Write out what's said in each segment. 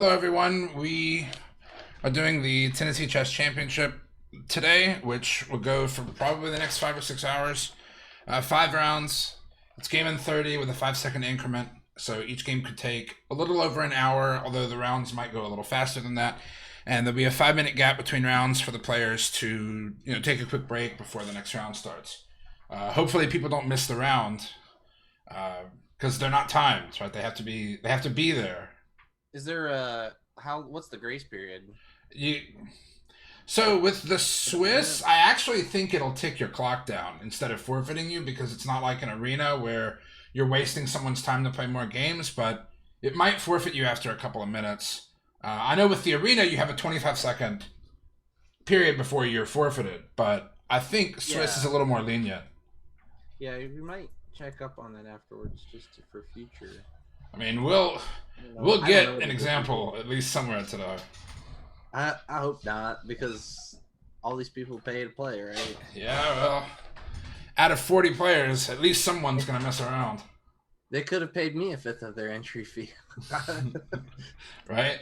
Hello, everyone. We are doing the Tennessee Chess Championship today, which will go for probably the next 5 or 6 hours. 5 rounds. It's game in 30 with a 5 second increment. So each game could take a little over an hour, although the rounds might go a little faster than that. And there'll be a 5 minute gap between rounds for the players to take a quick break before the next round starts. Hopefully, people don't miss the round because they're not timed, right? They have to be there. Is there a how? What's the grace period? You So with the Is it a Swiss, minute? I actually think it'll tick your clock down instead of forfeiting you because it's not like an arena where you're wasting someone's time to play more games, but it might forfeit you after a couple of minutes. I know with the arena you have a 25-second period before you're forfeited, but I think Swiss is Yeah, a little more lenient. yeah. We might check up on that afterwards, for future. I mean, we'll I don't know. we'll I don't know get what an the grace period example is. at least somewhere today. I hope not, because all these people pay to play, right? Yeah, well, out of 40 players, at least someone's gonna mess around, They could have paid me a fifth of their entry fee. right?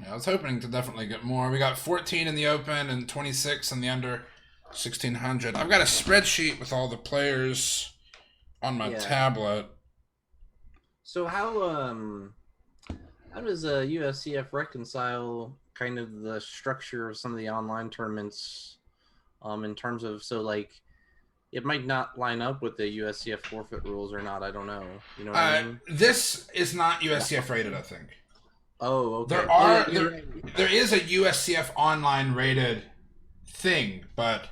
Yeah, I was hoping to definitely get more. We got 14 in the open and 26 in the under 1600. I've got a spreadsheet with all the players on my Yeah. tablet. So how does USCF reconcile kind of the structure of some of the online tournaments, in terms of, so like, it might not line up with the USCF forfeit rules or not. I don't know. You know what I mean? This is not USCF rated, I think. Oh, There okay. Oh yeah, are you're there right. there is a USCF online rated thing, but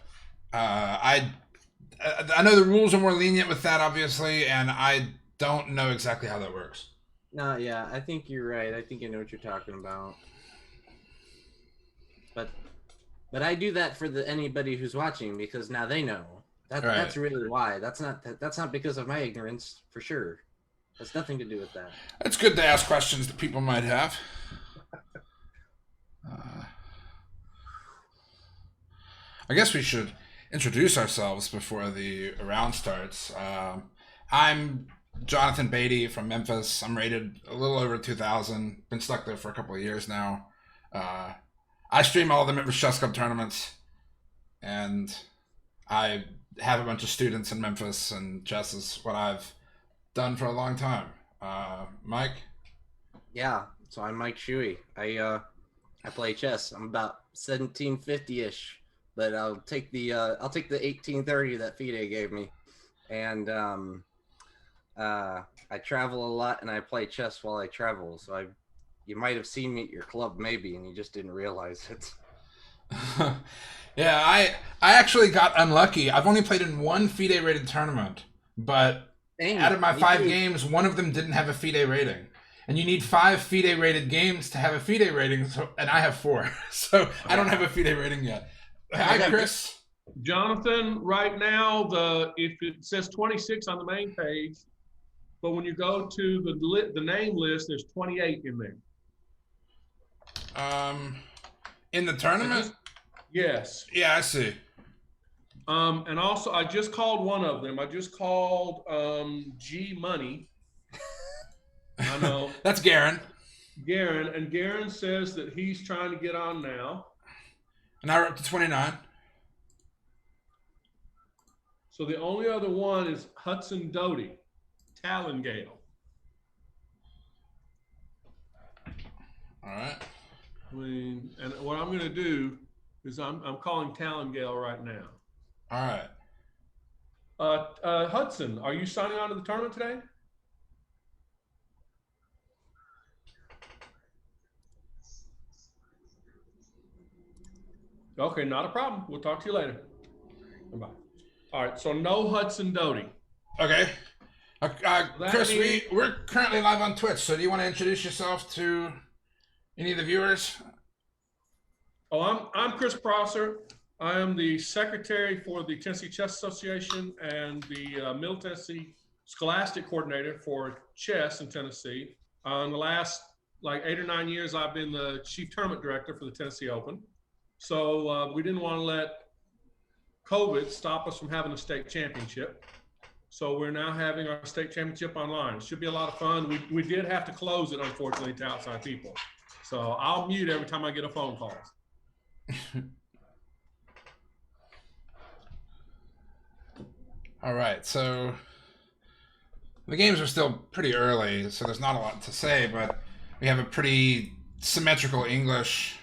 I know the rules are more lenient with that, obviously, and I don't know exactly how that works. No, yeah, I think you're right. I think I know what you're talking about. But but I do that for the anybody who's watching, because now they know. Right. That's really why. That's not because of my ignorance, for sure. That's nothing to do with that. It's good to ask questions that people might have. Uh, I guess we should introduce ourselves before the round starts. I'm Jonathan Beatty from Memphis. I'm rated a little over 2,000. Been stuck there for a couple of years now. Uh, I stream all the Memphis Chess Club tournaments, and I have a bunch of students in Memphis, and chess is what I've done for a long time. Mike? Yeah. So I'm Mike Shuey. I play chess. I'm about 1750 ish, but I'll take the 1830 that FIDE gave me, and I travel a lot and I play chess while I travel. So you might have seen me at your club maybe, and you just didn't realize it. Yeah, I actually got unlucky. I've only played in one FIDE rated tournament, but out Dang, of my me five too. games, one of them didn't have a FIDE rating. And you need five FIDE rated games to have a FIDE rating, and I have four. So I don't have Yeah, a FIDE rating yet. I Hi, got Chris. Jonathan, right now, the if it says 26 on the main page, but when you go to the name list, there's 28 in there. Um, in the I tournament? just Yes. Yeah, I see. And also I just called one of them. I just called G Money. I know That's Garen. Garen, and Garen says that he's trying to get on now. And now we're up to 29. So the only other one is Hudson Doty, Talongale. All right. I mean, and what I'm going to do is I'm calling Talongale right now. All right. Hudson, are you signing on to the tournament today? Okay, not a problem. We'll talk to you later. Bye. All right, so no Hudson Doty. Okay. That Chris, means, we're currently live on Twitch, so do you want to introduce yourself to any of the viewers? I'm Chris Prosser. I am the secretary for the Tennessee Chess Association and the Middle Tennessee Scholastic Coordinator for chess in Tennessee. In the last like 8 or 9 years, I've been the chief tournament director for the Tennessee Open. So we didn't want to let COVID stop us from having a state championship. So we're now having our state championship online. It should be a lot of fun. We did have to close it, unfortunately, to outside people. So I'll mute every time I get a phone call. All right, so the games are still pretty early, so there's not a lot to say, but we have a pretty symmetrical English.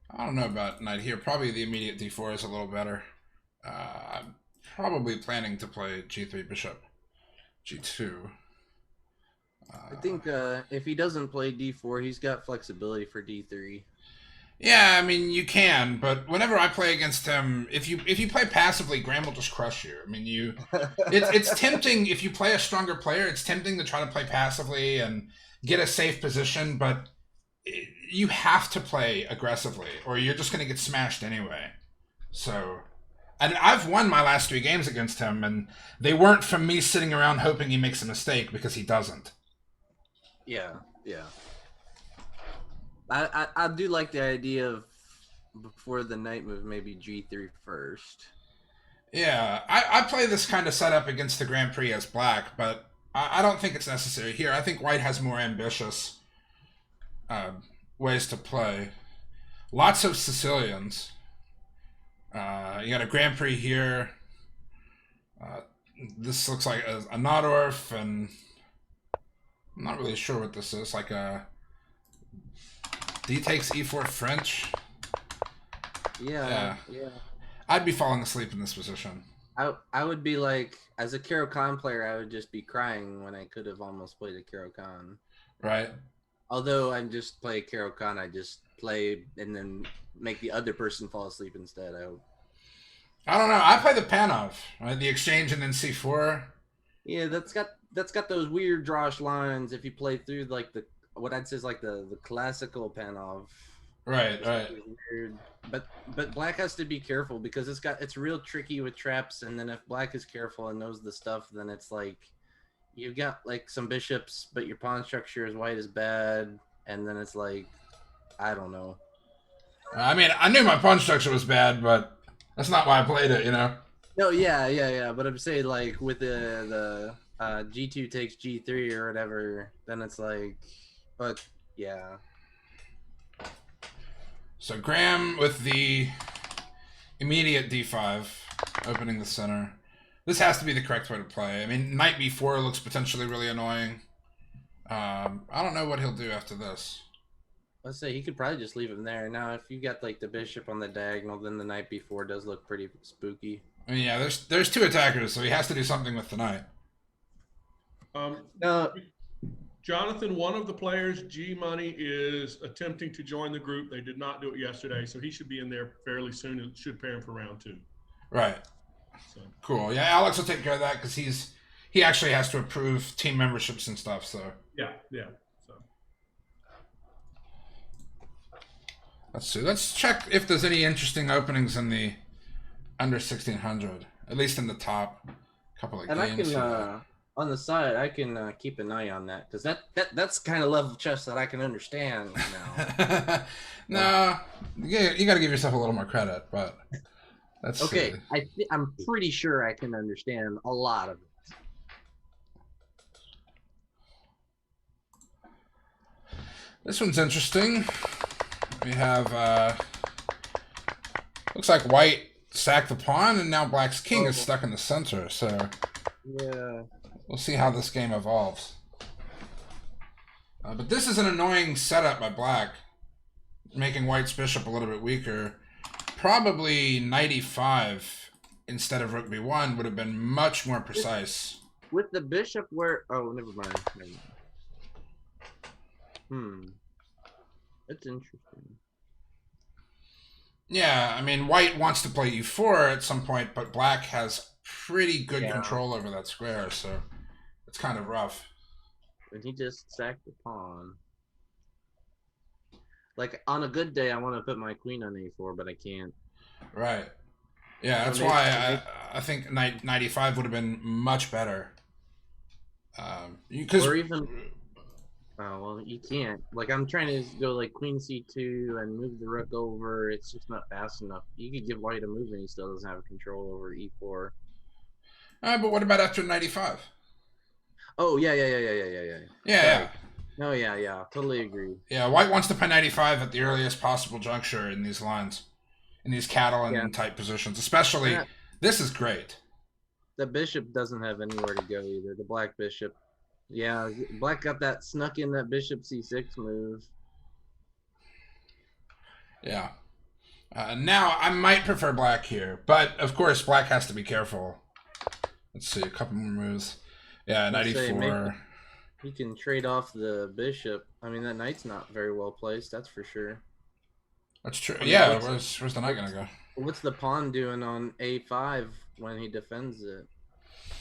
I don't know about knight here. Probably the immediate d4 is a little better. I'm probably planning to play g3 bishop, g2. I think if he doesn't play d4, he's got flexibility for d3. Yeah, I mean you can, but whenever I play against him, if you play passively, Graham will just crush you. I mean it's tempting if you play a stronger player. It's tempting to try to play passively and get a safe position, but you have to play aggressively, or you're just going to get smashed anyway. So, and I've won my last 3 games against him, and they weren't from me sitting around hoping he makes a mistake, because he doesn't. Yeah. I do like the idea of before the knight move, maybe g3 first. Yeah, I play this kind of setup against the Grand Prix as black, but I don't think it's necessary here. I think white has more ambitious ways to play. Lots of Sicilians. You got a Grand Prix here. This looks like a Nahdorf, and I'm not really sure what this is. Like a D takes e4 French. Yeah. I'd be falling asleep in this position. I would be like, as a Caro-Kann player, I would just be crying when I could have almost played a Caro-Kann. Right. Although I just play Caro-Kann, I just play and then make the other person fall asleep instead. I don't know. I play the Panov, right? The exchange and then c4. Yeah, that's got those weird Drosh lines. If you play through like what I'd say is like the classical Panov. Right. Weird. But black has to be careful because it's real tricky with traps, and then if black is careful and knows the stuff, then it's like you've got like some bishops, but your pawn structure is white is bad, and then it's like I don't know. I mean, I knew my pawn structure was bad, but that's not why I played it, you know? No, yeah. But I'm saying like with the G2 takes G3 or whatever, then it's like, but yeah. So Graham with the immediate d5, opening the center. This has to be the correct way to play. I mean, knight b4 looks potentially really annoying. I don't know what he'll do after this. Let's say he could probably just leave him there. Now, if you got like the bishop on the diagonal, then the knight b4 does look pretty spooky. I mean, yeah, there's 2 attackers, so he has to do something with the knight. Jonathan, one of the players, G Money, is attempting to join the group. They did not do it yesterday, so he should be in there fairly soon. It should pair him for round 2. Right. So. Cool. Yeah, Alex will take care of that because he actually has to approve team memberships and stuff. So Yeah. So let's see. Let's check if there's any interesting openings in the under 1600, at least in the top couple of and games. I can on the side, I can keep an eye on that because that's kind of level chess that I can understand now. No, you got to give yourself a little more credit, but that's okay. I'm pretty sure I can understand a lot of it. This one's interesting. We have looks like white sacked the pawn, and now black's king is stuck in the center. So yeah. We'll see how this game evolves. But this is an annoying setup by black, making white's bishop a little bit weaker. Probably knight e5 instead of rook b1 would have been much more precise. With the bishop where... Oh, never mind. That's interesting. Yeah, I mean, white wants to play e4 at some point, but black has pretty good control over that square, so it's kind of rough. And he just sacked the pawn. Like, on a good day, I want to put my queen on a4, but I can't. Right. Yeah, that's why I think knight e5 would have been much better. Or even... Oh, well, you can't. Like, I'm trying to go, like, queen c2 and move the rook over. It's just not fast enough. You could give white a move and he still doesn't have control over e4. But what about after 95? Oh yeah. Yeah, Sorry. yeah. No, yeah. Totally agree. Yeah, White wants to play 95 at the earliest possible juncture in these lines, in these cattle Yeah. and type positions. Especially, Yeah. this is great. The bishop doesn't have anywhere to go either. The black bishop. Yeah, black got that snuck in that bishop c6 move. Yeah. Now, I might prefer black here, but of course, black has to be careful. Let's see, a couple more moves. Yeah, I'd say 94. He can trade off the bishop. I mean, that knight's not very well placed, that's for sure. That's true. I mean, Yeah, where's the knight gonna go? What's the pawn doing on a5 when he defends it?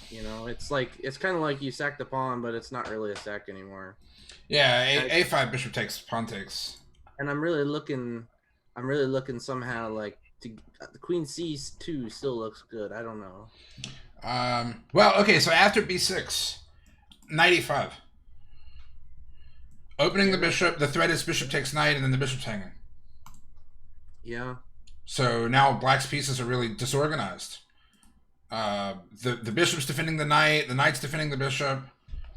You know, it's kind of like you sack the pawn, but it's not really a sack anymore. Yeah, a5 bishop takes, pawn takes. And I'm really looking somehow like to the queen c2 still looks good. I don't know. Well, okay, so after b6, knight e5. Opening the bishop, the threat is bishop takes knight, and then the bishop's hanging. Yeah. So now black's pieces are really disorganized. The bishop's defending the knight's defending the bishop.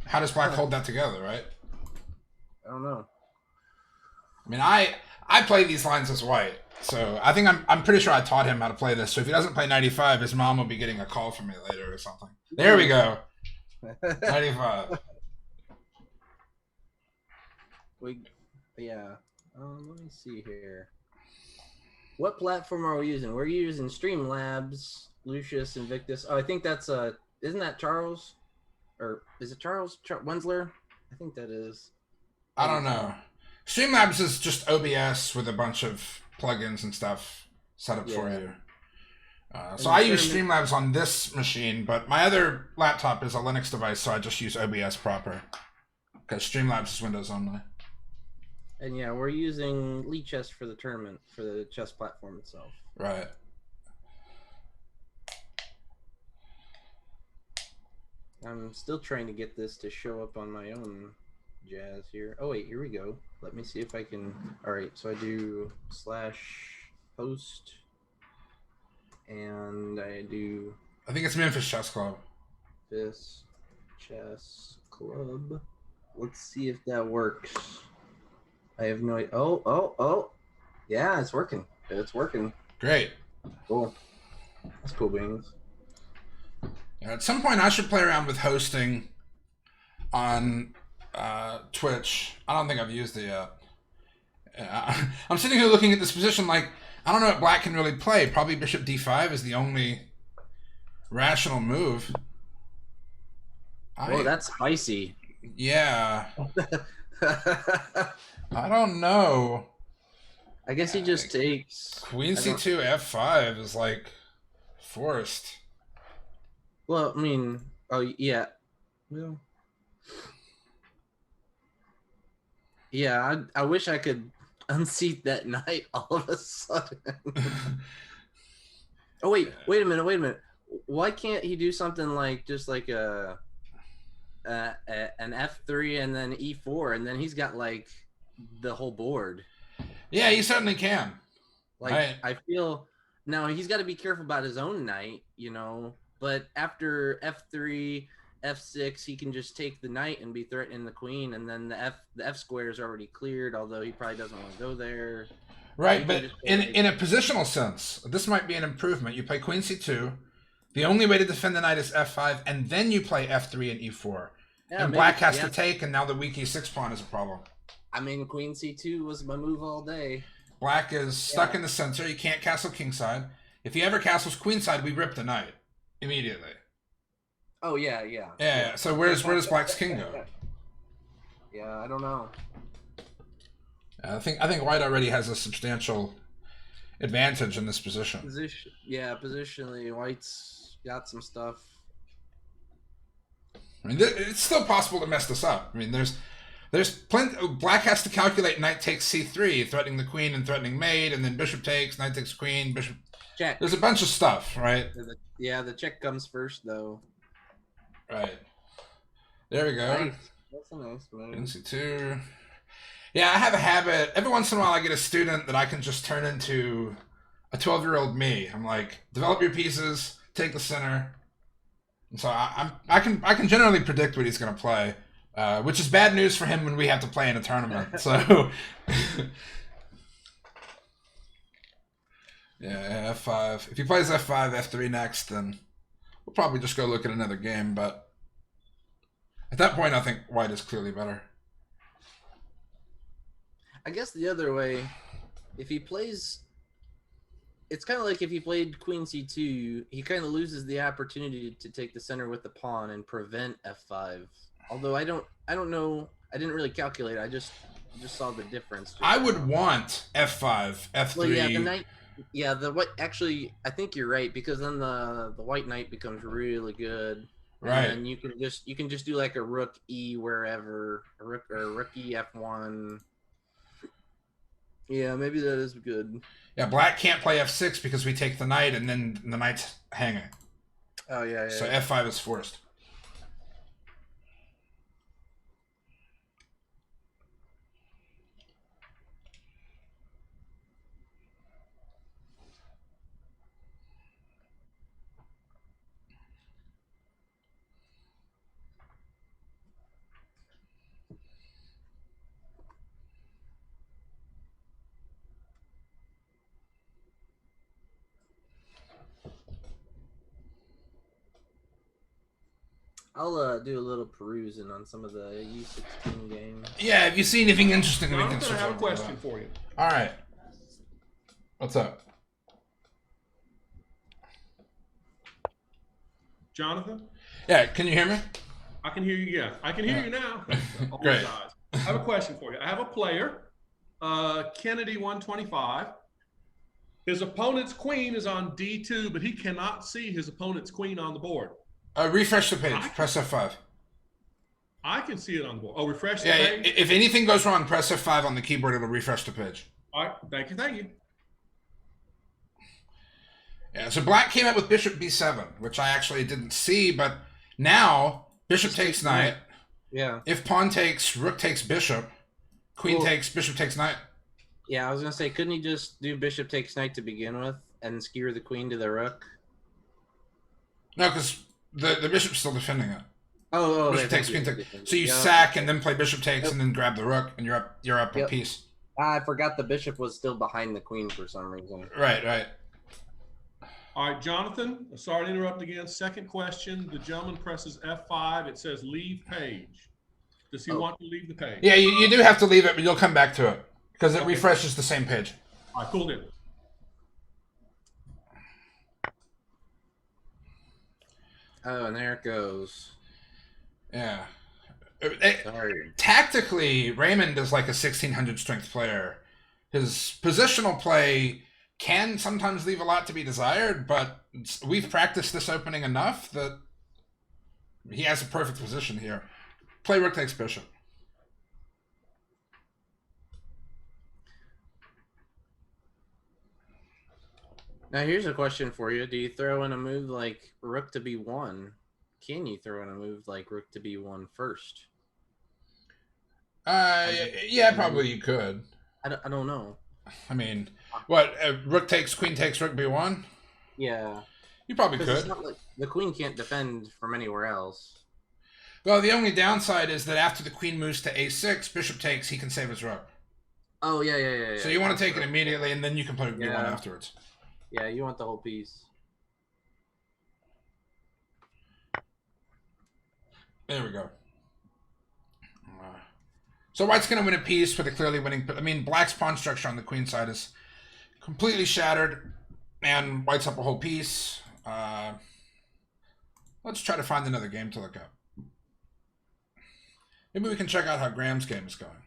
How does black hold that together, right? I don't know. I mean, I play these lines as white, so I think I'm pretty sure I taught him how to play this. So if he doesn't play 95, his mom will be getting a call from me later or something. There we go. 95. Yeah. Let me see here. What platform are we using? We're using Streamlabs, Lucius, Invictus. Oh, I think that's isn't that Charles? Or is it Charles Wensler? I think that is. I don't know. Streamlabs is just OBS with a bunch of plugins and stuff set up for you. So I use Streamlabs on this machine, but my other laptop is a Linux device, so I just use OBS proper. Because Streamlabs is Windows only. And yeah, we're using Lichess for the tournament, for the chess platform itself. Right. I'm still trying to get this to show up on my own jazz here. Oh wait, here we go. Let me see if I can. All right, so I do /host, and I do. I think it's Memphis Chess Club. This chess club. Let's see if that works. I have no idea. Oh. Yeah, it's working. It's working. Great. Cool. That's cool beans. Yeah, at some point, I should play around with hosting on Twitch. I don't think I've used it yet. I'm sitting here looking at this position like, I don't know what black can really play. Probably bishop d5 is the only rational move. Oh, that's spicy. Yeah. I don't know. I guess he just takes Queen c2 f5 is like forced. Well, I mean, oh yeah, well, yeah. I wish I could unseat that knight all of a sudden. Oh wait a minute. Why can't he do something like just like an f3 and then e4 and then he's got like the whole board? Yeah, he certainly can. Like right. I feel now he's got to be careful about his own knight, you know. But after f3, f6, he can just take the knight and be threatening the queen, and then the f square is already cleared. Although he probably doesn't want to go there. Right, but in a positional sense, this might be an improvement. You play queen c2. The only way to defend the knight is f5, and then you play f3 and e4. Yeah, and black has to take, and now the weak e6 pawn is a problem. I mean, queen c2 was my move all day. Black is stuck in the center. You can't castle kingside. If he ever castles queenside, we rip the knight immediately. Oh yeah. Yeah. So where does black's king go? Yeah, I don't know. I think white already has a substantial advantage in this position. Positionally, white's got some stuff. I mean, it's still possible to mess this up. I mean, there's plenty. Black has to calculate knight takes c3, threatening the queen and threatening mate, and then bishop takes, knight takes queen, bishop. Check. There's a bunch of stuff, right? The check comes first, though. Right. There we go. Nice. That's a nice move. c2. Yeah, I have a habit. Every once in a while, I get a student that I can just turn into a 12-year-old me. I'm like, develop your pieces, take the center. So I can generally predict what he's going to play, which is bad news for him when we have to play in a tournament. So yeah, F5. If he plays F5, F3 next, then we'll probably just go look at another game. But at that point, I think white is clearly better. I guess the other way, if he plays, it's kind of like if he played Queen C2, he kind of loses the opportunity to take the center with the pawn and prevent F5. Although I don't know, I didn't really calculate. I just saw the difference. I would want F5, F3. Well, yeah, the knight. Yeah, the white. Actually, I think you're right because then the white knight becomes really good. Right. And you can just do like a rook E wherever, a rook E F1. Yeah, maybe that is good. Yeah, black can't play F6 because we take the knight and then the knight's hanging. Oh yeah. So F5 is forced. I'll do a little perusing on some of the U16 games. Yeah, have you seen anything interesting? We can Jonathan, I switch have a over to question that. for you. All right. What's up? Jonathan, Yeah, can you hear me? I can hear you. Yeah, I can hear you now. Oh, Great. guys. I have a question for you. I have a player, Kennedy 125. His opponent's queen is on D2, but he cannot see his opponent's queen on the board. Refresh the page. Press F5. I can see it on the board. Oh, refresh the Yeah, page. if anything goes wrong, press F5 on the keyboard. It'll refresh the page. All right, thank you. Yeah, so black came up with bishop b7, which I actually didn't see, but now bishop takes knight. Yeah. If pawn takes, rook takes bishop. Queen takes, bishop takes knight. Yeah, I was gonna say, couldn't he just do bishop takes knight to begin with and skewer the queen to the rook? No, because the bishop's still defending it. Oh, Bishop takes, queen takes. So you sack and then play bishop takes and then grab the rook, and you're up a piece. I forgot the bishop was still behind the queen for some reason. Right. All right, Jonathan, sorry to interrupt again. Second question. The gentleman presses F5. It says leave page. Does he want to leave the page? Yeah, you do have to leave it, but you'll come back to it because it refreshes the same page. All right, cool then. Oh, and there it goes. Yeah. Sorry. Tactically, Raymond is like a 1600 strength player. His positional play can sometimes leave a lot to be desired, but we've practiced this opening enough that he has a perfect position here. Play rook takes bishop. Now here's a question for you. Do you throw in a move like rook to b1? Can you throw in a move like rook to b1 first? Yeah, probably you could. I don't know. I mean, what, rook takes, queen takes, rook b1? Yeah. You probably 'Cause it's could. not like the queen can't defend from anywhere else. Well, the only downside is that after the queen moves to a6, bishop takes, he can save his rook. Oh, yeah. So you want to take it immediately, and then you can play b1 Yeah. afterwards. Yeah, you want the whole piece. There we go. So white's going to win a piece with a clearly winning... I mean, black's pawn structure on the queen side is completely shattered, and white's up a whole piece. Let's try to find another game to look up. Maybe we can check out how Graham's game is going.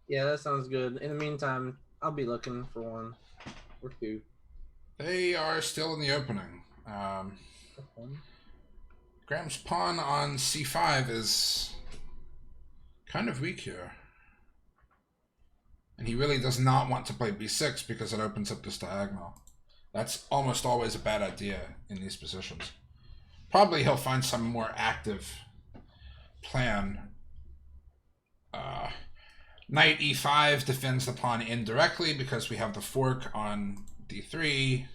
Yeah, that sounds good. In the meantime, I'll be looking for one or two. They are still in the opening. Graham's pawn on c5 is kind of weak here. And he really does not want to play b6 because it opens up this diagonal. That's almost always a bad idea in these positions. Probably he'll find some more active plan. Knight e5 defends the pawn indirectly because we have the fork on d3.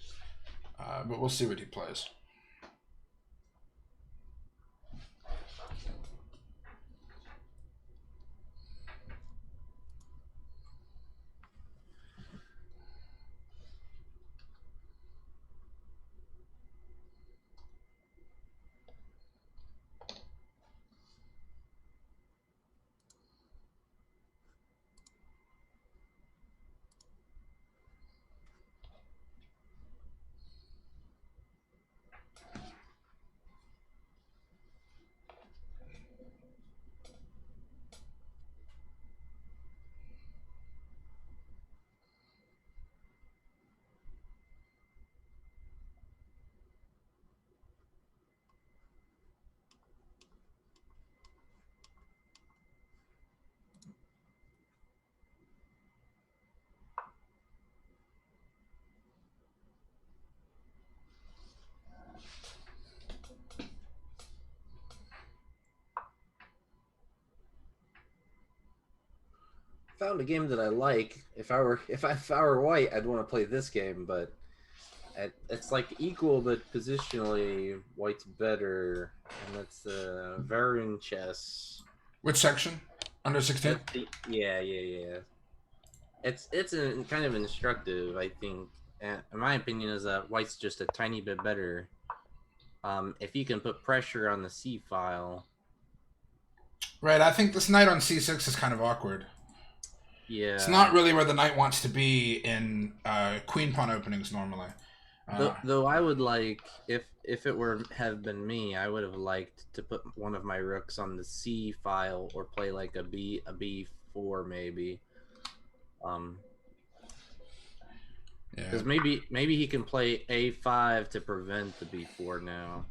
But we'll see what he plays. found a game that I like. If I were white, I'd want to play this game, but it's like equal, but positionally, white's better, and that's Varian chess. Which section? Under 16? Yeah. It's kind of instructive, I think. And in my opinion, is that white's just a tiny bit better. If you can put pressure on the C file. Right, I think this knight on c6 is kind of awkward. Yeah. It's not really where the knight wants to be in queen pawn openings normally. Though I would like, if it were have been me, I would have liked to put one of my rooks on the C file or play like a B4 maybe. Because maybe he can play A5 to prevent the B4 now.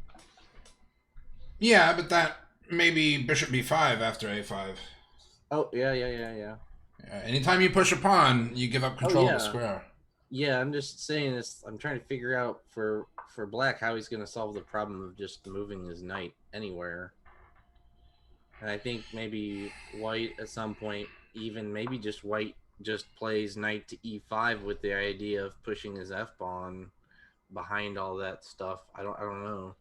Yeah, but that maybe bishop b5 after a5. Oh yeah. Anytime you push a pawn, you give up control of the square. Yeah, I'm just saying this. I'm trying to figure out for black how he's going to solve the problem of just moving his knight anywhere. And I think maybe white at some point, even maybe just white just plays knight to e5 with the idea of pushing his f pawn behind all that stuff. I don't know.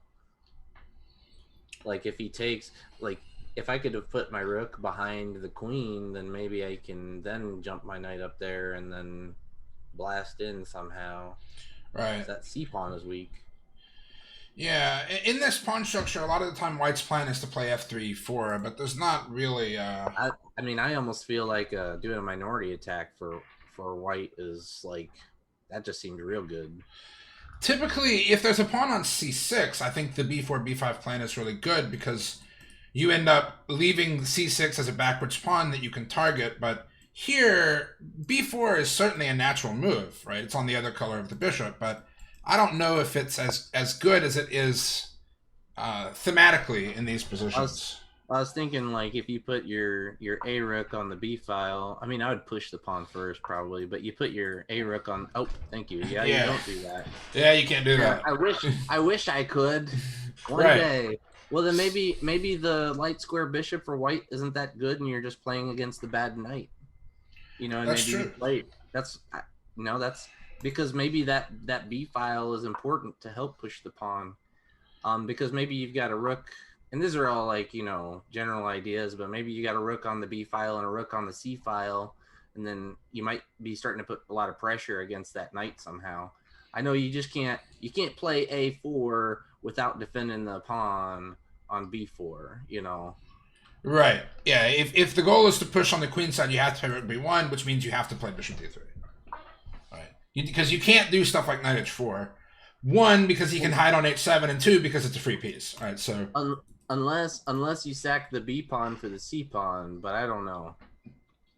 Like if he takes, like if I could have put my rook behind the queen, then maybe I can then jump my knight up there and then blast in somehow. Right. That c pawn is weak. Yeah, in this pawn structure, a lot of the time white's plan is to play f3, e4, but there's not really. I mean, I almost feel like doing a minority attack for white is like that just seemed real good. Typically, if there's a pawn on c6, I think the b4, b5 plan is really good because you end up leaving c6 as a backwards pawn that you can target, but here, b4 is certainly a natural move, right? It's on the other color of the bishop, but I don't know if it's as good as it is thematically in these positions. I was thinking, like, if you put your A rook on the B file, I mean, I would push the pawn first probably, but you put your A rook on. Oh, thank you. Yeah, you don't do that. Yeah, you can't do that. I wish I could one day. Well, then maybe the light square bishop for white isn't that good, and you're just playing against the bad knight. You know, and that's maybe true. That's because maybe that B file is important to help push the pawn. Because maybe you've got a rook, and these are all like, you know, general ideas, but maybe you got a rook on the B file and a rook on the C file, and then you might be starting to put a lot of pressure against that knight somehow. I know you can't play A4 without defending the pawn on B4, you know. Right. Yeah, if the goal is to push on the queen side, you have to play rook b1, which means you have to play bishop d3. Right. Because you can't do stuff like knight h4. One, because he can hide on h7, and two, because it's a free piece. All right, so unless you sack the b pawn for the c pawn, but I don't know.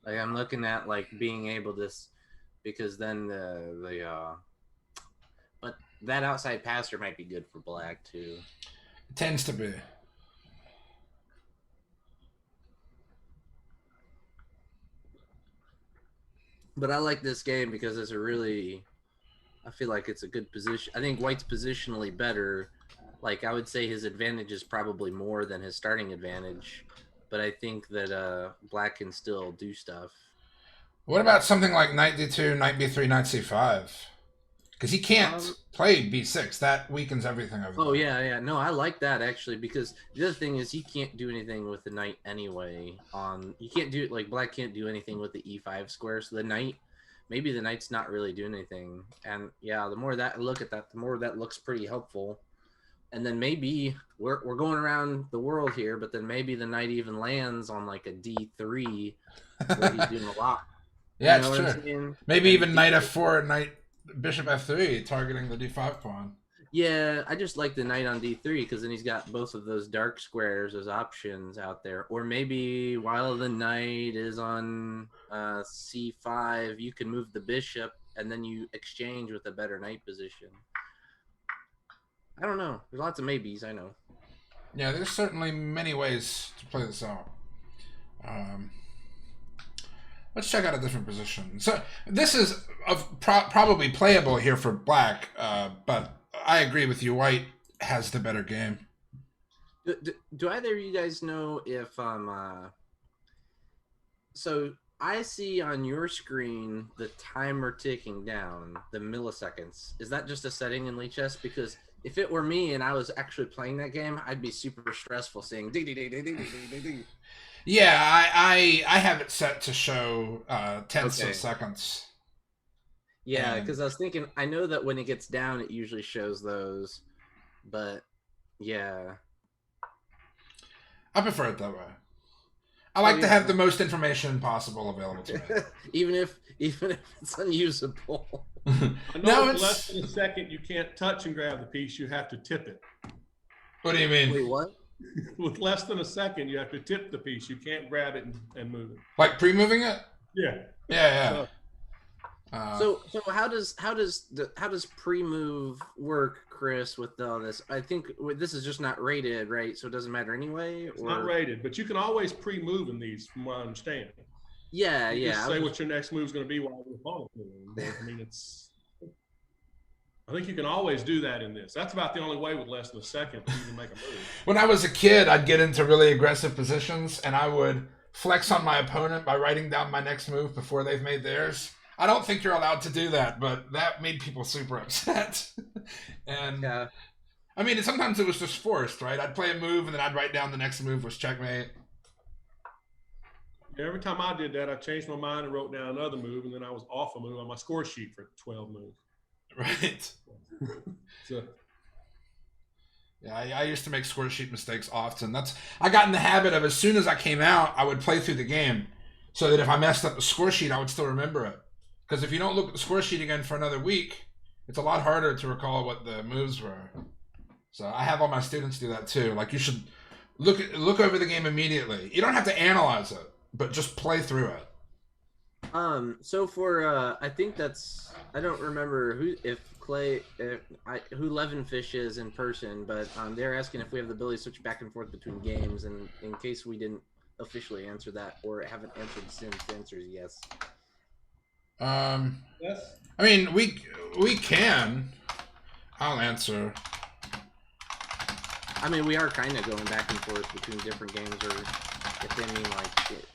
Like I'm looking at like being able to, because then but that outside passer might be good for black too. It tends to be. But I like this game because it's I feel like it's a good position. I think white's positionally better. Like I would say his advantage is probably more than his starting advantage, but I think that black can still do stuff. What about something like knight d2, knight b3, knight c5? Because he can't play b6. That weakens everything over there. Oh, yeah. No, I like that, actually, because the other thing is he can't do anything with the knight anyway. You can't do it, like, black can't do anything with the e5 square, so the knight, maybe the knight's not really doing anything. And, yeah, the more that I look at that, the more that looks pretty helpful. And then maybe we're going around the world here, but then maybe the knight even lands on, like, a d3 where he's doing a lot. Yeah, you know it's true. Maybe even knight f4, knight bishop f3, targeting the d5 pawn. Yeah, I just like the knight on d3 because then he's got both of those dark squares as options out there. Or maybe while the knight is on c5, you can move the bishop and then you exchange with a better knight position. I don't know. There's lots of maybes, I know. Yeah, there's certainly many ways to play this out. Let's check out a different position. So this is probably playable here for black, but I agree with you. White has the better game. Do either of you guys know if so I see on your screen the timer ticking down, the milliseconds. Is that just a setting in Lichess? Because if it were me and I was actually playing that game, I'd be super stressful seeing ding ding ding ding ding ding ding ding. Yeah, I have it set to show tenths Okay. of seconds. Yeah, And- because I was thinking, I know that when it gets down, it usually shows those, but yeah. I prefer it that way. I like to yeah. have the most information possible available to me. even if it's unusable. I know No, with it's. less than a second, you can't touch and grab the piece. You have to tip it. What do you mean? Wait, what? With less than a second, you have to tip the piece. You can't grab it and move it. Like pre-moving it? Yeah. Yeah. So how does pre-move work, Chris? With all this, I think this is just not rated, right? So it doesn't matter anyway. It's not rated, but you can always pre-move in these, from what I understand. Yeah, You yeah. just say what your next move is going to be while you're following. I mean, I think you can always do that in this. That's about the only way with less than a second to even make a move. When I was a kid, I'd get into really aggressive positions, and I would flex on my opponent by writing down my next move before they've made theirs. I don't think you're allowed to do that, but that made people super upset. And Yeah. I mean, sometimes it was just forced, right? I'd play a move, and then I'd write down the next move was checkmate. Every time I did that, I changed my mind and wrote down another move, and then I was off a move on my score sheet for 12 moves. Right. So, Yeah, I used to make score sheet mistakes often. I got in the habit of, as soon as I came out, I would play through the game, so that if I messed up the score sheet, I would still remember it. Because if you don't look at the score sheet again for another week, it's a lot harder to recall what the moves were. So I have all my students do that too. Like, you should look over the game immediately. You don't have to analyze it, but just play through it. So for I think that's, I don't remember who Levenfish is in person, but they're asking if we have the ability to switch back and forth between games, and in case we didn't officially answer that or haven't answered since, the answer is yes. yes. I mean, we can. I'll answer. I mean, we are kind of going back and forth between different games, or if they mean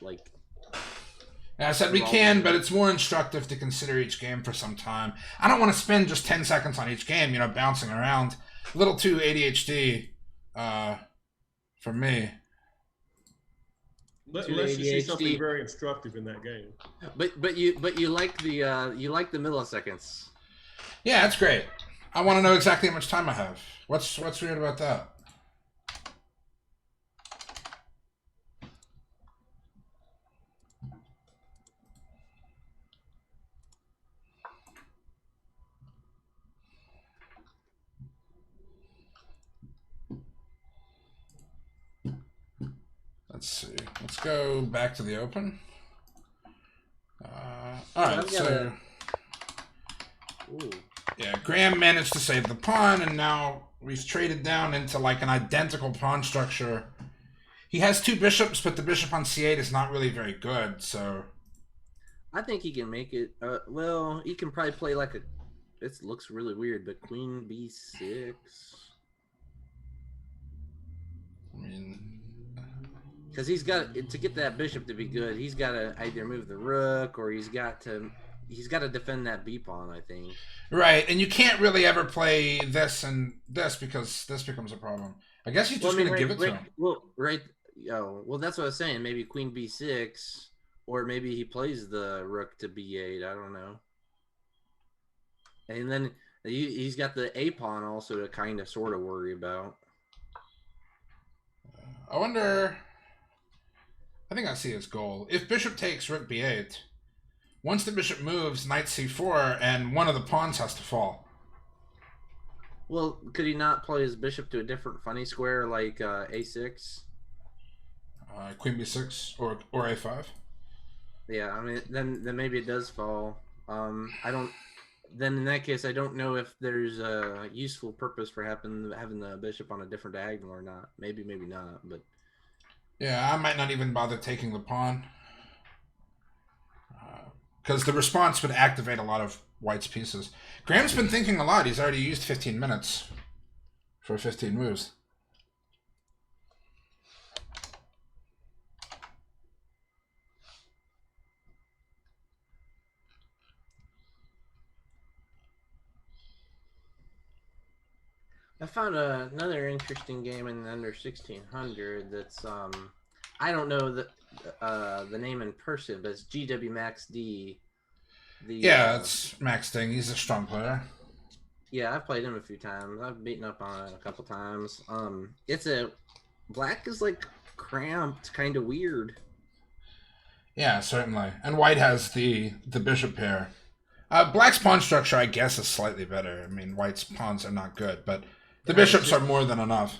like. And I said we can, but it's more instructive to consider each game for some time. I don't want to spend just 10 seconds on each game, bouncing around. A little too ADHD for me. Unless you see something ADHD. very instructive in that game. But you like the milliseconds. Yeah, that's great. I want to know exactly how much time I have. What's weird about that? Let's see. Let's go back to the open. All right, so Ooh. yeah, Graham managed to save the pawn, and now we've traded down into like an identical pawn structure. He has two bishops, but the bishop on c8 is not really very good, so I think he can make it. Well, he can probably play like a. It looks really weird, but Queen B6. I mean, Because he's got to get that bishop to be good. He's got to either move the rook, or he's got to defend that b pawn, I think. right, and you can't really ever play this and this because this becomes a problem. I guess he's just going to give it to him. Well, that's what I was saying. Maybe Queen B6, or maybe he plays the rook to B8. I don't know. And then he's got the a pawn also to kind of sort of worry about. I wonder. I think I see his goal. If bishop takes rook b8, once the bishop moves, knight c4, and one of the pawns has to fall. Well, could he not play his bishop to a different funny square like a6? Queen b6 or a5. Yeah, I mean, then maybe it does fall. I don't. Then in that case, I don't know if there's a useful purpose for having the bishop on a different diagonal or not. Maybe not. But Yeah, I might not even bother taking the pawn. Because the response would activate a lot of white's pieces. Graham's been thinking a lot. He's already used 15 minutes for 15 moves. I found another interesting game in under 1600 that's I don't know the name in person, but it's GW Max D. Yeah, it's Max Ding. He's a strong player. Yeah, I've played him a few times. I've beaten up on it a couple times. It's a black is like cramped, kind of weird. Yeah, certainly. And white has the bishop pair. Black's pawn structure, I guess, is slightly better. I mean, white's pawns are not good, but the bishops are more than enough.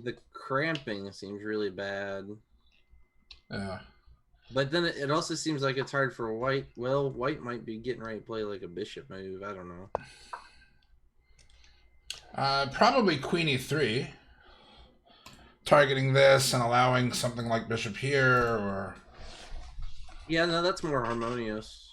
The cramping seems really bad. Yeah. But then it also seems like it's hard for white. Well, white might be getting ready to play like a bishop move. I don't know. Probably queen e3. Targeting this and allowing something like bishop here, or... Yeah, no, that's more harmonious.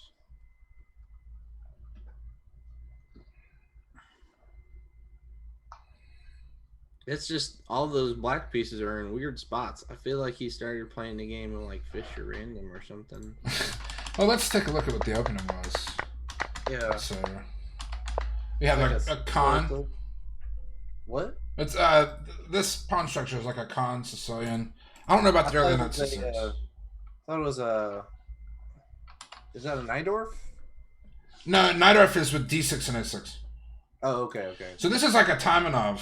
It's just all those black pieces are in weird spots. I feel like he started playing the game with like Fischer random or something. Well, let's take a look at what the opening was. Yeah. So we have like a Khan. What? It's this pawn structure is like a Khan Sicilian. I don't know about the early 1960s. I thought it was a. Is that a Najdorf? No, Najdorf is with d6 and a6. Oh, okay, okay. So this is like a Taimanov.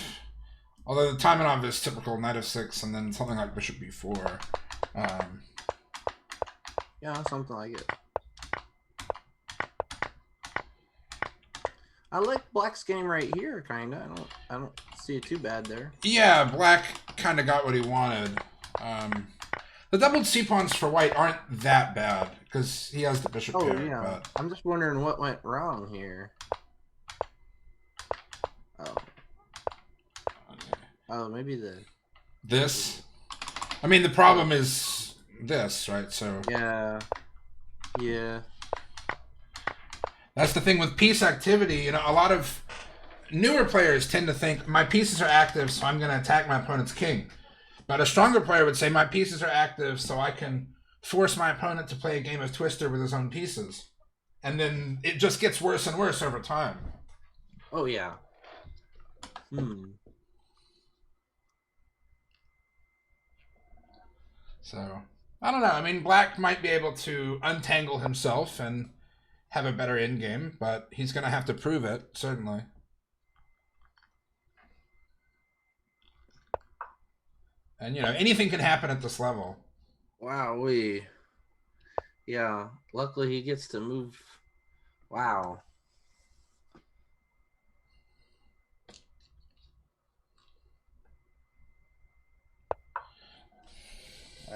Although the Taimanov is typical knight of 6 and then something like bishop b4. Yeah, something like it. I like black's game right here, kinda. I don't see it too bad there. Yeah, black kind of got what he wanted. The doubled c-pawns for white aren't that bad because he has the bishop pair. Yeah. But... I'm just wondering what went wrong here. Oh, maybe this. I mean, the problem is this, right? So yeah. That's the thing with piece activity. You know, a lot of newer players tend to think my pieces are active, so I'm going to attack my opponent's king. But a stronger player would say my pieces are active, so I can force my opponent to play a game of Twister with his own pieces. And then it just gets worse and worse over time. Oh yeah. So, I don't know. I mean, black might be able to untangle himself and have a better endgame, but he's going to have to prove it, certainly. And, you know, anything can happen at this level. Wow, yeah, luckily he gets to move. Wow.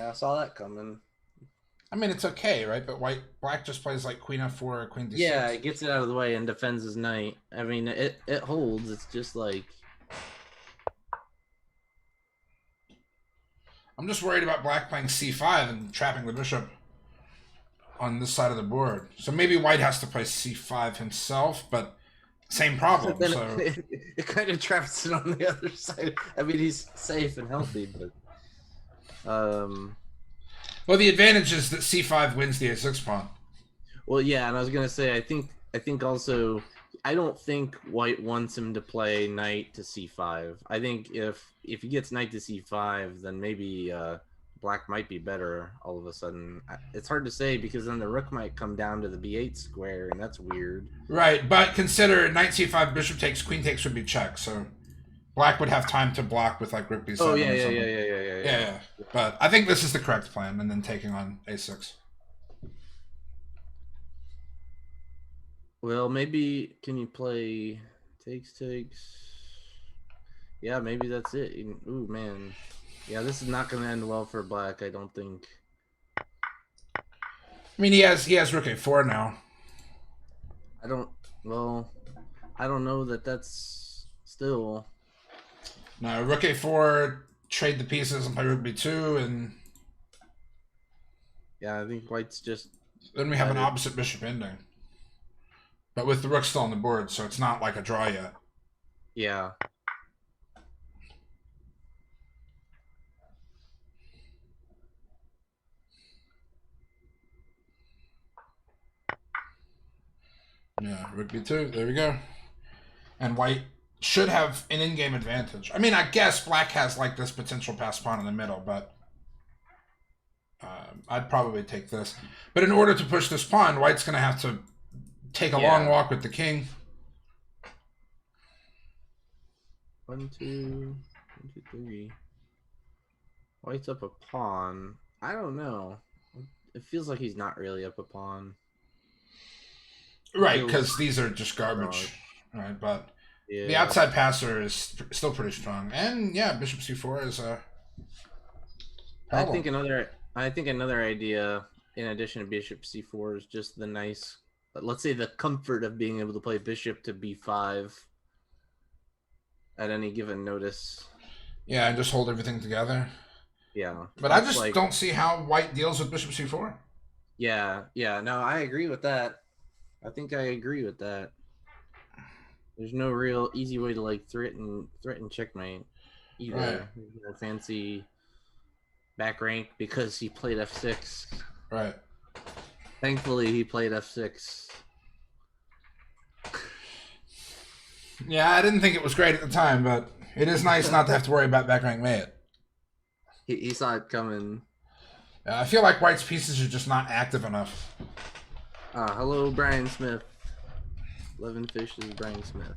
I saw that coming. I mean, it's okay, right? But black just plays like queen f4 or queen d6. Yeah, it gets it out of the way and defends his knight. I mean, it holds. It's just like... I'm just worried about black playing c5 and trapping the bishop on this side of the board. So maybe white has to play c5 himself, but same problem. So it kind of traps it on the other side. I mean, he's safe and healthy, but... Well, the advantage is that c5 wins the a6 pawn. Well, yeah, and I was gonna say, I think also, I don't think white wants him to play knight to c5. I think if he gets knight to c5, then maybe black might be better all of a sudden. It's hard to say because then the rook might come down to the b8 square, and that's weird. Right, but consider knight c5, bishop takes, queen takes would be check, so black would have time to block with like rook b7. Oh yeah. But I think this is the correct plan, and then taking on a6. Well, maybe can you play takes? Yeah, maybe that's it. Ooh man, yeah, this is not going to end well for black. I don't think. I mean, he has rook a4 now. I don't know that that's still. No, rook a4, trade the pieces and play rook b2, and yeah, I think white's just. Then we have an opposite bishop ending, but with the rook still on the board, so it's not like a draw yet. Yeah. Yeah, rook b2. There we go. And white should have an in-game advantage. I mean, I guess black has like this potential pass pawn in the middle, but I'd probably take this. But in order to push this pawn, white's going to have to take a long walk with the king. 1, 2, 1, 2, 3. White's up a pawn. I don't know. It feels like he's not really up a pawn. Right, because these are just garbage. Right, but the outside passer is still pretty strong. And yeah, bishop c4 is a problem. I think another idea in addition to bishop c4 is just the nice, let's say, the comfort of being able to play bishop to b5 at any given notice. Yeah, and just hold everything together. Yeah. But I just don't see how white deals with bishop c4. Yeah, no, I agree with that. I think I agree with that. There's no real easy way to like threaten checkmate either. Right. No fancy back rank because he played f6. Right. Thankfully, he played f6. Yeah, I didn't think it was great at the time, but it is nice not to have to worry about back rank mate. He saw it coming. I feel like white's pieces are just not active enough. Hello, Brian Smith. 11 Fish is Brian Smith.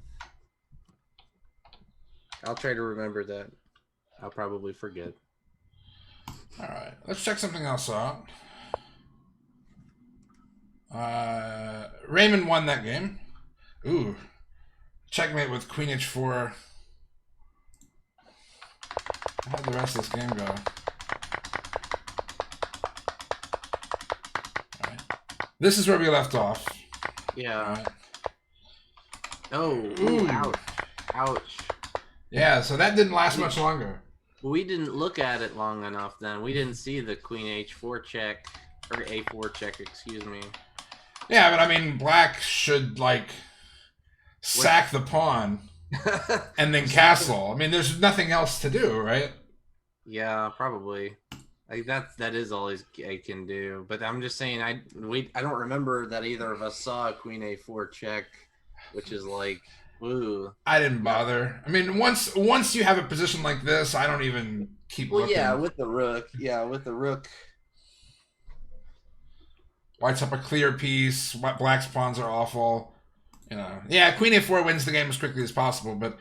I'll try to remember that. I'll probably forget. All right, let's check something else out. Raymond won that game. Ooh, checkmate with queen h4. How'd the rest of this game go? All right. This is where we left off. Yeah. Right. Oh, ooh, ouch. Ouch. Yeah, so that didn't last much longer. We didn't look at it long enough then. We didn't see the queen h4 check, or a4 check, excuse me. Yeah, but I mean, black should, like, sack the pawn and then castle. I mean, there's nothing else to do, right? Yeah, probably. Like that is all I can do. But I'm just saying, I don't remember that either of us saw a queen a4 check, which is like, ooh. I didn't bother. I mean, once you have a position like this, I don't even keep looking. Yeah, with the rook. Yeah, with the rook. White's up a clear piece. Black's pawns are awful. You know, yeah, queen a4 wins the game as quickly as possible, but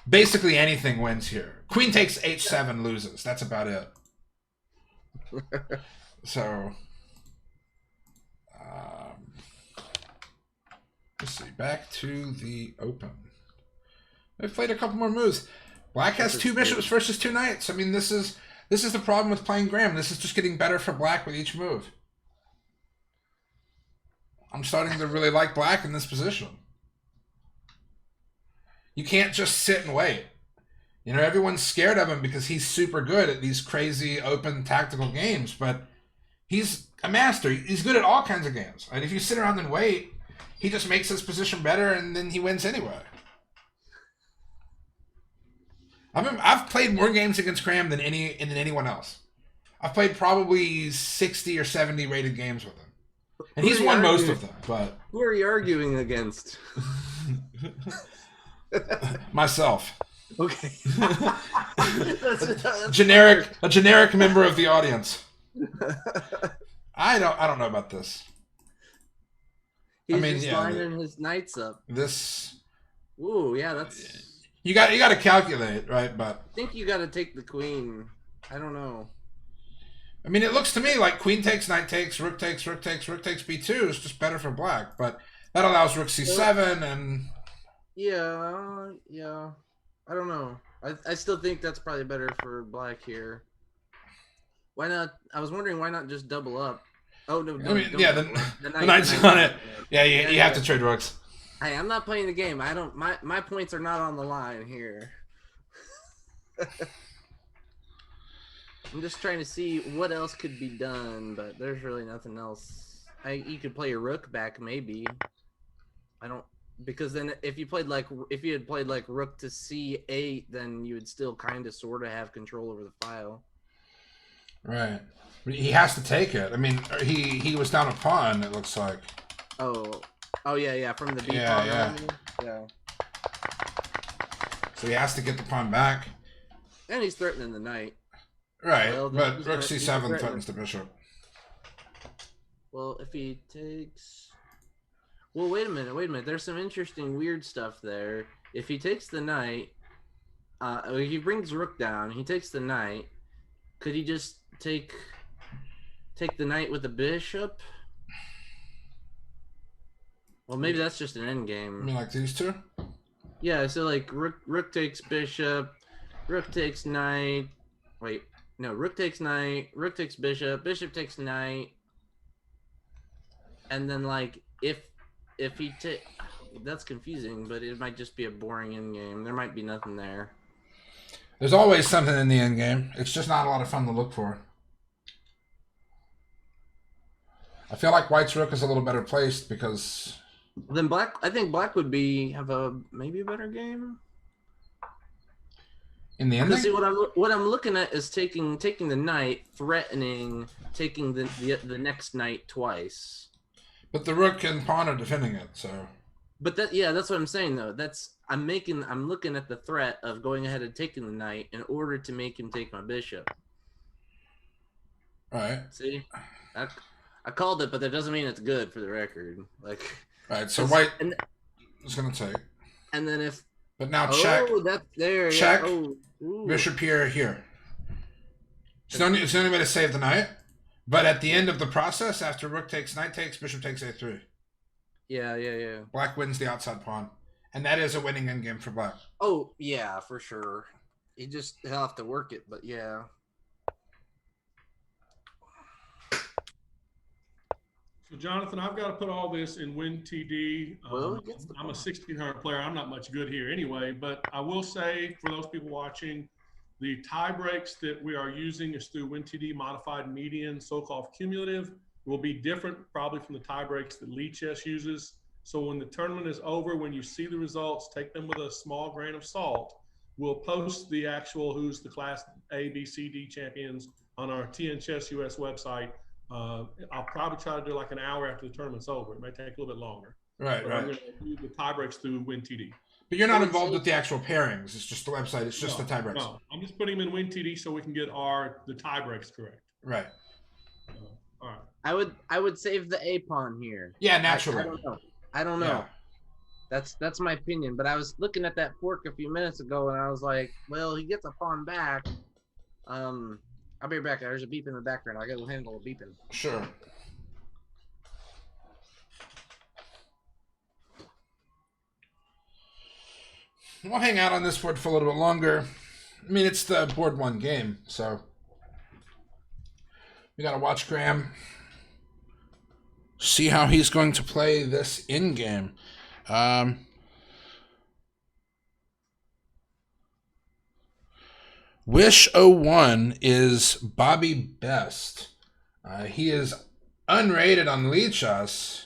basically anything wins here. Queen takes h7 loses. That's about it. So, let's see. Back to the open. They've played a couple more moves. Black has 2 bishops versus 2 knights. I mean, this is the problem with playing Graham. This is just getting better for black with each move. I'm starting to really like black in this position. You can't just sit and wait. You know, everyone's scared of him because he's super good at these crazy open tactical games, but he's a master. He's good at all kinds of games. And if you sit around and wait, he just makes his position better and then he wins anyway. I've played more games against Graham than anyone else. I've played probably 60 or 70 rated games with him. And he's won most of them, but... Who are you arguing against? Myself. Okay. A generic member of the audience. I don't know about this. He's just lining his knights up. This... Ooh, yeah, that's... You got to calculate, right? But I think you got to take the queen. I don't know. I mean, it looks to me like queen takes, knight takes, rook takes, rook takes, rook takes b2 is just better for black, but that allows rook c7 and... Yeah. I don't know. I still think that's probably better for black here. Why not? I was wondering why not just double up. Oh, no. I mean, yeah, the knight's on it. Yeah, you have to trade rooks. Hey, I'm not playing the game. I don't. My points are not on the line here. I'm just trying to see what else could be done, but there's really nothing else. You could play a rook back, maybe. I don't, because then if you had played like rook to c8, then you would still kind of sort of have control over the file. Right. He has to take it. I mean, he was down a pawn. It looks like. Oh yeah, from the b pawn. Yeah. so he has to get the pawn back. And he's threatening the knight. Right, Well, but he's rook gonna- he's c7 threatening- threatens the bishop. Well, if he takes... Well, wait a minute. There's some interesting weird stuff there. If he takes the knight, he brings rook down, he takes the knight, could he just take the knight with the bishop? Well, maybe that's just an I endgame. mean, like these two? Yeah, so like rook takes bishop, rook takes knight. Wait, no, rook takes knight, rook takes bishop, bishop takes knight. And then like if he take, that's confusing, but it might just be a boring endgame. There might be nothing there. There's always something in the end game. It's just not a lot of fun to look for. I feel like white's rook is a little better placed because Then black, I think black would have maybe a better game. in the Because see ending, what I'm looking at is taking the knight, threatening taking the next knight twice. but the rook and pawn are defending it, so But that's what I'm saying though. I'm looking at the threat of going ahead and taking the knight in order to make him take my bishop. right, See, I called it, but that doesn't mean it's good for the record. Like, right. So white and is going to take, and then if but now check that's there. Check. Yeah. Oh, ooh. bishop here. It's the only way to save the knight. But at the end of the process, after rook takes, knight takes, bishop takes a3. Yeah. Black wins the outside pawn, and that is a winning endgame for black. Oh yeah, for sure. He'll have to work it, but yeah. So Jonathan, I've got to put all this in WinTD. Well, it gets the I'm a point. 1600 player. I'm not much good here anyway, but I will say for those people watching, the tie breaks that we are using is through WinTD modified median, so-called cumulative, will be different probably from the tie breaks that Lichess uses. So when the tournament is over, when you see the results, take them with a small grain of salt. We'll post the actual who's the class A, B, C, D champions on our TN Chess US website. I'll probably try to do like an hour after the tournament's over. It may take a little bit longer. Right, But I'm right. going to do the tie breaks through WinTD. But you're not I would involved say- with the actual pairings. It's just the website. It's just the tiebreaks. No, I'm just putting them in WinTD so we can get the tie breaks correct. Right. All right. I would save the A pawn here. Yeah, I naturally. I don't know. Yeah. That's my opinion. But I was looking at that fork a few minutes ago, and I was like, well, he gets a pawn back. I'll be right back. There's a beep in the background. I got to handle a beeping. Sure. We'll hang out on this board for a little bit longer. I mean, it's the board one game, so we got to watch Graham. See how he's going to play this in game. Wish01 is Bobby Best. He is unrated on Lichess,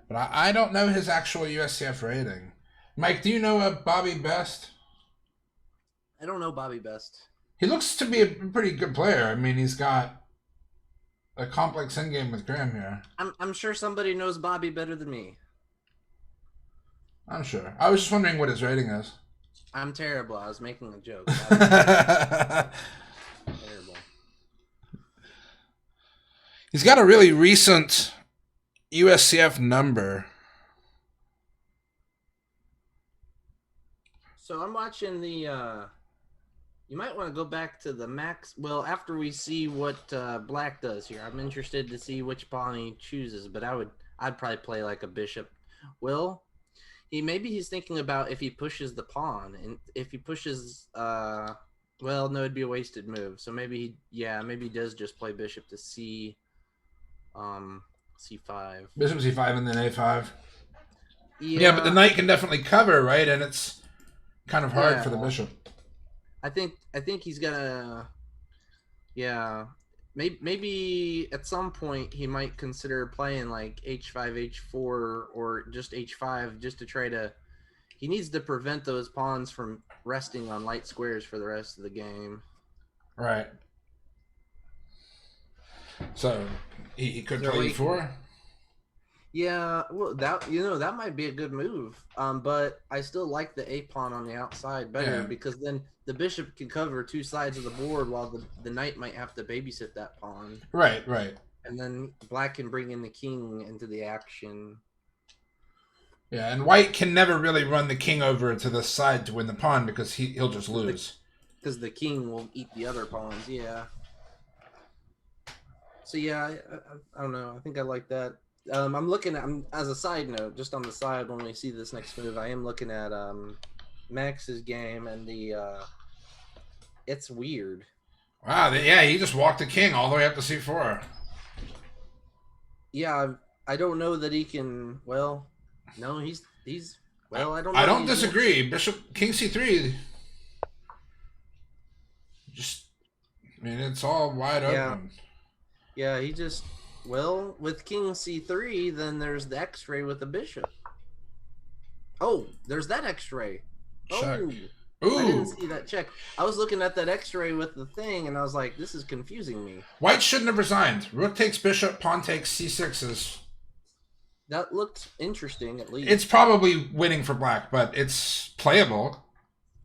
but I don't know his actual USCF rating. Mike, do you know Bobby Best? I don't know Bobby Best. He looks to be a pretty good player. I mean, he's got a complex endgame with Graham here. I'm sure somebody knows Bobby better than me. I'm sure. I was just wondering what his rating is. I'm terrible. I was making a joke. Terrible. He's got a really recent USCF number. So I'm watching the. You might want to go back to the max. Well, after we see what black does here, I'm interested to see which pawn he chooses. But I'd probably play like a bishop. Will maybe he's thinking about if he pushes the pawn, and if he pushes, well, no, it'd be a wasted move. So maybe he does just play bishop to c5. Bishop c5 and then a5. Yeah, but the knight can definitely cover, right? And it's kind of hard for the Yeah. bishop. I think he's gonna, yeah. Maybe at some point he might consider playing like h5, h4, or just h5, just to try to. He needs to prevent those pawns from resting on light squares for the rest of the game. Right. So he could They're play like- e4. Yeah, well, that might be a good move. But I still like the a pawn on the outside better Yeah. because then the bishop can cover two sides of the board while the knight might have to babysit that pawn, Right, right. and then black can bring in the king into the action. Yeah, and white can never really run the king over to the side to win the pawn because he'll just lose. Because the king will eat the other pawns. Yeah. So yeah, I don't know. I think I like that. I'm looking at as a side note, just on the side when we see this next move. I am looking at Max's game and it's weird. Wow, yeah, he just walked the king all the way up to c4. Yeah, I don't know that he can. Well, no, he's well. I don't. Know I that don't he's- disagree. Bishop king c3. Just, I mean, it's all wide Yeah. open. Yeah, he just. Well, with king c3, then there's the X-ray with the bishop. Oh, there's that X-ray. Check. Oh, I didn't Ooh, see that check. I was looking at that X-ray with the thing, and I was like, "This is confusing me." white shouldn't have resigned. Rook takes bishop, pawn takes c6 is. That looked interesting, at least. It's probably winning for black, but it's playable.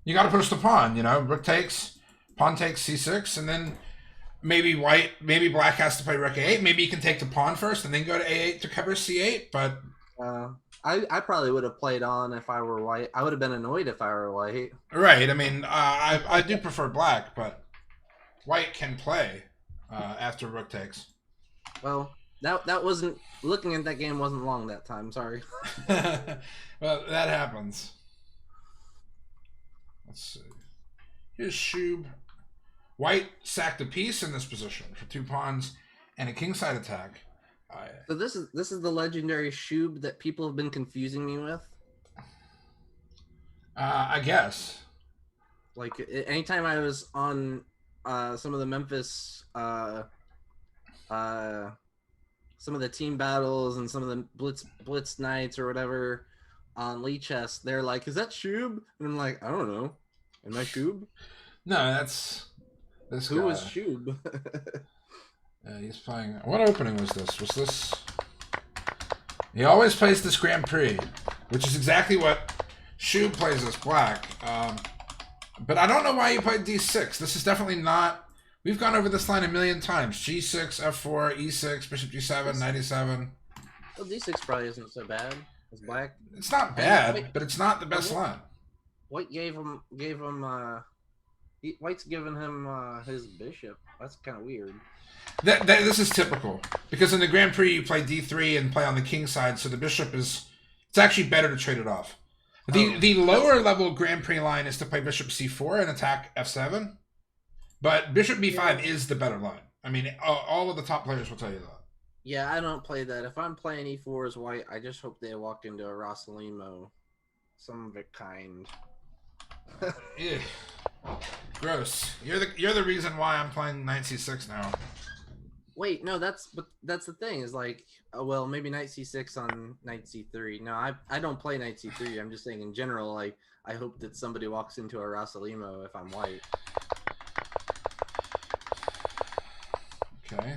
You got to push the pawn, you know. Rook takes, pawn takes c6, and then maybe black has to play rook a8. Maybe you can take the pawn first and then go to a8 to cover c8. But I probably would have played on if I were white. I would have been annoyed if I were white. right, I mean, I do prefer black, but white can play after rook takes. Well, that wasn't looking at that game wasn't long that time. Sorry. Well, that happens. Let's see. Here's Shub. White sacked a piece in this position for 2 pawns and a kingside attack. So this is the legendary Shub that people have been confusing me with. I guess. Like anytime I was on some of the Memphis some of the team battles and some of the blitz nights or whatever on Lee Chess, they're like, "Is that Shub?" And I'm like, "I don't know. Am I Shub? No, that's this Who guy. is Shub?" He's playing. What opening was this? Was this? He always plays this Grand Prix, which is exactly what Shub plays as black. But I don't know why you played d6. This is definitely not. We've gone over this line a million times. G6, F4, E6, Bishop G7, 97. Well, D6 probably isn't so bad as black. It's not bad, but it's not the best line. White gave him White's giving him his bishop. That's kind of weird. This is typical because in the Grand Prix you play d3 and play on the king side, so the bishop is. It's actually better to trade it off. The lower level Grand Prix line is to play bishop c4 and attack f7, but bishop b5 is the better line. I mean, all of the top players will tell you that. Yeah, I don't play that. If I'm playing e4 as white, I just hope they walk into a Rossalimo, some of it kind. Ew. Gross. You're the reason why I'm playing knight c6 now. Wait, no, that's the thing is like, well, maybe knight c6 on knight c3. No, I don't play knight c3. I'm just saying in general, like I hope that somebody walks into a Rossalimo if I'm white. Okay.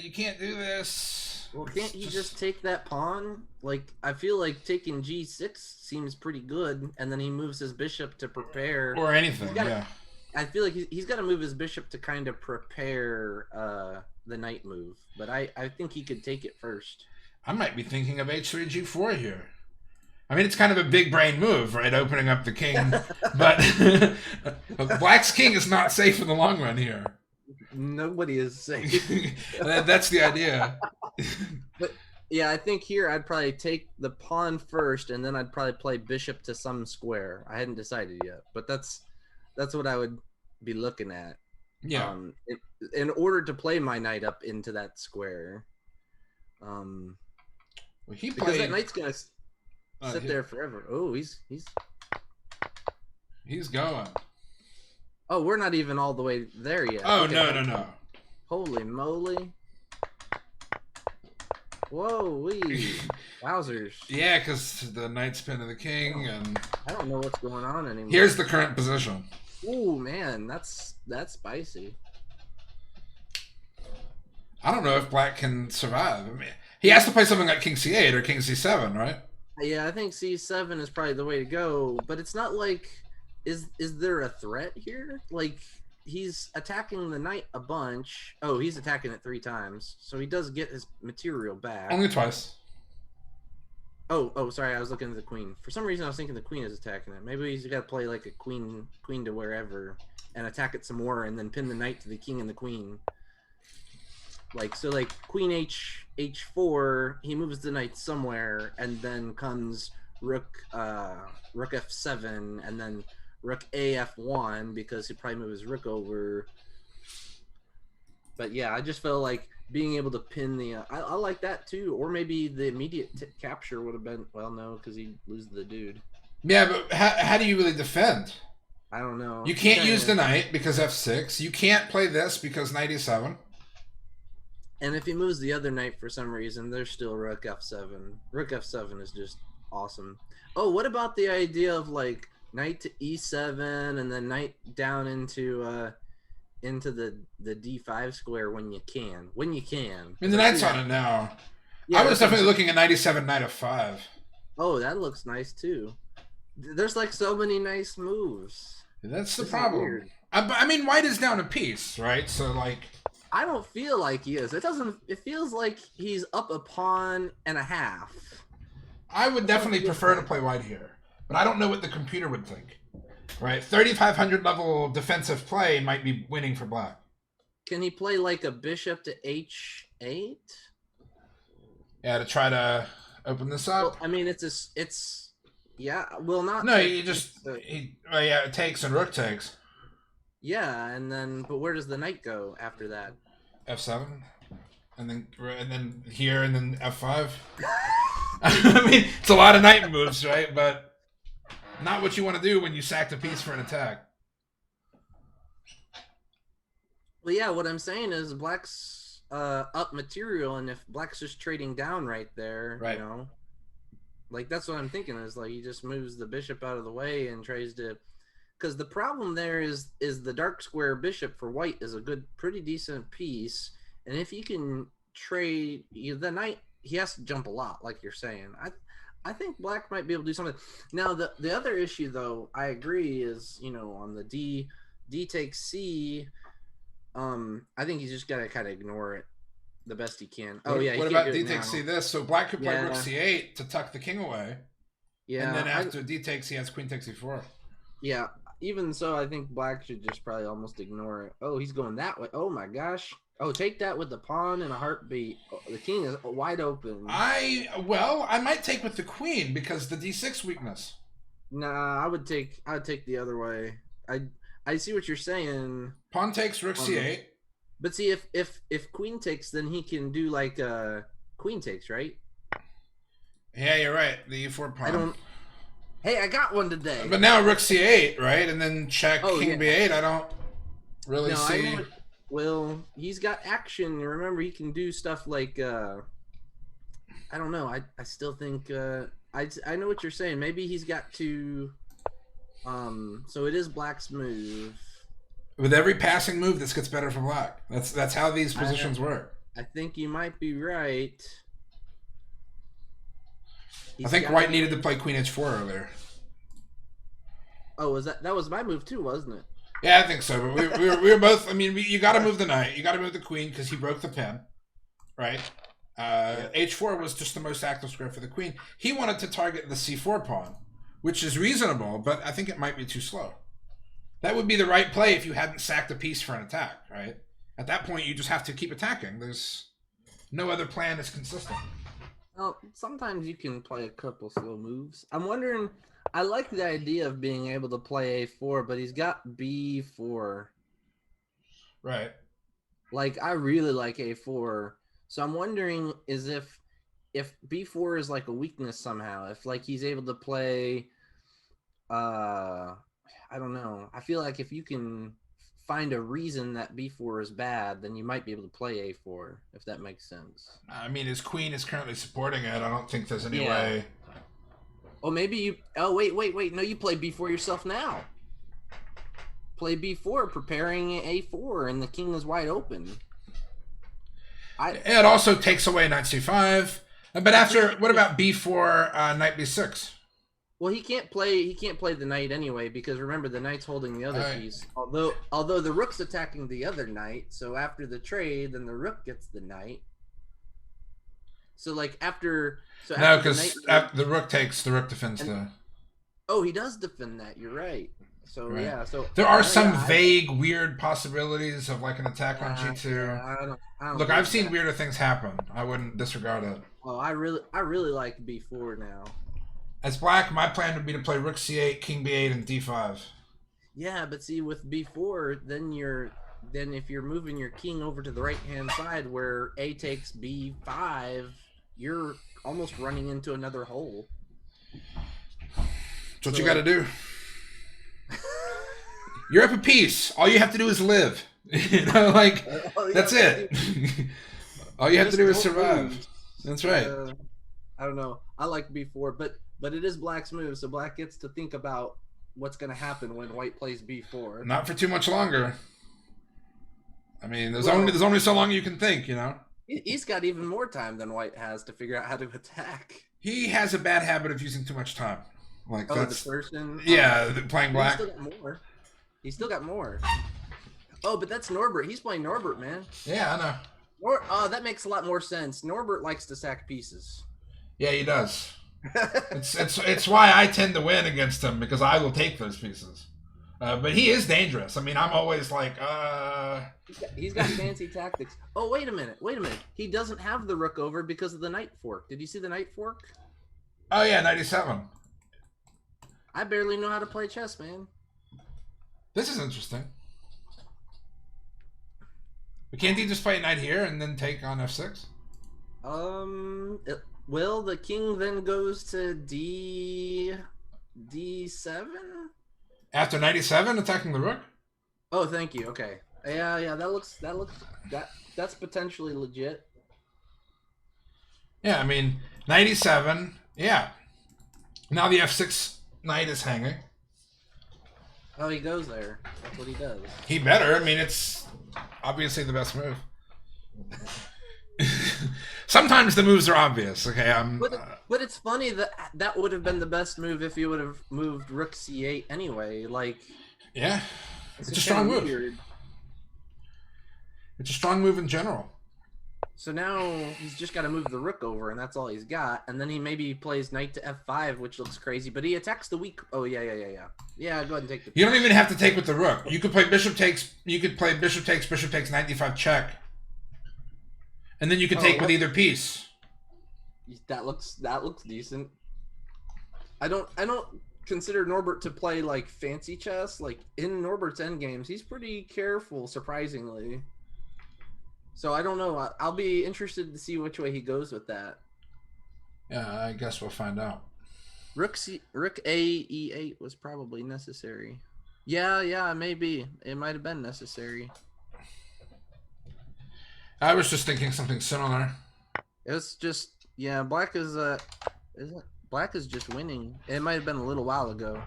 You can't do this. Well, can't you just take that pawn? Like, I feel like taking g6 seems pretty good, and then he moves his bishop to prepare. Or anything, yeah. I feel like he's got to move his bishop to kind of prepare the knight move, but I think he could take it first. I might be thinking of h3 g4 here. I mean, it's kind of a big brain move, right? Opening up the king, but Black's king is not safe in the long run here. Nobody is safe. That's the idea. But yeah, I think here I'd probably take the pawn first, and then I'd probably play bishop to some square. I hadn't decided yet, but that's what I would be looking at. Yeah. In order to play my knight up into that square. Well, he Because played. that knight's gonna sit there forever. Oh, he's going. Oh, we're not even all the way there yet. Oh, Okay. no. Holy moly. Whoa, wee. Wowzers. Yeah, because the knight's pinned to the king, and I don't know what's going on anymore. here's the current position. Ooh, man, that's spicy. I don't know if black can survive. I mean, he has to play something like king c8 or king c7, right? Yeah, I think C7 is probably the way to go, but it's not like is there a threat here? Like he's attacking the knight a bunch. Oh, he's attacking it 3 times. So he does get his material back. Only twice. Oh, sorry, I was looking at the queen. For some reason I was thinking the queen is attacking it. Maybe he's got to play like a queen to wherever and attack it some more and then pin the knight to the king and the queen. Like so, like queen h4, he moves the knight somewhere, and then comes rook f7, and then rook af1 because he probably moves his rook over. But yeah, I just felt like being able to pin the. I like that too, or maybe the immediate capture would have been. Well, no, because he loses the dude. Yeah, but how do you really defend? I don't know. You can't use the knight because f6. You can't play this because knight e7. And if he moves the other knight for some reason, there's still rook f7. Rook f7 is just awesome. Oh, what about the idea of like knight to e7 and then knight down into the d5 square when you can? When you can. I mean, the knight's on it now. Yeah, I was definitely looking at knight e7, knight f5. Oh, that looks nice too. There's like so many nice moves. That's the This is problem. weird. I mean, white is down a piece, right? So like, I don't feel like he is. It doesn't. It feels like he's up a pawn and a half. I would definitely prefer to play white here, but I don't know what the computer would think. Right, 3,500 level defensive play might be winning for black. Can he play like a bishop to h8? Yeah, to try to open this up. Well, I mean, yeah. Well, not. No, you just yeah, it takes and rook takes. Yeah, and then but where does the knight go after that? F7, and then here, and then F5. I mean, it's a lot of knight moves, right? But not what you want to do when you sacked a piece for an attack. Well, yeah. What I'm saying is black's up material, and if black's just trading down right there, Right. you know, like that's what I'm thinking is like he just moves the bishop out of the way and tries to. Because the problem there is the dark square bishop for white is a pretty decent piece, and if you can trade the knight, he has to jump a lot, like you're saying. I think black might be able to do something. Now the other issue, though, I agree, is on the D takes C. I think he's just got to kind of ignore it the best he can. Oh yeah. What about D takes C this? So black could play Yeah. rook C8 to tuck the king away, Yeah. and then after D takes, he has queen takes E4. Yeah. Even so, I think black should just probably almost ignore it. Oh, he's going that way. Oh my gosh. Oh, take that with the pawn and a heartbeat. Oh, the king is wide open. I might take with the queen because the D6 weakness. Nah, I would take the other way. I see what you're saying. Pawn takes rook C8. But see, if queen takes, then he can do like queen takes, right? Yeah, you're right. The E4 pawn. I don't. Hey, I got one today. But now rook C8, right? And then check king B8. I don't really see. I know well, he's got action. Remember, he can do stuff like I don't know. I still think I know what you're saying. Maybe he's got to. So it is black's move. With every passing move, this gets better for black. That's how these positions work. I think you might be right. I think white needed to play queen h4 earlier. Oh, that was my move too, wasn't it? Yeah, I think so. But we were both. I mean, you got to move the knight. You got to move the queen because he broke the pin, right? H4 was just the most active square for the queen. He wanted to target the c4 pawn, which is reasonable, but I think it might be too slow. That would be the right play if you hadn't sacked a piece for an attack, right? At that point, you just have to keep attacking. There's no other plan is consistent. Well, sometimes you can play a couple slow moves. I'm wondering. I like the idea of being able to play a4, but he's got b4. Right. Like I really like a4, so I'm wondering is if b4 is like a weakness somehow. If like he's able to play, I don't know. I feel like if you can find a reason that b4 is bad, then you might be able to play a4. If that makes sense. I mean, his queen is currently supporting it. I don't think there's any Yeah. way. Oh, maybe you. Oh, wait. No, you play b4 yourself now. Play b4, preparing a4, and the king is wide open. It also takes away knight c5. But after, what about b4, knight b6? Well, he can't play the knight anyway, because remember, the knight's holding the other Right. piece. Although the rook's attacking the other knight, so after the trade, then the rook gets the knight. So like after No, the because knight, the rook takes, the rook defends the. oh, he does defend that. You're right. So Right. yeah, so There are yeah, some I- vague, weird possibilities of like an attack on g2. yeah, I don't Look, believe I've seen that. weirder things happen. I wouldn't disregard it. Oh, I really like b4 now. As black, my plan would be to play rook c8, king b8, and d5. Yeah, but see, with b4, then if you're moving your king over to the right hand side where a takes b5, you're almost running into another hole. That's what So, you got to like- do. You're up a piece. All you have to do is live. You know, like Oh, yeah, that's it. All you have to just do is don't survive. lose. That's right. I don't know. I like b4, but it is black's move, so black gets to think about what's going to happen when white plays b4. Not for too much longer. I mean, there's Well- only so long you can think, you know. He's got even more time than white has to figure out how to attack. He has a bad habit of using too much time. Like Oh, that's the person. yeah, playing He's black. still got more. He's still got more. Oh, but that's Norbert. He's playing Norbert, man. Yeah, I know. Oh, that makes a lot more sense. Norbert likes to sack pieces. Yeah, he does. It's why I tend to win against him, because I will take those pieces. But he is dangerous. I mean, I'm always like, He's got fancy tactics. Oh, wait a minute. He doesn't have the rook over because of the knight fork. Did you see the knight fork? oh yeah, 97. I barely know how to play chess, man. This is interesting. But can't he just play a knight here and then take on f6? Well, the king then goes to d7. After 97, attacking the rook? Oh, thank you. Okay. Yeah. That's potentially legit. Yeah, I mean, 97. Yeah. Now the f6 knight is hanging. Oh, he goes there. That's what he does. He better. I mean, it's obviously the best move. Sometimes the moves are obvious. Okay, But it's funny that that would have been the best move if you would have moved rook c8 anyway. Like, yeah. it's It's a just strong kinda move. weird. It's a strong move in general. So now he's just got to move the rook over, and that's all he's got. And then he maybe plays knight to f5, which looks crazy. But he attacks the weak. Oh yeah. Yeah, go ahead and take the. You don't even have to take with the rook. You could play bishop takes. You could play bishop takes knight d5 check, and then you could Oh, take with what? either piece. That looks decent. I don't consider Norbert to play like fancy chess. Like in Norbert's endgames, he's pretty careful, surprisingly. So I don't know. I'll be interested to see which way he goes with that. Yeah, I guess we'll find out. Rook A E8 was probably necessary. Yeah, maybe it might have been necessary. I was just thinking something similar. It's just black is black is just winning. It might have been a little while ago. I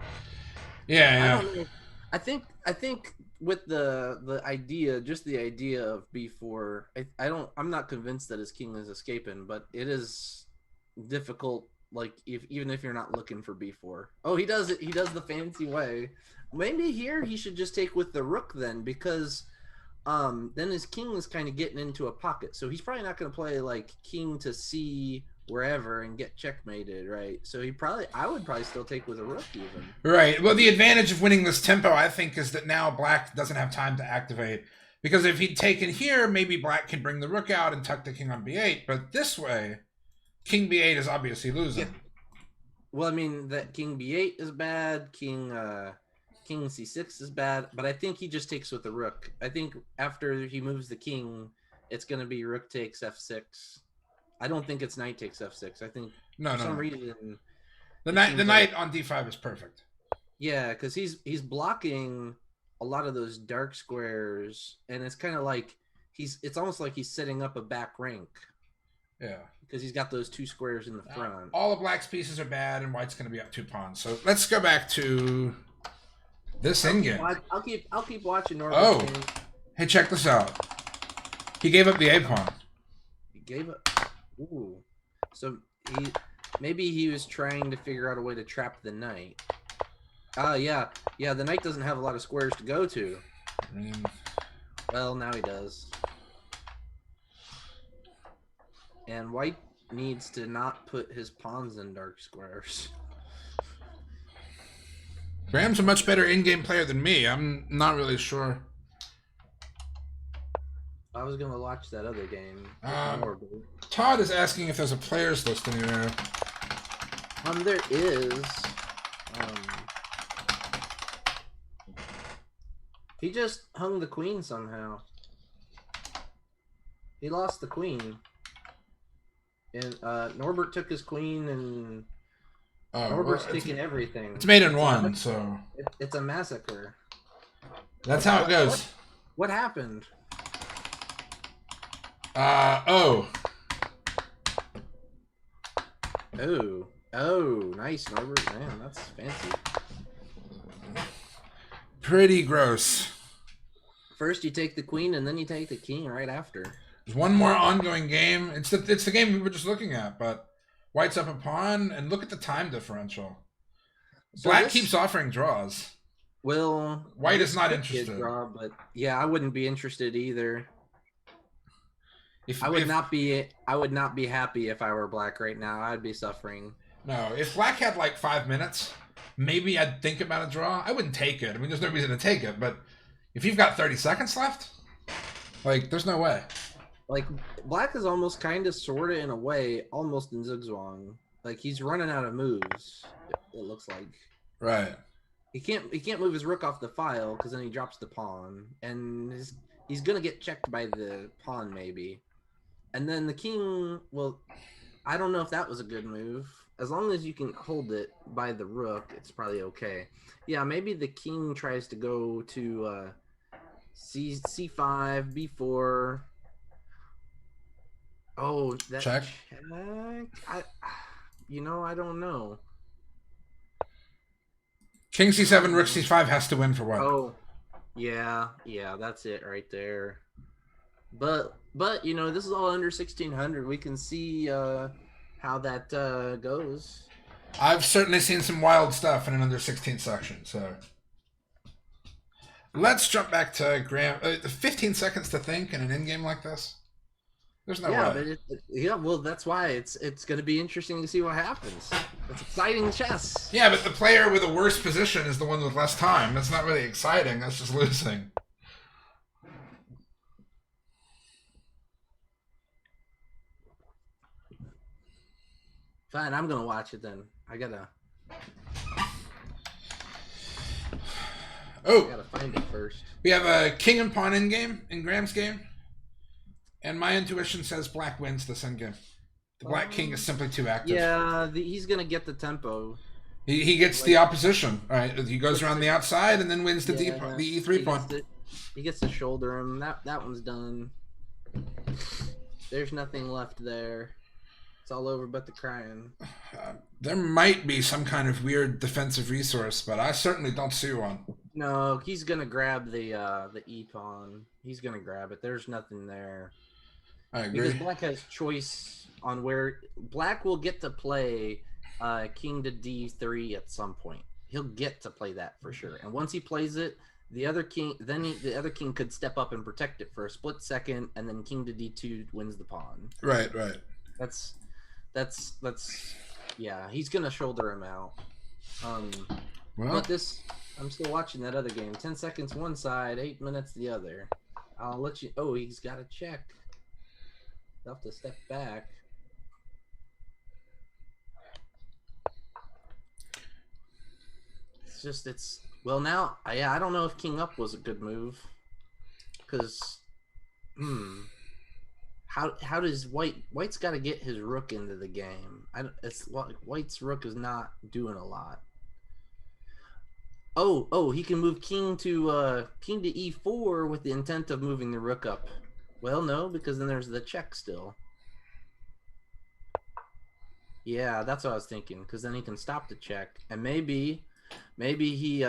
Yeah. don't know. I think with the idea, just the idea of b4, I'm not convinced that his king is escaping, but it is difficult. Like even if you're not looking for b4. Oh, he does it. He does the fancy way. Maybe here he should just take with the rook then, because then his king is kind of getting into a pocket. So he's probably not going to play like king to c wherever and get checkmated, right? So I would probably still take with a rook even. Right. Well, the advantage of winning this tempo, I think, is that now black doesn't have time to activate. Because if he'd taken here, maybe black can bring the rook out and tuck the king on b8. But this way, king b8 is obviously losing. Yeah. Well, I mean, that king b8 is bad, king c6 is bad, but I think he just takes with the rook. I think after he moves the king, it's going to be rook takes f6. I don't think it's knight takes f6. I think No, for no. some no. reason, The seems knight on d5 is perfect. yeah, because he's blocking a lot of those dark squares, and it's kind of like it's almost like he's setting up a back rank Yeah. because he's got those two squares in the front. All of black's pieces are bad, and white's going to be up 2 pawns. So let's go back to this endgame. I'll keep watching Norbert. Oh. Hey, check this out. He gave up the a pawn. gave it. Ooh. So maybe he was trying to figure out a way to trap the knight. Yeah. The knight doesn't have a lot of squares to go to. Well, now he does. And white needs to not put his pawns in dark squares. Graham's a much better in-game player than me. I'm not really sure. I was gonna watch that other game. Todd is asking if there's a players list anywhere. There is. He just hung the queen somehow. He lost the queen. And Norbert took his queen, and Norbert's taking everything. It's made in one, so it's a massacre. That's how it goes. What happened? Oh, nice, Norbert. Man, that's fancy. Pretty gross. First you take the queen, and then you take the king right after. There's one more ongoing game. It's the game we were just looking at, but white's up a pawn, and look at the time differential. Black keeps offering draws. Well, white is not interested. Draw, but yeah, I wouldn't be interested either. I would not be happy if I were black right now. I'd be suffering. No, if black had like 5 minutes, maybe I'd think about a draw. I wouldn't take it. I mean, there's no reason to take it, but if you've got 30 seconds left, like, there's no way. Like, black is almost kind of, sort of, in a way, almost in Zugzwang. Like, he's running out of moves, it looks like. Right. He can't move his rook off the file, because then he drops the pawn. And he's going to get checked by the pawn, maybe. And then the king, well, I don't know if that was a good move. As long as you can hold it by the rook, it's probably okay. Yeah, maybe the king tries to go to c5, b4... Oh, that check. I don't know. King c7, rook c5 has to win for what? Oh, yeah, that's it right there. But this is all under 1600. We can see how that goes. I've certainly seen some wild stuff in an under 16 section. So let's jump back to Graham. 15 seconds to think in an in-game like this. There's no way. Well, that's why it's going to be interesting to see what happens. It's exciting chess. Yeah, but the player with a worse position is the one with less time. That's not really exciting. That's just losing. Fine, I'm going to watch it then. I gotta find it first. We have a king and pawn in game in Graham's game. And my intuition says black wins this endgame. The black king is simply too active. Yeah, he's going to get the tempo. He gets the opposition. All right, he goes around the outside and then wins the the e3 pawn. He gets to shoulder him. That one's done. There's nothing left there. It's all over but the crying. There might be some kind of weird defensive resource, but I certainly don't see one. No, he's going to grab the e pawn. He's going to grab it. There's nothing there. I agree. Because black has choice on where black will get to play king to d3 at some point. He'll get to play that for sure. And once he plays it, the other king could step up and protect it for a split second, and then king to d2 wins the pawn. Right. That's yeah. He's gonna shoulder him out. But I'm still watching that other game. 10 seconds one side, 8 minutes the other. I'll let you. Oh, he's got a check. He'll have to step back. Well, now I don't know if king up was a good move, because how does white's got to get his rook into the game. It's like white's rook is not doing a lot. Oh, he can move king to e4 with the intent of moving the rook up. Well, no, because then there's the check still. Yeah, that's what I was thinking, because then he can stop the check, and maybe he he's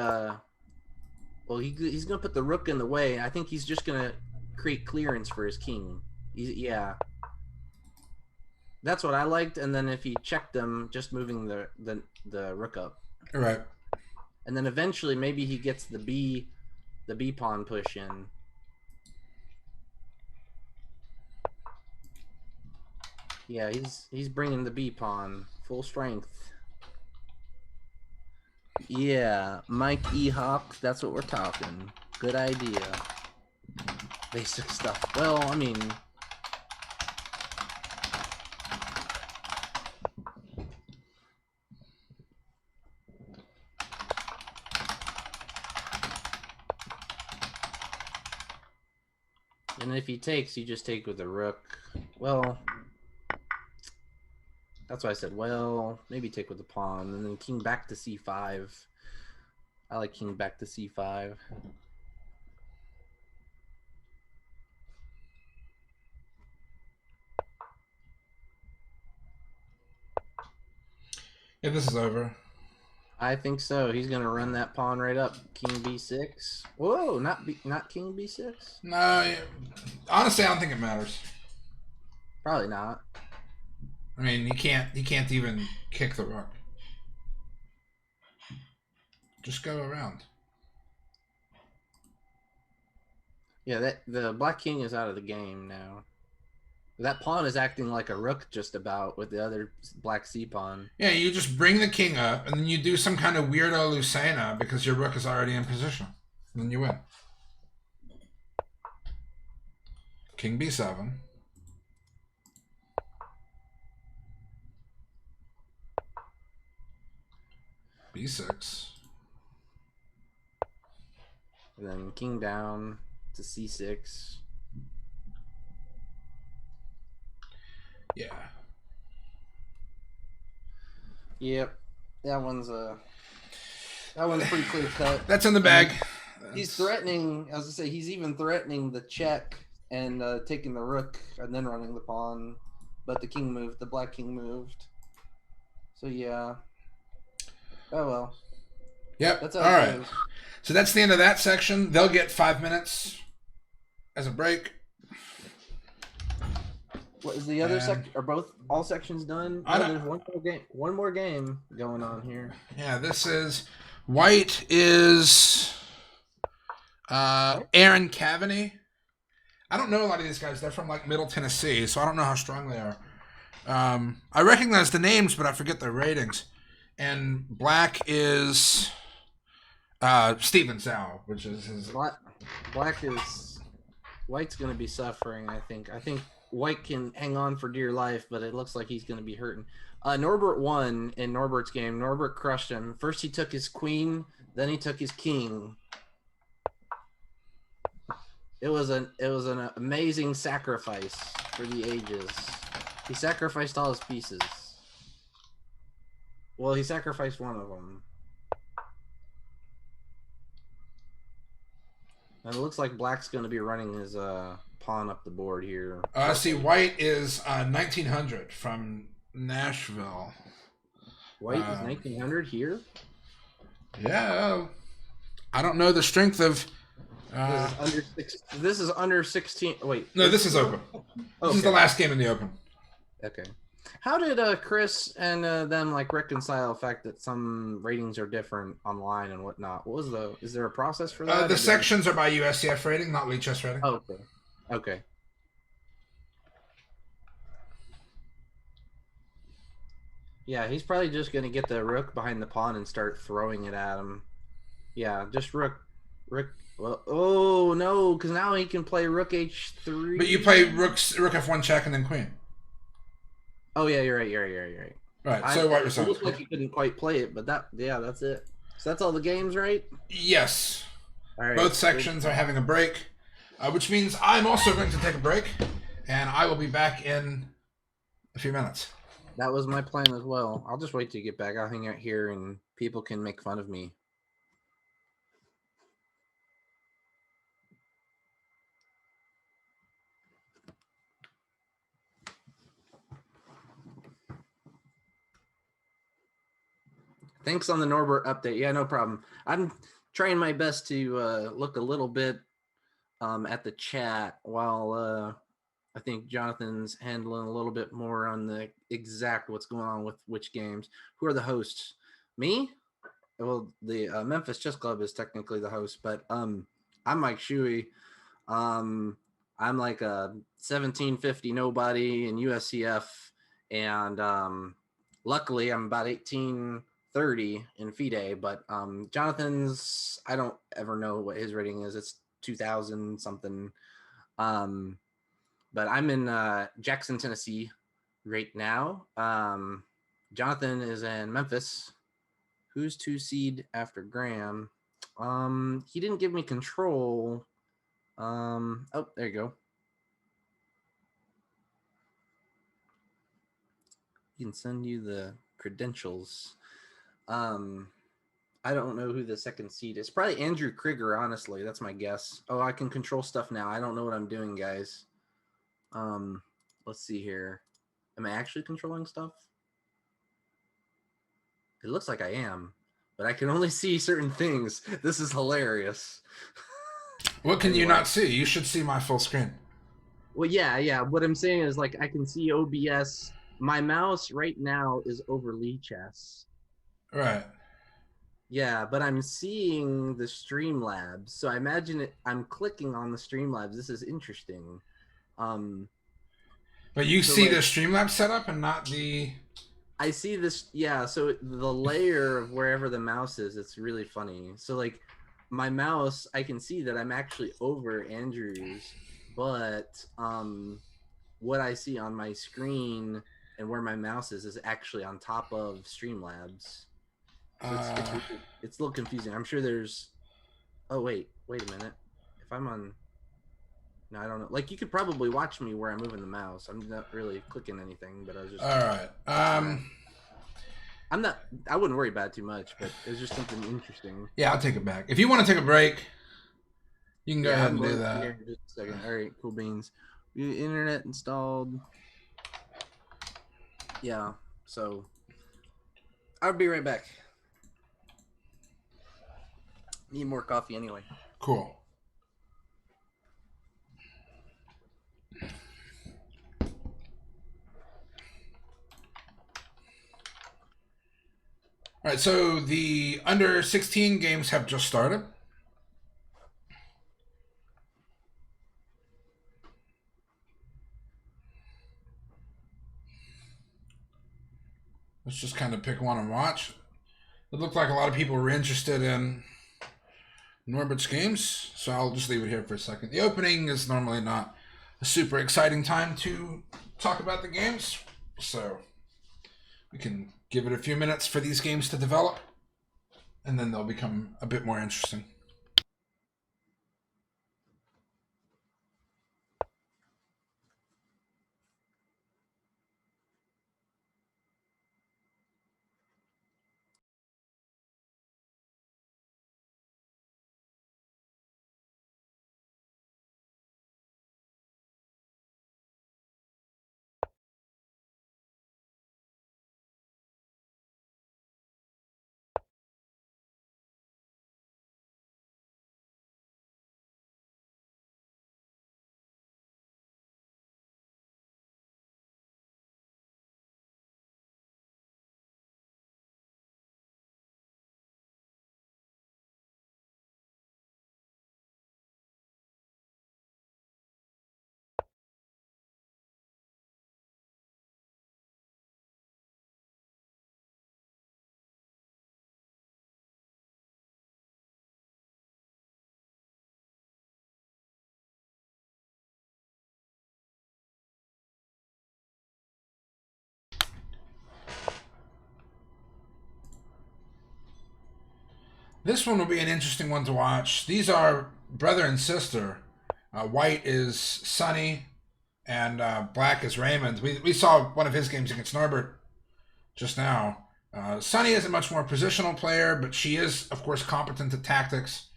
gonna put the rook in the way. I think he's just gonna create clearance for his king. That's what I liked. And then if he checked them, just moving the rook up, Right. and then eventually maybe he gets the B pawn push in. Yeah, he's bringing the B pawn full strength. Yeah, Mike E. Hawk, that's what we're talking. Good idea. Basic stuff. Well, I mean, and if he takes, you just take with the rook. Well, that's why I said, well, maybe take with the pawn, and then king back to c5. I like king back to c5. Yeah, this is over. I think so. He's gonna run that pawn right up. King b6. Whoa, not king b6. No, honestly, I don't think it matters. Probably not. I mean, he can't even kick the rook. Just go around. Yeah, that the black king is out of the game now. That pawn is acting like a rook just about with the other black c pawn. Yeah, you just bring the king up, and then you do some kind of weirdo Lucena because your rook is already in position. And then you win. King b7. b6. And then king down to c6. Yeah. Yep. That one's pretty clear cut. That's in the bag. He's threatening, as I say, he's even threatening the check and taking the rook and then running the pawn. But the king moved, the black king moved. So yeah. Oh well. Yep. That's All how it right. goes. So that's the end of that section. They'll get 5 minutes as a break. What is the other And- section? Are all sections done? I No, don't- there's one more game going on here. Yeah, this is white is Aaron Kavanagh. I don't know a lot of these guys. They're from like Middle Tennessee, so I don't know how strong they are. I recognize the names, but I forget their ratings. And black is Steven Zhao, which is his. Black is white's gonna be suffering. I think white can hang on for dear life, but it looks like he's gonna be hurting. Norbert won in Norbert's game. Norbert crushed him. First he took his queen, then he took his king. It was an amazing sacrifice for the ages. He sacrificed all his pieces. Well, he sacrificed one of them. And it looks like black's going to be running his pawn up the board here. See, white is 1900 from Nashville. White is 1900 here? Yeah. I don't know the strength of. This is under 16. Wait. No, this is open. This is the last game in the open. Okay. How did Chris and them like reconcile the fact that some ratings are different online and whatnot? What was is there a process for that? The sections are by USCF rating, not Lichess rating. Oh, okay. Okay. Yeah, he's probably just going to get the rook behind the pawn and start throwing it at him. Yeah, just rook. Well, oh no, because now he can play rook h3. But you play rook f1 check and then queen. Oh yeah, you're right. Right. So white It responds. looked like you couldn't quite play it, but that's it. So that's all the games, right? Yes. All right. Both sections are having a break, which means I'm also going to take a break, and I will be back in a few minutes. That was my plan as well. I'll just wait till you get back. I'll hang out here and people can make fun of me. Thanks on the Norbert update. Yeah, no problem. I'm trying my best to look a little bit at the chat while I think Jonathan's handling a little bit more on the exact what's going on with which games. Who are the hosts? Me? Well, the Memphis Chess Club is technically the host, but I'm Mike Shuey. I'm like a 1750 nobody in USCF, and luckily I'm about 1830 in FIDE. But Jonathan's, I don't ever know what his rating is. It's 2000 something. But I'm in Jackson, Tennessee right now. Jonathan is in Memphis. Who's 2 seed after Graham? He didn't give me control. Oh, there you go. He can send you the credentials. I don't know who the 2nd seed is. Probably Andrew Krieger, honestly. That's my guess. Oh, I can control stuff now. I don't know what I'm doing, guys. Let's see here. Am I actually controlling stuff? It looks like I am, but I can only see certain things. This is hilarious. What can you not see? You should see my full screen. Well, yeah. What I'm saying is, like, I can see OBS. My mouse right now is over Lichess. Right. Yeah, but I'm seeing the Streamlabs. So I imagine I'm clicking on the Streamlabs. This is interesting. But you see the Streamlabs setup and not the... I see this, yeah, so the layer of wherever the mouse is, it's really funny. So, like, my mouse, I can see that I'm actually over Andrew's, but what I see on my screen and where my mouse is actually on top of Streamlabs. So it's a little confusing. I'm sure there's... Oh, wait a minute. If I'm on... No, I don't know. Like, you could probably watch me where I'm moving the mouse. I'm not really clicking anything, but I was just... All right. I wouldn't worry about it too much, but it was just something interesting. Yeah, I'll take it back. If you want to take a break, you can go ahead and do that. Here, just a second. All right, cool beans. Internet installed. Yeah, so I'll be right back. Need more coffee anyway. Cool. All right, so the under 16 games have just started. Let's just kind of pick one and watch. It looked like a lot of people were interested in Norbert's games, so I'll just leave it here for a second. The opening is normally not a super exciting time to talk about the games, so we can give it a few minutes for these games to develop, and then they'll become a bit more interesting. This one will be an interesting one to watch. These are brother and sister. White is Sonny, and black is Raymond. We saw one of his games against Norbert just now. Sonny is a much more positional player, but she is, of course, competent at tactics.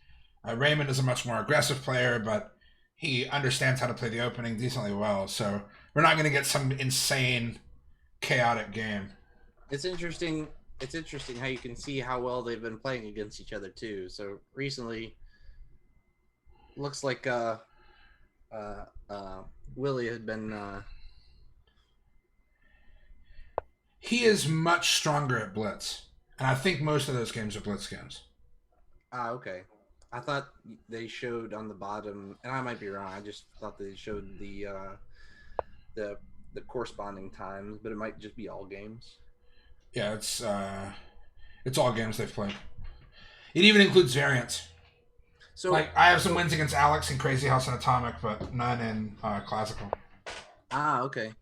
Raymond is a much more aggressive player, but he understands how to play the opening decently well. So we're not going to get some insane, chaotic game. It's interesting. It's interesting how you can see how well they've been playing against each other too. So recently, looks like Willie had been. He is much stronger at blitz, and I think most of those games are blitz games. Okay. I thought they showed on the bottom, and I might be wrong. I just thought they showed the corresponding times, but it might just be all games. Yeah, it's all games they've played. It even includes variants. So Like I have some wins against Alex in Crazy House and Atomic, but none in Classical. okay.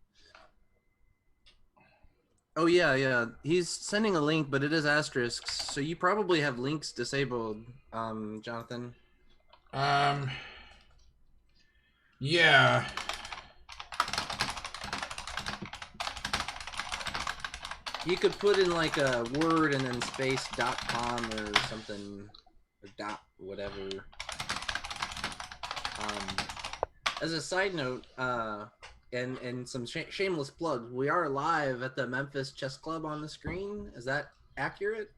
Oh yeah. He's sending a link, but it is asterisks, so you probably have links disabled, Jonathan. Yeah. You could put in like a word and then space .com or something, or dot whatever. As a side note, and some shameless plugs, we are live at the Memphis Chess Club on the screen. Is that accurate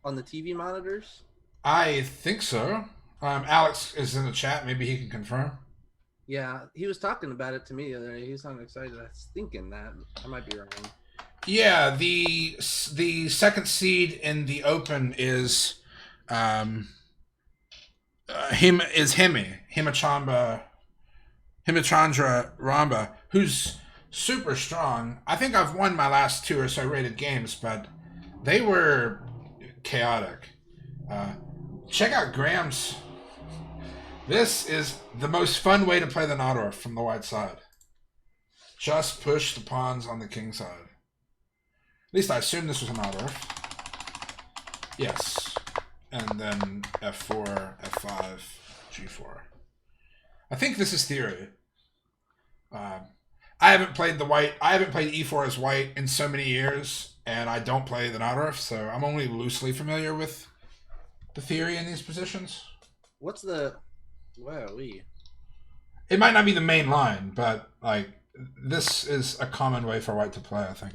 on the TV monitors? I think so. Alex is in the chat. Maybe he can confirm. Yeah, he was talking about it to me the other day. He sounded excited. I was thinking that. I might be wrong. Yeah, the second seed in the Open is Himachandra Ramba, who's super strong. I think I've won my last 2 or so rated games, but they were chaotic. Check out Graham's. This is the most fun way to play the Naudorf from the white side. Just push the pawns on the king side. At least I assume this was an Naudorf. Yes. And then f4, f5, g4. I think this is theory. I haven't played e4 as white in so many years, and I don't play the Naudorf, so I'm only loosely familiar with the theory in these positions. What's the... Wow, It might not be the main line, but like this is a common way for white to play, I think.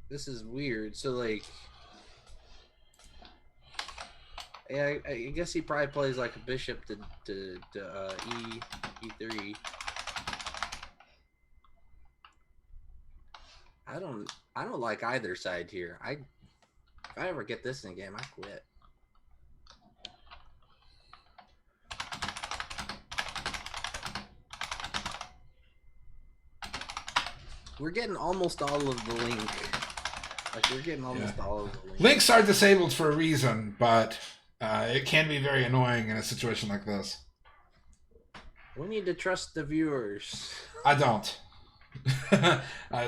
This is weird. So like, yeah, I guess he probably plays like a bishop to e3. I don't like either side here. If I ever get this in a game, I quit. We're getting almost all of the link. Like, we're getting almost all of the link. Links are disabled for a reason, but it can be very annoying in a situation like this. We need to trust the viewers. I don't.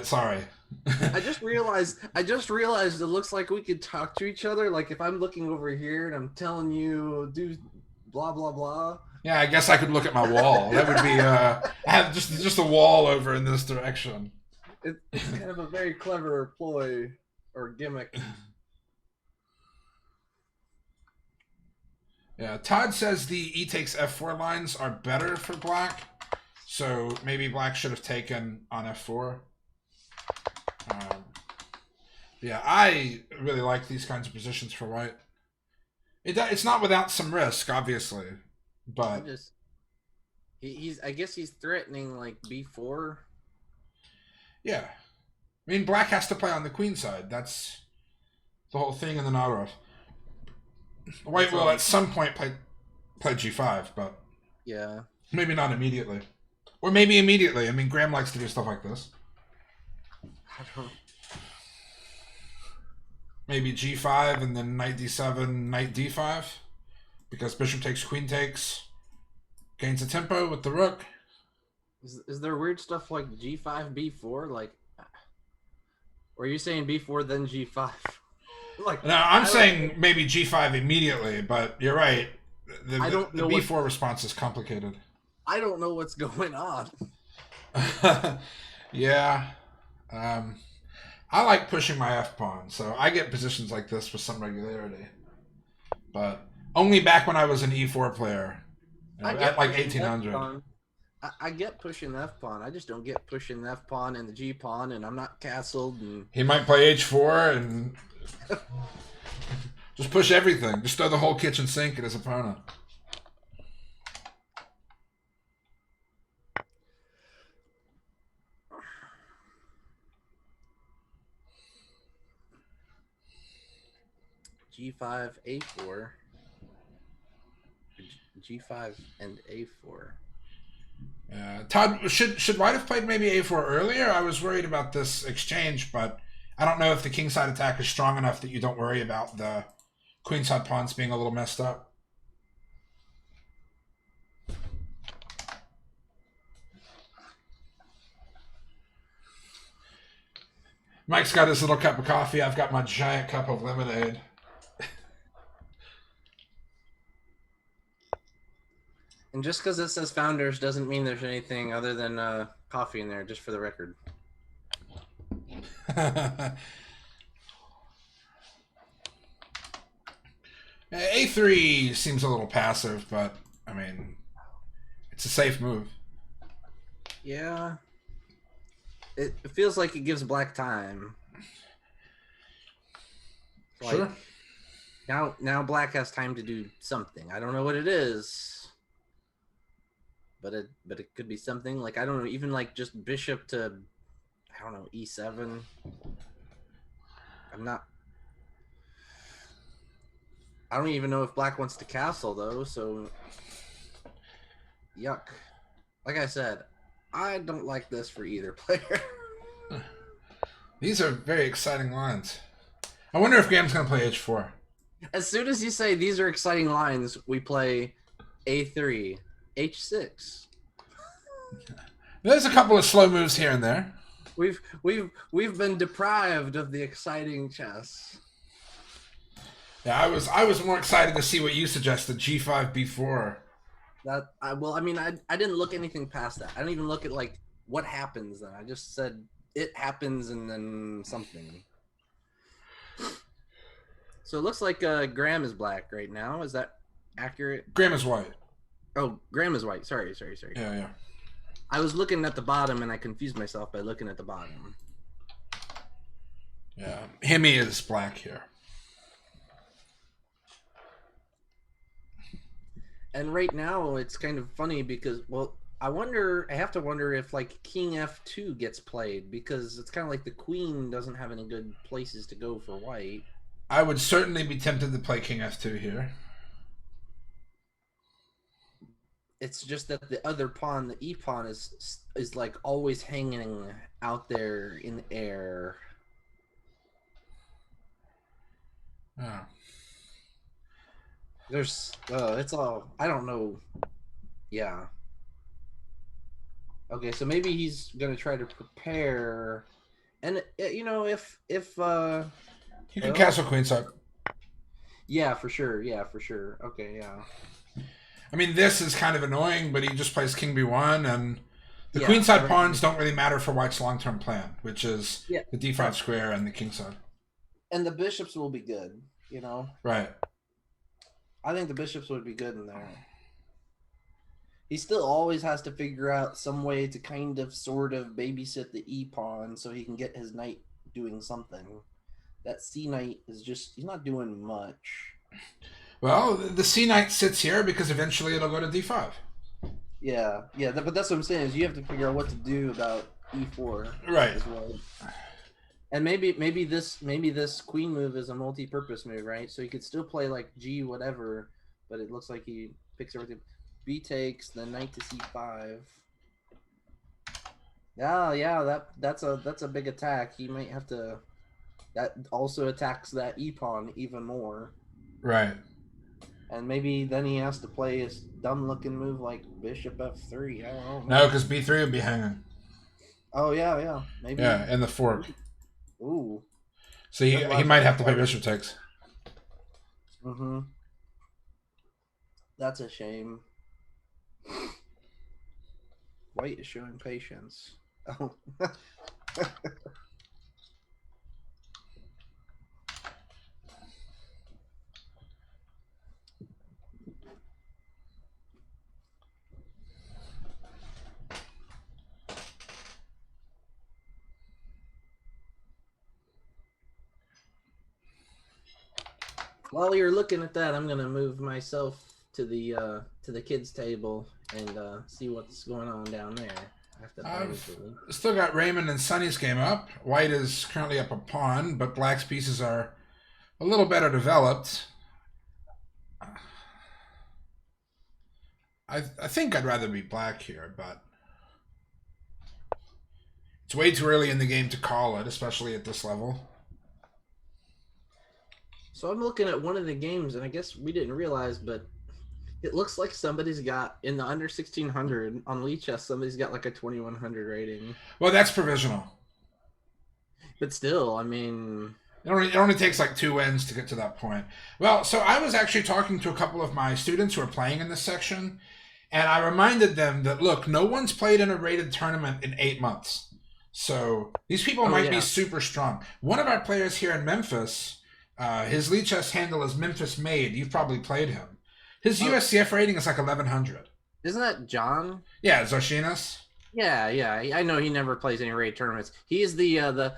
Sorry. I just realized it looks like we could talk to each other. Like if I'm looking over here and I'm telling you, do blah blah blah. Yeah, I guess I could look at my wall. That would be have just a wall over in this direction. It's kind of a very clever ploy or gimmick. Yeah, Todd says the e takes f4 lines are better for black, so maybe black should have taken on f4. Yeah, I really like these kinds of positions for white. It's not without some risk, obviously, but I guess he's threatening like b4. Yeah, I mean black has to play on the queen side. That's the whole thing in the Naudorf. White will at some point play g5, but yeah, maybe not immediately, or maybe immediately. I mean, Graham likes to do stuff like this. I don't. Maybe g5 and then knight d7, knight d5, because bishop takes, queen takes, gains a tempo with the rook. Is there weird stuff like g5, b4? Like, or are you saying b4 then g5? Like, no, I'm saying maybe g5 immediately, but you're right. The b4 response is complicated. I don't know what's going on. Yeah. I like pushing my f-pawn, so I get positions like this with some regularity. But only back when I was an e4 player, at like 1800. I get pushing f-pawn. I just don't get pushing f-pawn and the g-pawn, and I'm not castled. And he might play h4 and Just push everything. Just throw the whole kitchen sink at his opponent. G5, A4. G5 and A4. Todd, should White have played maybe A4 earlier? I was worried about this exchange, but I don't know if the kingside attack is strong enough that you don't worry about the queenside pawns being a little messed up. Mike's got his little cup of coffee. I've got my giant cup of lemonade. And just because it says Founders doesn't mean there's anything other than coffee in there, just for the record. A3 seems a little passive, but, I mean, it's a safe move. Yeah. It feels like it gives black time. Like, Sure. Now black has time to do something. I don't know what it is. But it could be something. Like, I don't know, even like just bishop to, I don't know, E7. I don't even know if black wants to castle though, so yuck. Like I said, I don't like this for either player. These are very exciting lines. I wonder if Graham's going to play H4. As soon as you say these are exciting lines, we play A3, H6. There's a couple of slow moves here and there. We've been deprived of the exciting chess. Yeah, I was more excited to see what you suggested, G5, B4. I didn't look anything past that. I didn't even look at like what happens then. I just said it happens and then something. So it looks like Graham is black right now. Is that accurate? Graham is white. Oh, Graham is white. Sorry. Yeah. I was looking at the bottom and I confused myself by looking at the bottom. Yeah, Hemi is black here. And right now it's kind of funny because, well, I have to wonder if like King F2 gets played, because it's kind of like the queen doesn't have any good places to go for white. I would certainly be tempted to play King F2 here. It's just that the other pawn, the E pawn, is like always hanging out there in the air. Oh. It's all, I don't know. Yeah. Okay, so maybe he's gonna try to prepare, and you know, if You can castle queenside. yeah, for sure. Okay, yeah. I mean, this is kind of annoying, but he just plays King B1, and the Yeah, queenside right. pawns don't really matter for White's long-term plan, which is Yeah. the D5 square and the kingside. And the bishops will be good, you know. Right. I think the bishops would be good in there. He still always has to figure out some way to kind of sort of babysit the E pawn so he can get his knight doing something. That C knight is just, he's not doing much. Well, the C knight sits here because eventually it'll go to D5. Yeah, but that's what I'm saying, is you have to figure out what to do about E4 Right. as well. And maybe this queen move is a multi-purpose move, right? So he could still play like G whatever, but it looks like he picks everything. B takes, then knight to C5. Yeah, that's a big attack. He might have to. That also attacks that E pawn even more. Right. And maybe then he has to play his dumb-looking move like Bishop F3. I don't know. No, because B3 would be hanging. Oh yeah, maybe. Yeah, in the fork. Ooh. So he might have to play bishop takes. Mm-hmm. That's a shame. White is showing patience. Oh. While you're looking at that, I'm gonna move myself to the kids table and see what's going on down there. I have to I've still got Raymond and Sonny's game up. White is currently up a pawn, but Black's pieces are a little better developed. I think I'd rather be Black here, but it's way too early in the game to call it, especially at this level. So I'm looking at one of the games, and I guess we didn't realize, but it looks like somebody's got in the under 1600 on Lichess. Somebody's got like a 2100 rating. Well, that's provisional. But still, I mean, It only takes like 2 wins to get to that point. Well, so I was actually talking to a couple of my students who are playing in this section, and I reminded them that, look, no one's played in a rated tournament in 8 months. So these people might be super strong. One of our players here in Memphis, his Lichess handle is Memphis Made. You've probably played him. His USCF rating is like 1100. Isn't that John? Yeah, Zarshinas. Yeah. I know he never plays any rated tournaments. He is the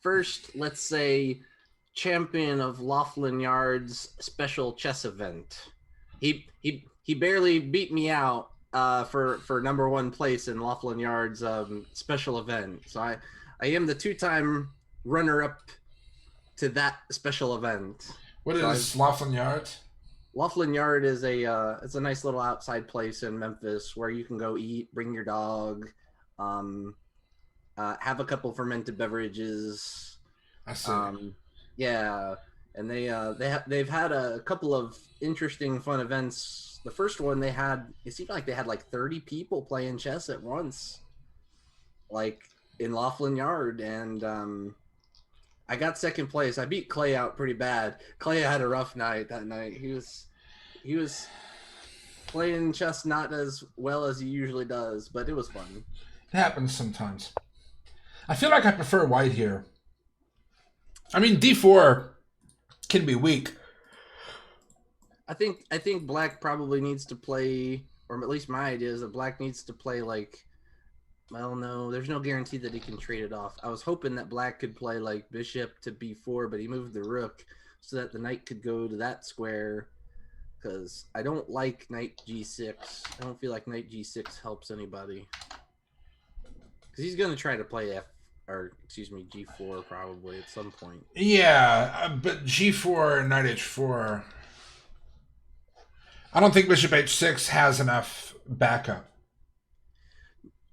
first, let's say, champion of Laughlin Yard's special chess event. He barely beat me out for #1 place in Laughlin Yard's special event. So I am the 2-time runner-up to that special event. What is Laughlin Yard? Laughlin Yard is it's a nice little outside place in Memphis where you can go eat, bring your dog, have a couple fermented beverages. I see. Yeah, and they've had a couple of interesting, fun events. The first one it seemed like they had like 30 people playing chess at once, like in Laughlin Yard, and I got second place. I beat Clay out pretty bad. Clay had a rough night that night. He was playing chess not as well as he usually does, but it was fun. It happens sometimes. I feel like I prefer White here. I mean, D4 can be weak. I think Black probably needs to play, or at least my idea is that Black needs to play like, well, no, there's no guarantee that he can trade it off. I was hoping that Black could play like Bishop to B4, but he moved the Rook so that the Knight could go to that square, because I don't like Knight G6. I don't feel like Knight G6 helps anybody. Because he's going to try to play G4 probably at some point. Yeah, but G4 and Knight H4... I don't think Bishop H6 has enough backup.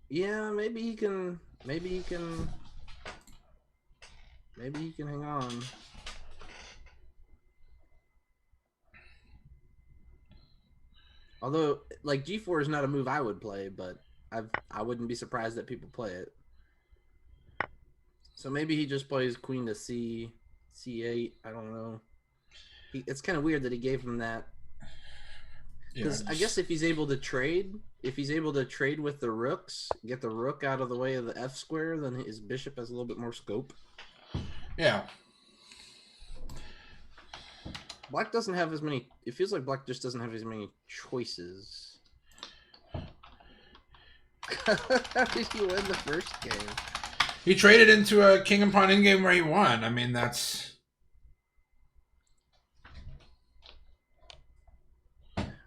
Yeah, maybe he can hang on. Although, like, G4 is not a move I would play, but I wouldn't be surprised that people play it. So maybe he just plays Queen to C8. I don't know. It's kind of weird that he gave him that. Because I guess if he's able to trade with the rooks, get the rook out of the way of the F square, then his bishop has a little bit more scope. Yeah. Black doesn't have as many. It feels like Black just doesn't have as many choices. How did he win the first game? He traded into a king and pawn endgame where he won. I mean, that's...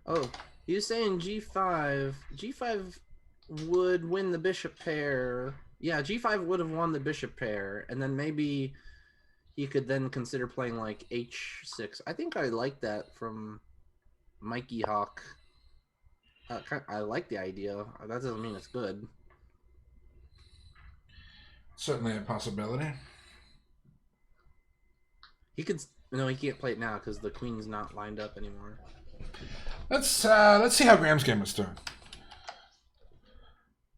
Oh, he was saying G5. G5 would win the bishop pair. Yeah, G5 would have won the bishop pair, and then maybe he could then consider playing like H6. I think I like that from Mikey Hawk. I like the idea. That doesn't mean it's good. Certainly a possibility. He could. No, he can't play it now because the queen's not lined up anymore. Let's see how Graham's game was doing.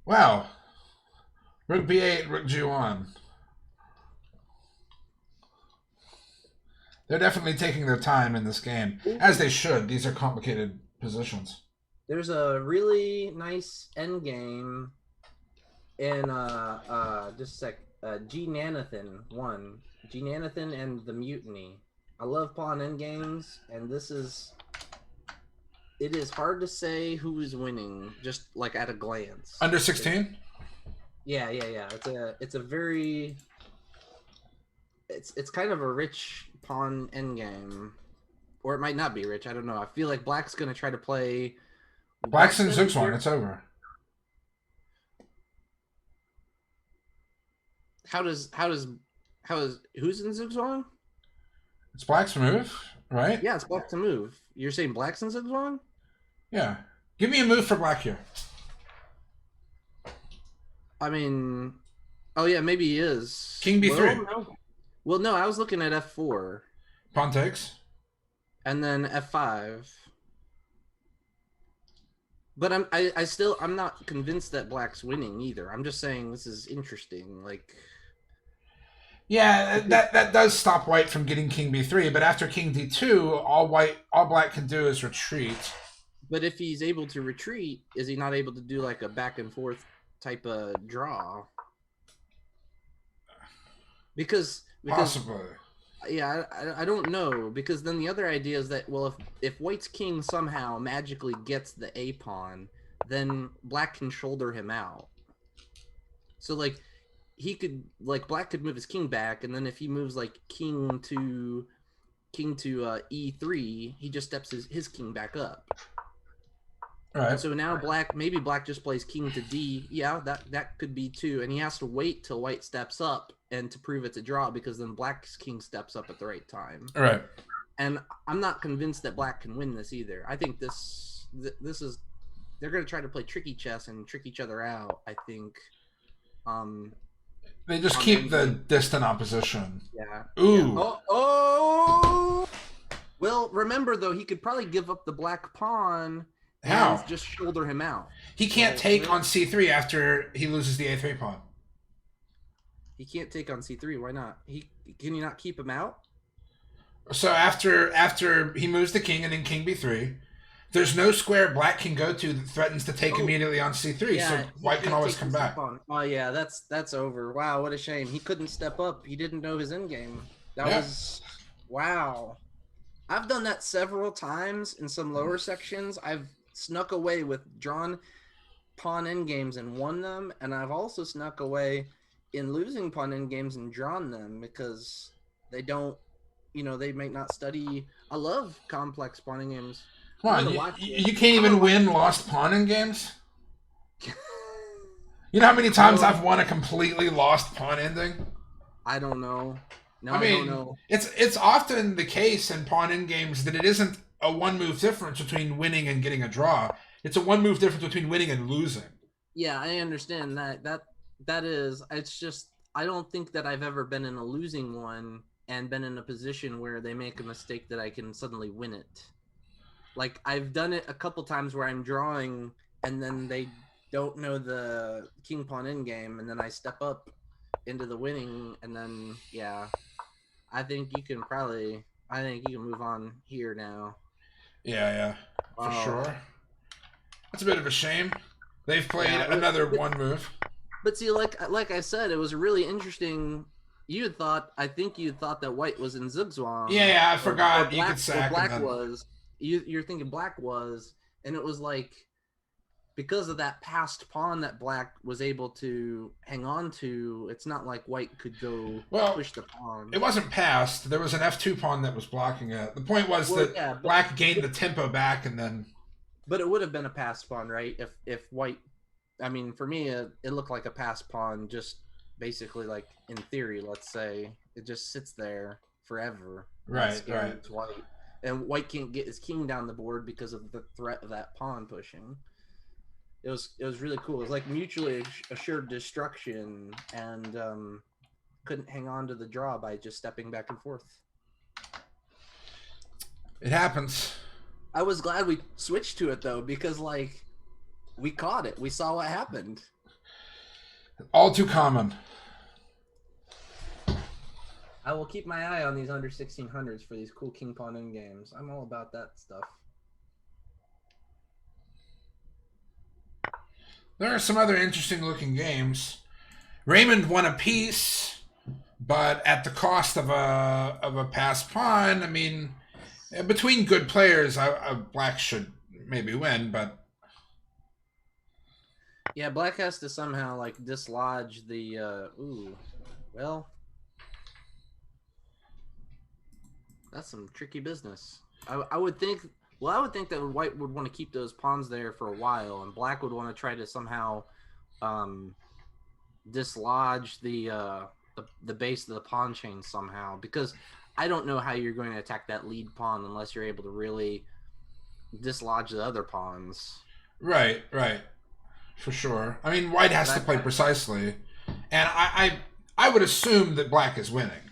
Wow. Rook B8, Rook G1. They're definitely taking their time in this game, as they should. These are complicated positions. There's a really nice endgame in just a sec. G Nanathan won. G Nanathan and the Mutiny. I love pawn endgames, and it is hard to say who is winning, just like at a glance. Under 16? Yeah. It's kind of a rich pawn endgame, or it might not be, Rich. I don't know. I feel like black's gonna try to play. Black's in gonna- Zugzwang. It's over. How is who's in Zugzwang? It's Black's move, right? Yeah, it's black to move. You're saying black's in Zugzwang? Yeah. Give me a move for Black here. I mean, oh yeah, maybe he is. King B3. Well, no, I was looking at F4 Pawn takes. and then F5. But I'm not convinced that black's winning either. I'm just saying this is interesting. Like, Yeah, that does stop white from getting King B3, but after King D2, all black can do is retreat. but if he's able to retreat, is he not able to do like a back and forth type of draw? Because Possibly. yeah, I don't know, because then the other idea is that, well, if white's king somehow magically gets the A pawn, then black can shoulder him out. So like he could, like, black could move his king back, and then if he moves like king to E3, he just steps his king back up. Right. And so now maybe black just plays king to D. Yeah, that could be too. And he has to wait till white steps up and to prove it's a draw, because then black's king steps up at the right time. Right. And I'm not convinced that black can win this either. I think this is, they're going to try to play tricky chess and trick each other out, I think. They just keep the distant opposition. Yeah. Ooh. Yeah. Oh! Well, remember though, he could probably give up the black pawn How? and just shoulder him out. He can't take on C3 after he loses the A3 pawn. He can't take on C3. Why not? Can you not keep him out? So after he moves the king and then King B3, there's no square black can go to that threatens to take immediately on C3. Yeah, so he white can can't always take come the back. step on. Oh yeah, that's over. Wow, what a shame. He couldn't step up. He didn't know his endgame. That Yeah. was wow. I've done that several times in some lower sections. I've snuck away with drawn pawn endgames and won them, and I've also snuck away in losing pawn endgames and drawn them because they don't, they might not study. I love complex pawn endgames. Come I'm on, gonna watch it. you can't even win lost pawn in games? You know how many times I've won a completely lost pawn ending? I don't know. No, I mean, don't know. it's often the case in pawn in games that it isn't a one move difference between winning and getting a draw. It's a one move difference between winning and losing. Yeah, I understand that. That is. It's just I don't think that I've ever been in a losing one and been in a position where they make a mistake that I can suddenly win it. Like I've done it a couple times where I'm drawing and then they don't know the king pawn endgame, and then I step up into the winning, and then yeah, I think you can move on here now. Yeah, for Oh. sure. That's a bit of a shame. They've played Yeah, another one move. But see, like I said, it was really interesting. I think you thought that white was in Zugzwang. Yeah, I forgot. Or You black, could sack or black and then... was. You're thinking black was, and it was like because of that passed pawn that black was able to hang on to. It's not like white could go push the pawn. It wasn't passed. There was an F2 pawn that was blocking it. The point was that black gained the tempo back and then... But it would have been a passed pawn, right? If white... I mean, for me, it looked like a passed pawn, just basically like, in theory, let's say. It just sits there forever. Right. White. And white can't get his king down the board because of the threat of that pawn pushing. It was really cool. It was like mutually assured destruction, and couldn't hang on to the draw by just stepping back and forth. It happens. I was glad we switched to it though, because like we caught it. We saw what happened. All too common. I will keep my eye on these under 1600s for these cool king pawn end games. I'm all about that stuff. There are some other interesting looking games. Raymond won a piece, but at the cost of a passed pawn. I mean, between good players, black should maybe win, but yeah, black has to somehow like dislodge the. Ooh, well. That's some tricky business. I would think. Well, I would think that white would want to keep those pawns there for a while, and black would want to try to somehow um, dislodge the base of the pawn chain somehow. Because I don't know how you're going to attack that lead pawn unless you're able to really dislodge the other pawns. Right, right, for sure. I mean, white has to play precisely, and I would assume that black is winning,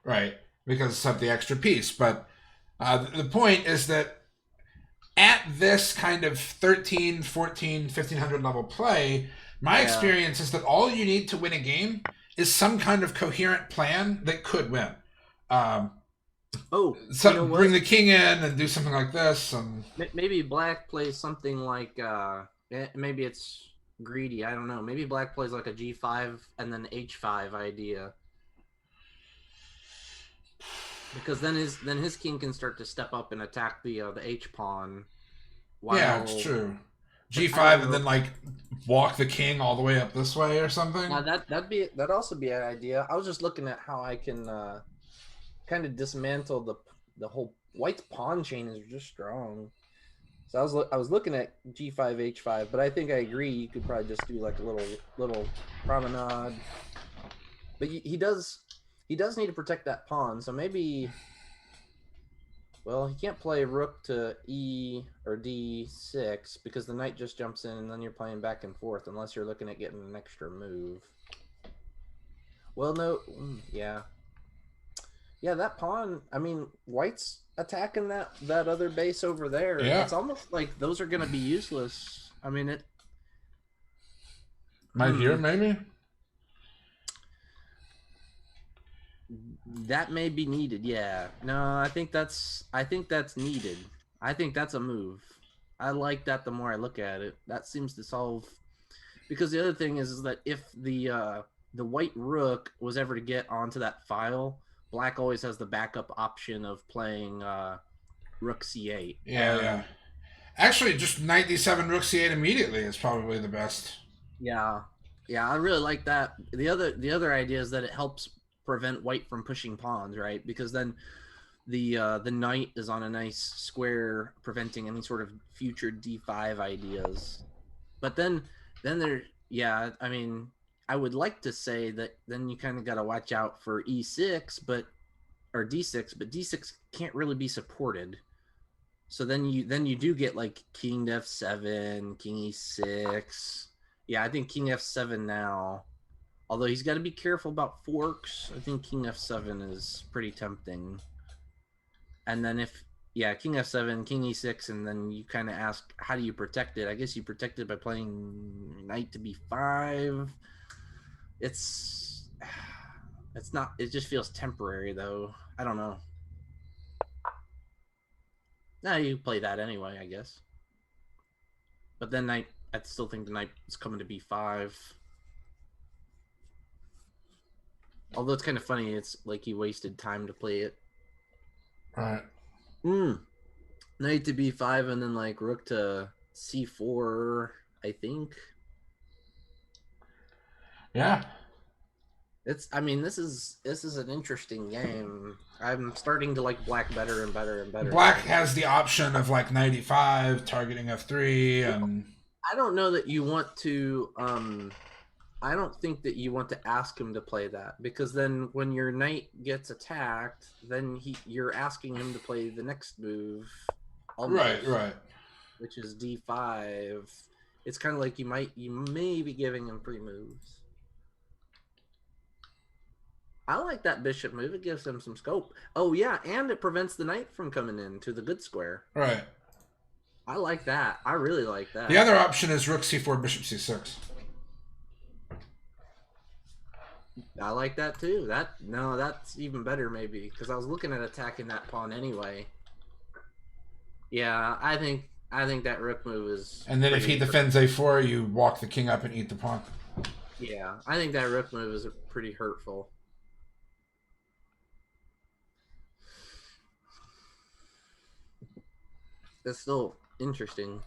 right, because of the extra piece. But the point is that at this kind of 13, 14, 1500 level play, my experience is that all you need to win a game is some kind of coherent plan that could win. Bring the king in and do something like this, and maybe black plays something like maybe it's greedy. I don't know. Maybe black plays like a g5 and then h5 idea, because then his king can start to step up and attack the h pawn. Yeah, it's true. G5 and then like walk the king all the way up this way or something. That'd also be an idea. I was just looking at how I can kind of dismantle the whole white's pawn chain is just strong. So I was looking at G5 H5, but I think I agree. You could probably just do like a little promenade. But he does need to protect that pawn. So maybe, well, he can't play rook to E or D6 because the knight just jumps in, and then you're playing back and forth unless you're looking at getting an extra move. Well, no, yeah. Yeah, that pawn, I mean, white's attacking that other base over there. Yeah. It's almost like those are going to be useless. I mean, it... Right here, maybe? That may be needed, yeah. No, I think that's needed. I think that's a move. I like that the more I look at it. That seems to solve... Because the other thing is that if the white rook was ever to get onto that file... Black always has the backup option of playing rook c8. Yeah. Actually, just knight d7, rook c8 immediately is probably the best. Yeah, I really like that. The other idea is that it helps prevent white from pushing pawns, right? Because then the knight is on a nice square, preventing any sort of future d5 ideas. But then there, yeah, I mean, I would like to say that then you kind of got to watch out for e6, or d6, but d6 can't really be supported. So then you do get like king to f7, king e6. Yeah, I think king f7 now. Although he's got to be careful about forks. I think king f7 is pretty tempting. And then king f7, king e6, and then you kind of ask, how do you protect it? I guess you protect it by playing knight to b5. It's not, it just feels temporary though. I don't know. Nah, you play that anyway, I guess. But then I still think the knight is coming to b5. Although it's kind of funny, it's like he wasted time to play it. Right. Knight to b5 and then like rook to c4, I think. Yeah. I mean, this is an interesting game. I'm starting to like black better and better and better. Black has the option of like knight e5, targeting f3, and I don't know that you want to I don't think that you want to ask him to play that, because then when your knight gets attacked, then you're asking him to play the next move. Almost, right. Which is d5. It's kind of like you may be giving him free moves. I like that bishop move. It gives him some scope. Oh, yeah, and it prevents the knight from coming in to the good square. Right. I like that. I really like that. The other option is rook c4, bishop c6. I like that too. That's even better maybe, because I was looking at attacking that pawn anyway. Yeah, I think that rook move is... And then if he defends a4, you walk the king up and eat the pawn. Yeah, I think that rook move is pretty hurtful. That's still interesting.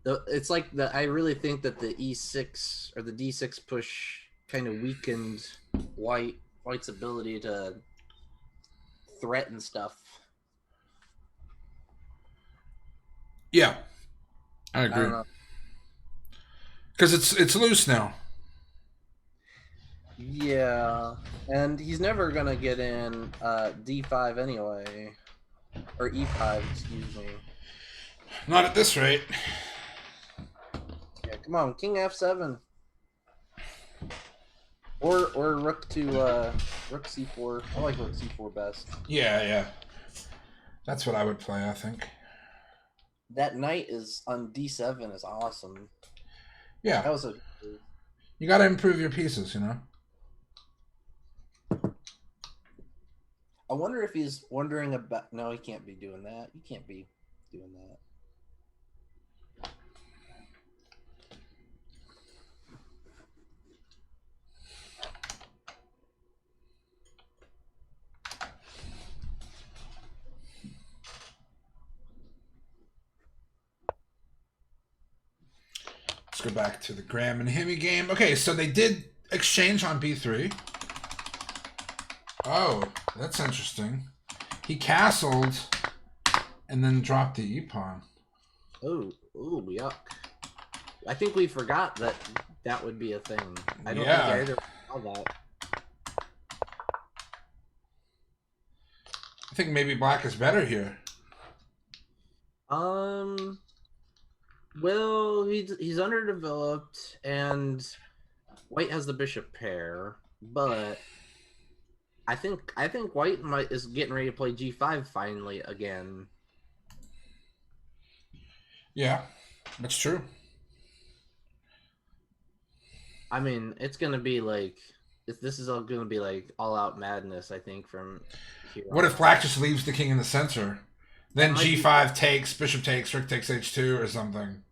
It's like I really think that the e6 or the d6 push kind of weakened White's ability to threaten stuff. Yeah, I I agree. don't know. Because it's loose now. Yeah, and he's never gonna get in D5 anyway, or E5, excuse me. Not at this rate. Yeah, come on, King F7, or Rook to Rook C4. I like Rook C4 best. Yeah, yeah. That's what I would play, I think. That knight is on D7 is awesome. Yeah. That was a. You got to improve your pieces, you know? I wonder if he's wondering about. No, he can't be doing that. You can't be doing that. Let's go back to the Graham and Hemi game. Okay, so they did exchange on B3. Oh, that's interesting. He castled and then dropped the E-pawn. Oh, yuck. I think we forgot that that would be a thing. I don't Yeah. think either saw that. I think maybe black is better here. Well, he's underdeveloped, and white has the bishop pair, but I think white is getting ready to play G5 finally again. Yeah, that's true. I mean, it's gonna be like this is all gonna be like all out madness. I think from here. What on if out. black just leaves the king in the center? Then That might be- G5 takes, bishop takes, rook takes H2 or something.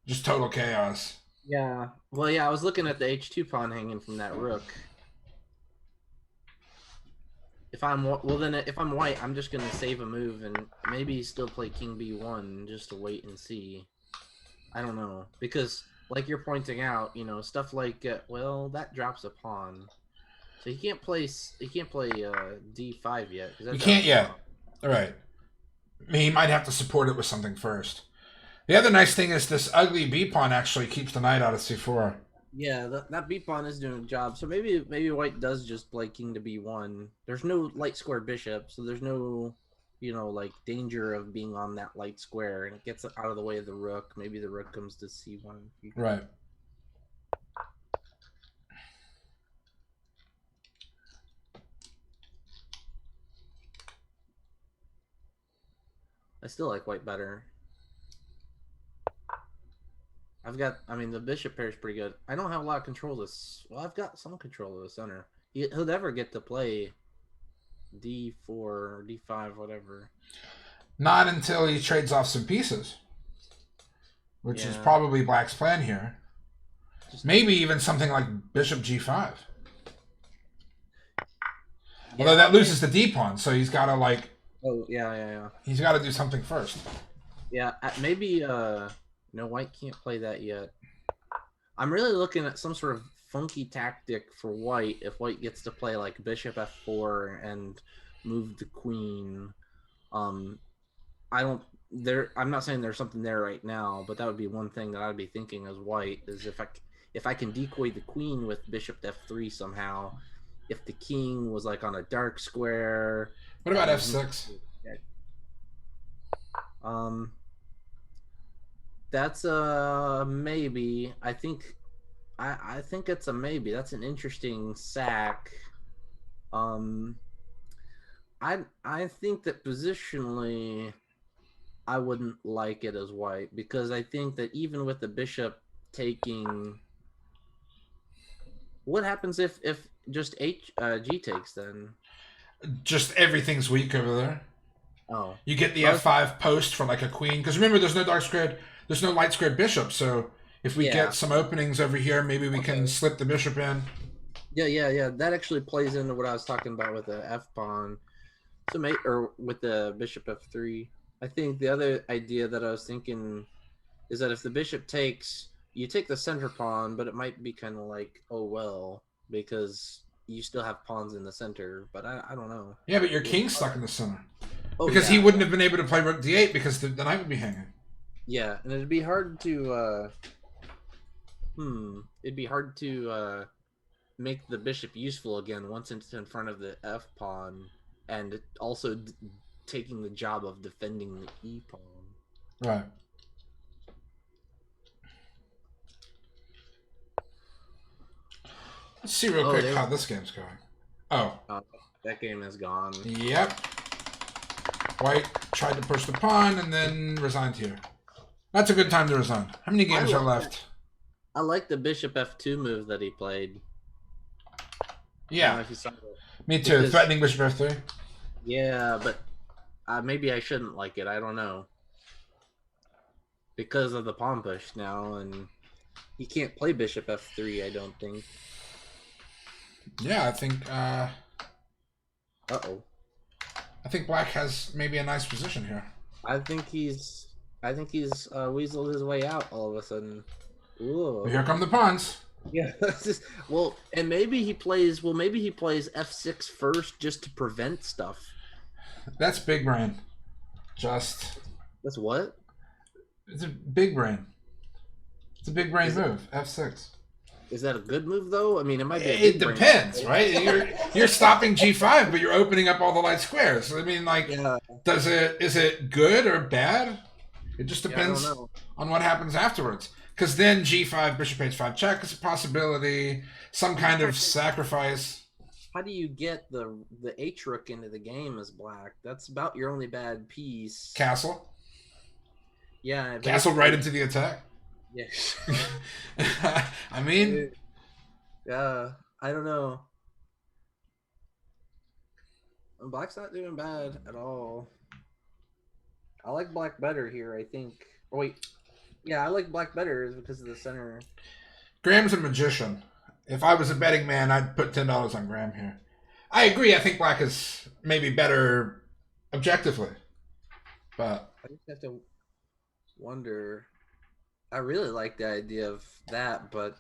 Just total chaos. Yeah. Well, yeah. I was looking at the H2 pawn hanging from that rook. If I'm white, I'm just gonna save a move and maybe still play King B1 just to wait and see. I don't know, because like you're pointing out, you know, stuff like well, that drops a pawn, so he can't play D5 yet. 'Cause that You drops can't a yet. pawn. All right. I mean, he might have to support it with something first. The other nice thing is this ugly B pawn actually keeps the knight out of C4. Yeah, that B pawn is doing a job. So maybe white does just play King to B1. There's no light square bishop, so there's no, you know, like danger of being on that light square, and it gets out of the way of the rook. Maybe the rook comes to C1. Right. I still like white better. I mean, the bishop pair is pretty good. I don't have a lot of control of this. Well, I've got some control of the center. He'll never get to play D4 or D5, whatever. Not until he trades off some pieces, which is Yeah. probably black's plan here. Maybe even something like bishop G5. Although that loses the D pawn, so he's got to like. Oh yeah. He's got to do something first. Yeah, maybe no, white can't play that yet. I'm really looking at some sort of funky tactic for white if white gets to play like bishop f4 and move the queen. I'm not saying there's something there right now, but that would be one thing that I'd be thinking as white is if I can decoy the queen with bishop to f3 somehow, if the king was like on a dark square. What about F6? That's a maybe. I think it's a maybe. That's an interesting sack. I think that positionally I wouldn't like it as white, because I think that even with the bishop taking, what happens if just G takes then? Just everything's weak over there. Oh, You get the F5 post for like a queen. Because remember, there's no dark squared, there's no light squared bishop. So if we get some openings over here, maybe we can slip the bishop in. Yeah. That actually plays into what I was talking about with the F pawn. So or with the bishop F3. I think the other idea that I was thinking is that if the bishop takes, you take the center pawn, but it might be kind of like, oh well, because you still have pawns in the center, but I don't know. Yeah, but your king's stuck in the center. Oh, Because he yeah. wouldn't have been able to play rook d8 because the knight would be hanging. Yeah, and it'd be hard to it'd be hard to make the bishop useful again once it's in front of the f pawn, and also taking the job of defending the e pawn. Right. Let's see real quick how this game's going. Oh. That game is gone. Yep. White tried to push the pawn and then resigned here. That's a good time to resign. How many games are left? I like the bishop f2 move that he played. I don't know Yeah. if you saw that. Me too. Because- Threatening bishop f3. Yeah, but maybe I shouldn't like it. I don't know. Because of the pawn push now, and he can't play bishop f3, I don't think. Yeah, I think Uh-oh. black has maybe a nice position here. I think he's weaseled his way out all of a sudden. Ooh. Well, here come the pawns. Yeah. Well, and maybe he plays f6 first just to prevent stuff. That's big brain. Just That's what? it's a big brain. It's a big brain Is it- move. F6. Is that a good move though? I mean, it might be a It big brain depends, move. right? You're stopping g5, but you're opening up all the light squares. I mean, like, Yeah. is it good or bad? It just Yeah, I depends don't know. on what happens afterwards. Because then g5, bishop h5 check is a possibility. Some kind of sacrifice. How do you get the H rook into the game as black? That's about your only bad piece. Castle. Yeah. Castle right into the attack. Yes. I mean, Yeah. I don't know. Black's not doing bad at all. I like black better here, I think. Oh, wait. Yeah, I like black better because of the center. Graham's a magician. If I was a betting man, I'd put $10 on Graham here. I agree. I think black is maybe better objectively. But I just have to wonder. I really like the idea of that, but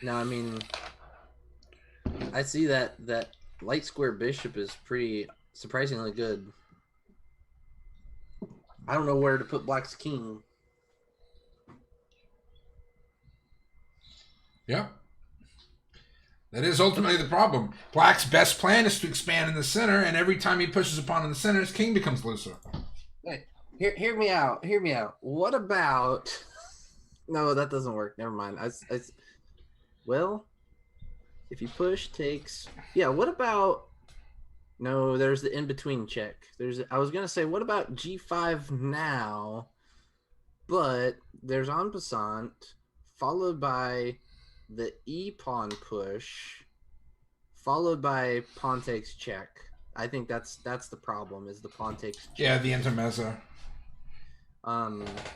no, I mean, I see that light square bishop is pretty surprisingly good. I don't know where to put black's king. yeah, that is ultimately the problem. Black's best plan is to expand in the center, and every time he pushes a pawn in the center, his king becomes looser. Hey, hear me out. Hear me out. What about? No, that doesn't work. Never mind. Well, if you push takes. Yeah. What about? No, there's the in between check. I was gonna say, what about g5 now? But there's en passant followed by the e pawn push, followed by pawn takes check. I think that's the problem is the pawn takes check. Yeah, the intermezzo.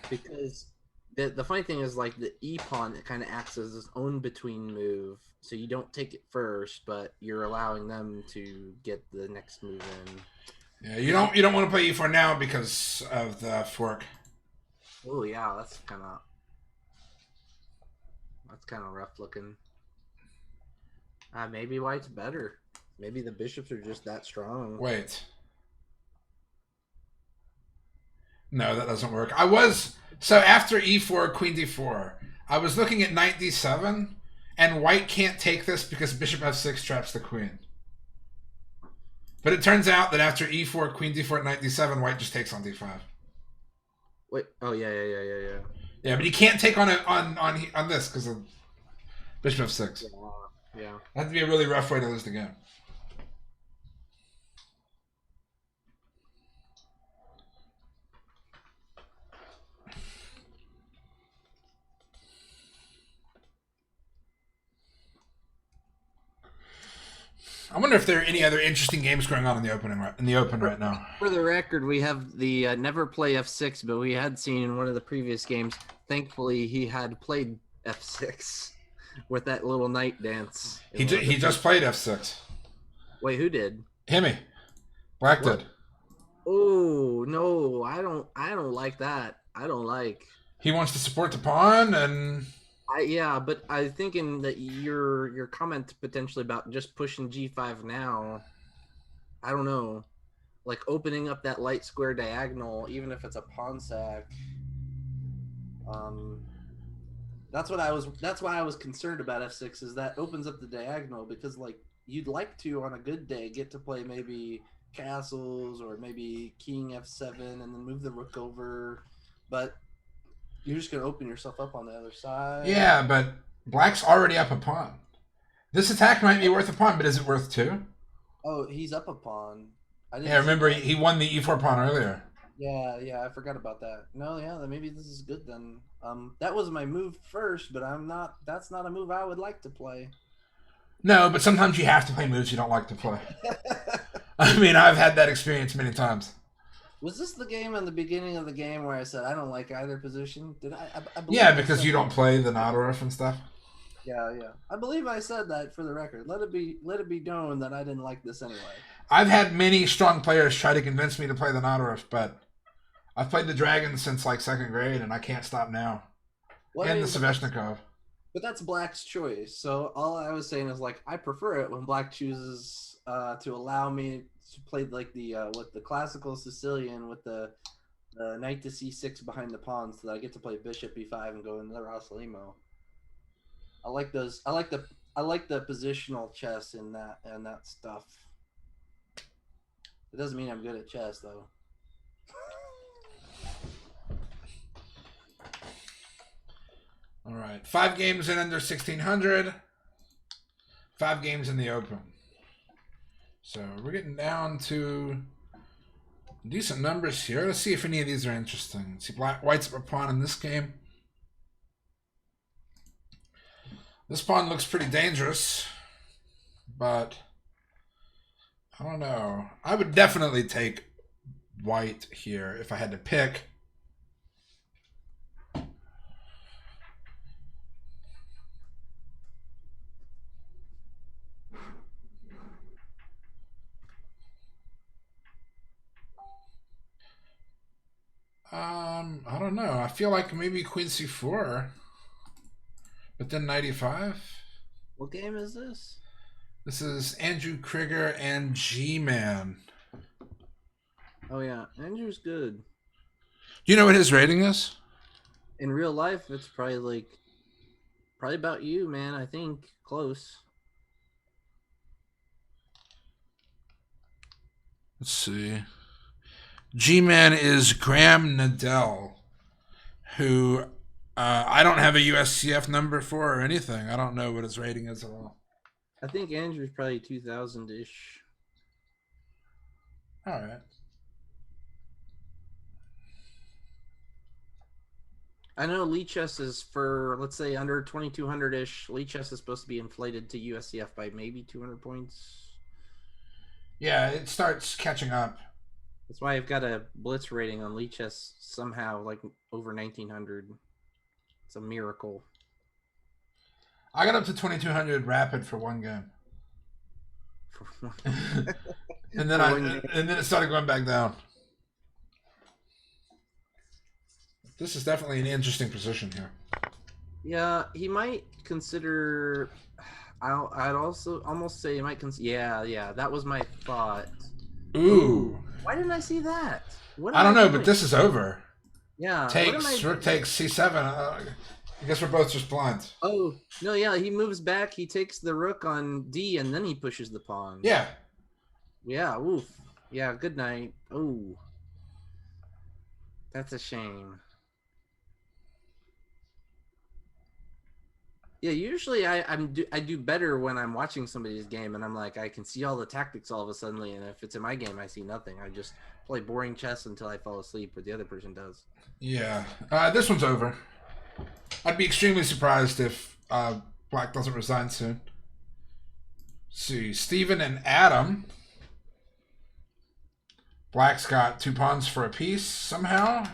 Because the funny thing is like the e pawn, it kind of acts as its own between move, so you don't take it first, but you're allowing them to get the next move in. Yeah, you don't want to play e4 now because of the fork. Oh yeah, that's kind of rough looking. Maybe white's better. Maybe the bishops are just that strong. Wait. No, that doesn't work. So after e4, queen d4, I was looking at knight d7, and white can't take this because bishop f6 traps the queen. But it turns out that after e4, queen d4, knight d7, white just takes on d5. Wait. Oh yeah. Yeah, but he can't take on this because of bishop f6. Yeah. That'd be a really rough way to lose the game. I wonder if there are any other interesting games going on in the open right now. For the record, we have the never play f6, but we had seen in one of the previous games. Thankfully, he had played f6 with that little knight dance. He just played f6. Wait, who did? Himmy. Black What? did. Oh no, I don't like that. I don't like. He wants to support the pawn, and Yeah, but I thinking that your comment potentially about just pushing G5 now, I don't know, like opening up that light square diagonal, even if it's a pawn sack. Um, that's why I was concerned about F6 is that opens up the diagonal because like you'd like to on a good day get to play maybe castles or maybe King F7 and then move the rook over, but you're just gonna open yourself up on the other side. Yeah, but black's already up a pawn. This attack might be worth a pawn, but is it worth 2? Oh, he's up a pawn. I didn't Yeah, remember see that. he won the e4 pawn earlier. Yeah, I forgot about that. No, yeah, then maybe this is good then. That was my move first, but that's not a move I would like to play. No, but sometimes you have to play moves you don't like to play. I mean, I've had that experience many times. Was this the game in the beginning of the game where I said I don't like either position? Did I believe Yeah, I because said you that. don't play the Nadorf and stuff. Yeah. I believe I said that for the record. Let it be known that I didn't like this anyway. I've had many strong players try to convince me to play the Nadorf, but I've played the Dragon since like 2nd grade, and I can't stop now. Well, and I mean, the Sveshnikov. but that's Black's choice. So all I was saying is like I prefer it when Black chooses to allow me to play like the with the classical Sicilian with the knight to c6 behind the pawn, so that I get to play bishop e5 and go into the Rossolimo. I like those. I like the positional chess in that stuff. It doesn't mean I'm good at chess though. All right, 5 games in under 1600. 5 games in the Open. So we're getting down to decent numbers here. Let's see if any of these are interesting. See, white's up a pawn in this game. This pawn looks pretty dangerous, but I don't know. I would definitely take white here if I had to pick. I don't know. I feel like maybe Queen C4, but then knight E5. What game is this? This is Andrew Krieger and G-Man. Oh yeah, Andrew's good. Do you know what his rating is? In real life, it's probably about you, man. I think close. Let's see. G-Man is Graham Nadell, who I don't have a USCF number for or anything. I don't know what his rating is at all. I think Andrew's probably 2000-ish. All right. I know Lichess is for, let's say, under 2200-ish. Lichess is supposed to be inflated to USCF by maybe 200 points. Yeah, it starts catching up. That's why I've got a blitz rating on Lichess somehow, like over 1900. It's a miracle. I got up to 2200 rapid for one game. and then it started going back down. This is definitely an interesting position here. Yeah, he might consider. I'd also almost say he might consider. Yeah, that was my thought. Ooh. Why didn't I see that? What I don't know, but this is over. Yeah. Rook takes C7. I guess we're both just blind. Oh, no, yeah, he moves back, he takes the rook on D, and then he pushes the pawn. Yeah. Yeah, oof. Yeah, good night. Oh. That's a shame. Yeah, usually I do better when I'm watching somebody's game and I'm like, I can see all the tactics all of a sudden, and if it's in my game, I see nothing. I just play boring chess until I fall asleep, but the other person does. Yeah. This one's over. I'd be extremely surprised if Black doesn't resign soon. Let's see, Steven and Adam. Black's got 2 pawns for a piece somehow.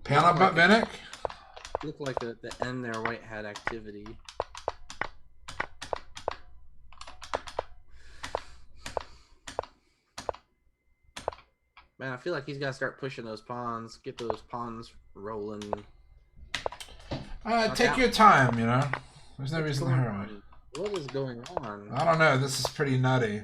Panel Botvinnik. Looked like the end there, White had activity. Man, I feel like he's got to start pushing those pawns, get those pawns rolling. Take out. your time, you know. There's no What's reason to going hurry. on? What is going on? I don't know. This is pretty nutty.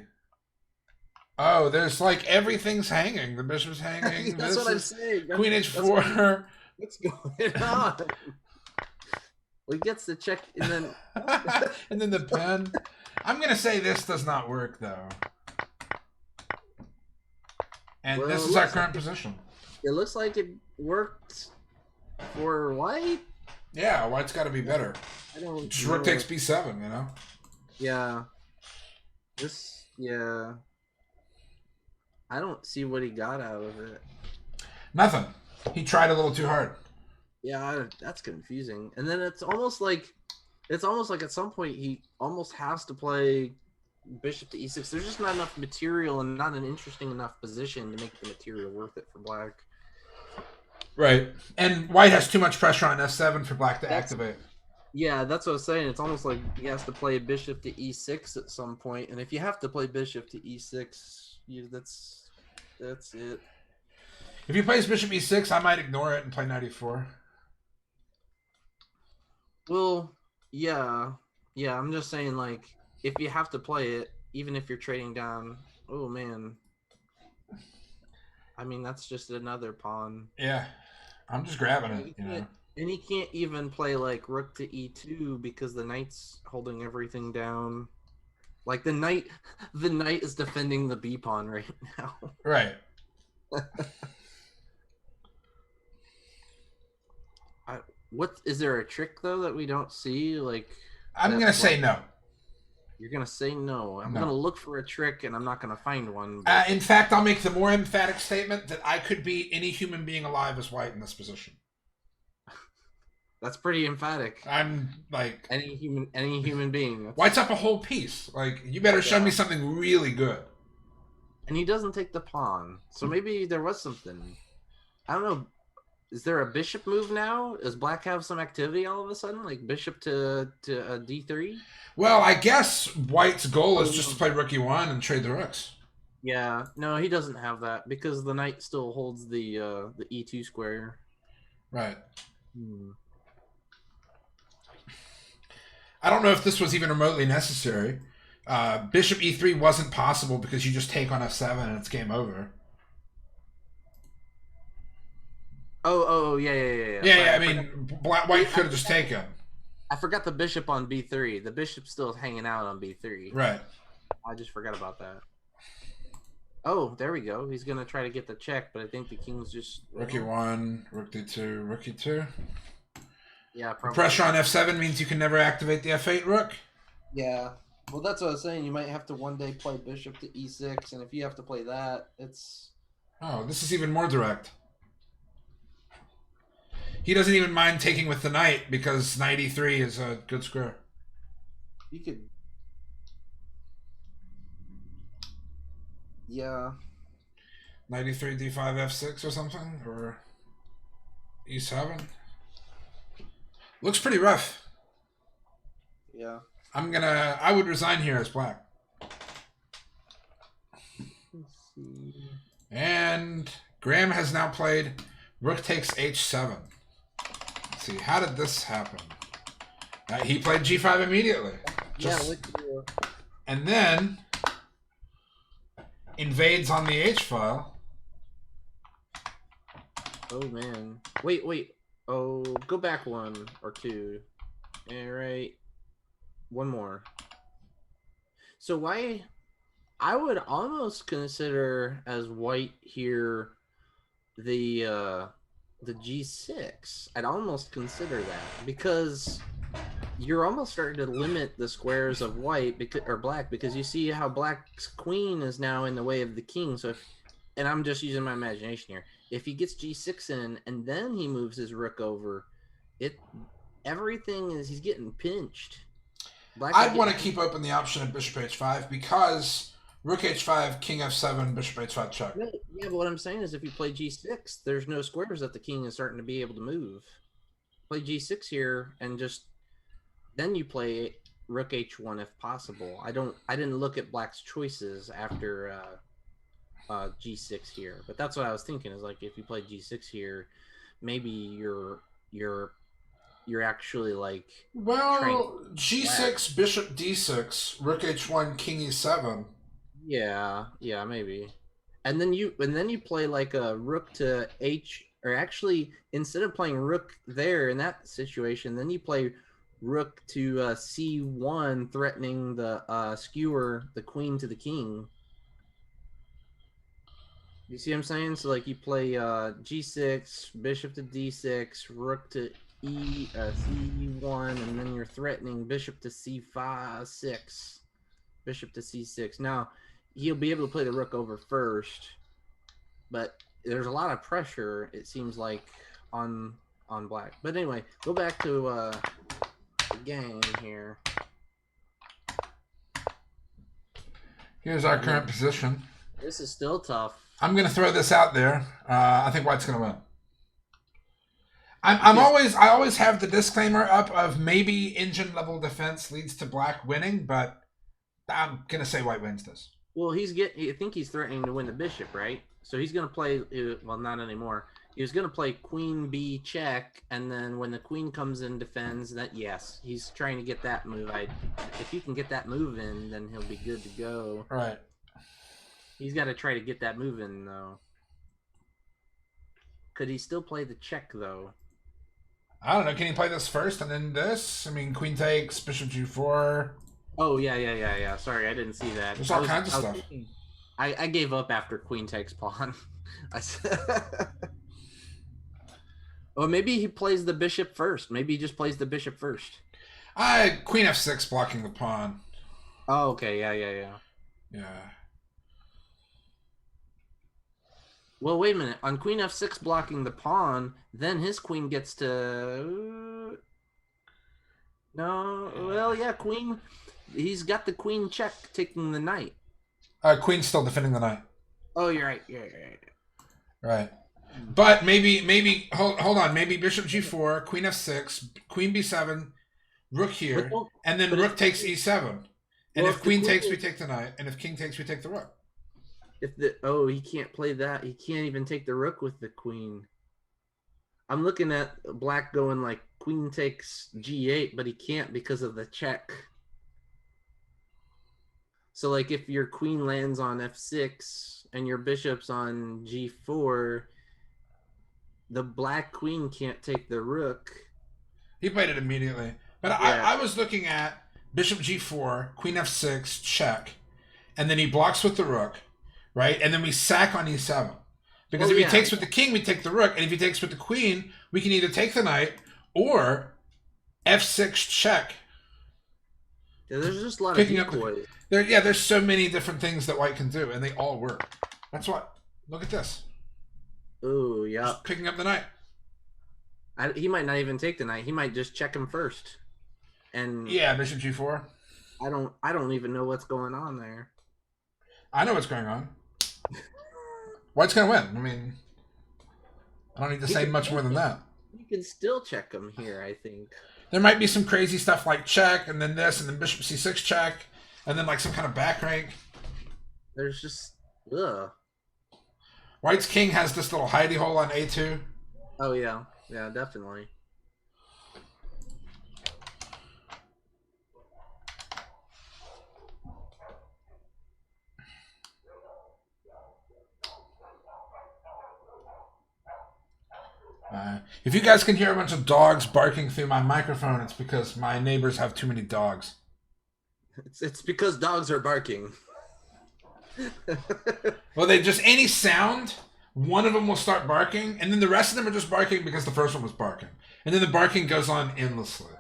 Oh, there's like everything's hanging. The bishop's hanging. That's this what I'm is saying. Queen That's what- H4. What's going on? Well, he gets the check, and then And then the pen. I'm gonna say this does not work though. And Well, this it is our looks current position. it looks like it worked for white. Yeah, white's got to be better. I don't. Just rook know. takes b7, you know. Yeah. Yeah. I don't see what he got out of it. Nothing. He tried a little too hard. Yeah, that's confusing. And then it's almost like at some point he almost has to play bishop to e6. There's just not enough material and not an interesting enough position to make the material worth it for black. Right. And white has too much pressure on f7 for black to activate. Yeah, that's what I was saying. It's almost like he has to play bishop to e6 at some point, and if you have to play bishop to e6, that's it. If he plays bishop e6, I might ignore it and play knight e4. Well, yeah. I'm just saying, like, if you have to play it, even if you're trading down, oh man. I mean, that's just another pawn. Yeah. I'm just grabbing it, you know. And he can't even play like rook to e2 because the knight's holding everything down. Like the knight is defending the b pawn right now. Right. What is there a trick though that we don't see? Like I'm going to say no. You're gonna say no. I'm No. gonna look for a trick and I'm not gonna find one. But... In fact, I'll make the more emphatic statement that I could beat any human being alive as white in this position. That's pretty emphatic. I'm like Any human being. white's up a whole piece. Like you better show me something really good. And he doesn't take the pawn, so maybe there was something. I don't know. Is there a bishop move now? Does black have some activity all of a sudden, like bishop to d3? Well, I guess white's goal is just to play rook e1 and trade the rooks. Yeah, no, he doesn't have that because the knight still holds the e2 square. Right. Hmm. I don't know if this was even remotely necessary. Bishop e3 wasn't possible because you just take on f7 and it's game over. Oh, yeah. Yeah. I mean, white could have just taken. I forgot the bishop on b3. The bishop's still hanging out on b3. Right. I just forgot about that. Oh, there we go. He's gonna try to get the check, but I think the king's just Rook e1, rook d2, rook e2. Yeah, probably. Pressure on f7 means you can never activate the f8 rook. Yeah. Well, that's what I was saying. You might have to one day play bishop to e6, and if you have to play that, it's... Oh, this is even more direct. He doesn't even mind taking with the knight because knight e3 is a good square. You could... Yeah. Knight e3, d5, f6 or something? Or e7? Looks pretty rough. Yeah. I would resign here as black. Let's see. And Graham has now played rook takes h7. Let's see, how did this happen? He played g5 immediately. And then invades on the h file. Oh, man. Wait. Oh, go back one or two. All right. One more. So why... I would almost consider as white here the g6. I'd almost consider that because you're almost starting to limit the squares of white or black because you see how black's queen is now in the way of the king. So and I'm just using my imagination here. If he gets g6 in and then he moves his rook over, everything is he's getting pinched. I'd want to keep open the option of bishop h5 because rook h5, king f7, bishop h5 check. Yeah, but what I'm saying is if you play g6, there's no squares that the king is starting to be able to move. Play g6 here and just then you play rook h1 if possible. I didn't look at black's choices after g6 here, but that's what I was thinking is like if you play g6 here, maybe you're you're actually like Well, trying. G6, Bishop D6, Rook H1, King E7. Yeah, maybe. And then you play like a rook to H, or actually instead of playing rook there in that situation, then you play rook to C1, threatening the skewer the queen to the king. You see what I'm saying? So like you play G6, bishop to D6, rook to C1, and then you're threatening bishop to C5, 6, bishop to C6. Now he'll be able to play the rook over first, but there's a lot of pressure, it seems like, on black. But anyway, go back to the game here. Here's our current position. This is still tough. I'm going to throw this out there. I think White's going to win. I always have the disclaimer up of maybe engine level defense leads to Black winning, but I'm going to say White wins this. Well, I think he's threatening to win the bishop, right? So he's going to play, well, not anymore. He was going to play queen B check, and then when the queen comes in defends, that, yes, he's trying to get that move. If he can get that move in, then he'll be good to go. Right. He's got to try to get that move in, though. Could he still play the check, though? I don't know. Can he play this first and then this? I mean, queen takes, bishop G4. Oh, yeah. Sorry, I didn't see that. There's all kinds of stuff. I gave up after queen takes pawn. Well, maybe he plays the bishop first. Maybe he just plays the bishop first. Queen F6 blocking the pawn. Oh, okay. Yeah. Yeah. Well, wait a minute. On queen F6 blocking the pawn, then his queen gets to... No, well, yeah, queen... He's got the queen check taking the knight. Queen's still defending the knight. Oh, you're right. Right. But maybe hold on. Maybe bishop G4, queen F6, queen B7, rook here, and then rook takes E7. And if queen takes, we take the knight, and if king takes, we take the rook. He can't play that. He can't even take the rook with the queen. I'm looking at black going like queen takes G8, but he can't because of the check. So like if your queen lands on F6 and your bishop's on G4, the black queen can't take the rook. He played it immediately. But Yeah. I was looking at bishop G4, queen F6, check, and then he blocks with the rook, right? And then we sack on E7. Because if he takes with the king, we take the rook, and if he takes with the queen, we can either take the knight or F6 check. Yeah, there's just a lot Picking of up decoys. There's so many different things that White can do, and they all work. That's what. Look at this. Oh, yeah. Just picking up the knight. He might not even take the knight. He might just check him first. And Yeah, bishop G4. I don't even know what's going on there. I know what's going on. White's gonna win. I mean, I don't need to say much more than that. You can still check him here, I think. There might be some crazy stuff like check, and then this, and then bishop C6 check, and then like some kind of back rank. There's just White's king has this little hidey hole on A2. Oh yeah, definitely. If you guys can hear a bunch of dogs barking through my microphone, it's because my neighbors have too many dogs. It's because dogs are barking. Well, they just any sound, one of them will start barking, and then the rest of them are just barking because the first one was barking, and then the barking goes on endlessly.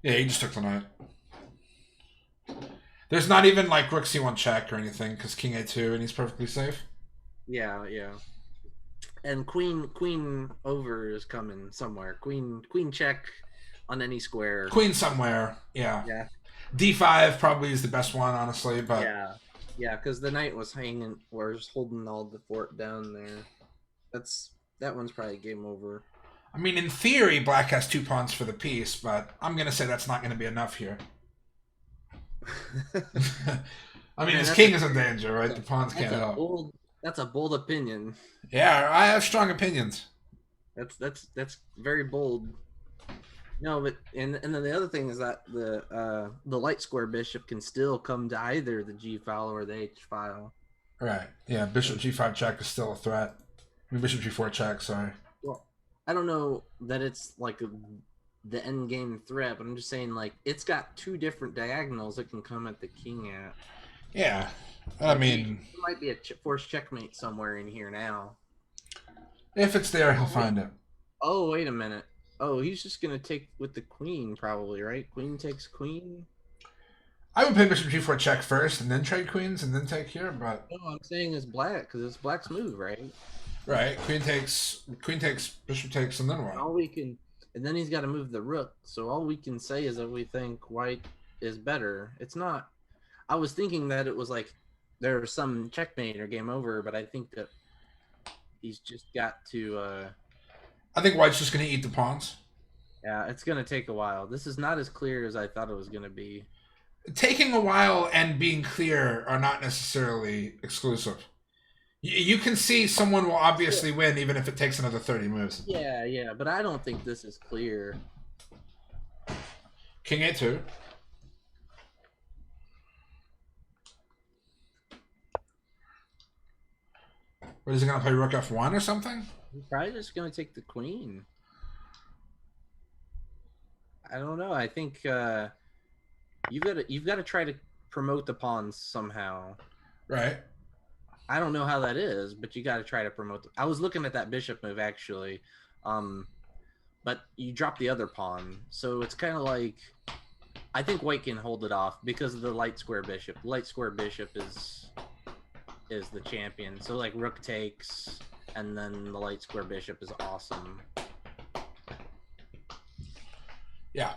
Yeah, he just took the knight. There's not even like rook c1 check or anything because king a2 and he's perfectly safe. Yeah. And queen over is coming somewhere. Queen check on any square. Queen somewhere. Yeah. Yeah. D5 probably is the best one, honestly, but Yeah, because the knight was holding all the fort down there. That one's probably game over. I mean, in theory, black has 2 pawns for the piece, but I'm gonna say that's not gonna be enough here. I mean, his king is in danger, right? The pawns can't help. That's a bold opinion. Yeah, I have strong opinions. That's very bold. No, but and then the other thing is that the light square bishop can still come to either the G file or the H file. Right. Yeah, bishop g5 check is still a threat. I mean, bishop g4 check, sorry. Well, I don't know that it's like the end game threat, but I'm just saying like it's got two different diagonals it can come at the king at. Yeah. I mean, There might be a forced checkmate somewhere in here now. if it's there, he'll find it. Oh, wait a minute. Oh, he's just gonna take with the queen, probably, right? Queen takes queen. I would play bishop g4 check first, and then trade queens, and then take here. But No, I'm saying it's black because it's black's move, right? right, queen takes, bishop takes, and then And what? all we can, and then he's got to move the rook. So all we can say is that we think white is better. It's not. I was thinking that it was like there was some checkmate or game over, but I think that he's just got to. I think white's just going to eat the pawns. Yeah, it's gonna take a while. This is not as clear as I thought it was gonna be. Taking a while and being clear are not necessarily exclusive. You can see someone will obviously win even if it takes another 30 moves. Yeah, but I don't think this is clear. King a2. What is he going to play? Rook f1 or something? He's probably just gonna take the queen. I don't know. I think you've got to try to promote the pawns somehow. Right. I don't know how that is, but you got to try to promote them. I was looking at that bishop move actually, but you drop the other pawn, so it's kind of like I think white can hold it off because of the light square bishop. Light square bishop is the champion. So like rook takes, and then the light square bishop is awesome. Yeah.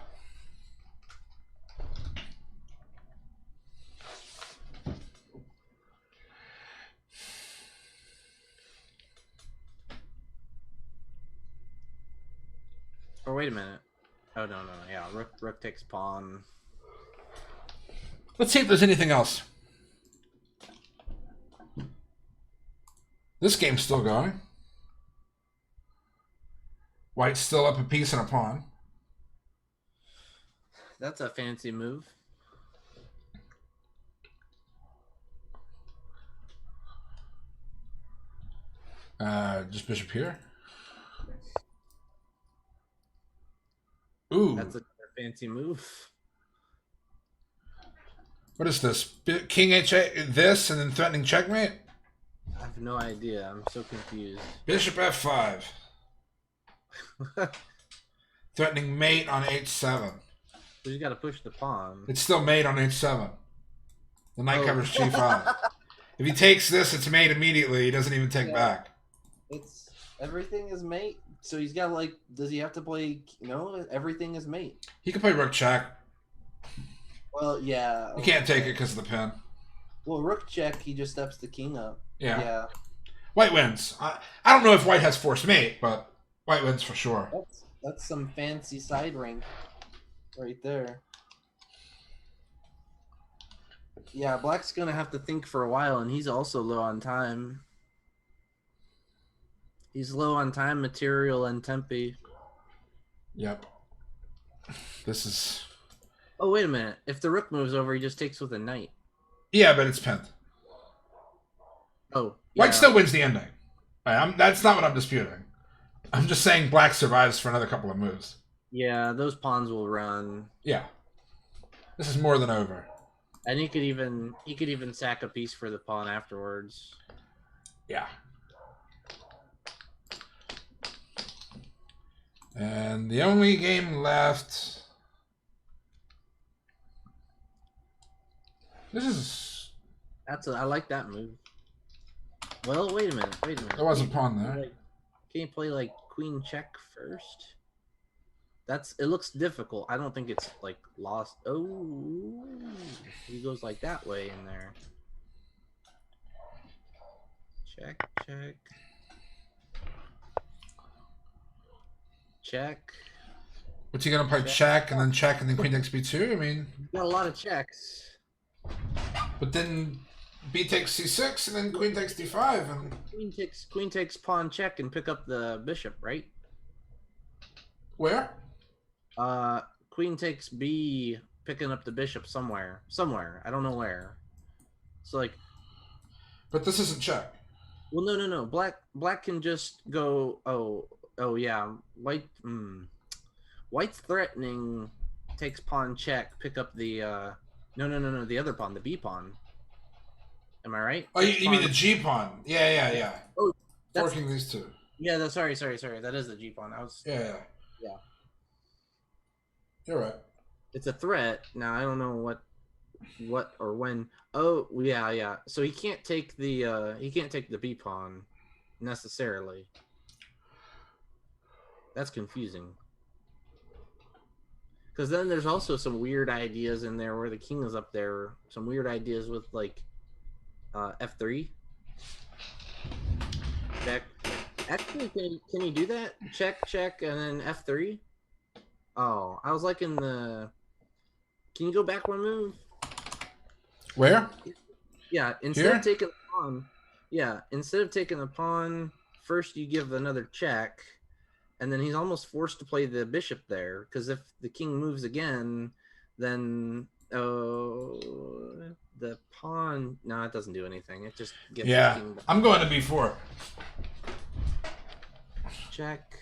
Or wait a minute. Oh no, yeah, rook takes pawn. Let's see if there's anything else. This game's still going. White's still up a piece and a pawn. That's a fancy move. Just bishop here. Ooh. That's a fancy move. What is this? King h8, this, and then threatening checkmate? I have no idea. I'm so confused. Bishop f5. Threatening mate on h7. We just got to push the pawn. It's still mate on h7. The knight Oh. covers g5. If he takes this, it's mate immediately. He doesn't even take Yeah. back. It's everything is mate. So he's got like, does he have to play? No, everything is mate. He can play rook check. Well, yeah. You can't take it because of the pin. Well, rook check. He just steps the king up. Yeah. Yeah. White wins. I don't know if white has forced mate, but white wins for sure. That's some fancy side rank, right there. Yeah, black's gonna have to think for a while, and he's also low on time. He's low on time, material, and tempi. Yep. This is... Oh, wait a minute. If the rook moves over, he just takes with a knight. Yeah, but it's pinned. Oh, White yeah. still wins the ending. That's not what I'm disputing. I'm just saying black survives for another couple of moves. Yeah, those pawns will run. Yeah. This is more than over. And he could even sack a piece for the pawn afterwards. Yeah. And the only game left... This is... I like that move. Well, wait a minute. There was a pawn there. Can you play like queen check first? It looks difficult. I don't think it's like lost. Oh, he goes like that way in there. Check. What's he going to play? Check and then queen takes b2? I mean... Got a lot of checks. But then B takes c6, and then queen takes d5, and Queen takes pawn check and pick up the bishop, right? where? Queen takes B, picking up the bishop somewhere. I don't know where. So like, But this isn't check. well, no. Black can just go. Oh yeah. White's threatening. Takes pawn check. Pick up the. No. The other pawn, the B pawn. Am I right? Oh, you mean the G pawn? Yeah. Oh, that's, Forking these two. yeah. That's sorry. That is the G pawn. I was. Yeah. Yeah. You're right. It's a threat. Now I don't know what or when. Oh yeah. So he can't take the B pawn necessarily. That's confusing. Because then there's also some weird ideas in there where the king is up there. Some weird ideas with like F3. Check. Actually, can you do that? Check, and then F3. Oh, I was like in the. Can you go back one move? Where? Yeah, instead of taking the pawn. Yeah, instead of taking the pawn, first you give another check, and then he's almost forced to play the bishop there because if the king moves again, then the pawn. No, it doesn't do anything. It just gets the king back. I'm going to b4. Check.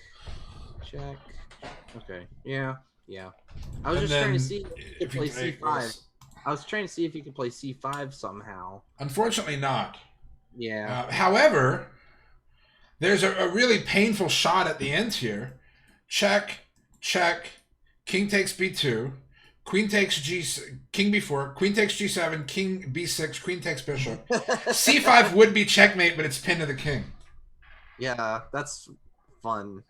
Okay. Yeah. I was just trying to see if you could play c5. I was trying to see if you could play c5 somehow. Unfortunately, not. Yeah. However, there's a really painful shot at the end here. Check. King takes b2. Queen takes king b4. Queen takes g7. King b6. Queen takes bishop. c5 would be checkmate, but it's pinned to the king. Yeah, that's fun.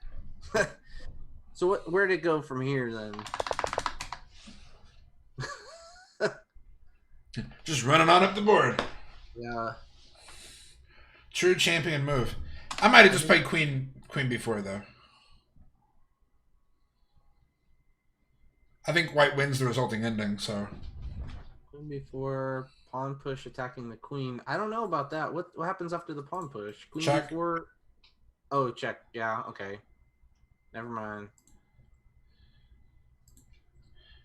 So where'd it go from here then? Just running on up the board. Yeah. True champion move. I might have just played queen b4 though. I think white wins the resulting ending, so. Queen b4, pawn push attacking the queen. I don't know about that. What happens after the pawn push? Queen check. b4. Oh, check. Yeah, okay. Never mind.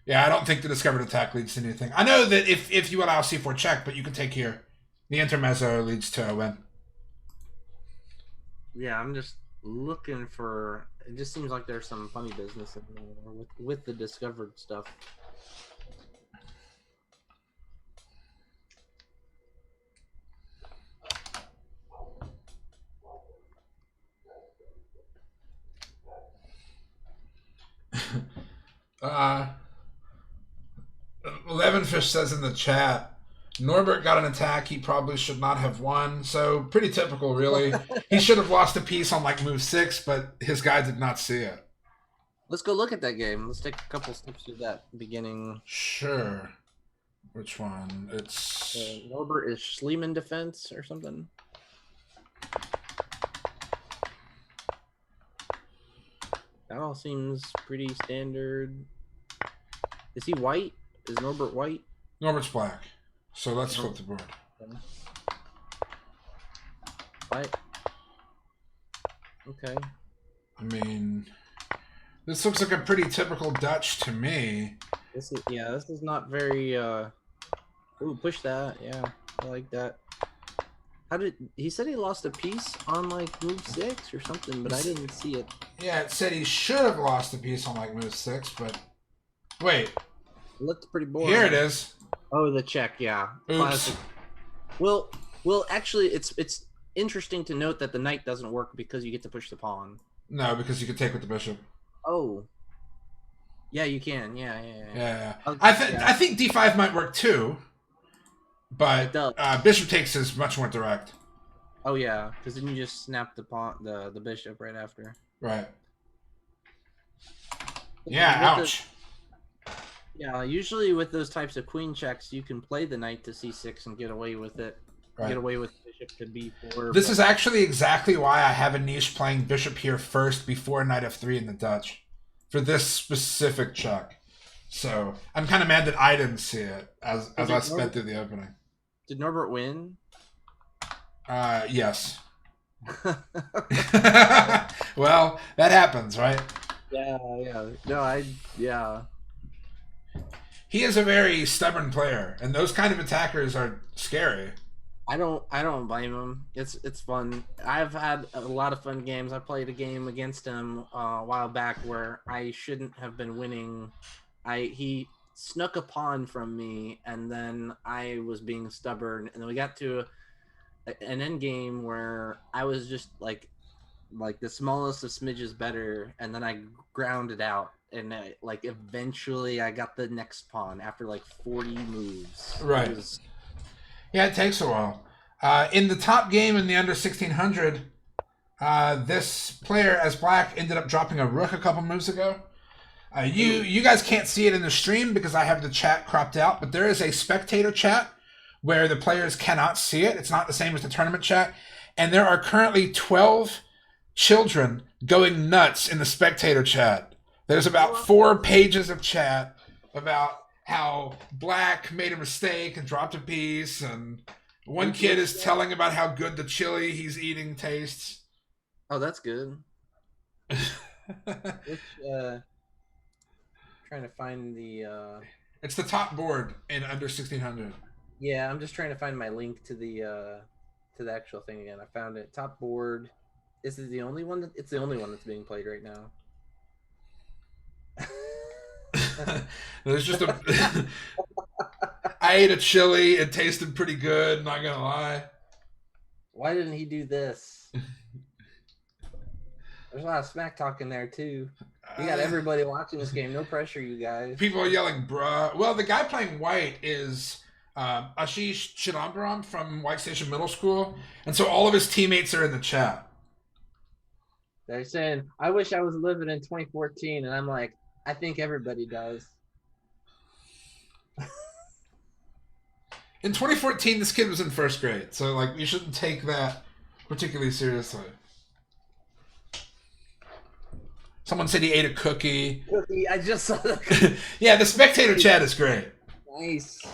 Yeah, I don't think the discovered attack leads to anything. I know that if you allow c4 check, but you can take here. The intermezzo leads to a win. Yeah, I'm just looking for. It just seems like there's some funny business in there with the discovered stuff. Levenfish says in the chat, Norbert got an attack he probably should not have won. So pretty typical, really. He should have lost a piece on like move 6, but his guy did not see it. Let's go look at that game. Let's take a couple steps through that beginning. Sure. Which one? It's Norbert is Schliemann defense or something. That all seems pretty standard. Is he white? Is Norbert white? Norbert's black. So let's flip the board. White. Okay. I mean, this looks like a pretty typical Dutch to me. This is not very ooh, push that. Yeah. I like that. How did he said he lost a piece on like move 6 or something, but I didn't see it. Yeah, it said he should have lost a piece on like move 6, but wait. It looked pretty boring. Here it is. Oh, the check, yeah. Oops. Classic. Well, actually, it's interesting to note that the knight doesn't work because you get to push the pawn. No, because you could take with the bishop. Oh. Yeah, you can. Yeah. I think d5 might work too, but bishop takes is much more direct. Oh yeah, because then you just snap the pawn, the bishop right after. Right. Yeah. Ouch. Yeah, usually with those types of queen checks, you can play the knight to c6 and get away with it. Right. Get away with bishop to b4. This is actually exactly why I have a niche playing bishop here first before knight f3 in the Dutch, for this specific check. So I'm kind of mad that I didn't see it as I sped through the opening. Did Norbert win? Yes. Well, that happens, right? Yeah, yeah. No, yeah. He is a very stubborn player, and those kind of attackers are scary. I don't blame him. It's fun. I've had a lot of fun games. I played a game against him a while back where I shouldn't have been winning. He snuck a pawn from me, and then I was being stubborn, and then we got to an end game where I was just like the smallest of smidges better, and then I grounded out, and like eventually I got the next pawn after like 40 moves. Right. Yeah, it takes a while. In the top game in the under 1600, this player as black ended up dropping a rook a couple moves ago. You guys can't see it in the stream because I have the chat cropped out, but there is a spectator chat where the players cannot see it. It's not the same as the tournament chat. And there are currently 12 children going nuts in the spectator chat. There's about 4 pages of chat about how black made a mistake and dropped a piece, and one kid is telling about how good the chili he's eating tastes. Oh, that's good. Which, trying to find the It's the top board in under 1600. yeah, I'm just trying to find my link to the actual thing again. I found it. Top board. Is it the only one it's the only one that's being played right now. There's just a I ate a chili, it tasted pretty good, not gonna lie. Why didn't he do this? There's a lot of smack talk in there too. You got everybody watching this game. No pressure, you guys. People are yelling, bruh. Well, the guy playing white is Ashish Chidambaram from White Station Middle School. And so all of his teammates are in the chat. They're saying, I wish I was living in 2014. And I'm like, I think everybody does. In 2014, this kid was in first grade. So, like, you shouldn't take that particularly seriously. Someone said he ate a cookie. I just saw that. Yeah, the spectator chat is great. Nice.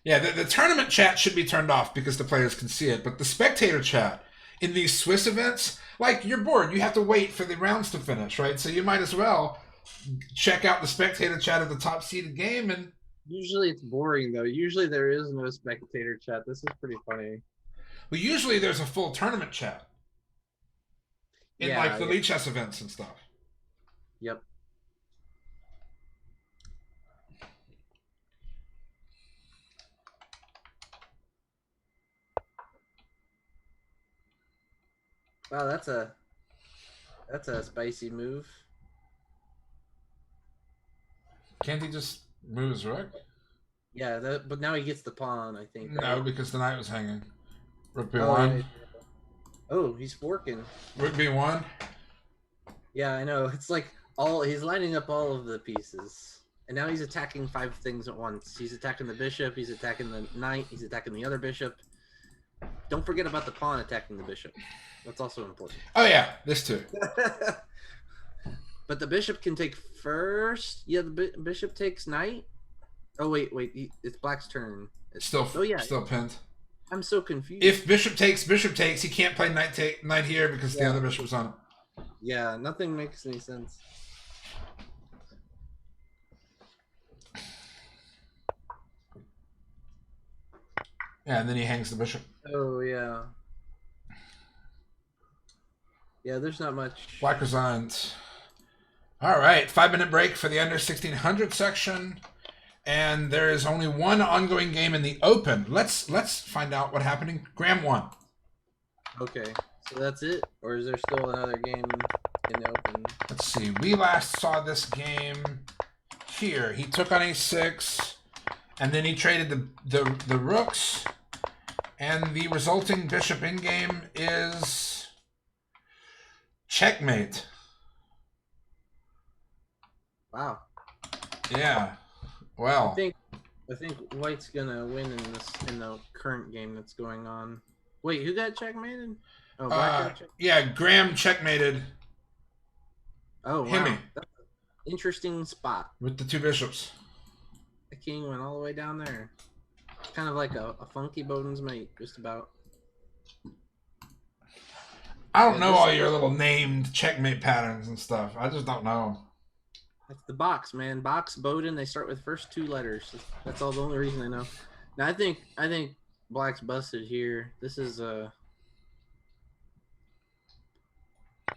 Yeah, the tournament chat should be turned off because the players can see it. But the spectator chat in these Swiss events, like, you're bored. You have to wait for the rounds to finish, right? So you might as well check out the spectator chat of the top seeded game. And Usually it's boring, though. Usually there is no spectator chat. This is pretty funny. well, usually there's a full tournament chat in Yeah, like the yeah. League Chess events and stuff. Yep. Wow, that's a spicy move. Can't he just move his rook? Yeah, but now he gets the pawn, I think. No, right? because the knight was hanging. Rook Oh, b1. yeah. Oh, he's forking. Rook b1. Yeah, I know. It's like he's lining up all of the pieces. And now he's attacking 5 things at once. He's attacking the bishop, he's attacking the knight, he's attacking the other bishop. Don't forget about the pawn attacking the bishop. That's also important. Oh yeah, this too. But the bishop can take first. Yeah, the bishop takes knight. Oh wait, it's black's turn. Still, oh yeah, still pinned. I'm so confused. If bishop takes, he can't play knight here because the other bishop's on it. Yeah, nothing makes any sense. Yeah, and then he hangs the bishop. Oh yeah. Yeah, there's not much. Black resigned. All right, 5-minute break for the under 1600 section, and there is only one ongoing game in the open. Let's find out what happened in Graham won. Okay, so that's it, or is there still another game in the open? Let's see. We last saw this game here. He took on a6, and then he traded the rooks, and the resulting bishop in game is checkmate. Wow. Yeah. Well. I think White's gonna win in the current game that's going on. Wait, who got checkmated? Oh, Black got checkmated. Yeah, Graham checkmated. Oh, wow. Himmy. That's an interesting spot. With the 2 bishops. The king went all the way down there. It's kind of like a funky Bowden's mate, just about. I don't Yeah, know this- all your little named checkmate patterns and stuff. I just don't know 'em. That's the box, man. Box, Bowden. They start with first 2 letters. That's all the only reason I know. Now I think Black's busted here. This is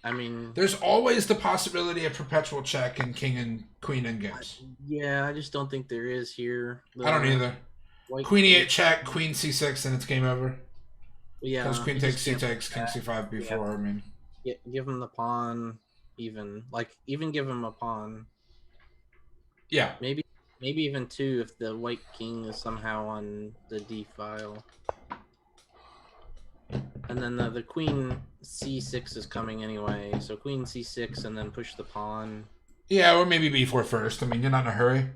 I mean, There's always the possibility of perpetual check in king and queen endgames. yeah, I just don't think there is here. I don't either. White Queen e8 check, queen c6, and it's game over. Yeah, Because queen you takes, just c can't takes, king c5 before. I mean, give him the pawn. Even give him a pawn. yeah. Maybe even 2 if the white king is somehow on the d file. And then the queen c6 is coming anyway, so queen c6 and then push the pawn. Yeah, or maybe b4 first. I mean, you're not in a hurry.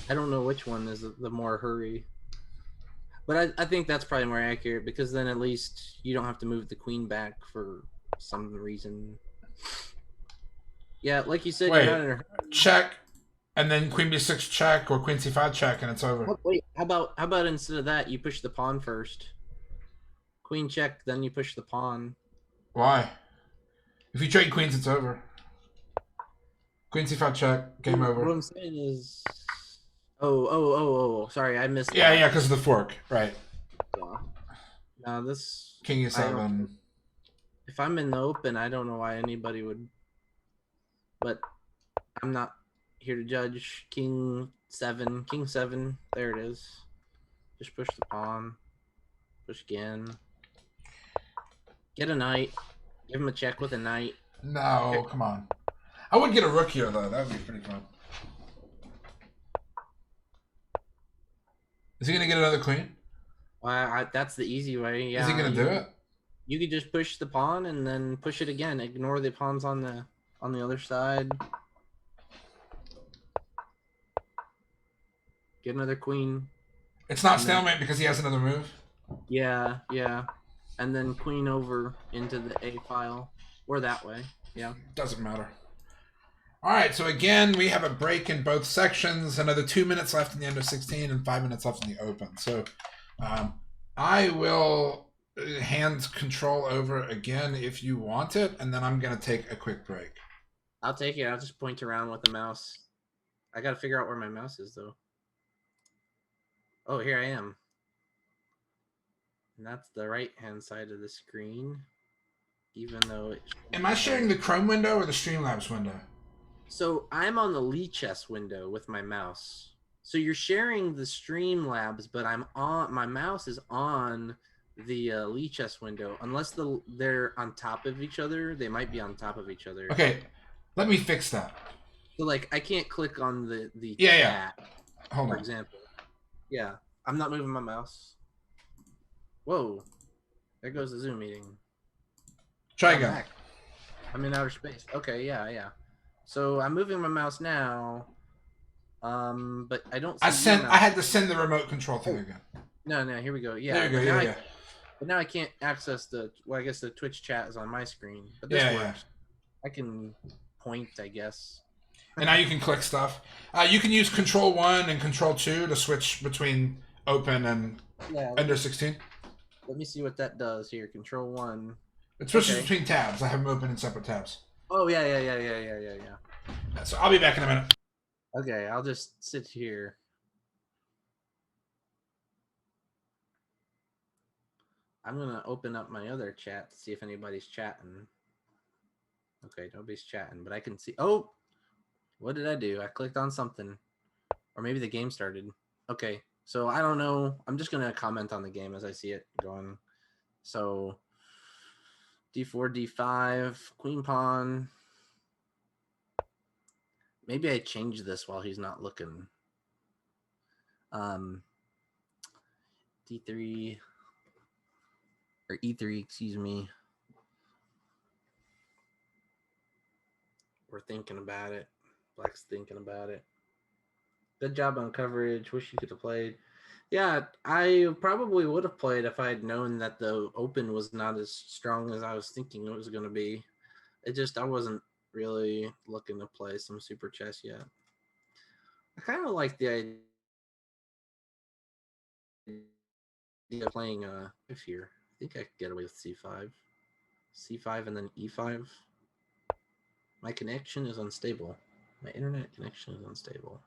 I don't know which one is the more hurry. But I think that's probably more accurate because then at least you don't have to move the queen back for some reason. Yeah, like you said, Wait. you're not in a Check, and then queen b6 check, or queen c5 check, and it's over. Wait, how about instead of that, you push the pawn first? Queen check, then you push the pawn. Why? If you trade queens, it's over. Queen c5 check, game over. What I'm saying is, oh, sorry, I missed. Yeah, that. yeah, because of the fork, right? Yeah. Now this, King I e7. don't- if I'm in the open, I don't know why anybody would, but I'm not here to judge. King 7, there it is. Just push the pawn, push again. Get a knight. Give him a check with a knight. No, come on. I would get a rook here, though. That would be pretty fun. Is he going to get another queen? That's the easy way. Yeah. Is he going to do it? You could just push the pawn and then push it again. Ignore the pawns on the other side. Get another queen. It's not stalemate because he has another move. Yeah. And then queen over into the A file. Or that way. Yeah. Doesn't matter. All right, so again, we have a break in both sections. Another 2 minutes left in the under 16 and 5 minutes left in the open. So I will hand control over again if you want it, and then I'm going to take a quick break. I'll take it. I'll just point around with the mouse. I got to figure out where my mouse is, though. Oh, here I am. And that's the right-hand side of the screen. Even though it... Am I sharing the Chrome window or the Streamlabs window? So I'm on the Lichess window with my mouse. So you're sharing the Streamlabs, but I'm on my mouse is on the Lichess window. Unless they're on top of each other, they might be on top of each other. Okay, let me fix that. So like I can't click on the Yeah. chat, Hold for on. example. Yeah, I'm not moving my mouse. Whoa, there goes the Zoom meeting. Try I'm again. back. I'm in outer space. Okay, yeah. So I'm moving my mouse now, but I don't. See I had to send the remote control thing again. No, here we go. Yeah. There you go. Now Yeah. But now I can't access I guess the Twitch chat is on my screen. But this works. I can point, I guess. And now you can click stuff. You can use Control 1 and Control 2 to switch between open and under 16. Let me see what that does here. Control 1. It switches between tabs. I have them open in separate tabs. Oh, yeah. So I'll be back in a minute. Okay, I'll just sit here. I'm going to open up my other chat to see if anybody's chatting. Okay, nobody's chatting, but I can see. Oh, what did I do? I clicked on something. Or maybe the game started. Okay, so I don't know. I'm just going to comment on the game as I see it going. So, d4, d5, queen pawn. Maybe I change this while he's not looking. D3 or E3, excuse me. We're thinking about it. Black's thinking about it. Good job on coverage. Wish you could have played. Yeah, I probably would have played if I had known that the open was not as strong as I was thinking it was going to be. I wasn't really looking to play some super chess yet. I kind of like the idea of playing if here. I think I could get away with c5. c5 and then e5. My connection is unstable. My internet connection is unstable.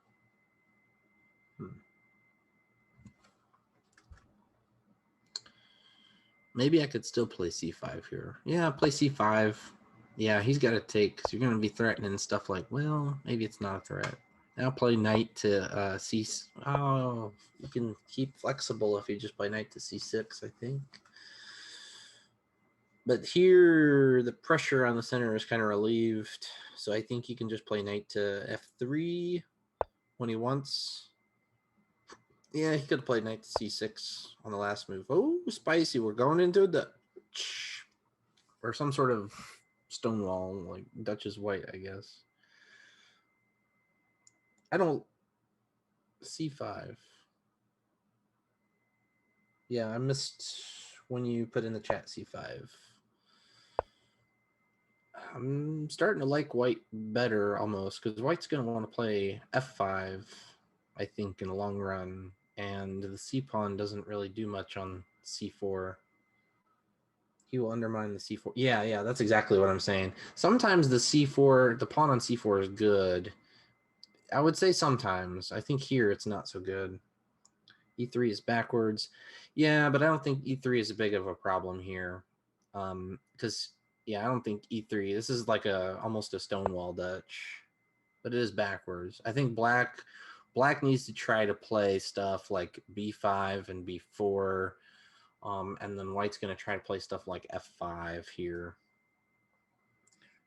Maybe I could still play c5 here. Yeah, play c5. Yeah, he's got to take, because you're going to be threatening stuff like, well, maybe it's not a threat. Now play knight to c. Oh, you can keep flexible if you just play knight to c6, I think. But here, the pressure on the center is kind of relieved. So I think you can just play knight to f3 when he wants. Yeah, he could have played knight to c6 on the last move. Oh, spicy. We're going into the... Or some sort of stonewall, like Dutch's white, I guess. I don't... c5. Yeah, I missed when you put in the chat c5. I'm starting to like white better almost, because white's going to want to play f5, I think, in the long run. And the c-pawn doesn't really do much on c4. He will undermine the c4. Yeah, that's exactly what I'm saying. Sometimes the c4, the pawn on c4 is good. I would say sometimes. I think here it's not so good. e3 is backwards. Yeah, but I don't think e3 is a big of a problem here. Because, yeah, I don't think e3, this is like almost a stonewall Dutch. But it is backwards. I think black needs to try to play stuff like b5 and b4. And then white's going to try to play stuff like f5 here.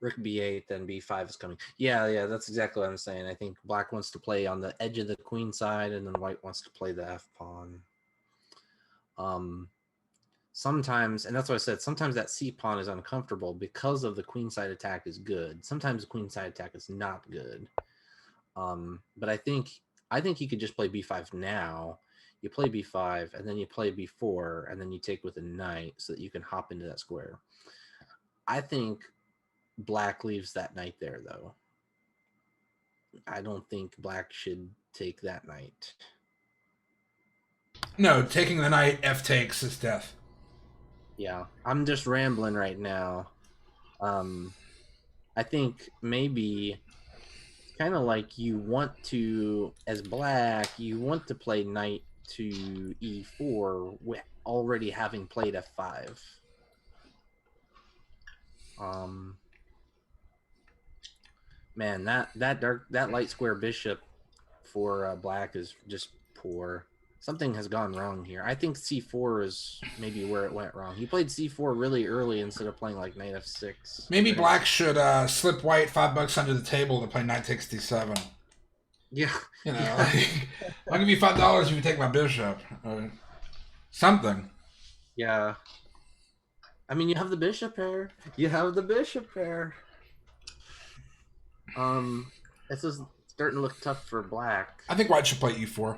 Rook b8, then b5 is coming. Yeah, that's exactly what I'm saying. I think black wants to play on the edge of the queen side, and then white wants to play the f pawn. Sometimes, and that's what I said, sometimes that c pawn is uncomfortable because of the queen side attack is good. Sometimes the queen side attack is not good. But I think you could just play b5 now. You play b5, and then you play b4, and then you take with a knight so that you can hop into that square. I think black leaves that knight there, though. I don't think black should take that knight. No, taking the knight f takes is death. Yeah, I'm just rambling right now. I think maybe kind of like you want to, as black, you want to play knight to e4 with already having played f5. Man, that light square bishop for black is just poor. Something has gone wrong here. I think c4 is maybe where it went wrong. He played c4 really early instead of playing like knight f6. Maybe black should slip white $5 under the table to play knight takes d7. Yeah. You know, like, I'll give you $5 if you take my bishop. Or something. Yeah. I mean, you have the bishop pair. This is starting to look tough for black. I think white should play e4.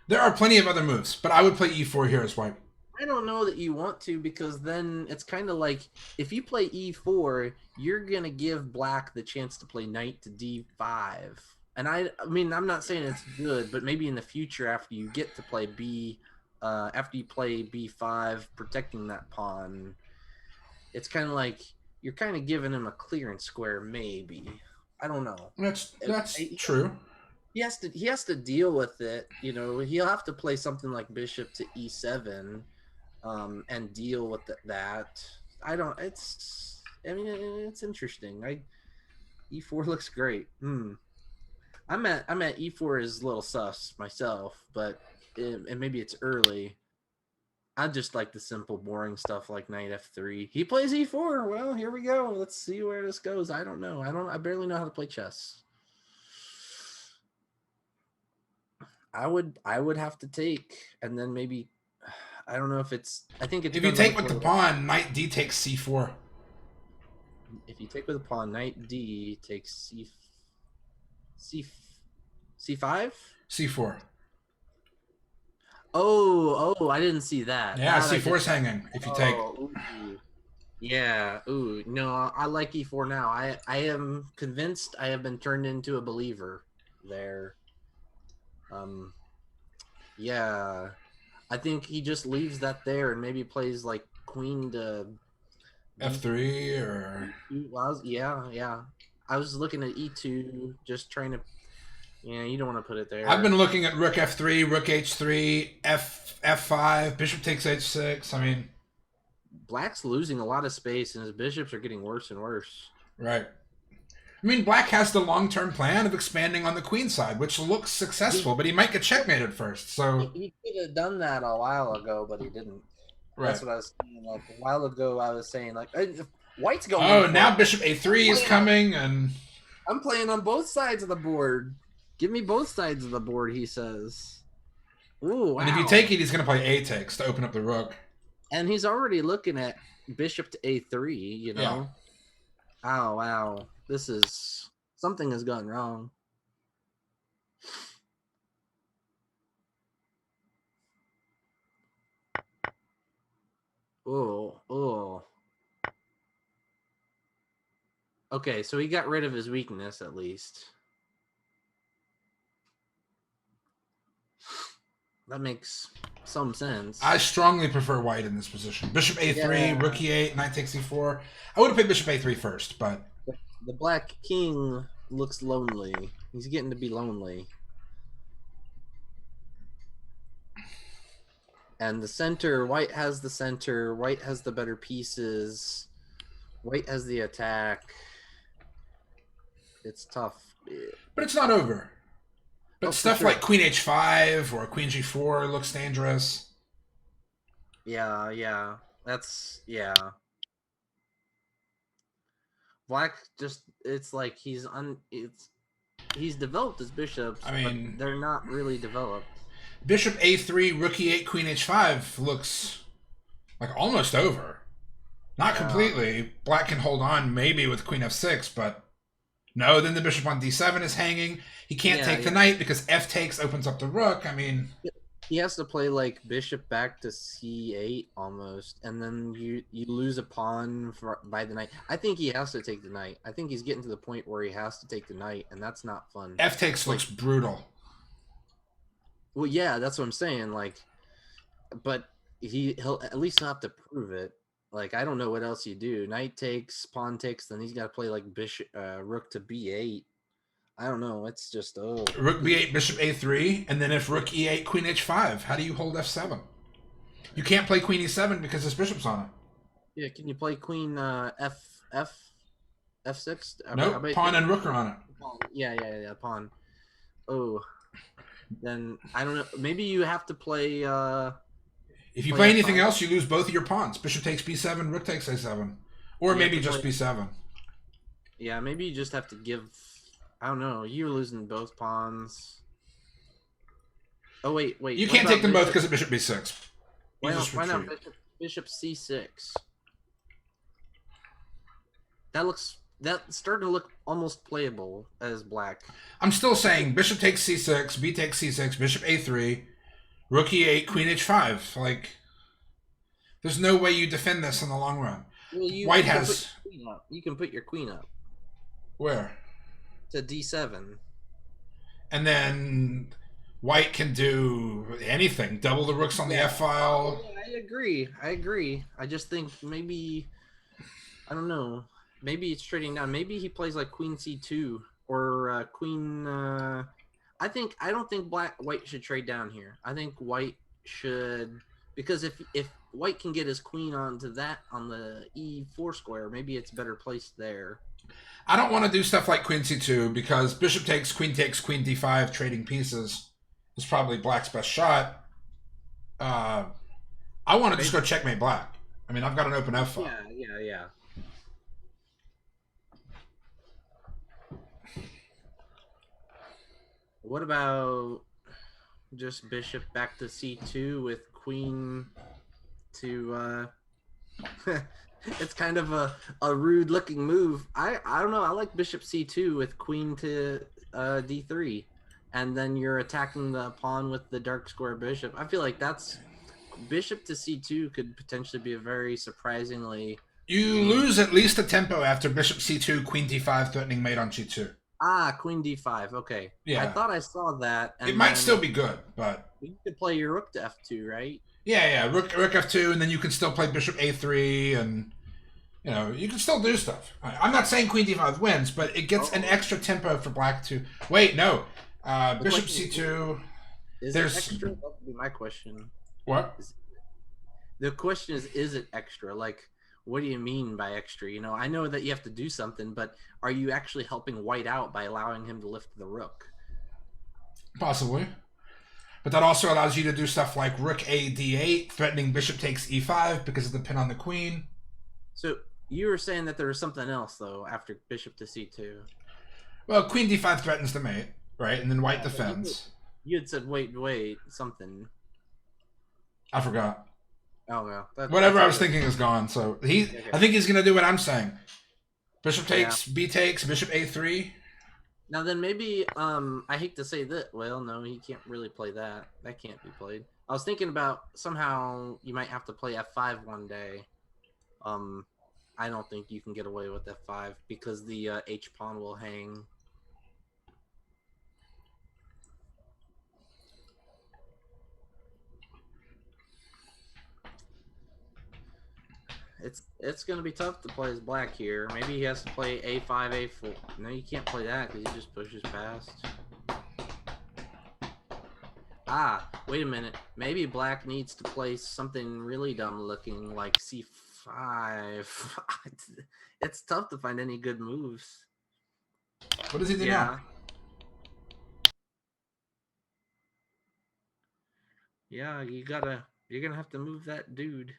There are plenty of other moves, but I would play e4 here as white. I don't know that you want to, because then it's kind of like if you play e4, you're going to give black the chance to play knight to d5. And I mean, I'm not saying it's good, but maybe in the future after you get to play after you play b5, protecting that pawn, it's kind of like you're kind of giving him a clearance square, maybe. I don't know. That's true. He has to deal with it. You know, he'll have to play something like bishop to e7, and deal with that. It's interesting. E4 looks great. I'm at e4 is a little sus myself, but and maybe it's early. I just like the simple, boring stuff like knight f3. He plays e4. Well, here we go. Let's see where this goes. I don't know. I barely know how to play chess. I would have to take, and then maybe I don't know if it's. I think it's. If you take with the pawn, knight d takes c4. If you take with the pawn, knight d takes c5. c4. Oh! I didn't see that. Yeah, c4's hanging. If you take. Ooh. Yeah. Ooh. No, I like e4 now. I am convinced. I have been turned into a believer there. Yeah, I think he just leaves that there and maybe plays like queen to F3 or yeah. I was looking at E2, just trying to. Yeah, you don't want to put it there. I've been looking at Rook F3, Rook H3, F5, Bishop takes H6. I mean, Black's losing a lot of space, and his bishops are getting worse and worse. right. I mean, Black has the long-term plan of expanding on the queen side, which looks successful, but he might get checkmated first. So, He could have done that a while ago, but he didn't. right. That's what I was saying. Like a while ago, I was saying like, White's going. Oh, for now it. Bishop A3 is coming, and I'm playing on both sides of the board. Give me both sides of the board, he says. Ooh, wow. and if you take it, he's going to play A takes to open up the rook. And he's already looking at bishop to A3, you know? Yeah. Oh, wow. This is... Something has gone wrong. Oh. Okay, so he got rid of his weakness, at least. That makes some sense. I strongly prefer White in this position. Bishop A3, Yeah. Rook E8, Knight takes E4. I would have played Bishop A3 first, but The Black King looks lonely. He's getting to be lonely. And the center, White has the center. White has the better pieces. White has the attack. It's tough. but it's not over. But Oh, for stuff sure. like Queen H5 or Queen G4 looks dangerous. Yeah. That's, yeah. Black just, it's like he's developed his bishops, I mean- but they're not really developed. Bishop A3, Rook E8, Queen H5 looks like almost over. Not Yeah. completely. Black can hold on maybe with Queen F6, but no, then the bishop on D7 is hanging. He can't Yeah, take the yeah. knight because F takes opens up the rook. I mean, He has to play like bishop back to c8 almost, and then you lose a pawn by the knight. I think he has to take the knight. I think he's getting to the point where he has to take the knight, and that's not fun. F takes looks brutal. Well, yeah, that's what I'm saying. Like, but he'll at least have to prove it. Like, I don't know what else you do. Knight takes, pawn takes, then he's got to play like bishop, rook to b8. I don't know. It's just Rook B8, Bishop A3, and then if Rook E8, Queen H5, how do you hold F7? You can't play Queen E7 because his bishop's on it. Yeah. Can you play Queen F6? Nope, pawn and rook are on it. Pawn. Yeah, pawn. Oh, then I don't know. Maybe you have to play. If you Play play anything F5. else, you lose both of your pawns. Bishop takes B7, Rook takes A7. Or You maybe have to just play- B7. Yeah, maybe you just have to give. I don't know. You're losing both pawns. Oh wait. You what can't about take them both bishop- because of Bishop B6. You Why just not? Why not retreat. bishop C6? That's starting to look almost playable as black. I'm still saying Bishop takes C6, B takes C6, Bishop A3, Rook E8, Queen H5. Like, there's no way you defend this in the long run. Well, White can has- put your queen up. You can put your queen up Where? to D7. And then White can do anything. Double the rooks on the Yeah. F file. Yeah, I agree. I just think maybe I don't know. Maybe it's trading down. Maybe he plays like Queen C2 or Queen. I don't think White should trade down here. I think White should, because if White can get his queen onto that on the E4 square, maybe it's better placed there. I don't want to do stuff like Queen C2 because Bishop takes Queen D5, trading pieces is probably Black's best shot. I want to just go checkmate Black. I mean, I've got an open F file. Yeah. What about just bishop back to c2 with queen to it's kind of a rude looking move. I don't know. I like bishop c2 with queen to d3, and then you're attacking the pawn with the dark square bishop. I feel like that's bishop to c2 could potentially be a very surprisingly. You lose at least a tempo after Bishop C2, Queen D5, threatening mate on G2. Queen d5. Okay. Yeah. I thought I saw that. And It might then still be good, but you could play your rook to f2, right? yeah. Rook F2, and then you can still play Bishop A3, and You know, you can still do stuff. I'm not saying queen d5 wins, but it gets an extra tempo for black to... Wait, no. Bishop c2. Is There's... it extra? That would be my question. What? The question is it extra? Like, what do you mean by extra? You know, I know that you have to do something, but are you actually helping white out by allowing him to lift the rook? Possibly. But that also allows you to do stuff like rook a d8, threatening bishop takes e5 because of the pin on the queen. So you were saying that there was something else, though, after bishop to c2. Well, queen d5 threatens the mate, right? And then white defends. You had said, wait, something. I forgot. Oh, well. Whatever I was thinking is gone. So Okay. I think he's going to do what I'm saying. Bishop takes, b takes, bishop a3. Now then, maybe I hate to say that. Well, no, he can't really play that. That can't be played. I was thinking about somehow you might have to play f5 one day. I don't think you can get away with f5 because the h pawn will hang. It's going to be tough to play as black here. Maybe he has to play a5, a4. No, you can't play that because he just pushes past. Ah, wait a minute. Maybe black needs to play something really dumb looking like c5. It's tough to find any good moves. What does he do now? Yeah, you're going to have to move that dude.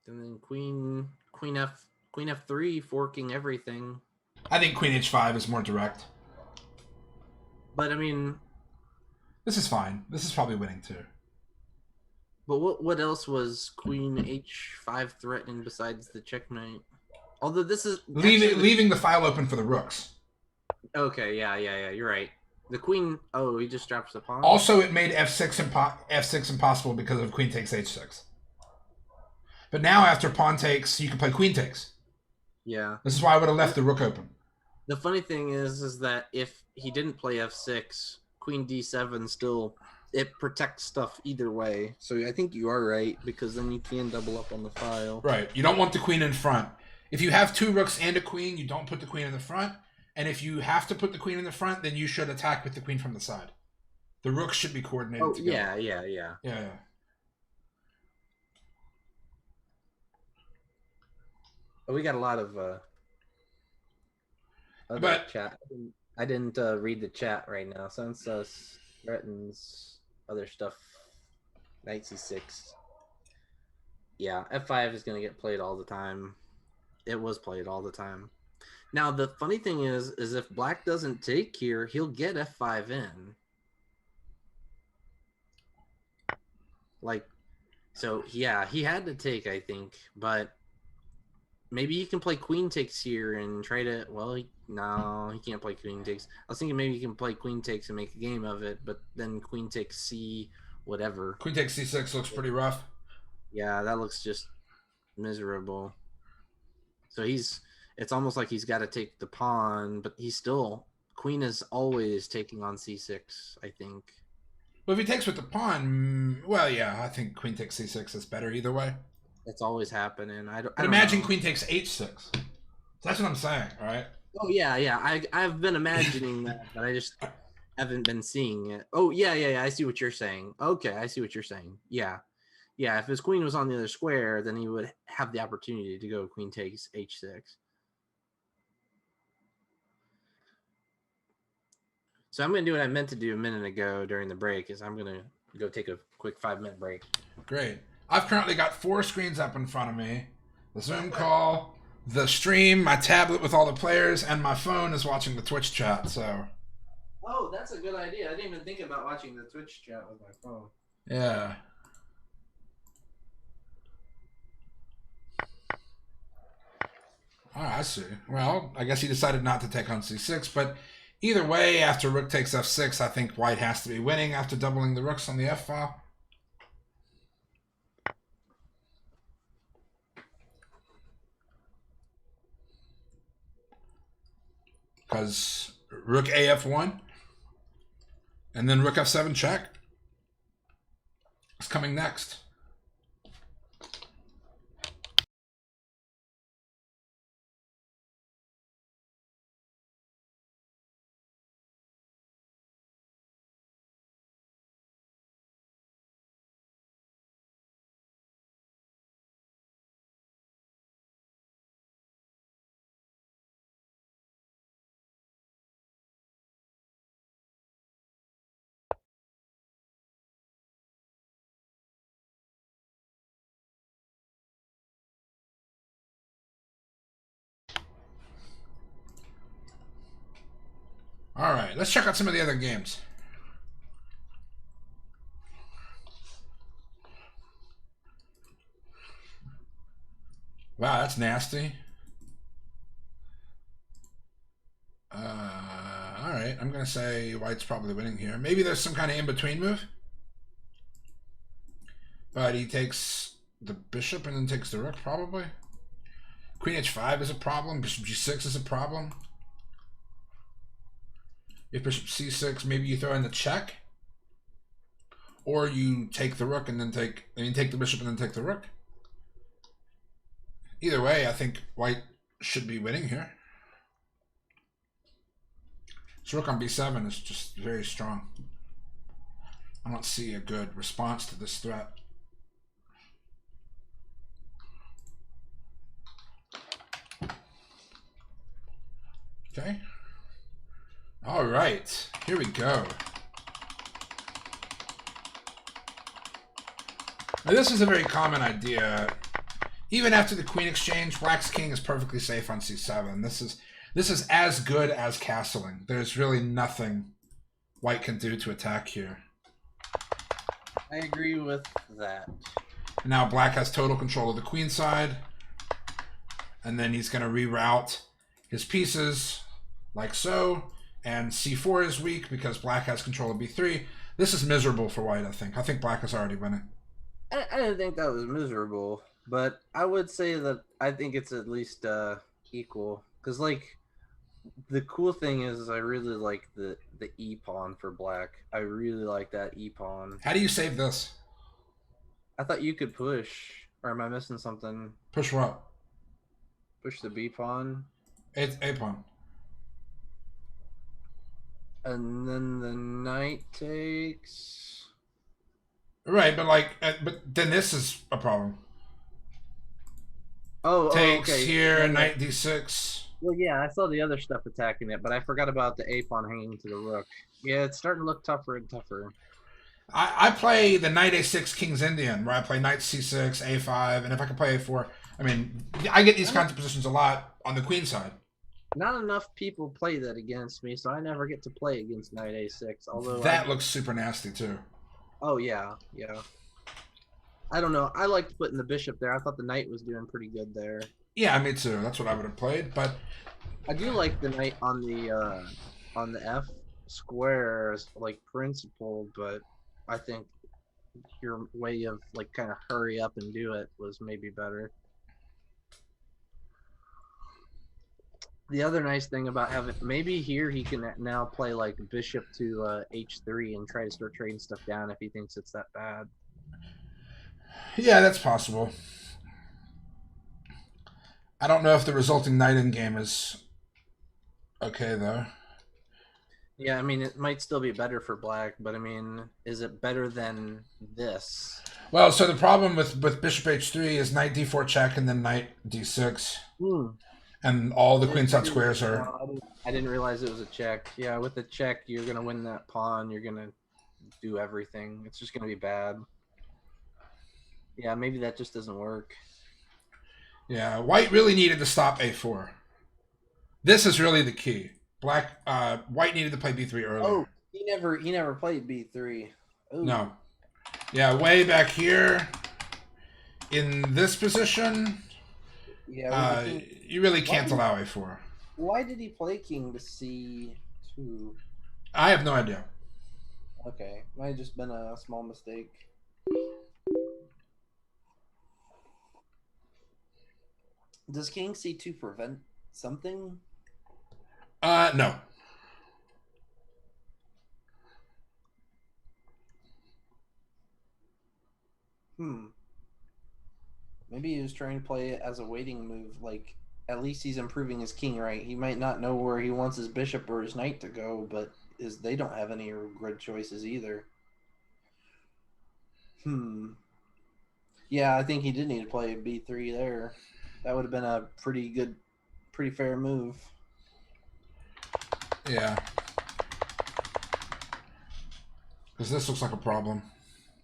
And then queen f3 forking everything. I think queen h5 is more direct. But I mean, this is fine. This is probably winning too. But what else was queen h5 threatening besides the checkmate? Although this is leaving the file open for the rooks. Okay, yeah, you're right. The queen. Oh, he just drops the pawn. Also, it made f6 impossible because of queen takes h6. But now after pawn takes, you can play queen takes. Yeah. This is why I would have left the rook open. The funny thing is that if he didn't play f6, queen d7 still, it protects stuff either way. So I think you are right, because then you can double up on the file. Right. You don't want the queen in front. If you have two rooks and a queen, you don't put the queen in the front. And if you have to put the queen in the front, then you should attack with the queen from the side. The rooks should be coordinated together. Yeah. We got a lot of chat. I didn't read the chat right now. Census threatens other stuff. Knight c6. Yeah, f5 is going to get played all the time. It was played all the time. Now, the funny thing is if black doesn't take here, he'll get f5 in. Like, so, yeah, he had to take, I think, but maybe he can play queen takes here and try to, well, no, he can't play queen takes. I was thinking maybe he can play queen takes and make a game of it, but then queen takes c whatever. Queen takes c6 looks pretty rough. Yeah, that looks just miserable. So it's almost like he's got to take the pawn, but he's still, queen is always taking on c6, I think. Well, if he takes with the pawn, well, yeah, I think queen takes c6 is better either way. It's always happening. I don't imagine know. Queen takes h6. That's what I'm saying, all right? Oh, yeah. I've been imagining that, but I just haven't been seeing it. Oh, yeah. I see what you're saying. Okay, I see what you're saying. Yeah. If his queen was on the other square, then he would have the opportunity to go queen takes h6. So I'm going to do what I meant to do a minute ago during the break, is I'm going to go take a quick 5-minute break. Great. I've currently got 4 screens up in front of me. The Zoom call, the stream, my tablet with all the players, and my phone is watching the Twitch chat, so. Oh, that's a good idea. I didn't even think about watching the Twitch chat with my phone. Yeah. Oh, I see. Well, I guess he decided not to take on c6, but either way, after rook takes f6, I think white has to be winning after doubling the rooks on the f-file. Because rook af1, and then rook f7 check. is coming next. All right, let's check out some of the other games. Wow, that's nasty. All right, I'm going to say white's probably winning here. Maybe there's some kind of in-between move. But he takes the bishop and then takes the rook, probably. Queen h5 is a problem. Bishop g6 is a problem. If bishop c6, maybe you throw in the check. Or you take the rook and then take the bishop and then take the rook. Either way, I think white should be winning here. This rook on b7 is just very strong. I don't see a good response to this threat. Okay. All right. Here we go. Now, this is a very common idea. Even after the queen exchange, black's king is perfectly safe on c7. This is as good as castling. There's really nothing white can do to attack here. I agree with that. Now black has total control of the queen side. And then he's going to reroute his pieces like so. And c4 is weak because black has control of b3. This is miserable for white, I think. I think black is already winning. I didn't think that was miserable, but I would say that I think it's at least equal. Because, like, the cool thing is I really like the e pawn for black. I really like that e pawn. How do you save this? I thought you could push, or am I missing something? Push what? Push the b pawn, A pawn. and then the knight takes. Right, but like, but then this is a problem. Takes okay. here, knight d6. Well, yeah, I saw the other stuff attacking it, but I forgot about the a pawn hanging to the rook. Yeah, it's starting to look tougher and tougher. I play the knight a6 King's Indian, where I play knight c6, a5, and if I can play a4, I mean, I get these kinds of positions a lot on the queen side. Not enough people play that against me, so I never get to play against knight a6. Although that looks super nasty too. Oh yeah, yeah. I don't know. I liked putting the bishop there. I thought the knight was doing pretty good there. Yeah, me too. That's what I would have played, but I do like the knight on the f square as like principle, but I think your way of like kind of hurry up and do it was maybe better. The other nice thing about having maybe here he can now play like bishop to h3 and try to start trading stuff down if he thinks it's that bad. Yeah, that's possible. I don't know if the resulting knight in game is okay though. Yeah, I mean it might still be better for black, but I mean, is it better than this? Well, so the problem with bishop h3 is knight d4 check and then knight d6. And all the queenside squares are... I didn't realize it was a check. Yeah, with the check, you're going to win that pawn. You're going to do everything. It's just going to be bad. Yeah, maybe that just doesn't work. Yeah, white really needed to stop a4. This is really the key. White needed to play b3 earlier. Oh, he never played b3. Ooh. No. Yeah, way back here in this position... Yeah, you really can't allow a4. Why did he play king to c2? I have no idea. Okay, might have just been a small mistake. Does king c2 prevent something? No. Maybe he was trying to play it as a waiting move. Like, at least he's improving his king, right? He might not know where he wants his bishop or his knight to go, but they don't have any good choices either. Yeah, I think he did need to play b3 there. That would have been a pretty fair move. Yeah. Because this looks like a problem.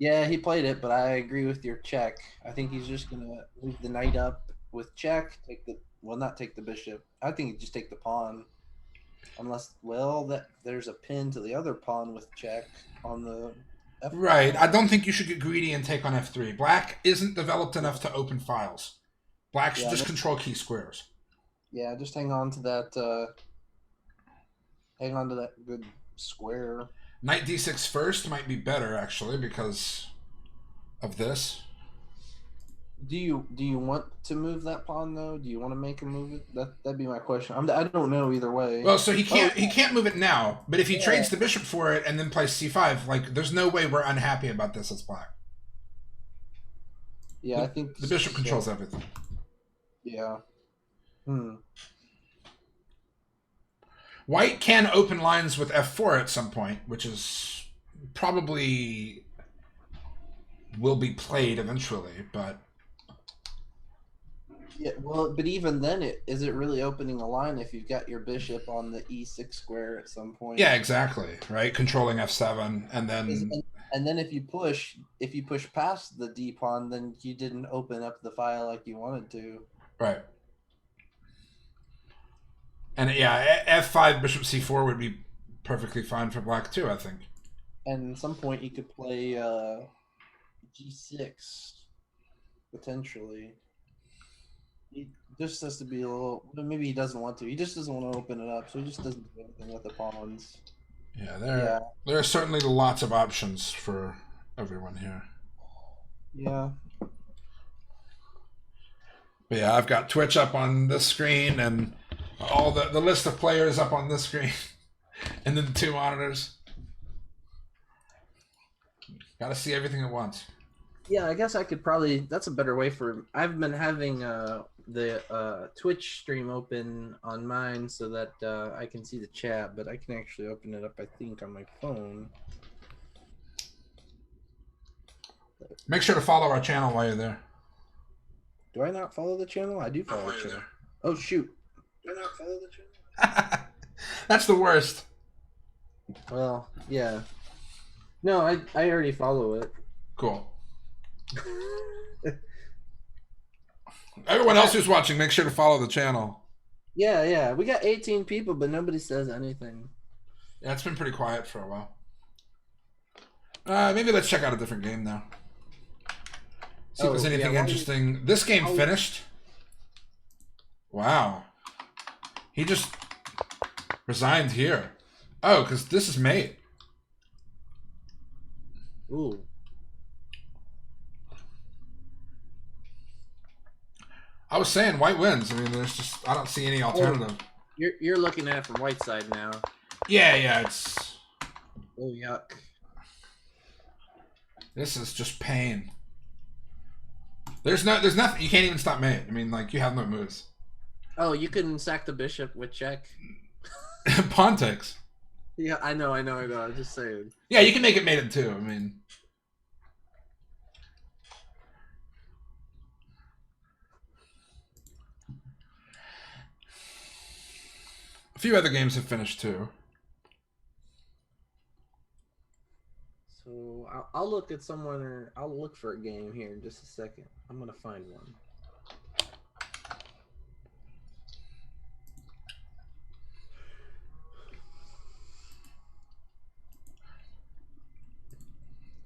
Yeah, he played it, but I agree with your check. I think he's just gonna move the knight up with check, not take the bishop. I think he'd just take the pawn. Unless, that there's a pin to the other pawn with check on the F. Right. I don't think you should get greedy and take on f3. Black isn't developed enough to open files. Black should just control key squares. Yeah, just hang on to that. Hang on to that good square. Knight d6 first might be better, actually, because of this. Do you want to move that pawn though? Do you want to make him move it? That'd be my question. I don't know either way. Well, so he can't move it now, but if he trades the bishop for it and then plays c5, like there's no way we're unhappy about this as black. Yeah, I think the bishop controls everything. Yeah. White can open lines with f4 at some point, which is probably will be played eventually, but yeah, well, but even then, is it really opening a line if you've got your bishop on the e6 square at some point? Yeah, exactly. Right, controlling f7, and then if you push past the d pawn, then you didn't open up the file like you wanted to. Right. And yeah, f5 bishop c4 would be perfectly fine for black too, I think. And at some point you could play g6 potentially. He just has to be a little. Maybe he doesn't want to. He just doesn't want to open it up, so he just doesn't do anything with the pawns. Yeah, there are certainly lots of options for everyone here. Yeah. But yeah, I've got Twitch up on this screen and all the list of players up on this screen, and then the two monitors. Got to see everything at once. Yeah, I guess I could probably. That's a better way for. I've been having the Twitch stream open on mine so that I can see the chat, but I can actually open it up, I think, on my phone. Make sure to follow our channel while you're there. Do I not follow the channel? I do follow the channel. Oh, shoot. Do I not follow the channel? That's the worst. Well, yeah. No, I already follow it. Cool. Everyone else who's watching, make sure to follow the channel. Yeah. We got 18 people, but nobody says anything. Yeah, it's been pretty quiet for a while. Maybe let's check out a different game now. See if there's anything interesting. This game finished. Wow. He just resigned here. Oh, because this is mate. Ooh. I was saying white wins. I mean, I don't see any alternative. You're looking at it from white side now. Yeah, it's. Oh, yuck. This is just pain. There's nothing. You can't even stop mate. I mean, like, you have no moves. Oh, you can sack the bishop with check. Pawn takes. Yeah, I know. I was just saying. Yeah, you can make it mated too. I mean. A few other games have finished too. So I'll look at someone, or I'll look for a game here in just a second. I'm gonna find one.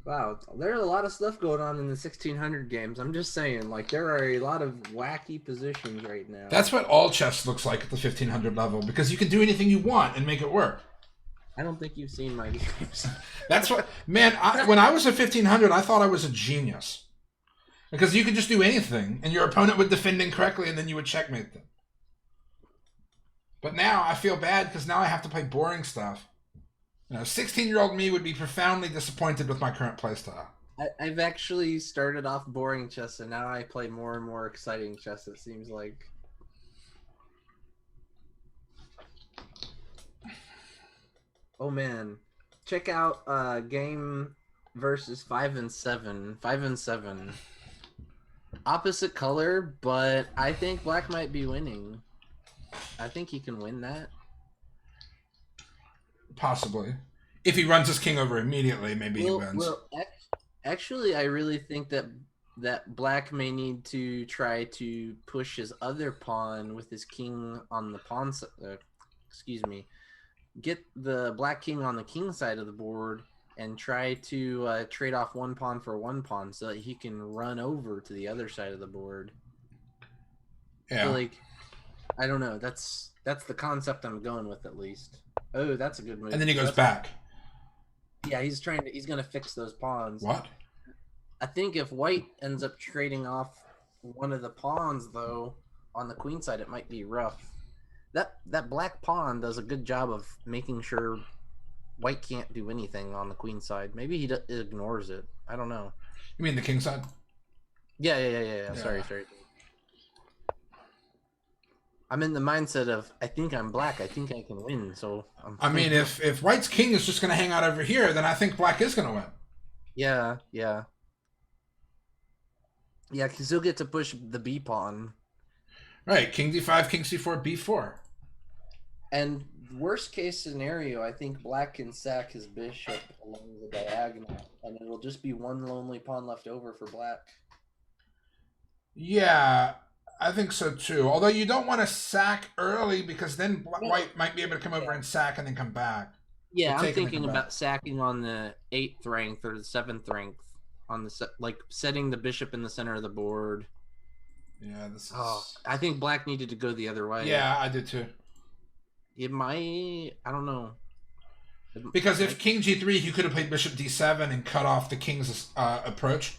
Wow, there's a lot of stuff going on in the 1600 games. I'm just saying, like, there are a lot of wacky positions right now. That's what all chess looks like at the 1500 level, because you can do anything you want and make it work. I don't think you've seen my games. That's what, man, when I was at 1500, I thought I was a genius. Because you could just do anything, and your opponent would defend incorrectly, and then you would checkmate them. But now I feel bad, because now I have to play boring stuff. 16-year-old me would be profoundly disappointed with my current playstyle. I've actually started off boring chess, and now I play more and more exciting chess. It seems like. Oh man, check out game versus 5 and 7. 5 and 7. Opposite color, but I think black might be winning. I think he can win that. Possibly. If he runs his king over immediately, maybe he wins. Actually, I really think that black may need to try to push his other pawn with his king on the pawn. Excuse me. Get the black king on the king side of the board and try to trade off one pawn for one pawn so that he can run over to the other side of the board. Yeah. So, like, I don't know. That's the concept I'm going with, at least. Oh, that's a good move. And then he goes back. Yeah, he's gonna fix those pawns. What? I think if white ends up trading off one of the pawns, though, on the queen side, it might be rough. That black pawn does a good job of making sure white can't do anything on the queen side. Maybe he ignores it. I don't know. You mean the king side? Yeah. Sorry. I'm in the mindset of I think I'm black. I think I can win. So I mean, if white's king is just going to hang out over here, then I think black is going to win. Yeah, because he'll get to push the b pawn. Right, king d5, king c4, b4. And worst case scenario, I think black can sack his bishop along the diagonal, and it'll just be one lonely pawn left over for black. Yeah, I think so too. Although you don't want to sack early because then white might be able to come over and sack and then come back. Yeah, So I'm thinking back. about sacking on the 8th rank or the 7th rank on the like setting the bishop in the center of the board. Yeah, this is... Oh, I think black needed to go the other way. Yeah, I did too. It might. I don't know. Because if king g3, you could have played bishop d7 and cut off the king's approach.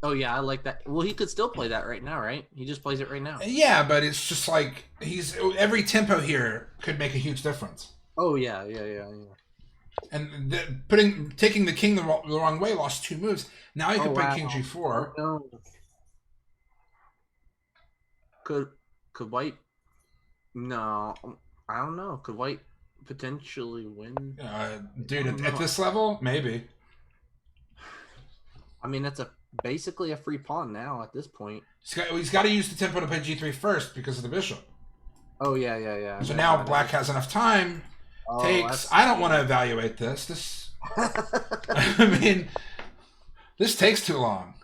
Oh yeah, I like that. Well, he could still play that right now, right? He just plays it right now. Yeah, but it's just like every tempo here could make a huge difference. Oh yeah. And taking the king the wrong way lost 2 moves. Now you could play king g4. No. Could white? No, I don't know. Could white potentially win? Dude, at this level, maybe. I mean, that's basically a free pawn now at this point. He's got to use the tempo to play g3 first because of the bishop. Oh yeah. So now black has enough time. I don't want to evaluate this. I mean, this takes too long.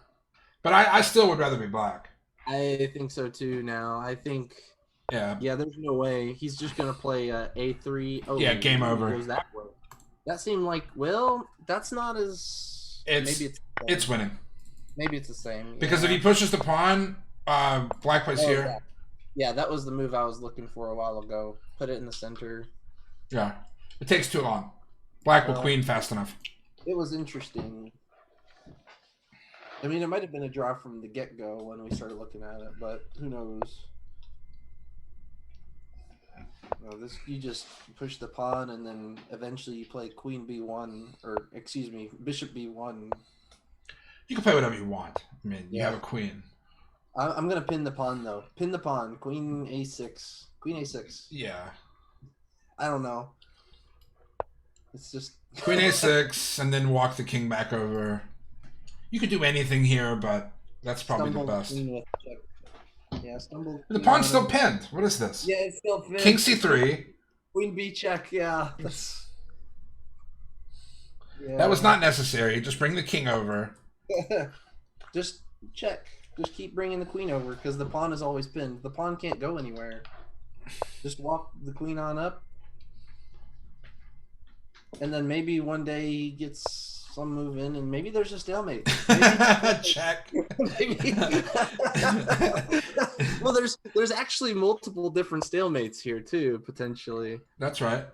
But I still would rather be black. I think so too. Now I think. Yeah. There's no way he's just gonna play a3. Oh yeah, game over. Goes that way. That seemed like that's not as. Maybe it's winning. Maybe it's the same. Because if he pushes the pawn, black plays here. Yeah, that was the move I was looking for a while ago. Put it in the center. Yeah, it takes too long. Black will queen fast enough. It was interesting. I mean, it might have been a draw from the get-go when we started looking at it, but who knows? No, you just push the pawn, and then eventually you play queen b1, or excuse me, bishop b1. You can play whatever you want. I mean, you have a queen. I'm gonna pin the pawn though. Pin the pawn. Queen a6. Queen a6. Yeah. I don't know. It's just queen a6, and then walk the king back over. You could do anything here, but that's probably the best. Yeah, stumble. The pawn's still pinned. What is this? Yeah, it's still pinned. King c3. Queen b check. Yeah. That was not necessary. Just bring the king over. Just check. Just keep bringing the queen over because the pawn is always pinned. The pawn can't go anywhere. Just walk the queen on up. And then maybe one day he gets some move in and maybe there's a stalemate. Check. Maybe. Well, there's actually multiple different stalemates here too, potentially. That's right.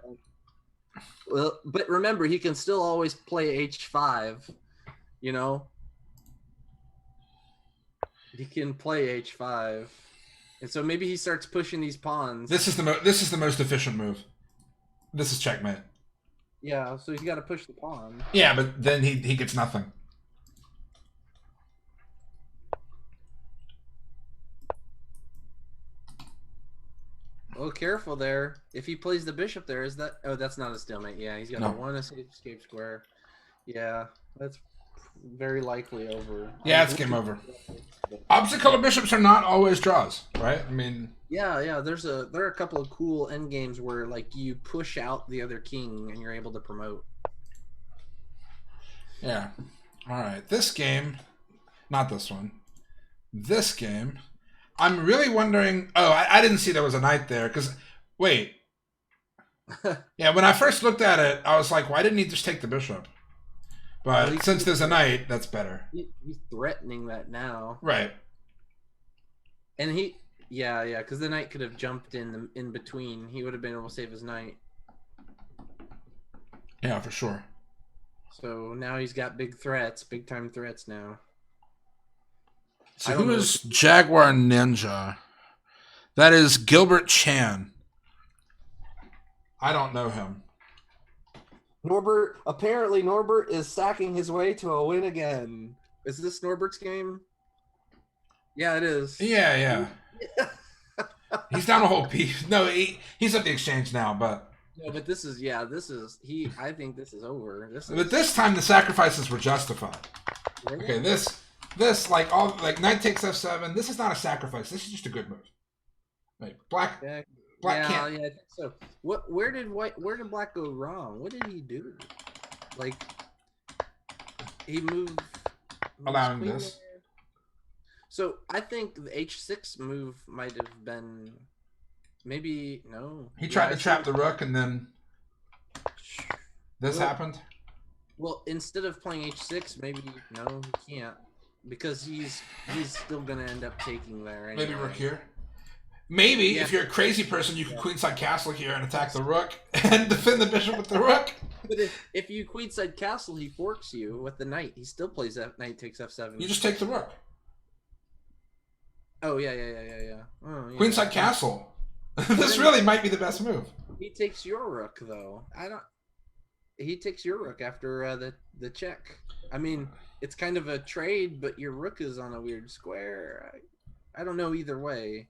Well, but remember, he can still always play h5, you know? He can play h5. And so maybe he starts pushing these pawns. This is the most efficient move. This is checkmate. Yeah, so he's got to push the pawn. Yeah, but then he gets nothing. Well, careful there. If he plays the bishop there, is that... Oh, that's not a stalemate. Yeah, he's got No. the one escape square. Yeah, that's very likely over. Yeah, it's game over. Obstacle bishops are not always draws, right? I mean, Yeah. There are a couple of cool end games where like you push out the other king and you're able to promote. yeah. All right, this game, not this one. This game, I'm really wondering. Oh, I didn't see there was a knight there. Because wait, yeah. When I first looked at it, I was like, why didn't he just take the bishop? But since there's a knight, that's better. He's threatening that now. Right. And yeah, because the knight could have jumped in between. He would have been able to save his knight. Yeah, for sure. So now he's got big time threats now. So who is Jaguar Ninja? That is Gilbert Chan. I don't know him. Apparently Norbert is sacking his way to a win again. Is this Norbert's game? Yeah, it is. Yeah. He's down a whole piece. No, he's at the exchange now, but... No, but I think this is over. But this time the sacrifices were justified. Really? Okay, this knight takes f7. This is not a sacrifice. This is just a good move. Like black can't. Yeah, I think so. Where did black go wrong? What did he do? Like he moved Allowing queen this. there. So I think the h6 move might have been maybe no. He tried to trap the rook, and then this happened. Well, instead of playing h6, maybe no, he can't because he's still gonna end up taking there. Anyway. Maybe rook here. Maybe if you're a crazy person, you can queenside castle here and attack the rook and defend the bishop with the rook. But if you queenside castle, he forks you with the knight. He still plays knight takes f7. You just take the rook. Oh yeah. Oh, yeah. Queenside castle. This really might be the best move. He takes your rook though. He takes your rook after the check. I mean, it's kind of a trade, but your rook is on a weird square. I don't know either way.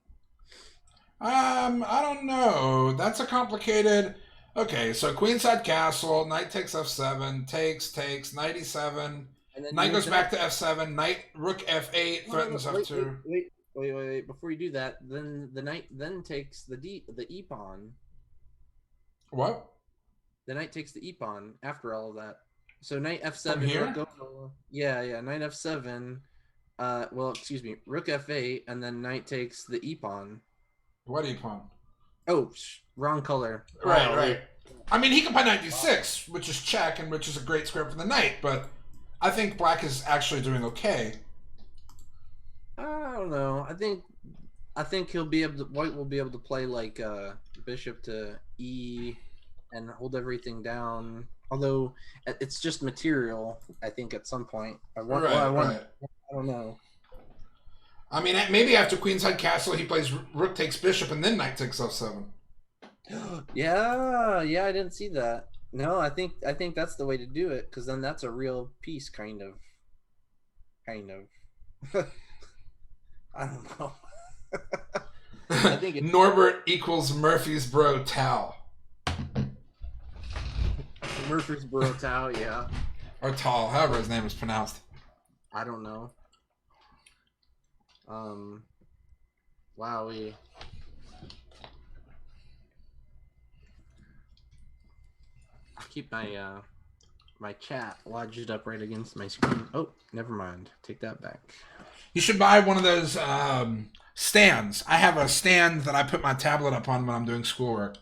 I don't know. That's a complicated. Okay, so queenside castle, knight takes f7, takes, knight e7, And then knight goes back to f7, knight rook f8 threatens f2. Wait. Before you do that, then the knight then takes the e pawn. What? The knight takes the e pawn after all of that. So knight f7. From here? Yeah. Knight f7. Well, excuse me. Rook f8, and then knight takes the e pawn. What e-pawn? Oh, wrong color. Right. I mean, he can play knight d6, which is check, and which is a great square for the knight, but I think black is actually doing okay. I don't know. I think he'll be able to. White will be able to play like bishop to e and hold everything down. Although it's just material. I think at some point. I don't know. I mean, maybe after queenside castle, he plays rook takes bishop and then knight takes f7. Yeah, I didn't see that. No, I think that's the way to do it because then that's a real piece, kind of. I don't know. I think Norbert equals Murphy's bro Tal. Murphy's bro Tal, yeah. Or Tal, however his name is pronounced. I don't know. Wowie. I keep my my chat lodged up right against my screen. Oh, never mind. Take that back. You should buy one of those stands. I have a stand that I put my tablet up on when I'm doing schoolwork.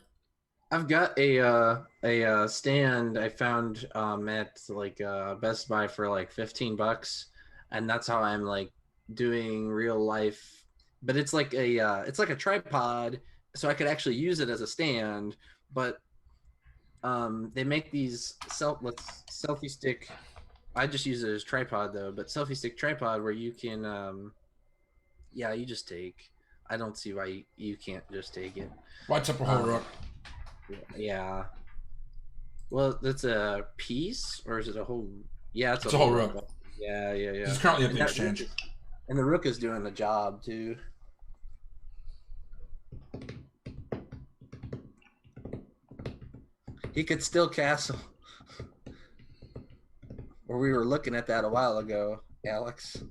I've got a stand I found at like Best Buy for like $15, and that's how I'm like doing real life. But it's like a tripod, so I could actually use it as a stand. But they make these selfie stick. I just use it as tripod though, but selfie stick tripod where you can you just take. I don't see why you can't just take it. What's up a whole rook? Yeah. Well, that's a piece, or is it a whole? Yeah, it's a whole rook. Yeah. He's currently at the exchange. And the rook is doing the job too. He could still castle. Or we were looking at that a while ago, Alex.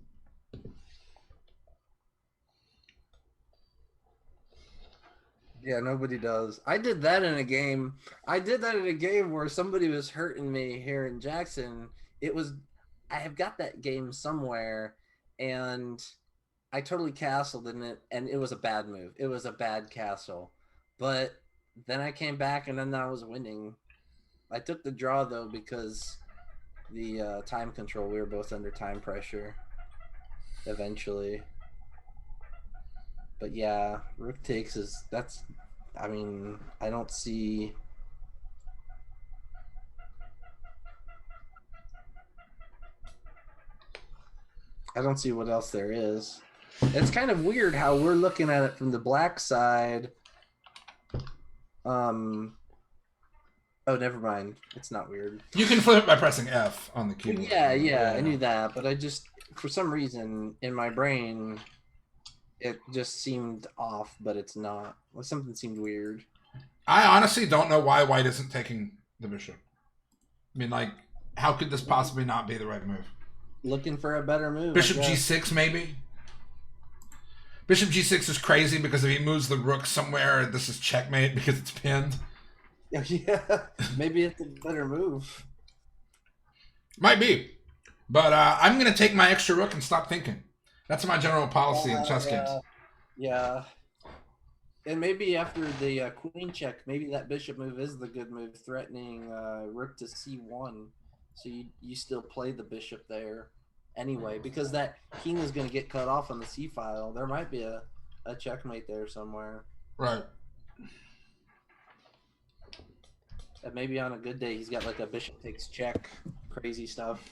Yeah, nobody does. I did that in a game. I did that in a game where somebody was hurting me here in Jackson. I have got that game somewhere, and I totally castled in it, and it was a bad move. It was a bad castle. But then I came back, and then I was winning. I took the draw, though, because the time control, we were both under time pressure eventually. But yeah, rook takes I mean, I don't see. I don't see what else there is. It's kind of weird how we're looking at it from the black side. Oh, never mind. It's not weird. You can flip it by pressing F on the keyboard. Yeah, I knew that, but I just, for some reason, in my brain, it just seemed off, but it's not. Well, something seemed weird. I honestly don't know why white isn't taking the bishop. I mean, like, how could this possibly not be the right move? Looking for a better move. Bishop G6, maybe? Bishop G6 is crazy because if he moves the rook somewhere, this is checkmate because it's pinned. Yeah, maybe it's a better move. Might be. But I'm going to take my extra rook and stop thinking. That's my general policy in chess games. Yeah. And maybe after the queen check, maybe that bishop move is the good move, threatening rook to c1. So you still play the bishop there anyway, because that king is going to get cut off on the c file. There might be a checkmate there somewhere. Right. And maybe on a good day, he's got like a bishop takes check, crazy stuff.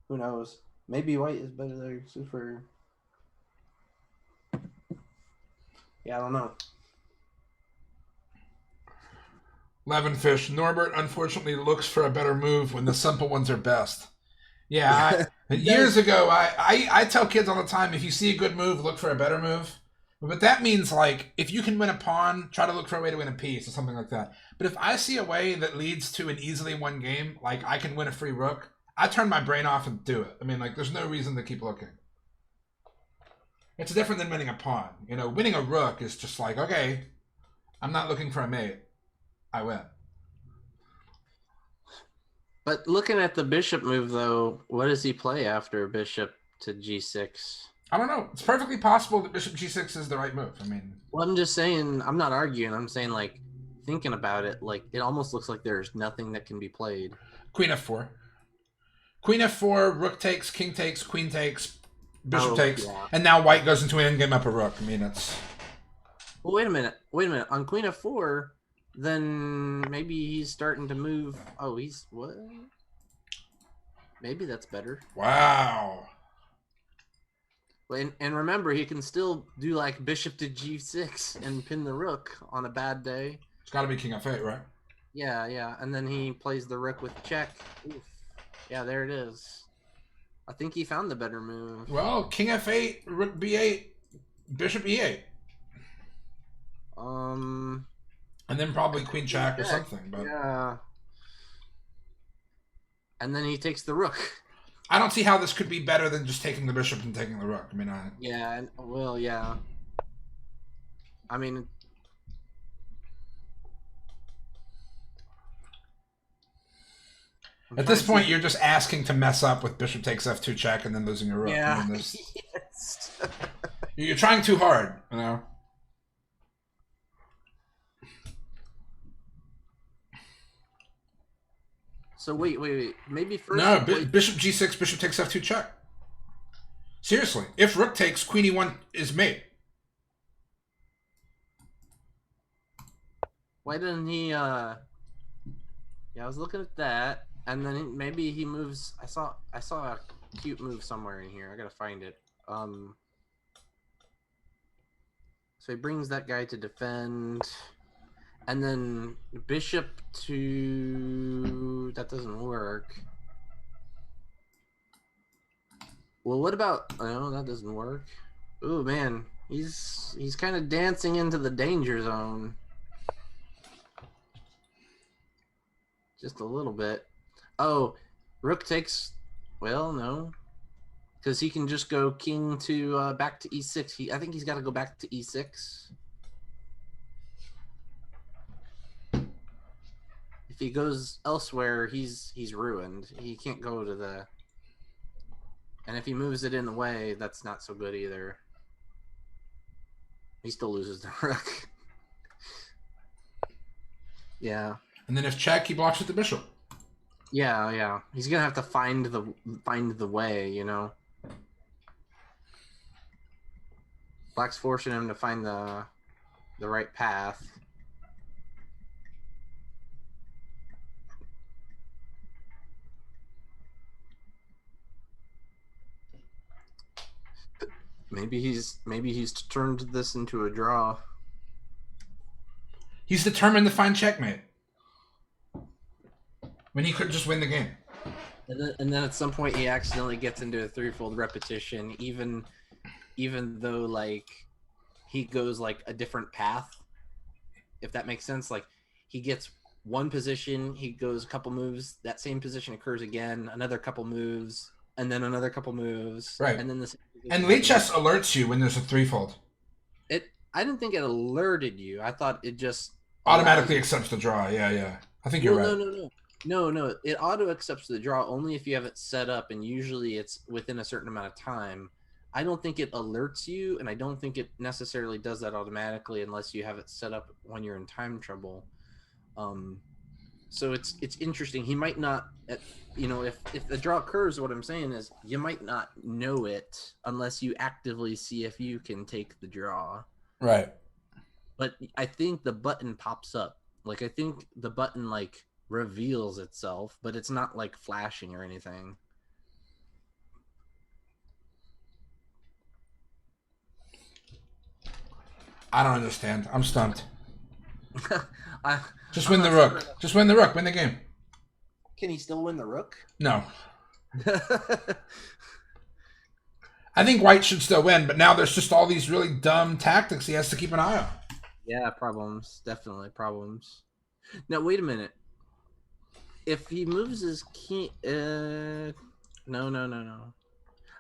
Who knows? Maybe white is better there. Super. Yeah, I don't know. Levenfish. Norbert unfortunately looks for a better move when the simple ones are best. Yeah, years ago, I tell kids all the time, if you see a good move, look for a better move. But that means, like, if you can win a pawn, try to look for a way to win a piece or something like that. But if I see a way that leads to an easily won game, like I can win a free rook, I turn my brain off and do it. I mean, like, there's no reason to keep looking. It's different than winning a pawn. You know, winning a rook is just like, okay, I'm not looking for a mate. I win. But looking at the bishop move, though, what does he play after bishop to g6? I don't know. It's perfectly possible that bishop g6 is the right move. I mean, well, I'm just saying, I'm not arguing. I'm saying, like, thinking about it, like, it almost looks like there's nothing that can be played. Queen f4. Queen f4, rook takes, king takes, queen takes, bishop takes. Yeah. And now white goes into an endgame up a rook. I mean, it's... Well, wait a minute. On queen f4, then maybe he's starting to move. Oh, he's... What? Maybe that's better. Wow. And remember, he can still do like bishop to g6 and pin the rook on a bad day. It's got to be king f8, right? Yeah. And then he plays the rook with check. Oof. Yeah, there it is. I think he found the better move. Well, king f8, rook b8, bishop e8. And then probably queen check or something. But yeah. And then he takes the rook. I don't see how this could be better than just taking the bishop and taking the rook. I mean, yeah, well, yeah. I mean, at this point, you're just asking to mess up with bishop takes f2 check and then losing your rook. Yeah. I mean, Yes. You're trying too hard, you know. So wait. Maybe first. No, bishop g6, bishop takes f2 check. Seriously, if rook takes, queen e1 is mate. Why didn't he? Yeah, I was looking at that, and then maybe he moves. I saw a cute move somewhere in here. I gotta find it. So he brings that guy to defend. And then bishop to... That doesn't work. Well, what about... Oh, that doesn't work. Ooh, man. He's kind of dancing into the danger zone. just a little bit. Oh, rook takes. Well, no, because he can just go king to back to e6. I think he's got to go back to e6. If he goes elsewhere, he's ruined. He can't go to the. And if he moves it in the way, that's not so good either. He still loses the rook. Yeah. And then if check, he blocks with the bishop. Yeah. He's gonna have to find the way, you know. Black's forcing him to find the right path. Maybe he's turned this into a draw. He's determined to find checkmate when he could just win the game. And then at some point he accidentally gets into a threefold repetition, even though like he goes like a different path, if that makes sense. Like he gets one position, he goes a couple moves, that same position occurs again, another couple moves, and then another couple moves, Right. and then this. And Lichess alerts you when there's a threefold. I didn't think it alerted you. I thought it just Automatically accepts the draw. Yeah. I think you're right. No. It auto accepts the draw only if you have it set up, and usually it's within a certain amount of time. I don't think it alerts you, and I don't think it necessarily does that automatically unless you have it set up when you're in time trouble. So it's interesting. He might not, if the draw occurs, what I'm saying is you might not know it unless you actively see if you can take the draw. Right. But I think the button pops up. Like I think the button like reveals itself, but it's not like flashing or anything. I don't understand. I'm stumped. Just I'm win the not rook. sure. Just win the rook. Win the game. Can he still win the rook? No. I think white should still win, but now there's just all these really dumb tactics he has to keep an eye on. Yeah, problems. Definitely problems. Now, wait a minute. If he moves his king... No.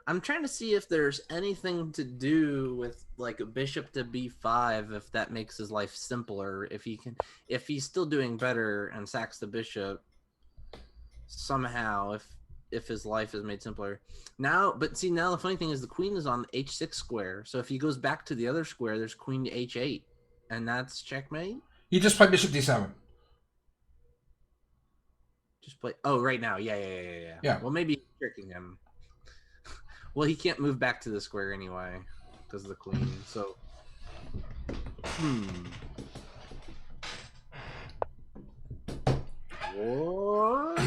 I'm trying to see if there's anything to do with like a bishop to b5, if that makes his life simpler. If he's still doing better and sacks the bishop somehow, if his life is made simpler. Now the funny thing is the queen is on the h6 square. So if he goes back to the other square, there's queen to h8, and that's checkmate. You just play bishop d7. Just play. Oh, right now, yeah. Yeah. Well, maybe he's tricking him. Well, he can't move back to the square anyway because of the queen. So, What?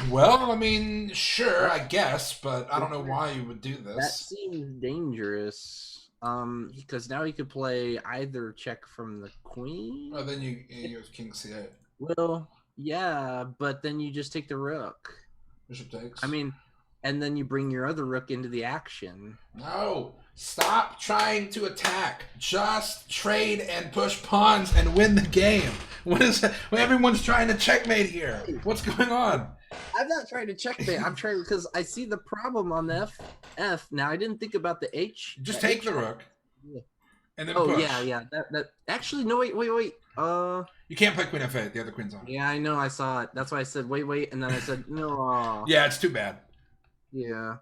Well, I mean, sure, I guess, but I don't know why you would do That this. seems dangerous. Because now he could play either check from the queen. Oh, then you use king c8. Well, yeah, but then you just take the rook. Bishop takes. I mean, and then you bring your other rook into the action. No, stop trying to attack. Just trade and push pawns and win the game. What is that? Well, everyone's trying to checkmate here. What's going on? I'm not trying to checkmate. I'm trying because I see the problem on the F. Now I didn't think about the H. Just the take H. the rook. Yeah. And then Oh push. yeah. That actually no wait. You can't play queen f8. The other queen's on. Yeah, I know. I saw it. That's why I said wait, and then I said no. Yeah, it's too bad. Yeah.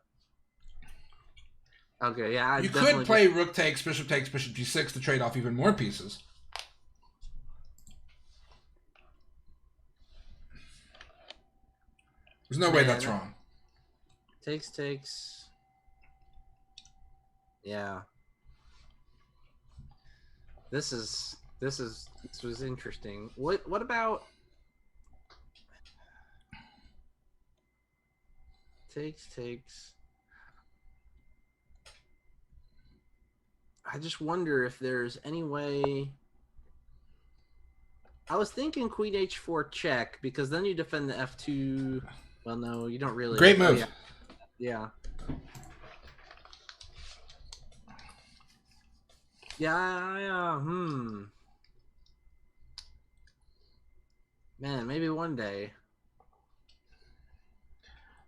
Okay. Yeah. You could play rook takes, bishop g6 to trade off even more pieces. There's no way that's wrong. Takes. Yeah. This was interesting. What about takes? I just wonder if there's any way. I was thinking queen h4 check because then you defend the f2. Well, no, you don't really. Great move. Yeah. Yeah. Man, maybe one day.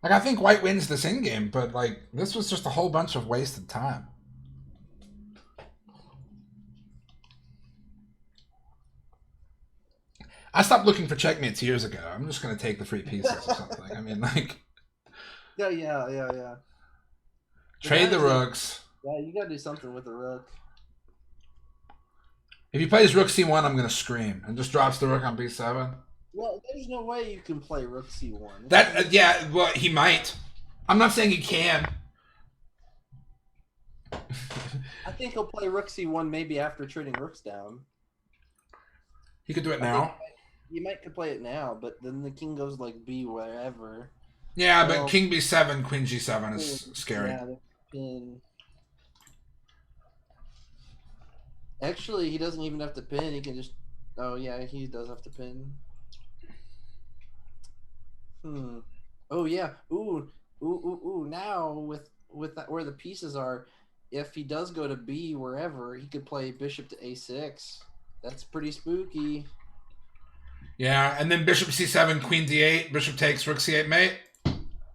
Like, I think white wins this in-game, but, like, this was just a whole bunch of wasted time. I stopped looking for checkmates years ago. I'm just going to take the free pieces or something. I mean, like... Yeah. Trade the rooks. Yeah, you gotta do something with the rook. If he plays rook c1, I'm going to scream. And just drops the rook on b7. Well, there's no way you can play rook c1. That, yeah, well, he might. I'm not saying he can. I think he'll play rook c1 maybe after trading rooks down. He could do it now. You might could play it now, but then the king goes like b wherever. Yeah, Well, but king b7, queen g7 is scary. Yeah, the pin. Actually, he doesn't even have to pin. He can just. Oh yeah, he does have to pin. Oh yeah. Ooh. Now with that where the pieces are, if he does go to b wherever, he could play bishop to a6. That's pretty spooky. Yeah, and then bishop c7, queen d8, bishop takes, rook c8 mate.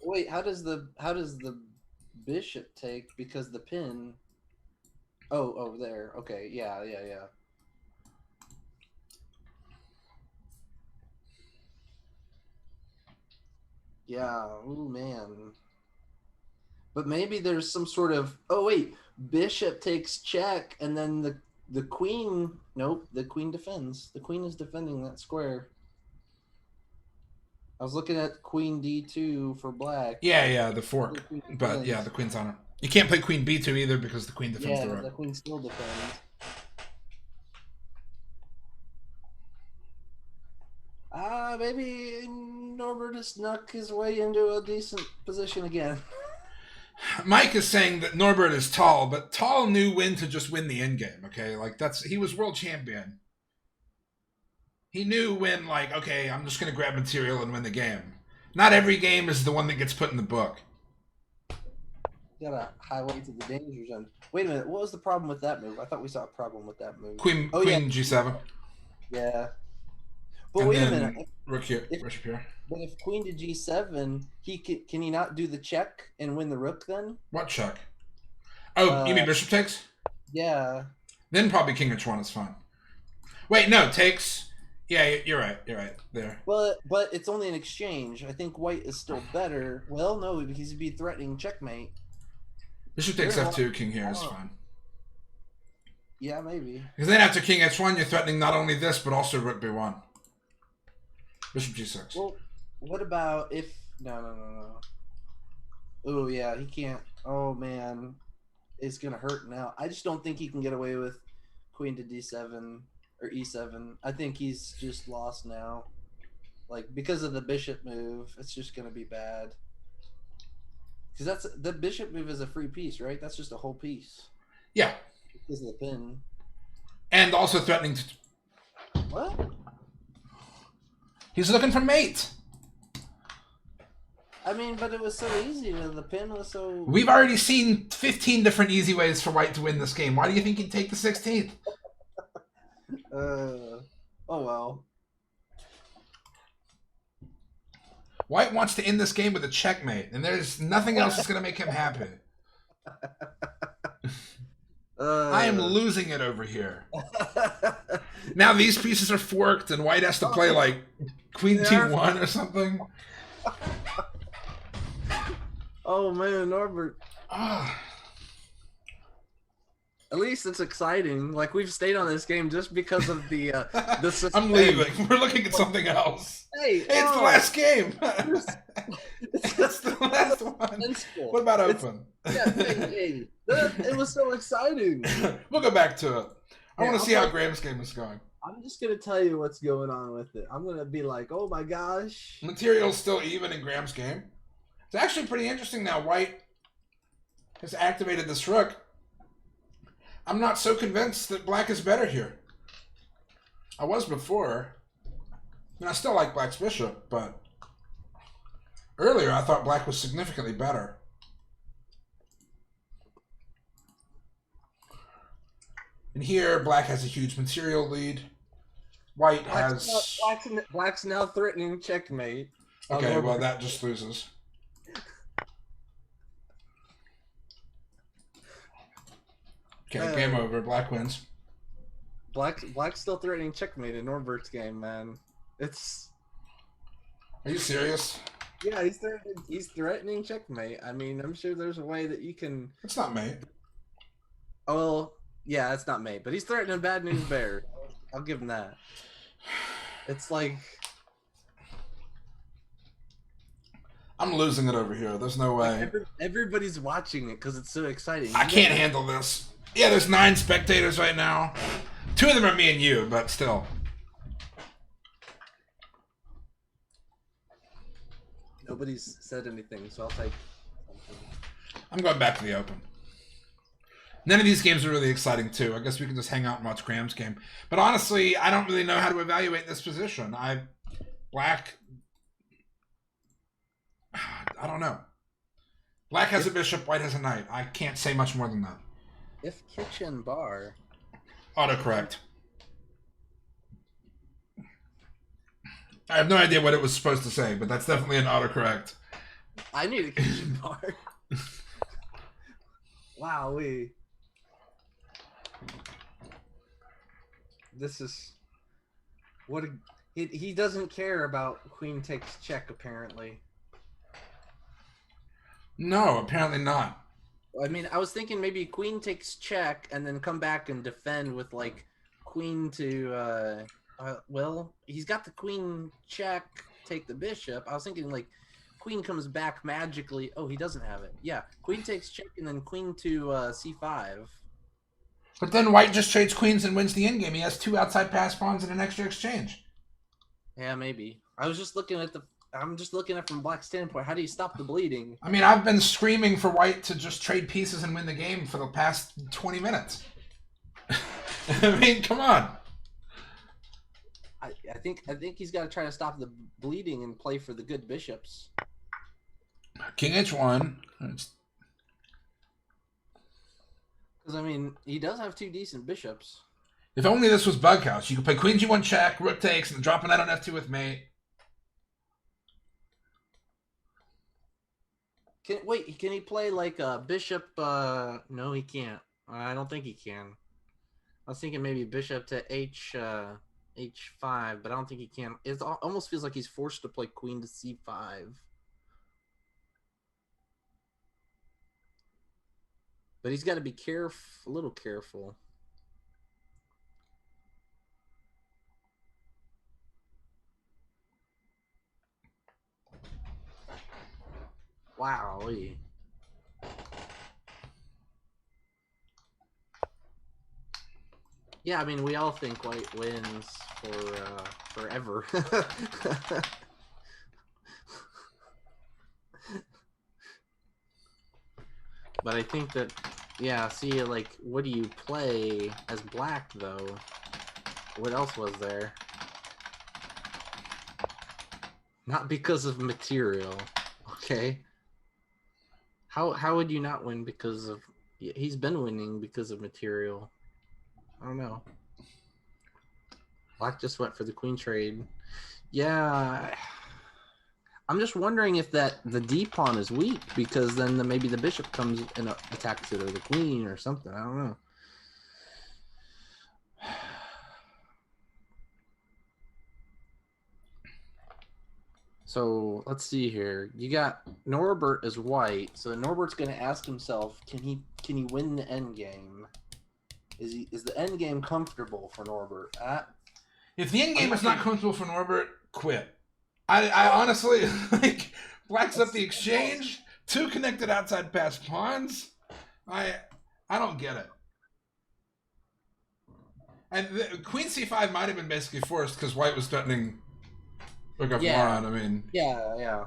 Wait, how does the bishop take because the pin? Oh, there. Okay, yeah. Yeah, ooh man. But maybe there's some sort of oh wait, bishop takes check and then the queen nope, the queen defends. The queen is defending that square. I was looking at queen d2 for black. Yeah, the fork. But yeah, the queen's on it. You can't play queen b2 either because the queen defends the Yeah, rook. the queen still defends. Maybe Norbert has snuck his way into a decent position again. Mike is saying that Norbert is tall, but tall knew when to just win the endgame, okay? Like, he was world champion. He knew when, like, okay, I'm just going to grab material and win the game. Not every game is the one that gets put in the book. Got a highway to the danger zone. Wait a minute, what was the problem with that move? I thought we saw a problem with that move. Queen g7. Yeah. But And wait a then minute. rook here, bishop here. But if queen to g7, can he not do the check and win the rook then? What check? Oh, you mean bishop takes? Yeah. Then probably king h1 is fine. Wait, no, takes. Yeah, you're right. There. But it's only an exchange. I think white is still better. Well, no, because he'd be threatening checkmate. Bishop takes f2, king here is fine. Yeah, maybe. Because then after king h1, you're threatening not only this, but also rook b1. Bishop g6. Well, what about if... No. Oh, yeah, he can't. Oh, man. It's going to hurt now. I just don't think he can get away with queen to d7 or e7. I think he's just lost now. Like, because of the bishop move, it's just going to be bad. Because the bishop move is a free piece, right? That's just a whole piece. Yeah. Because of the pin. And also threatening to... What? He's looking for mate. I mean, but it was so easy. The pin was so... We've already seen 15 different easy ways for white to win this game. Why do you think he'd take the 16th? Oh, well. White wants to end this game with a checkmate, and there's nothing else that's going to make him happy. I am losing it over here. Now these pieces are forked, and white has to play like queen t1 or something. Oh man, Norbert. At least it's exciting. Like we've stayed on this game just because of the suspense. I'm leaving. We're looking at something else. Hey, it's the last game. It's the last one. What about open? Yeah, hey, it was so exciting. We'll go back to it. I want to see how Graham's game is going. I'm just gonna tell you what's going on with it. I'm gonna be like, oh my gosh. Material's still even in Graham's game. It's actually pretty interesting now. White has activated this rook. I'm not so convinced that black is better here. I was before. I mean, I still like black's bishop, but earlier I thought black was significantly better. And here, black has a huge material lead. White has... Black's now threatening checkmate. Okay, well, that just loses. Okay, game over. Black wins. Black's still threatening checkmate in Norbert's game, man. It's Are you serious? yeah, he's threatening checkmate. I mean, I'm sure there's a way that you can. It's not mate. Oh, well, yeah, it's not mate, but he's threatening bad news bear. I'll give him that. It's like I'm losing it over here. There's no way. everybody's watching it because it's so exciting. I can't handle this. Yeah, there's 9 spectators right now. 2 of them are me and you, but still. Nobody's said anything, so I'll take something. I'm going back to the open. None of these games are really exciting, too. I guess we can just hang out and watch Graham's game. But honestly, I don't really know how to evaluate this position. Black... I don't know. Black has a bishop, white has a knight. I can't say much more than that. If kitchen bar... Autocorrect. I have no idea what it was supposed to say, but that's definitely an autocorrect. I need a kitchen bar. Wowee. This is... What a... He doesn't care about queen takes check, apparently. No, apparently not. I mean, I was thinking maybe queen takes check and then come back and defend with, like, queen to, well, he's got the queen check, take the bishop. I was thinking, like, queen comes back magically. Oh, he doesn't have it. Yeah, queen takes check and then queen to c5. But then white just trades queens and wins the endgame. He has 2 outside pass pawns and an extra exchange. Yeah, maybe. I'm just looking at from Black's standpoint. How do you stop the bleeding? I mean, I've been screaming for white to just trade pieces and win the game for the past 20 minutes. I mean, come on. I think he's got to try to stop the bleeding and play for the good bishops. King h1. Because I mean, he does have 2 decent bishops. If only this was Bughouse. You could play queen g1 check, rook takes, and drop a knight on f2 with mate. Can he play like a bishop? No, he can't. I don't think he can. I was thinking maybe bishop to h5, but I don't think he can. It almost feels like he's forced to play queen to c5. But he's got to be a little careful. Wow. Yeah, I mean, we all think white wins for forever. But I think that, yeah, see, like, what do you play as black, though? What else was there? Not because of material, okay? How would you not win because of... He's been winning because of material. I don't know. Black just went for the queen trade. Yeah... I'm just wondering if the D pawn is weak, because then maybe the bishop comes and attacks it, or the queen, or something. I don't know. So let's see here. You got Norbert as white, so Norbert's going to ask himself, can he win the end game? Is the end game comfortable for Norbert? If the end game is not comfortable for Norbert, quit. I honestly, like, black's up the exchange, 2 connected outside pass pawns. I don't get it. And queen c5 might have been basically forced because white was threatening rook f1. Yeah. I mean, Yeah.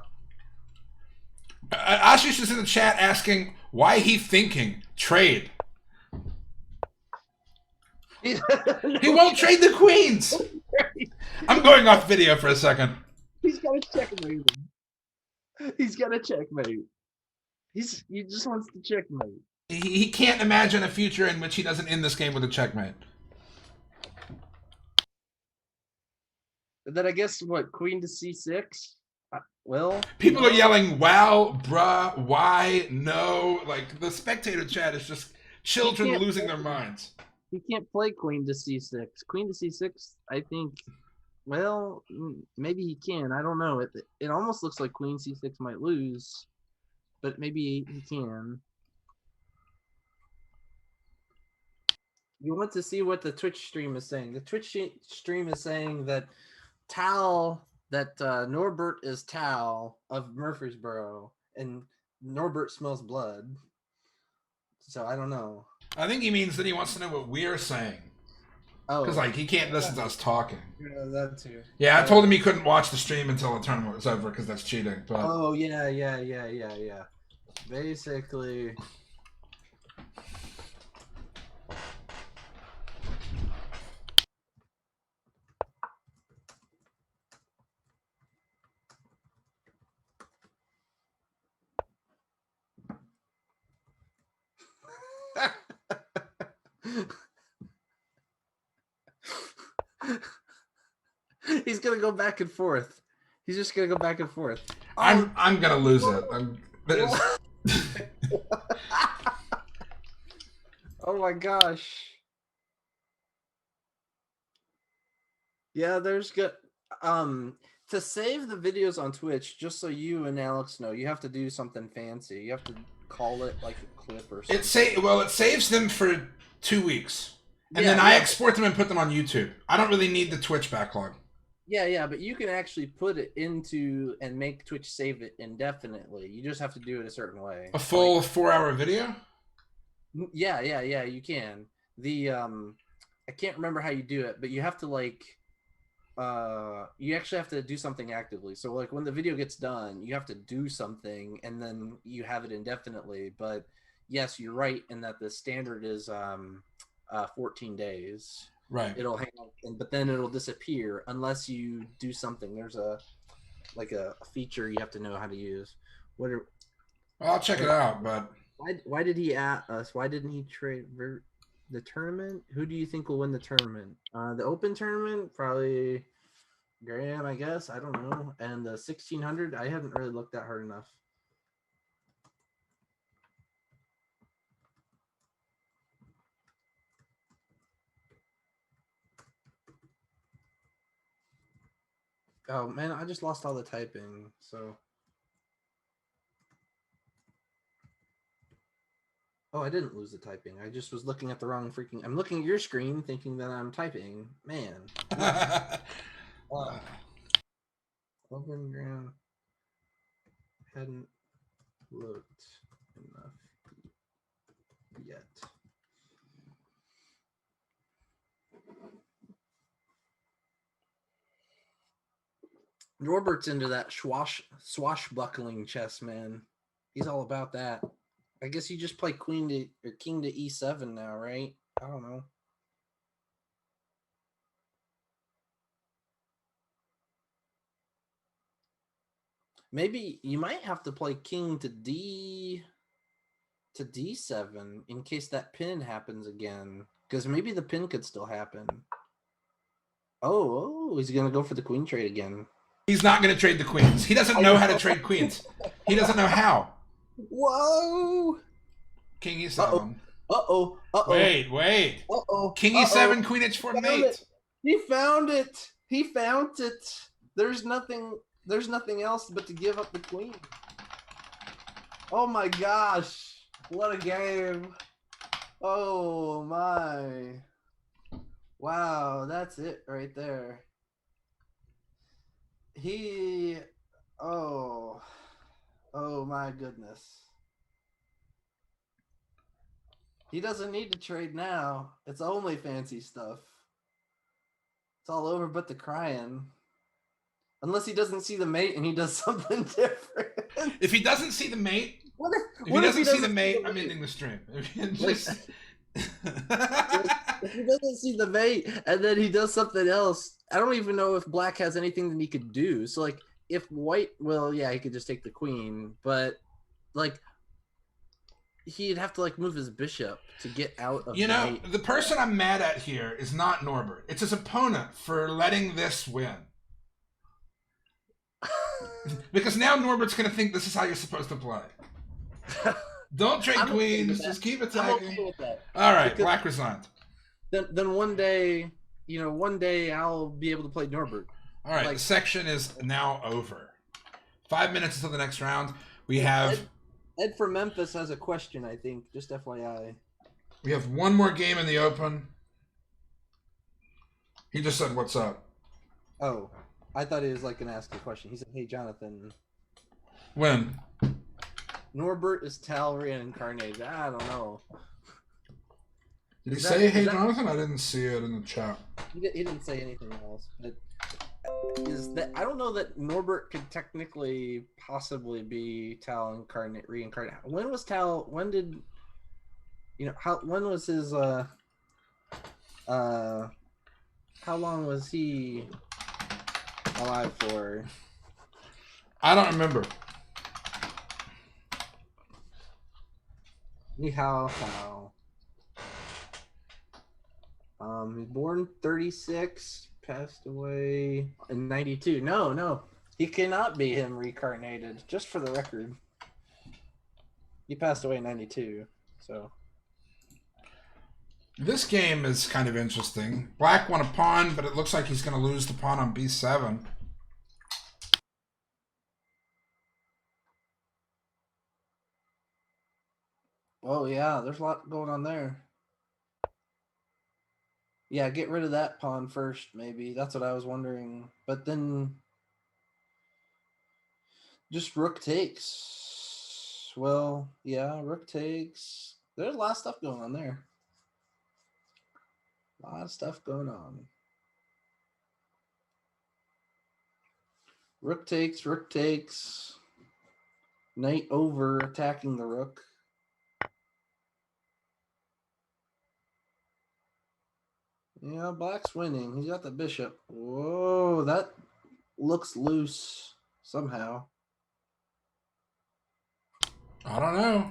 Ashish is in the chat asking why he thinking trade. He won't trade the queens. I'm going off video for a second. He's got a checkmate. He's got a checkmate. He just wants to checkmate. He can't imagine a future in which he doesn't end this game with a checkmate. And then I guess what, queen to c6? Well, people are yelling, "Wow, bruh, why, no!" Like the spectator chat is just children can't- losing their minds. He can't play queen to c6. Queen to c6, I think. Well, maybe he can. I don't know. It almost looks like queen c6 might lose, but maybe he can. You want to see what the Twitch stream is saying. The Twitch stream is saying that Norbert is Tal of Murfreesboro, and Norbert smells blood. So I don't know. I think he means that he wants to know what we're saying. Oh, Because, like, he can't listen to us talking. yeah, that too. Yeah, I told him he couldn't watch the stream until the tournament was over because that's cheating. But Oh yeah. Basically, he's gonna go back and forth. He's just gonna go back and forth. I'm gonna lose it. Oh my gosh. Yeah, there's good. To save the videos on Twitch, just so you and Alex know, you have to do something fancy. You have to call it like a clip or something. It saves them for 2 weeks, and then I export them and put them on YouTube. I don't really need the Twitch backlog. Yeah, but you can actually put it into and make Twitch save it indefinitely. You just have to do it a certain way. A full 4-hour video? Yeah, you can. I can't remember how you do it, but you have to you actually have to do something actively. So like when the video gets done, you have to do something and then you have it indefinitely. But yes, you're right in that the standard is 14 days. Right. It'll hang out, but then it'll disappear unless you do something. There's a feature you have to know how to use. Well, I'll check it out, but why did he at us? Why didn't he trade the tournament? Who do you think will win the tournament? The Open tournament, probably Graham, I guess. I don't know. And the 1600, I haven't really looked that hard enough. Oh man, I just lost all the typing. So. Oh, I didn't lose the typing. I just was looking at the wrong freaking. I'm looking at your screen, thinking that I'm typing. Man. Open ground. Hadn't looked enough yet. Norbert's into that swashbuckling chess, man. He's all about that. I guess you just play queen to or king to e7 now, right? I don't know. Maybe you might have to play king to d7 in case that pin happens again, because maybe the pin could still happen. Oh, he's gonna go for the queen trade again. He's not going to trade the queens. He doesn't know how to trade queens. He doesn't know how. Whoa! King e7. Uh-oh. Wait. Uh-oh. King e7, queen h4 mate. He found it. There's nothing else but to give up the queen. Oh my gosh. What a game. Oh my. Wow, that's it right there. Oh my goodness. He doesn't need to trade now. It's only fancy stuff. It's all over but the crying. Unless he doesn't see the mate and he does something different. If he doesn't see the mate, if he doesn't see the mate, I'm ending the stream. If he doesn't see the mate and then he does something else, I don't even know if black has anything that he could do. So like if white, well, yeah, he could just take the queen, but like he'd have to like move his bishop to get out of mate. The person I'm mad at here is not Norbert. It's his opponent for letting this win. Because now Norbert's going to think this is how you're supposed to play. Don't trade I'm okay with queens. that. Just keep I'm attacking. okay with that. All right, Because Black resigned. then one day, one day I'll be able to play Norbert. All right, Like- the section is now over. 5 minutes until the next round. We have Ed from Memphis has a question, I think. Just FYI. one more game in the open. He just said, "What's up?" Oh, I thought he was like gonna ask a question. He said, "Hey, Jonathan, When? Norbert is Tal reincarnated." I don't know. Did he Is that- say, "Hey, is that- Jonathan"? I didn't see it in the chat. He didn't say anything else, but I don't know that Norbert could technically possibly be Tal reincarnated. When was Tal? When did when was his how long was he alive for? I don't remember. Ni hao hao. He's born 36, passed away in 92. No, he cannot be him reincarnated. Just for the record, he passed away in 92. So This game is kind of interesting. Black won a pawn, but it looks like he's going to lose the pawn on b7. oh yeah, there's a lot going on there. Yeah, get rid of that pawn first, maybe. That's what I was wondering. But then just rook takes. Well, yeah, rook takes. There's a lot of stuff going on there. A lot of stuff going on. Rook takes. Knight over, attacking the rook. Yeah, Black's winning. He's got the bishop. Whoa, that looks loose somehow. I don't know.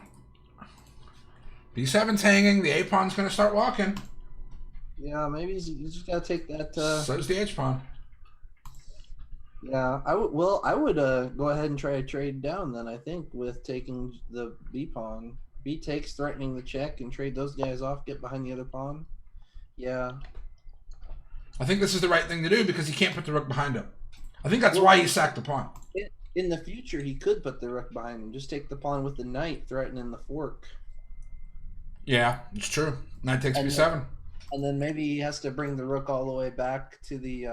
b7's hanging. The a pawn's going to start walking. Yeah, maybe he's just got to take that. So's the h pawn. Yeah, I would. Well, I would go ahead and try to trade down then. I think with taking the b pawn, b takes, threatening the check, and trade those guys off. Get behind the other pawn. Yeah. I think this is the right thing to do because he can't put the rook behind him. I think that's why he sacked the pawn. In the future, he could put the rook behind him. Just take the pawn with the knight, threatening the fork. Yeah, it's true. Knight takes And b7. And then maybe he has to bring the rook all the way back to the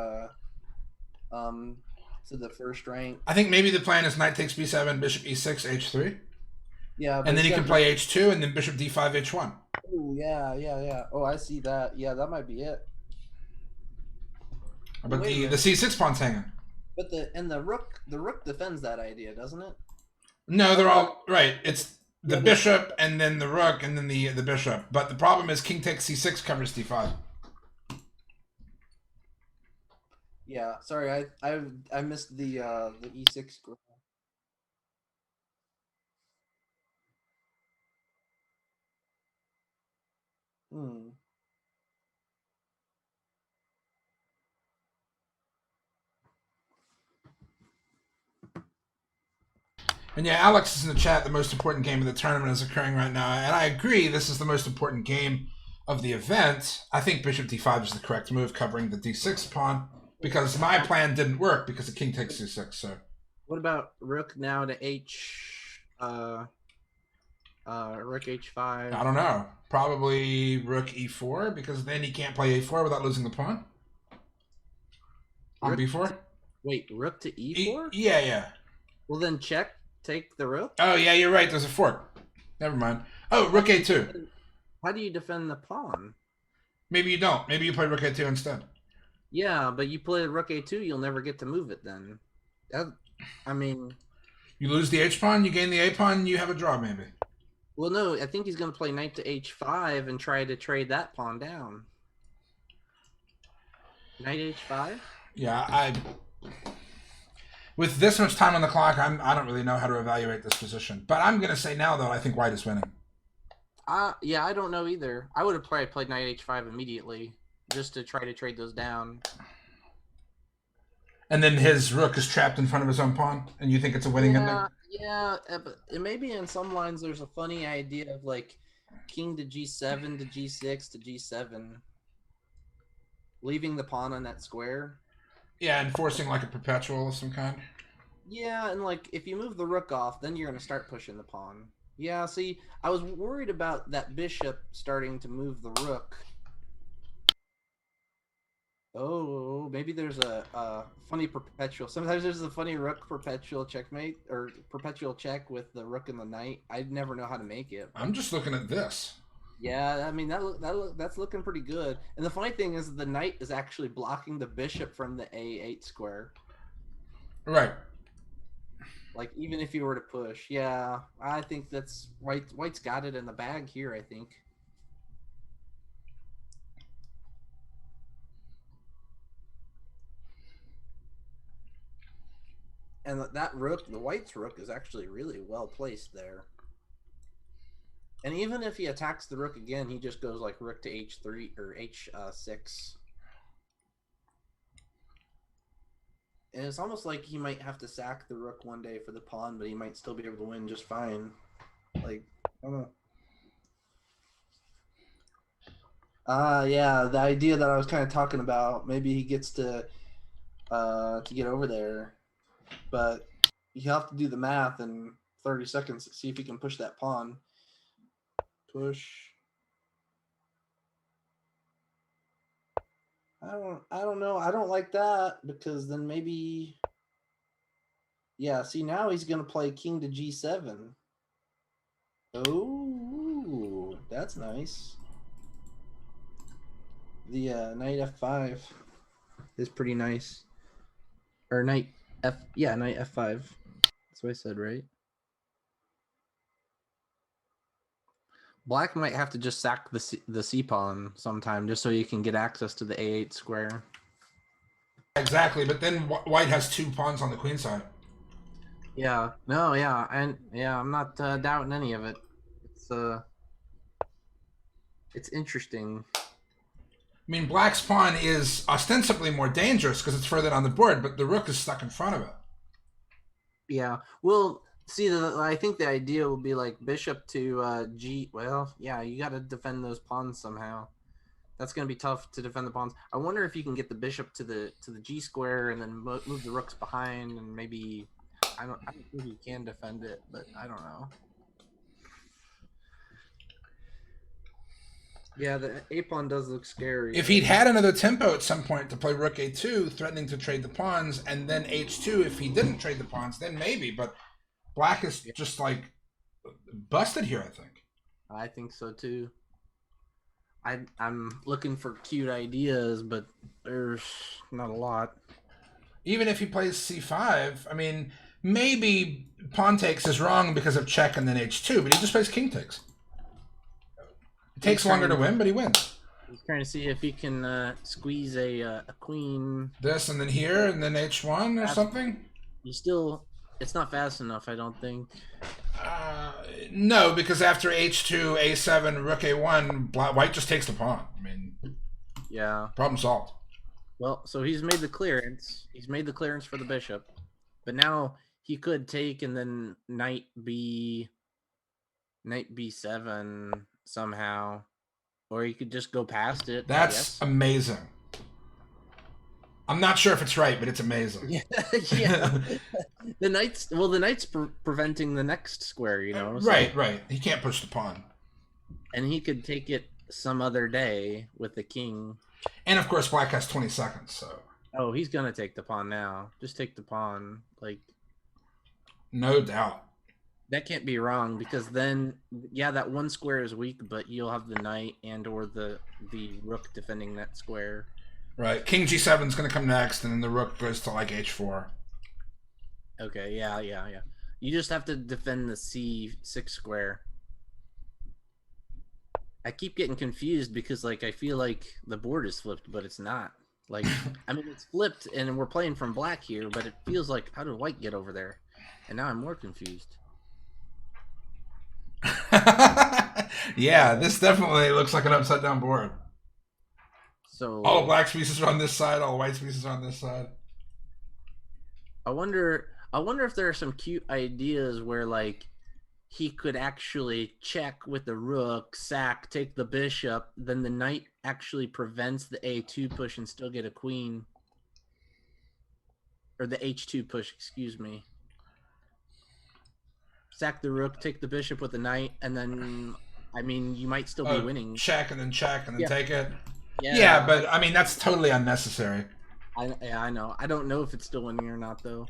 first rank. I think maybe the plan is knight takes b7, bishop e6, h3. Yeah, but And then he he's can got play h2 and then bishop d5, h1. Oh yeah. Oh, I see that. Yeah, that might be it. But Wait a the c6 pawn's hanging. But the rook defends that idea, doesn't it? No, they're all right. It's the Yeah, bishop and then the rook and then the bishop. But the problem is king takes c6 covers d5. Yeah. Sorry, I missed the e6 square. Hmm. And yeah, Alex is in the chat. The most important game of the tournament is occurring right now, and I agree. This is the most important game of the event. I think bishop d5 is the correct move, covering the d6 pawn, because my plan didn't work because the king takes c6. So What about rook now to rook h5? I don't know. Probably rook e4 because then he can't play a4 without losing the pawn on Rook b4. Wait, rook to e4? Yeah. Well, then check, take the rook. Oh yeah, you're right. There's a fork. Never mind. Oh, rook a2. How do you defend the pawn? Maybe you don't. Maybe you play rook a2 instead. Yeah, but you play rook a2, you'll never get to move it then. I mean, You lose the h pawn, you gain the a pawn, you have a draw maybe. well, no, I think he's going to play knight to h5 and try to trade that pawn down. Knight h5? Yeah, with this much time on the clock, I don't really know how to evaluate this position. But I'm gonna say now though, I think white is winning. Yeah, I don't know either. I would have probably played knight h5 immediately just to try to trade those down. And then his rook is trapped in front of his own pawn, and you think it's a winning ending? But maybe in some lines there's a funny idea of like king to g7 to g6 to g7, leaving the pawn on that square. Yeah, enforcing like a perpetual of some kind. Yeah, and like if you move the rook off, then you're gonna start pushing the pawn. Yeah, see, I was worried about that bishop starting to move the rook. Oh, maybe there's a funny perpetual. Sometimes there's a funny rook perpetual checkmate or perpetual check with the rook and the knight. I never know how to make it. I'm just looking at this. Yeah, I mean that's looking pretty good. And the funny thing is the knight is actually blocking the bishop from the a8 square. Right. Like even if you were to push, yeah, I think that's White's got it in the bag here, I think. And that rook, the White's rook, is actually really well placed there. And even if he attacks the rook again, he just goes like rook to h3 or h6. And it's almost like he might have to sack the rook one day for the pawn, but he might still be able to win just fine. Like, I don't know. Yeah, the idea that I was kind of talking about, maybe he gets to get over there, but you have to do the math in 30 seconds to see if he can push that pawn. Push. I don't know. I don't like that because then maybe, yeah, see now he's going to play king to g7. Oh, that's nice. The knight f5 is pretty nice. Or knight knight f5. That's what I said, right? Black might have to just sack the c pawn sometime just so you can get access to the a8 square. Exactly, but then White has 2 pawns on the queen side. Yeah, no, yeah, and yeah, I'm not doubting any of it. It's interesting. I mean, Black's pawn is ostensibly more dangerous because it's further down the board, but the rook is stuck in front of it. Yeah, well, see, I think the idea would be like bishop to g. Well, yeah, you got to defend those pawns somehow. That's going to be tough to defend the pawns. I wonder if you can get the bishop to the g square and then move the rooks behind, and maybe I don't think you can defend it, but I don't know. Yeah, the a pawn does look scary. If he'd had another tempo at some point to play rook a2, threatening to trade the pawns, and then h2 if he didn't trade the pawns, then maybe. But Black is just like busted here, I think. I think so too. I'm looking for cute ideas, but there's not a lot. Even if he plays c5, I mean, maybe pawn takes is wrong because of check and then h2, but he just plays king takes. It takes longer to win, but he wins. He's trying to see if he can squeeze a queen. This and then here and then h1 or something? It's not fast enough, I don't think. No, because after h2, a7, rook a1, White just takes the pawn. I mean, yeah. Problem solved. Well, so he's made the clearance. He's made the clearance for the bishop. But now he could take and then knight b7 somehow. Or he could just go past it. That's amazing. I'm not sure if it's right, but it's amazing. Yeah. The knight's preventing the next square, you know. Right. He can't push the pawn. And he could take it some other day with the king. And of course, Black has 20 seconds, so. Oh, he's gonna take the pawn now. Just take the pawn, like. No doubt. That can't be wrong because then, yeah, that one square is weak, but you'll have the knight and or the rook defending that square. Right. King g7 is going to come next, and then the rook goes to like h4. Okay, yeah. You just have to defend the c6 square. I keep getting confused because, like, I feel like the board is flipped, but it's not. Like, I mean, it's flipped, and we're playing from black here, but it feels like, how did white get over there? And now I'm more confused. Yeah, this definitely looks like an upside down board. So all black's pieces are on this side, all white's pieces are on this side. I wonder if there are some cute ideas where like he could actually check with the rook, sack, take the bishop, then the knight actually prevents the A2 push and still get a queen. Or the H2 push, excuse me. Sack the rook, take the bishop with the knight, and then I mean you might still be Oh, winning. check and then Yeah. take it. Yeah, Yeah, but I mean that's totally unnecessary. I know. I don't know if it's still winning or not though.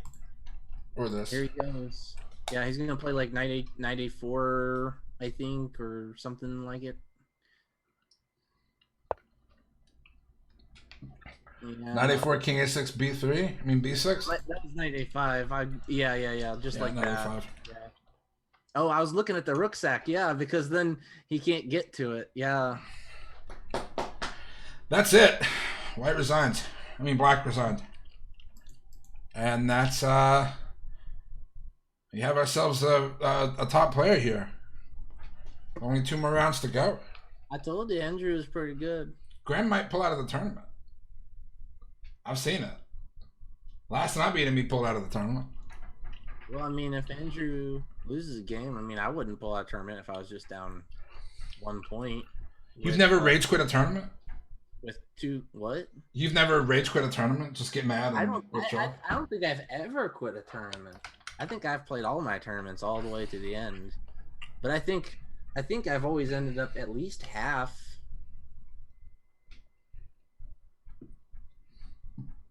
Or this. Here he goes. Yeah, he's gonna play like knight a4, I think, or something like it. Yeah. 94 king a6 b3. I mean b6. That was knight a5. Yeah. Just Yeah, like knight that. a5. Yeah. Oh, I was looking at the rook sack. Yeah, because then he can't get to it. Yeah. That's it. White resigns. I mean black resigned. And that's we have ourselves a top player here. Only 2 more rounds to go. I told you Andrew is pretty good. Graham might pull out of the tournament. I've seen it. Last time I beat him, he pulled out of the tournament. Well, I mean, if Andrew loses a game, I mean, I wouldn't pull out a tournament if I was just down 1 point. You've never rage quit a tournament? With 2 what? You've never rage quit a tournament? Just get mad and I withdraw? don't think I've ever quit a tournament. I think I've played all my tournaments all the way to the end. But I think I've always ended up at least half.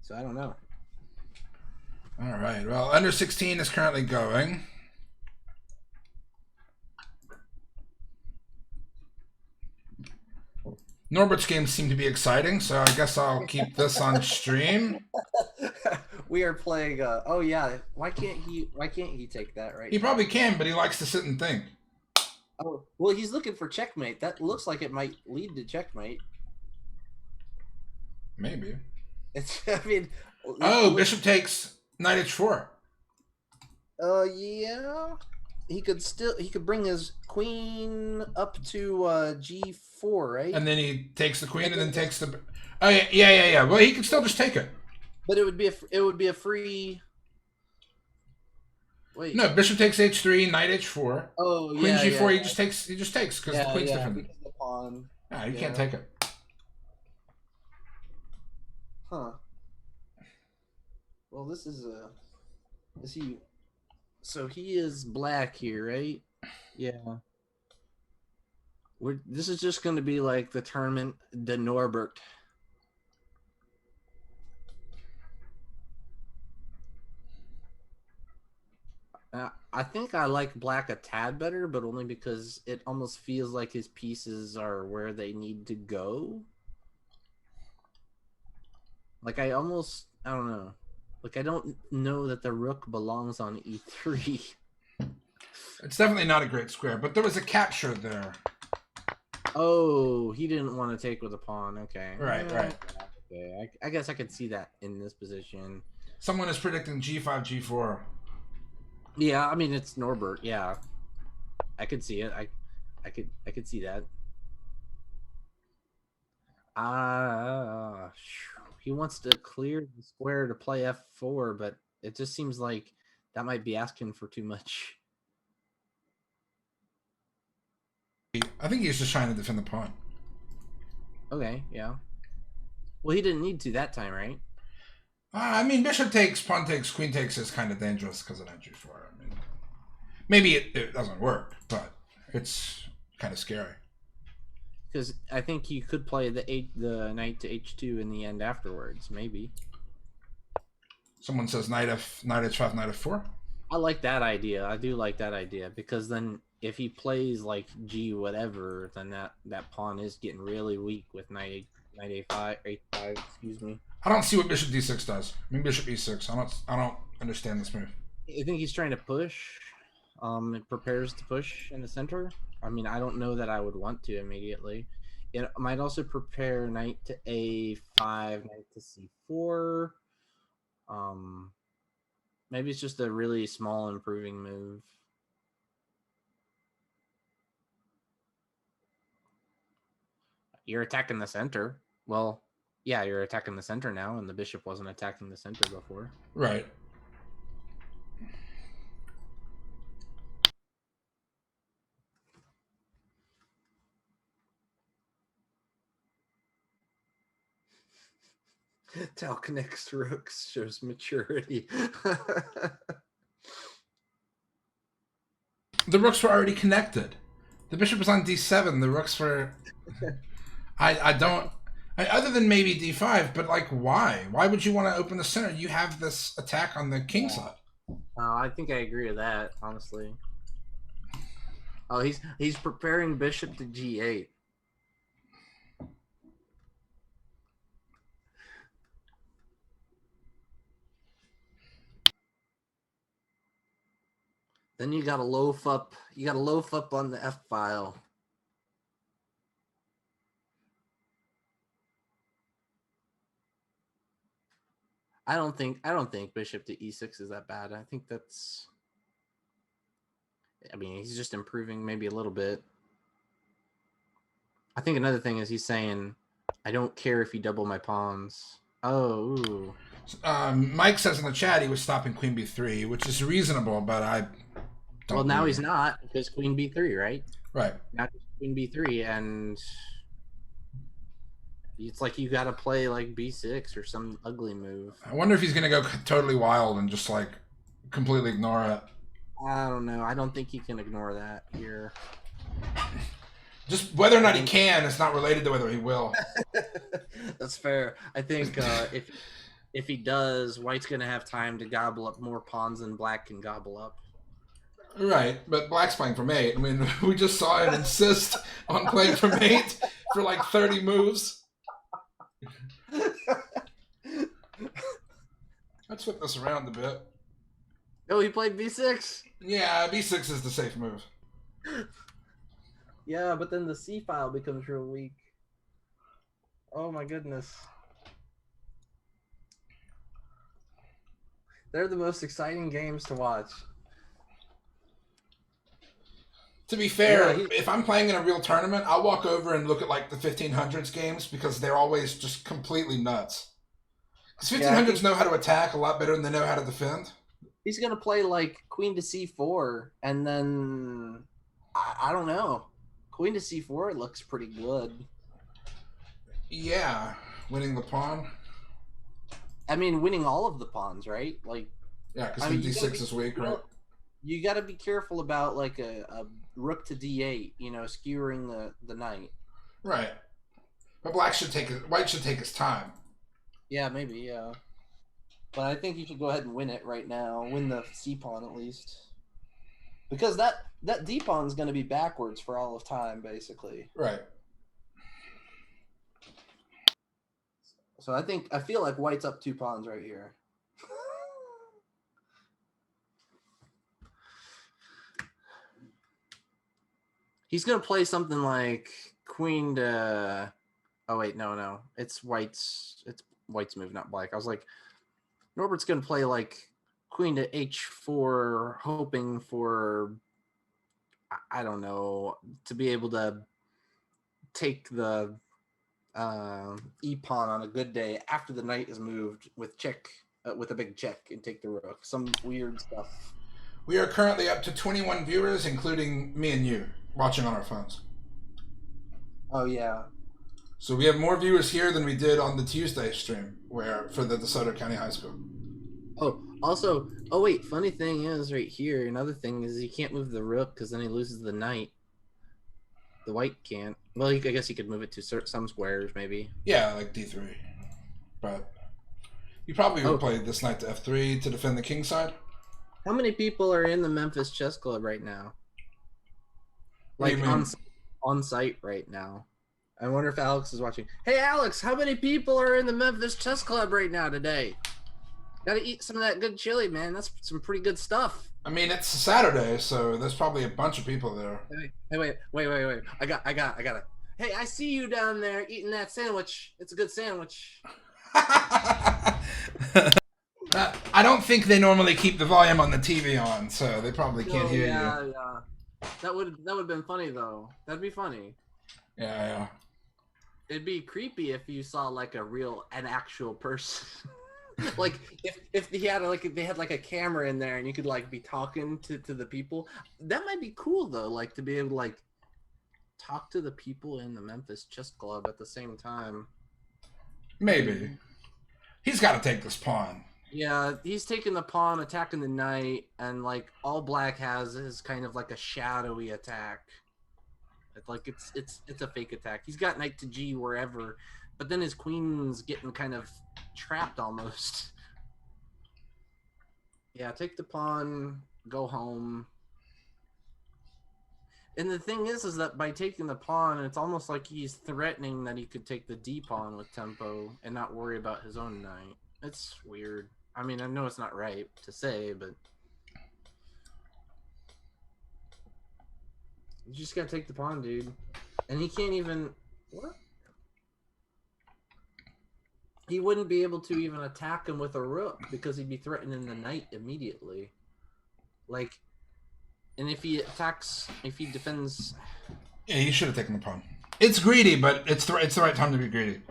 So I don't know. All right. Well, under 16 is currently going. Norbert's games seem to be exciting, so I guess I'll keep this on stream. We are playing. Oh yeah. Why can't he take that right? He now? probably can, but he likes to sit and think. Oh well, he's looking for checkmate. That looks like it might lead to checkmate. Maybe. It's. I mean. Oh, bishop takes knight h4. Yeah. He could bring his queen up to g4, right? And then he takes the queen and then takes the. Oh yeah. Well, he can still just take it. But it would be a free. Wait. No, bishop takes h3, knight h4. Oh Queen yeah. g4. Yeah. He just takes because the queen's defended. Because the pawn. Yeah, you Yeah. can't take it. Huh. Well, this is a. Is he? So he is black here, right? Yeah. This is just going to be like the tournament de Norbert. I think I like black a tad better, but only because it almost feels like his pieces are where they need to go. Like I don't know. Like I don't know that the rook belongs on e3. It's definitely not a great square, but there was a capture there. Oh, he didn't want to take with a pawn. Okay. Right. Okay. I guess I could see that in this position. Someone is predicting g5, g4. Yeah, I mean it's Norbert. Yeah, I could see it. I could see that. He wants to clear the square to play f4, but it just seems like that might be asking for too much. I think he's just trying to defend the pawn. Okay, yeah. Well, he didn't need to that time, right? I mean, bishop takes, pawn takes, queen takes is kind of dangerous because of knight g4. I mean, maybe it doesn't work, but it's kind of scary. Because I think he could play the knight to h2 in the end afterwards, maybe. Someone says knight h5, knight f4. I like that idea. I do like that idea because then if he plays like g whatever, then that pawn is getting really weak with knight a5, excuse me. I don't see what bishop d6 does. I mean, bishop e6. I don't understand this move. I think he's trying to push. It prepares to push in the center. I mean, I don't know that I would want to immediately. It might also prepare knight to a5, knight to c4. Maybe it's just a really small improving move. You're attacking the center. Well, yeah, you're attacking the center now, and the bishop wasn't attacking the center before. Right. Talconnects rooks shows maturity. The rooks were already connected. The bishop was on d7. The rooks were. I don't. Other than maybe d5, but like, why? Why would you want to open the center? You have this attack on the king side. I think I agree with that, honestly. Oh, he's preparing bishop to g8. Then you gotta loaf up. You gotta loaf up on the F file. I don't think bishop to e6 is that bad. I think that's. I mean, he's just improving maybe a little bit. I think another thing is he's saying, "I don't care if you double my pawns." Oh. Ooh. Mike says in the chat he was stopping queen b3, which is reasonable, but I don't. Well, now he's not because queen b3, right? Right. Now queen b3, and it's like you got to play like b6 or some ugly move. I wonder if he's going to go totally wild and just like completely ignore it. I don't know. I don't think he can ignore that here. Just whether or not he can, it's not related to whether he will. That's fair. I think if he does, White's going to have time to gobble up more pawns than Black can gobble up. Right, but Black's playing from 8. I mean, we just saw him insist on playing from 8 for like 30 moves. Let's flip this around a bit. Oh, he played b6? Yeah, b6 is the safe move. Yeah, but then the C file becomes real weak. Oh my goodness. They're the most exciting games to watch. To be fair, Yeah, if I'm playing in a real tournament, I'll walk over and look at like the 1500s games because they're always just completely nuts. Because 1500s know how to attack a lot better than they know how to defend. He's going to play like queen to c4, and then I don't know. Queen to c4 looks pretty good. Yeah, winning the pawn. I mean, winning all of the pawns, right? Like, yeah, because d6 is weak, right? You got to be careful about like a rook to d8, you know, skewering the knight. Right, but White should take his time. Yeah, maybe, yeah. But I think you should go ahead and win it right now. Win the c pawn at least, because that d pawn is going to be backwards for all of time, basically. Right. So I feel like White's up 2 pawns right here. He's gonna play something like queen to. Oh wait, no, it's White's move, not Black. I was like, Norbert's gonna play like queen to h4, hoping for, I don't know, to be able to take the e pawn on a good day after the knight is moved with check, with a big check, and take the rook. Some weird stuff. We are currently up to 21 viewers, including me and you, watching on our phones. Oh yeah. So we have more viewers here than we did on the Tuesday stream, for the DeSoto County High School. Oh, also, oh wait, funny thing is right here, another thing is he can't move the rook because then he loses the knight. The White can't. Well, I guess he could move it to some squares, maybe. Yeah, like d3. But you probably would play this knight to f3 to defend the king side. How many people are in the Memphis Chess Club right now? Like on site right now. I wonder if Alex is watching. Hey Alex, how many people are in the Memphis Chess Club right now today? Gotta eat some of that good chili, man. That's some pretty good stuff. I mean, it's a Saturday, so there's probably a bunch of people there. Hey, wait. I got it. Hey, I see you down there eating that sandwich. It's a good sandwich. I don't think they normally keep the volume on the TV on, so they probably can't hear you. Yeah. That would have been funny though. That'd be funny. Yeah. It'd be creepy if you saw like an actual person. Like if they had like a camera in there and you could like be talking to the people. That might be cool though, like to be able to like talk to the people in the Memphis Chess Club at the same time. Maybe. He's got to take this pawn. Yeah, he's taking the pawn, attacking the knight, and like all black has is kind of like a shadowy attack. Like it's a fake attack. He's got knight to G wherever, but then his queen's getting kind of trapped almost. Yeah, take the pawn, go home. And the thing is that by taking the pawn, it's almost like he's threatening that he could take the D pawn with tempo and not worry about his own knight. It's weird. I mean, I know it's not right to say, but you just gotta take the pawn, dude. And he can't even... What? He wouldn't be able to even attack him with a rook because he'd be threatening the knight immediately. Like, and if he attacks, if he defends... Yeah, he should have taken the pawn. It's greedy, but it's the right time to be greedy.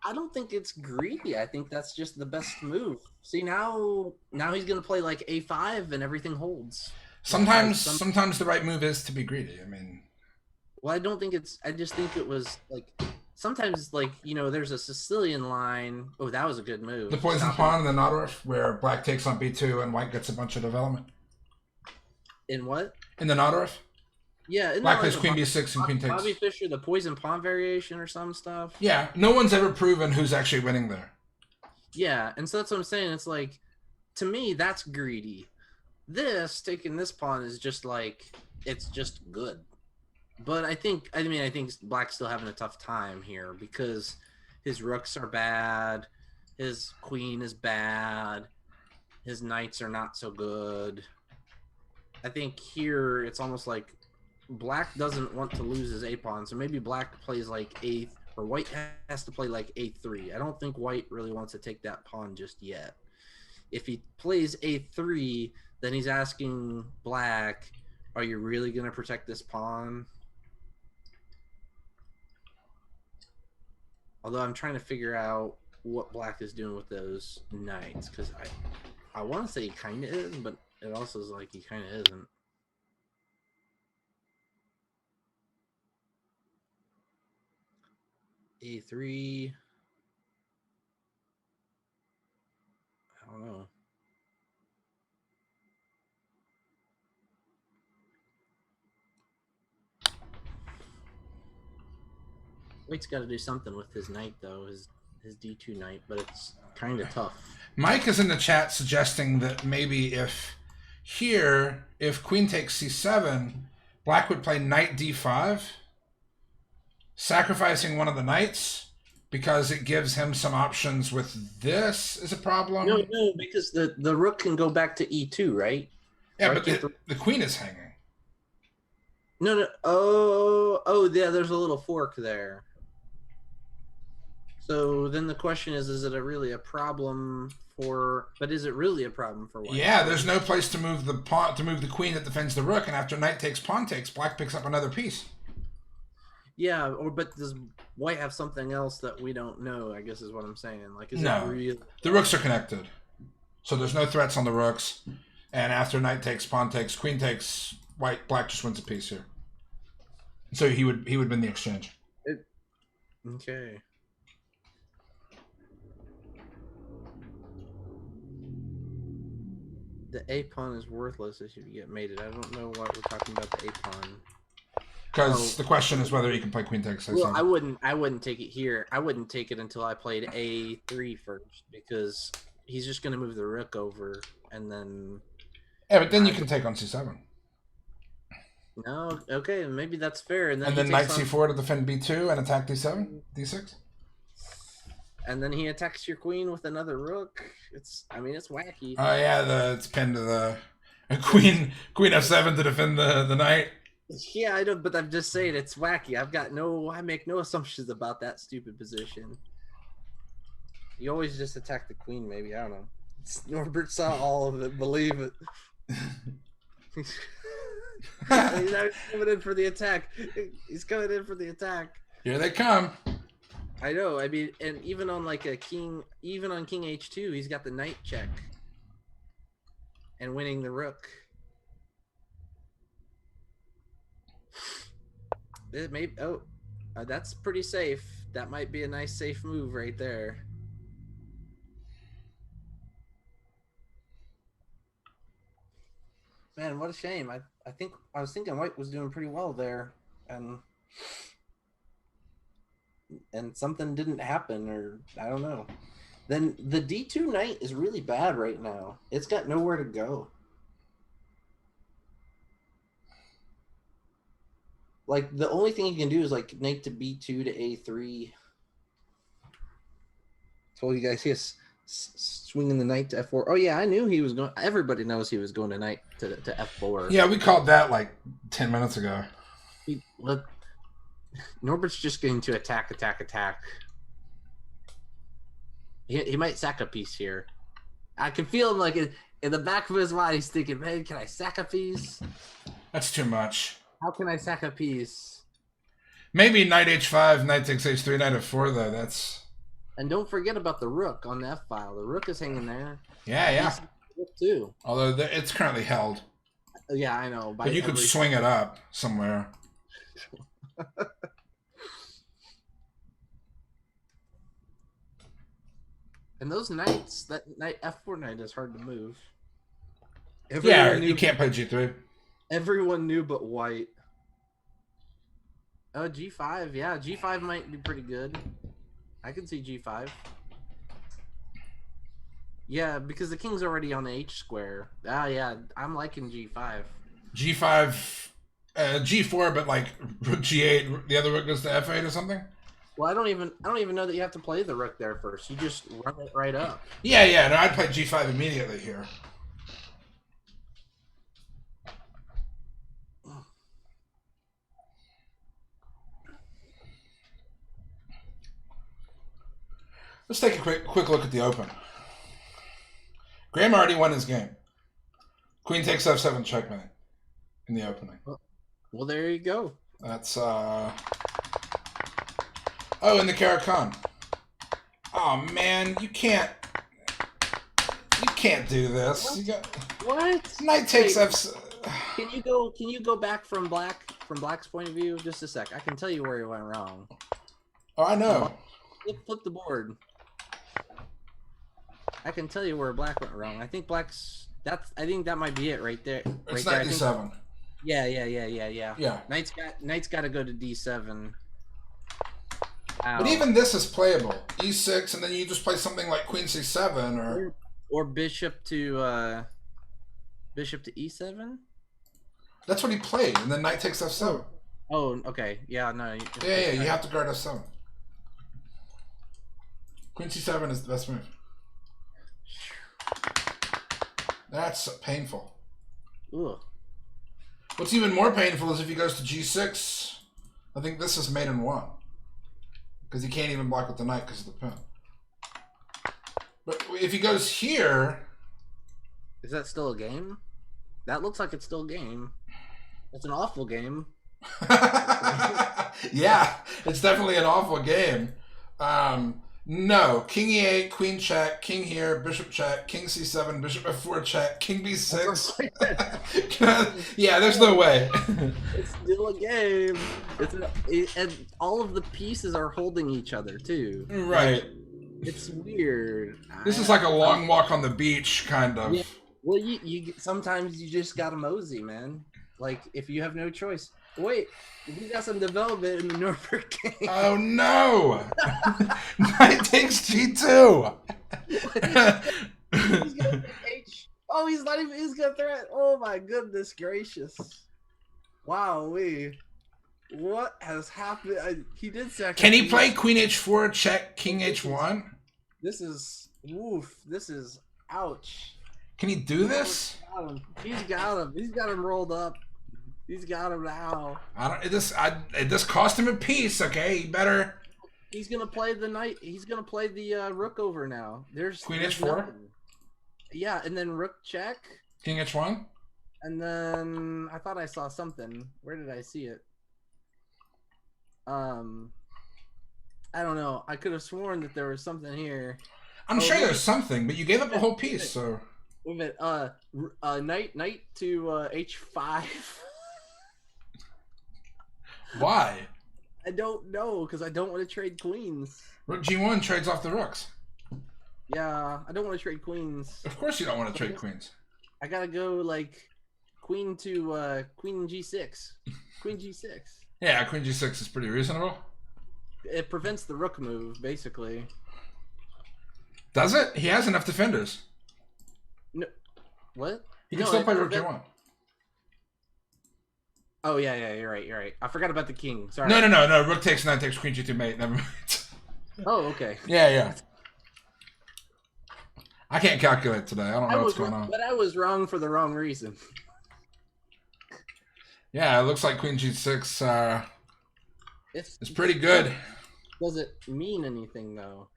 I don't think it's greedy. I think that's just the best move. See, now he's gonna play like A5 and everything holds. Sometimes the right move is to be greedy. I mean, well, I don't think it's. I just think it was like sometimes, like, you know, there's a Sicilian line. Oh, that was a good move. the poison pawn in the Naudorf, where black takes on b2 and white gets a bunch of development. In what? In the Naudorf, Yeah, black plays queen b6 and queen takes. Bobby Fischer, the poison pawn variation or some stuff. Yeah, no one's ever proven who's actually winning there. Yeah, and so that's what I'm saying. It's like, to me, that's greedy. This, taking this pawn is just like, it's just good. But I think black's still having a tough time here because his rooks are bad, his queen is bad, his knights are not so good. I think here it's almost like black doesn't want to lose his A pawn, so maybe black plays like A, or white has to play like A3. I don't think white really wants to take that pawn just yet. If he plays A3, then he's asking black, are you really going to protect this pawn? Although I'm trying to figure out what black is doing with those knights, because I want to say he kind of is, but it also is like he kind of isn't. A3. I don't know. White's got to do something with his knight, though, his D2 knight, but it's kind of tough. Mike is in the chat suggesting that maybe if queen takes c7, black would play knight d5, sacrificing one of the knights because it gives him some options with this is a problem. No, because the rook can go back to e2, right? Yeah, right, but the queen is hanging. No. Oh, yeah, there's a little fork there. So then the question is it really a problem for? But is it really a problem for white? Yeah, there's no place to move the pawn, to move the queen that defends the rook, and after knight takes, pawn takes, black picks up another piece. Yeah, but does white have something else that we don't know? I guess is what I'm saying. Like, is No, it really? The rooks are connected, so there's no threats on the rooks. And after knight takes, pawn takes, queen takes, black just wins a piece here. So he would win the exchange. Okay. The A pawn is worthless if you get mated. I don't know why we're talking about the A pawn. Because the question is whether he can play queen takes. Well, I wouldn't take it here. I wouldn't take it until I played A3 first, because he's just going to move the rook over and then. Yeah, but then you can take on c7. No, okay, maybe that's fair. And then knight c4 to defend b2 and attack d7, d6. And then he attacks your queen with another rook. It's wacky. Oh yeah, it's pinned to the queen f7 to defend the knight. Yeah, I know, but I'm just saying it's wacky. I make no assumptions about that stupid position. You always just attack the queen, maybe. I don't know. Norbert saw all of it. Believe it. He's coming in for the attack. He's coming in for the attack. Here they come. I know. I mean, and even on like king h2, he's got the knight check and winning the rook. It may. Oh, that's pretty safe. That might be a nice safe move right there. Man, what a shame. I think I was thinking White was doing pretty well there, and something didn't happen, or I don't know. Then the D2 knight is really bad right now. It's got nowhere to go. Like the only thing you can do is like knight to B2 to A3. Told you guys he is swinging the knight to F4. Oh yeah, I knew he was going. Everybody knows he was going to knight to F4. Yeah, we called that like 10 minutes ago. Look, Norbert's just going to attack. He might sack a piece here. I can feel him like in the back of his mind, he's thinking, man, can I sack a piece? That's too much. How can I sack a piece? Maybe knight h5, knight takes h3, knight f4 though. That's. And don't forget about the rook on the F file. The rook is hanging there. Yeah. Rook too. Although it's currently held. Yeah, I know. But you could swing it up somewhere. And those knights, that knight F4 knight is hard to move. You can't play g3. Everyone knew but White. Oh, G5. Yeah, G5 might be pretty good. I can see G5. Yeah, because the king's already on the H square. Ah, yeah, I'm liking G5. G5, G4, but like rook G8, the other rook goes to F8 or something? Well, I don't even know that you have to play the rook there first. You just run it right up. Yeah. No, I'd play G5 immediately here. Let's take a quick look at the open. Graham already won his game. Queen takes F7 checkmate in the opening. Well, there you go. That's Oh, in the Caro-Kann. Oh man, you can't do this. What? You got What? knight takes Wait, F. Can you go back from Black's point of view? Just a sec. I can tell you where he went wrong. Oh, I know. Flip the board. I can tell you where Black went wrong. I think I think that might be it right there. It's right knight there. D7. Yeah. Yeah. Knight's got to go to D7. Ow. But even this is playable. E6, and then you just play something like Queen C7 or bishop to E7. That's what he played, and then knight takes F7. Oh, okay. Yeah, no. Yeah, you have to guard F7. Queen C7 is the best move. That's painful. Ugh. What's even more painful is if he goes to G6. I think this is mate in 1. Because he can't even block with the knight because of the pin. But if he goes here... Is that still a game? That looks like it's still a game. It's an awful game. Yeah, it's definitely an awful game. No, King E8, Queen check, King here, Bishop check, King C7, Bishop F4 check, King B6. Yeah, there's no way. It's still a game. And all of the pieces are holding each other too. Right. It's weird. This is like a long walk on the beach, kind of. Yeah. Well, you sometimes you just gotta mosey, man. Like if you have no choice. Wait, we got some development in the Norbert game. Oh no! Knight takes G2. He's gonna H. Oh, he's not even. He's gonna threat. Oh my goodness gracious! Wow, what has happened? He did sacrifice. Can he play Queen H4 check King H1? This is woof. This is ouch. Can he do this? He's got him. He's got him rolled up. He's got him now. This cost him a piece. Okay, he better. He's gonna play the knight. He's gonna play the rook over now. There's Queen there's H4. nothing. Yeah, and then rook check. King H1. And then I thought I saw something. Where did I see it? I don't know. I could have sworn that there was something here. I'm sure there's something, but you gave up a whole piece. So. Wait a minute. Knight to H5. Why? I don't know because I don't want to trade queens. Rook G1 trades off the rooks. Yeah, I don't want to trade queens. Of course you don't want to trade queens. I gotta go like queen to queen G6. Queen G6. Yeah, queen g6 is pretty reasonable. It prevents the rook move, basically. Does it? He has enough defenders. No, what? He can No, still it play rook prevent- g1. Oh yeah, you're right. I forgot about the king. Sorry. No. Rook takes 9, takes queen g2 mate. Never mind. Oh, okay. Yeah. I can't calculate today. I don't know what's was, going on. but I was wrong for the wrong reason. Yeah, it looks like queen g6 It's is pretty good. Does it mean anything though?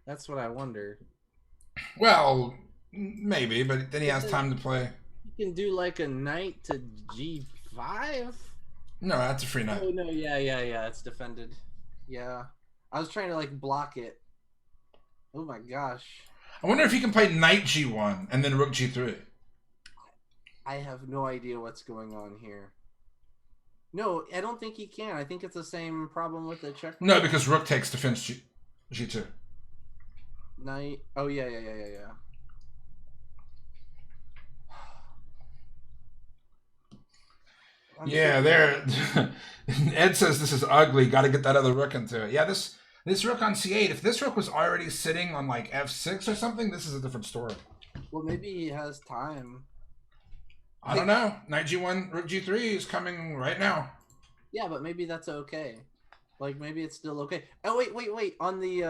That's what I wonder. Well, maybe, but then he has time to play. You can do like a knight to G5. No, that's a free knight. Oh no, yeah. It's defended. Yeah, I was trying to like block it. Oh my gosh. I wonder if he can play knight g1 and then rook g3. I have no idea what's going on here. No, I don't think he can. I think it's the same problem with the check. No, because rook takes defense g2. Knight. Oh yeah. Yeah, there. Ed says this is ugly. Got to get that other rook into it. Yeah, this rook on c8. If this rook was already sitting on like f6 or something, this is a different story. Well, maybe he has time. I don't know. Knight g1, rook g3 is coming right now. Yeah, but maybe that's okay. Like maybe it's still okay. Oh wait. On the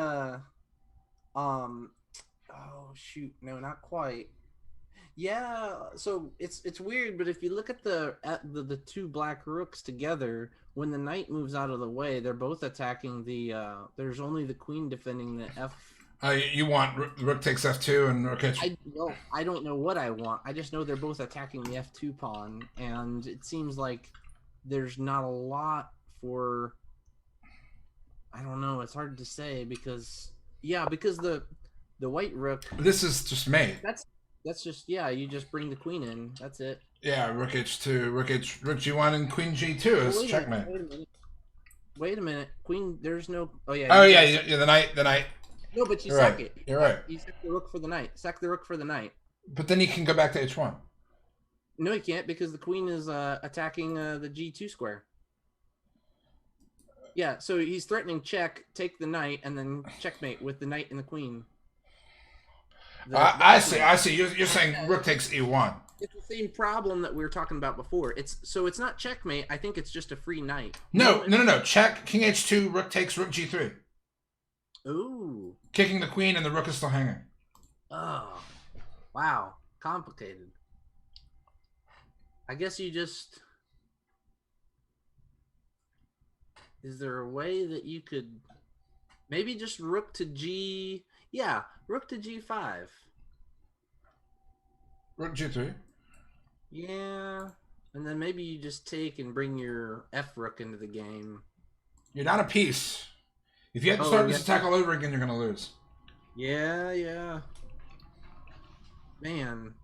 oh shoot, no, not quite. Yeah, so it's weird, but if you look at the two black rooks together, when the knight moves out of the way, they're both attacking the there's only the queen defending the f. You want rook takes f2 and rook h. I don't know what I want. I just know they're both attacking the f2 pawn, and it seems like there's not a lot for. I don't know. It's hard to say because the white rook. This is just mate. That's just you just bring the queen in. That's it. Yeah, rook h2, rook g1, and queen g2 is checkmate. Wait a minute. Queen, there's no. Oh yeah. Oh yeah, the knight. No, but you You're sack right. it. You're right. You sack the rook for the knight. Sack the rook for the knight. But then he can go back to h1. No, he can't because the queen is attacking the g2 square. Yeah, so he's threatening check, take the knight, and then checkmate with the knight and the queen. I see. You're saying rook takes e1. It's the same problem that we were talking about before. It's not checkmate. I think it's just a free knight. No. Check. King h2. Rook takes rook g3. Ooh. Kicking the queen and the rook is still hanging. Oh, wow. Complicated. I guess you just. Is there a way that you could maybe just rook to G? Yeah, rook to G5. Rook g3. Yeah, and then maybe you just take and bring your F rook into the game. You're not a piece. If you have to start this attack all over again, you're gonna lose. Yeah. Man.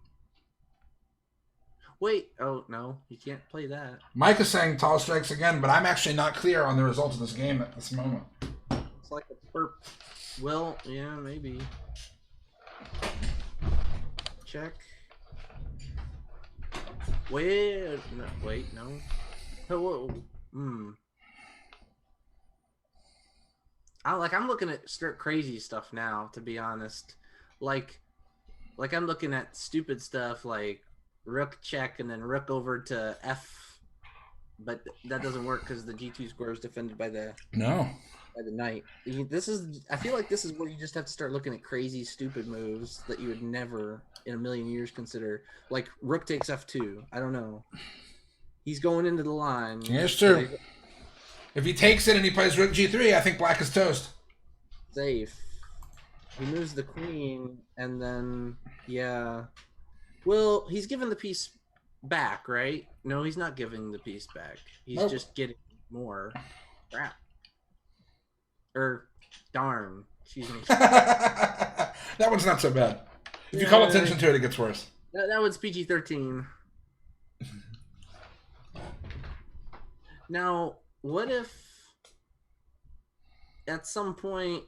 Wait. Oh no, you can't play that. Mike is saying tall strikes again, but I'm actually not clear on the result of this game at this moment. It's like a perp. Well, yeah, maybe. Check. Wait, no. Hello. I'm looking at crazy stuff now, to be honest. Like I'm looking at stupid stuff like rook check and then rook over to F, but that doesn't work because the G2 square is defended by the knight. I feel like this is where you just have to start looking at crazy, stupid moves that you would never in a million years consider. Like rook takes F2. I don't know. He's going into the line. Yeah, it's true. If he takes it and he plays rook g3, I think black is toast. Safe. He moves the queen, and then well, he's giving the piece back, right? No, he's not giving the piece back. He's just getting more. Crap. Darn. Excuse me. That one's not so bad. If you call attention to it, it gets worse. That one's PG-13. Now, what if at some point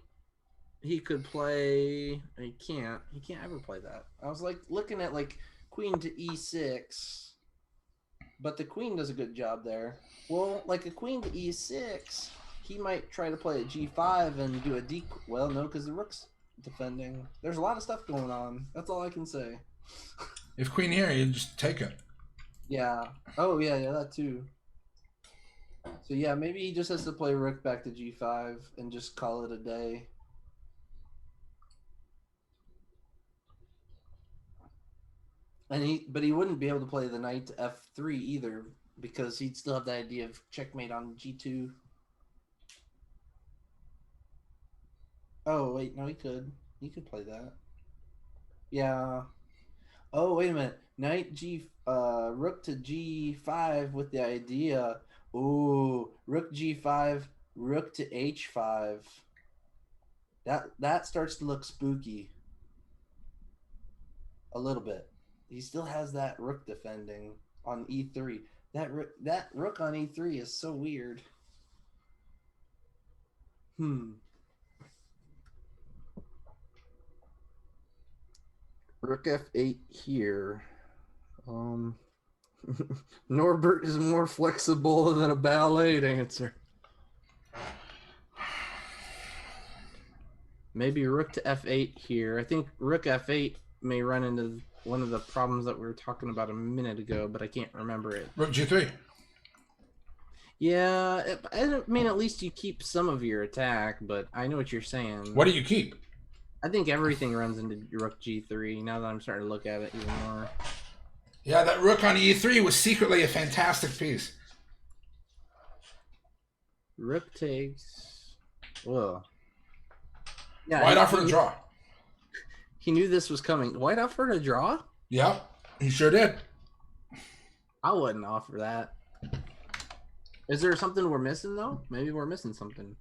he could play? He can't ever play that. I was like looking at like queen to e6. but the queen does a good job there. Well, like a queen to e6, he might try to play at g5 and do a d. Well, no, because the rook's defending. There's a lot of stuff going on. That's all I can say. If queen here, you just take it. Yeah. Oh, yeah, that too. So yeah, maybe he just has to play rook back to g5 and just call it a day. And but he wouldn't be able to play the knight to f3 either, because he'd still have the idea of checkmate on g2. Oh wait, no, he could. He could play that. Yeah. Oh wait a minute. Rook to g5 with the idea. Ooh, rook g5, rook to h5. That starts to look spooky. A little bit. He still has that rook defending on e3. That rook on e3 is so weird. Rook f8 here. Norbert is more flexible than a ballet dancer. Maybe rook to f8 here. I think rook f8 may run into one of the problems that we were talking about a minute ago, but I can't remember it. Rook g3. Yeah, I mean, at least you keep some of your attack, but I know what you're saying. What do you keep? I think everything runs into rook g3 now that I'm starting to look at it even more. Yeah, that rook on e3 was secretly a fantastic piece. Rook takes. Whoa. Yeah, White offered a draw. He knew this was coming. White offered a draw? Yep, he sure did. I wouldn't offer that. Is there something we're missing, though? Maybe we're missing something.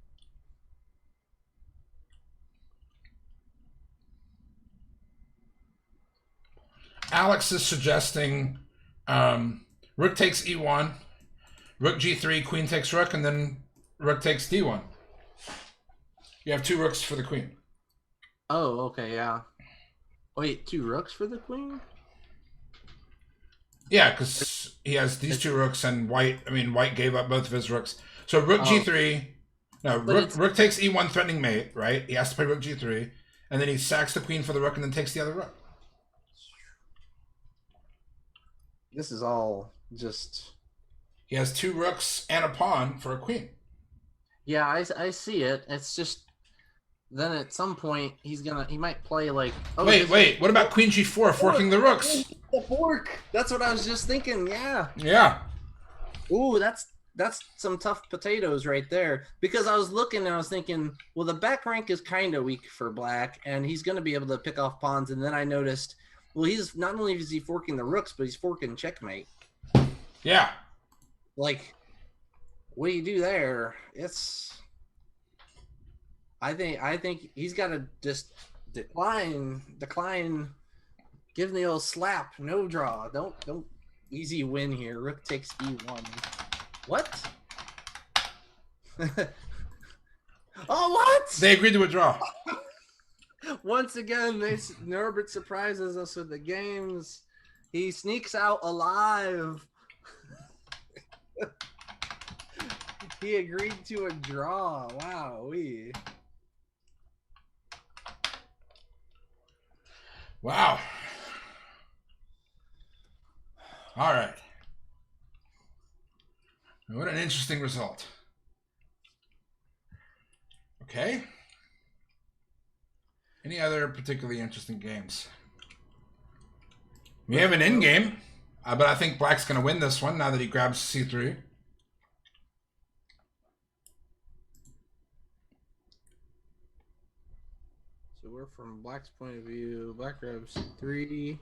Alex is suggesting rook takes e1, rook g3, queen takes rook, and then rook takes d1. You have 2 rooks for the queen. Oh, okay, yeah. Wait, 2 rooks for the queen? Yeah, because he has these 2 rooks, and white gave up both of his rooks. So rook g3, no, rook takes e1 threatening mate, right? He has to play rook g3, and then he sacks the queen for the rook and then takes the other rook. This is all just... He has 2 rooks and a pawn for a queen. Yeah, I see it. It's just... Then at some point, he might play like... Oh, wait, what about queen g4, forking the rooks? The fork! That's what I was just thinking, yeah. Yeah. Ooh, that's some tough potatoes right there. Because I was looking and I was thinking, well, the back rank is kind of weak for black, and he's going to be able to pick off pawns. And then I noticed, well, he's not only is he forking the rooks, but he's forking checkmate. Yeah. Like, what do you do there? I think he's got to just decline. Give the old slap, no draw. Don't easy win here. Rook takes e1. What? Oh, what? They agreed to a draw. Once again, Norbert surprises us with the games. He sneaks out alive. He agreed to a draw. Wow, Wow. All right. What an interesting result. Okay. Any other particularly interesting games? We have an in-game, but I think black's going to win this one now that he grabs c3. So we're from black's point of view. Black grabs c3.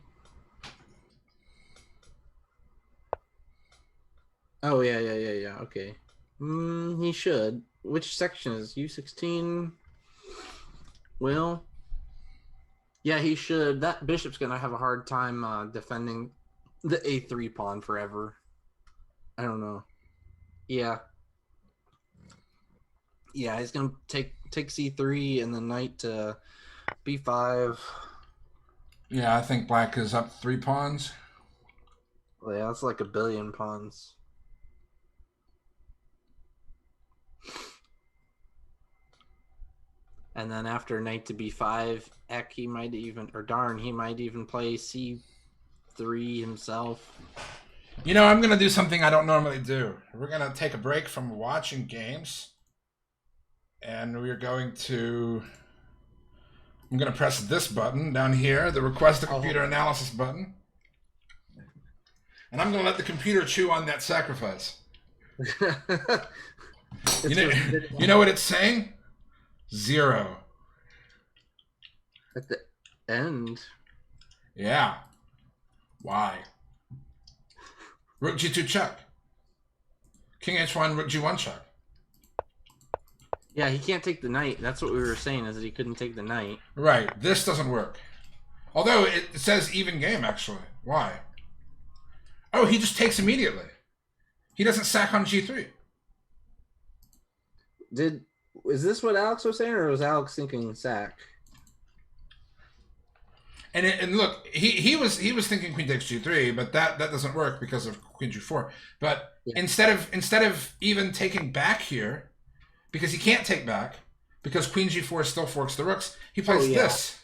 Oh, yeah. Okay. He should. Which section is U16? Well, yeah, he should. That bishop's going to have a hard time defending the a3 pawn forever. I don't know. Yeah. Yeah, he's going to take c3 and then knight to b5. Yeah, I think black is up 3 pawns. Yeah, that's like a billion pawns. And then after knight to b5, Eck, he might even, or darn, he might even play c3 himself. You know, I'm going to do something I don't normally do. We're going to take a break from watching games. And we're going to... I'm going to press this button down here, the request a computer analysis button. And I'm going to let the computer chew on that sacrifice. You know what it's saying? 0. At the end. Yeah. Why? Rook g2 check. King h1, rook g1 check. Yeah, he can't take the knight. That's what we were saying, is that he couldn't take the knight. Right. This doesn't work. Although it says even game, actually. Why? Oh, he just takes immediately. He doesn't sack on g3. Is this what Alex was saying, or was Alex thinking sack? And look, he was thinking queen takes g3, but that doesn't work because of queen g4. But yeah. instead of even taking back here, because he can't take back, because queen g4 still forks the rooks, he plays this.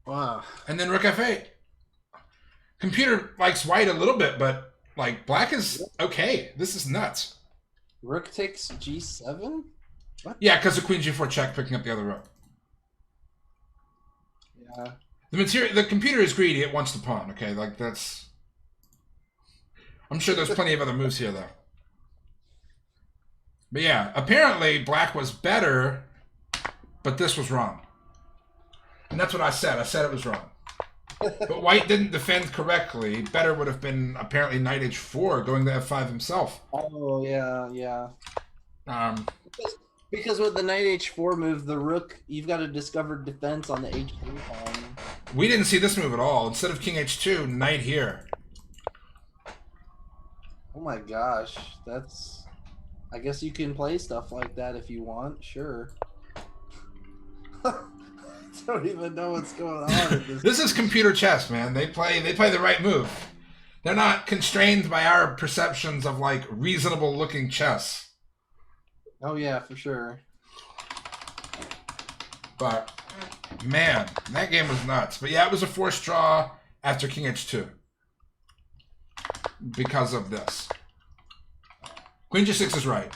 Wow. And then rook f8. Computer likes white a little bit, but like black is okay. This is nuts. Rook takes g7? What? Yeah, because of queen g4 check picking up the other rook. Yeah. The computer is greedy. It wants the pawn. Okay, like that's... I'm sure there's plenty of other moves here, though. But yeah, apparently black was better, but this was wrong. And that's what I said. I said it was wrong. But white didn't defend correctly. Better would have been apparently knight h4, going to f5 himself. Oh, yeah, yeah. Because with the knight h4 move, the rook, you've got a discovered defense on the h3 pawn. We didn't see this move at all. Instead of king h2, knight here. Oh my gosh, that's... I guess you can play stuff like that if you want, sure. I don't even know what's going on. This is computer chess, man. They play the right move. They're not constrained by our perceptions of like reasonable looking chess. Oh yeah, for sure. But man, that game was nuts. But yeah, it was a forced draw after king h2 because of this. Queen g6 is right,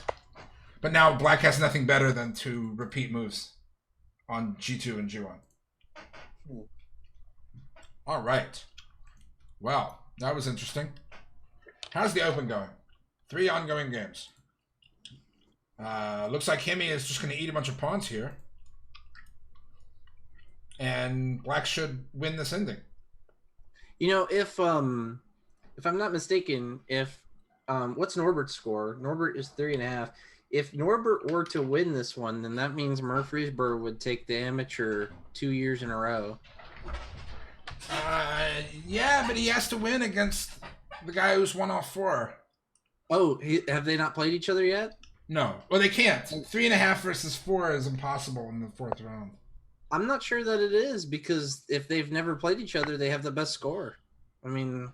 but now black has nothing better than to repeat moves on g2 and g1. All right. Well, that was interesting. How's the Open going? 3 ongoing games. Looks like Himi is just going to eat a bunch of pawns here. And black should win this ending. You know, if I'm not mistaken, if what's Norbert's score? Norbert is 3.5. If Norbert were to win this one, then that means Murfreesboro would take the amateur 2 years in a row. Yeah, but he has to win against the guy who's 1 off 4. Oh, have they not played each other yet? No. Well, they can't. 3.5 versus 4 is impossible in the 4th round. I'm not sure that it is, because if they've never played each other, they have the best score. I mean...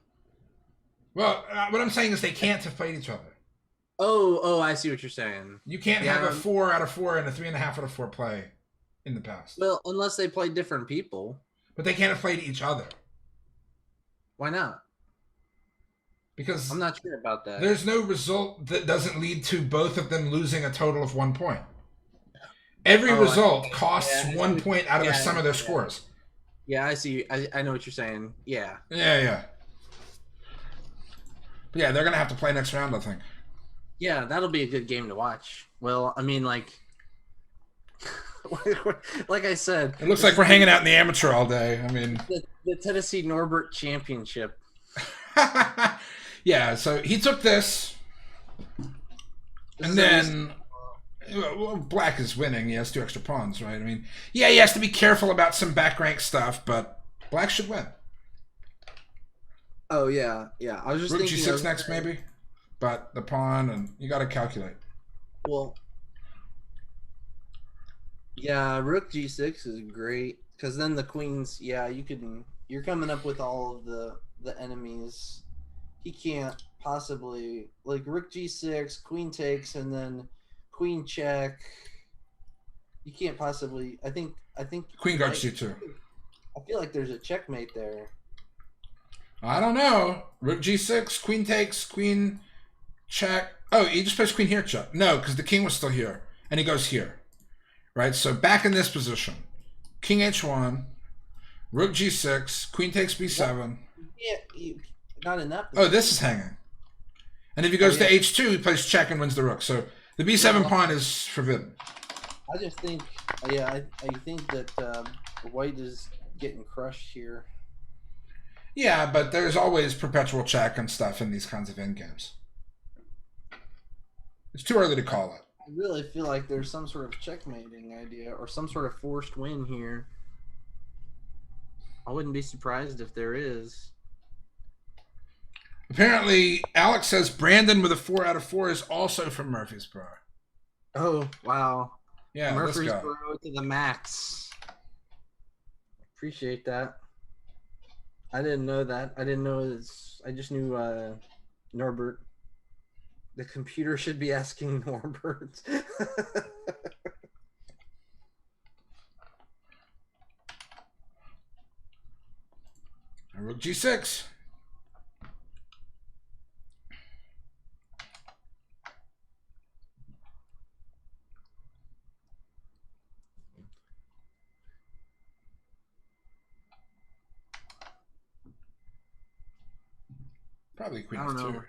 Well, what I'm saying is they can't have played each other. Oh, I see what you're saying. You can't have a 4 out of 4 and a 3.5 out of 4 play in the past. Well, unless they play different people. But they can't have played each other. Why not? Because I'm not sure about that. There's no result that doesn't lead to both of them losing a total of 1 point. Every result costs 1 point out of the sum of their scores. Yeah, I see. I know what you're saying. Yeah. Yeah. But yeah, they're going to have to play next round, I think. Yeah, that'll be a good game to watch. Well, I mean, like I said, it looks like we're hanging out in the amateur all day. I mean, the Tennessee Norbert Championship. Yeah, so he took this, and then well, black is winning. He has 2 extra pawns, right? I mean, yeah, he has to be careful about some back rank stuff, but black should win. Oh yeah. I was just Rook thinking g6 next, maybe, but the pawn, and you got to calculate. Well, yeah, Rook g6 is great. Because then the queens, yeah, you're coming up with all of the enemies. He can't possibly like rook g6, queen takes, and then queen check. You can't possibly. I think Queen guard c2. I feel like there's a checkmate there. I don't know. Rook g6, queen takes, queen check. Oh, he just plays queen here check. No, because the king was still here, and he goes here, right? So back in this position, king h1, rook g6, queen takes b7. Not in that Oh, position. this is hanging. And if he goes yeah. to h2, he plays check and wins the rook. So the b7 pawn is forbidden. I just think, yeah, I think that White is getting crushed here. Yeah, but there's always perpetual check and stuff in these kinds of endgames. It's too early to call it. I really feel like there's some sort of checkmating idea or some sort of forced win here. I wouldn't be surprised if there is. Apparently, Alex says Brandon with a 4 out of 4 is also from Murfreesboro. Oh, wow. Yeah, this guy. Murfreesboro to the max. Appreciate that. I didn't know that. I didn't know this. I just knew Norbert. The computer should be asking Norbert. Rook g6. Probably queen f2.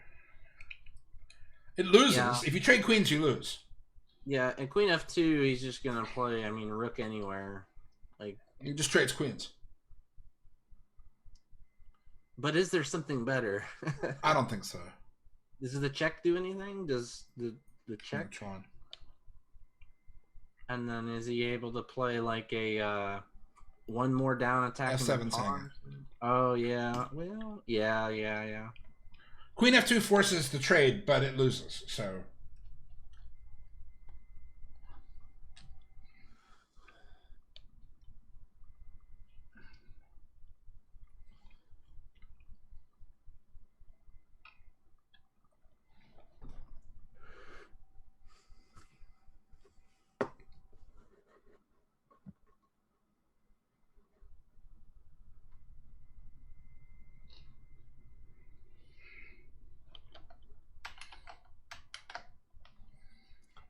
It loses. Yeah. If you trade queens, you lose. Yeah, and queen f2, he's just gonna play. I mean, rook anywhere. Like he just trades queens. But is there something better? I don't think so. Does the check do anything? Does the check? Which one? And then is he able to play like a one more down attack? F7's hanging. Oh yeah. Well, yeah. Queen f2 forces the trade, but it loses. So.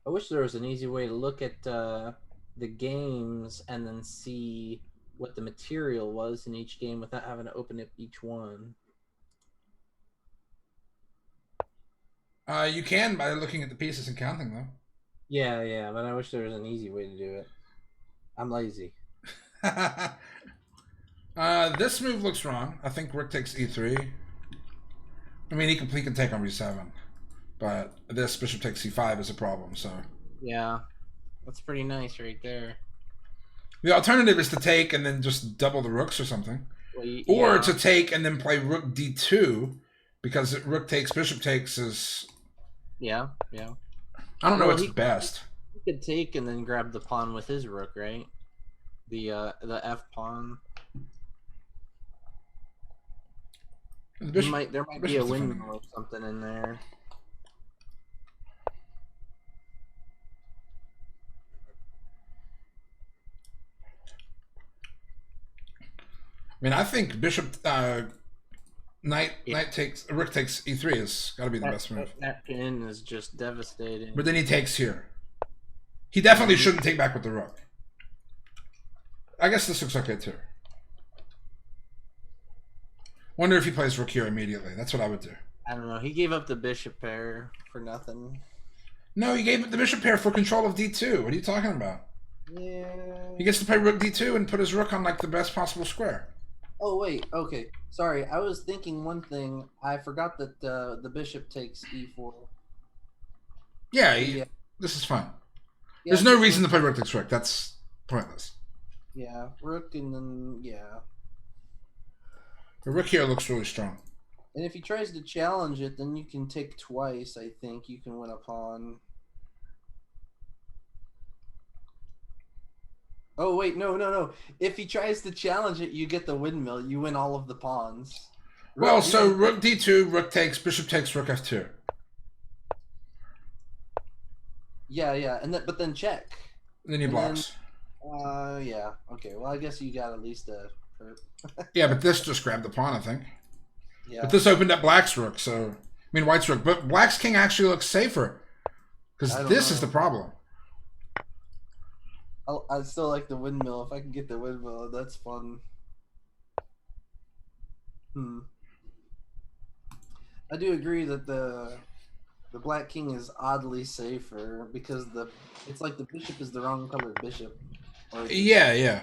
I wish there was an easy way to look at the games and then see what the material was in each game without having to open up each one. You can by looking at the pieces and counting them. Yeah, but I wish there was an easy way to do it. I'm lazy. This move looks wrong. I think rook takes e3. I mean, he can take on b7. But this bishop takes c5 is a problem, so. Yeah, that's pretty nice right there. The alternative is to take and then just double the rooks or something. Well, or to take and then play rook d2, because rook takes, bishop takes is... Yeah. I don't know what's best. He could take and then grab the pawn with his rook, right? The f pawn. There might be a windmill or something in there. I mean, I think bishop rook takes e3 has got to be the best move. That pin is just devastating. But then he takes here. He definitely shouldn't take back with the rook. I guess this looks okay too. Wonder if he plays rook here immediately. That's what I would do. I don't know. He gave up the bishop pair for nothing. No, he gave the bishop pair for control of d2. What are you talking about? Yeah. He gets to play rook d2 and put his rook on like the best possible square. Oh wait, okay. Sorry, I was thinking one thing. I forgot that the bishop takes e4. Yeah, this is fine. Yeah, there's no reason to play rook takes rook. That's pointless. Yeah, rook and then The rook here looks really strong. And if he tries to challenge it, then you can take twice. I think you can win a pawn. Oh wait, no. If he tries to challenge it, you get the windmill. You win all of the pawns. Well, You so can- rook d2, rook takes, bishop takes, rook f2. yeah, and then but then check. And then he And then- blocks. Yeah. Okay. Well, I guess you got at least a. Yeah, but this just grabbed the pawn, I think. Yeah. But this opened up black's rook, so I mean white's rook. But black's king actually looks safer because I don't this is know. the problem. I still like the windmill. If I can get the windmill, that's fun. I do agree that the black king is oddly safer because it's like the bishop is the wrong colored bishop. Or Yeah.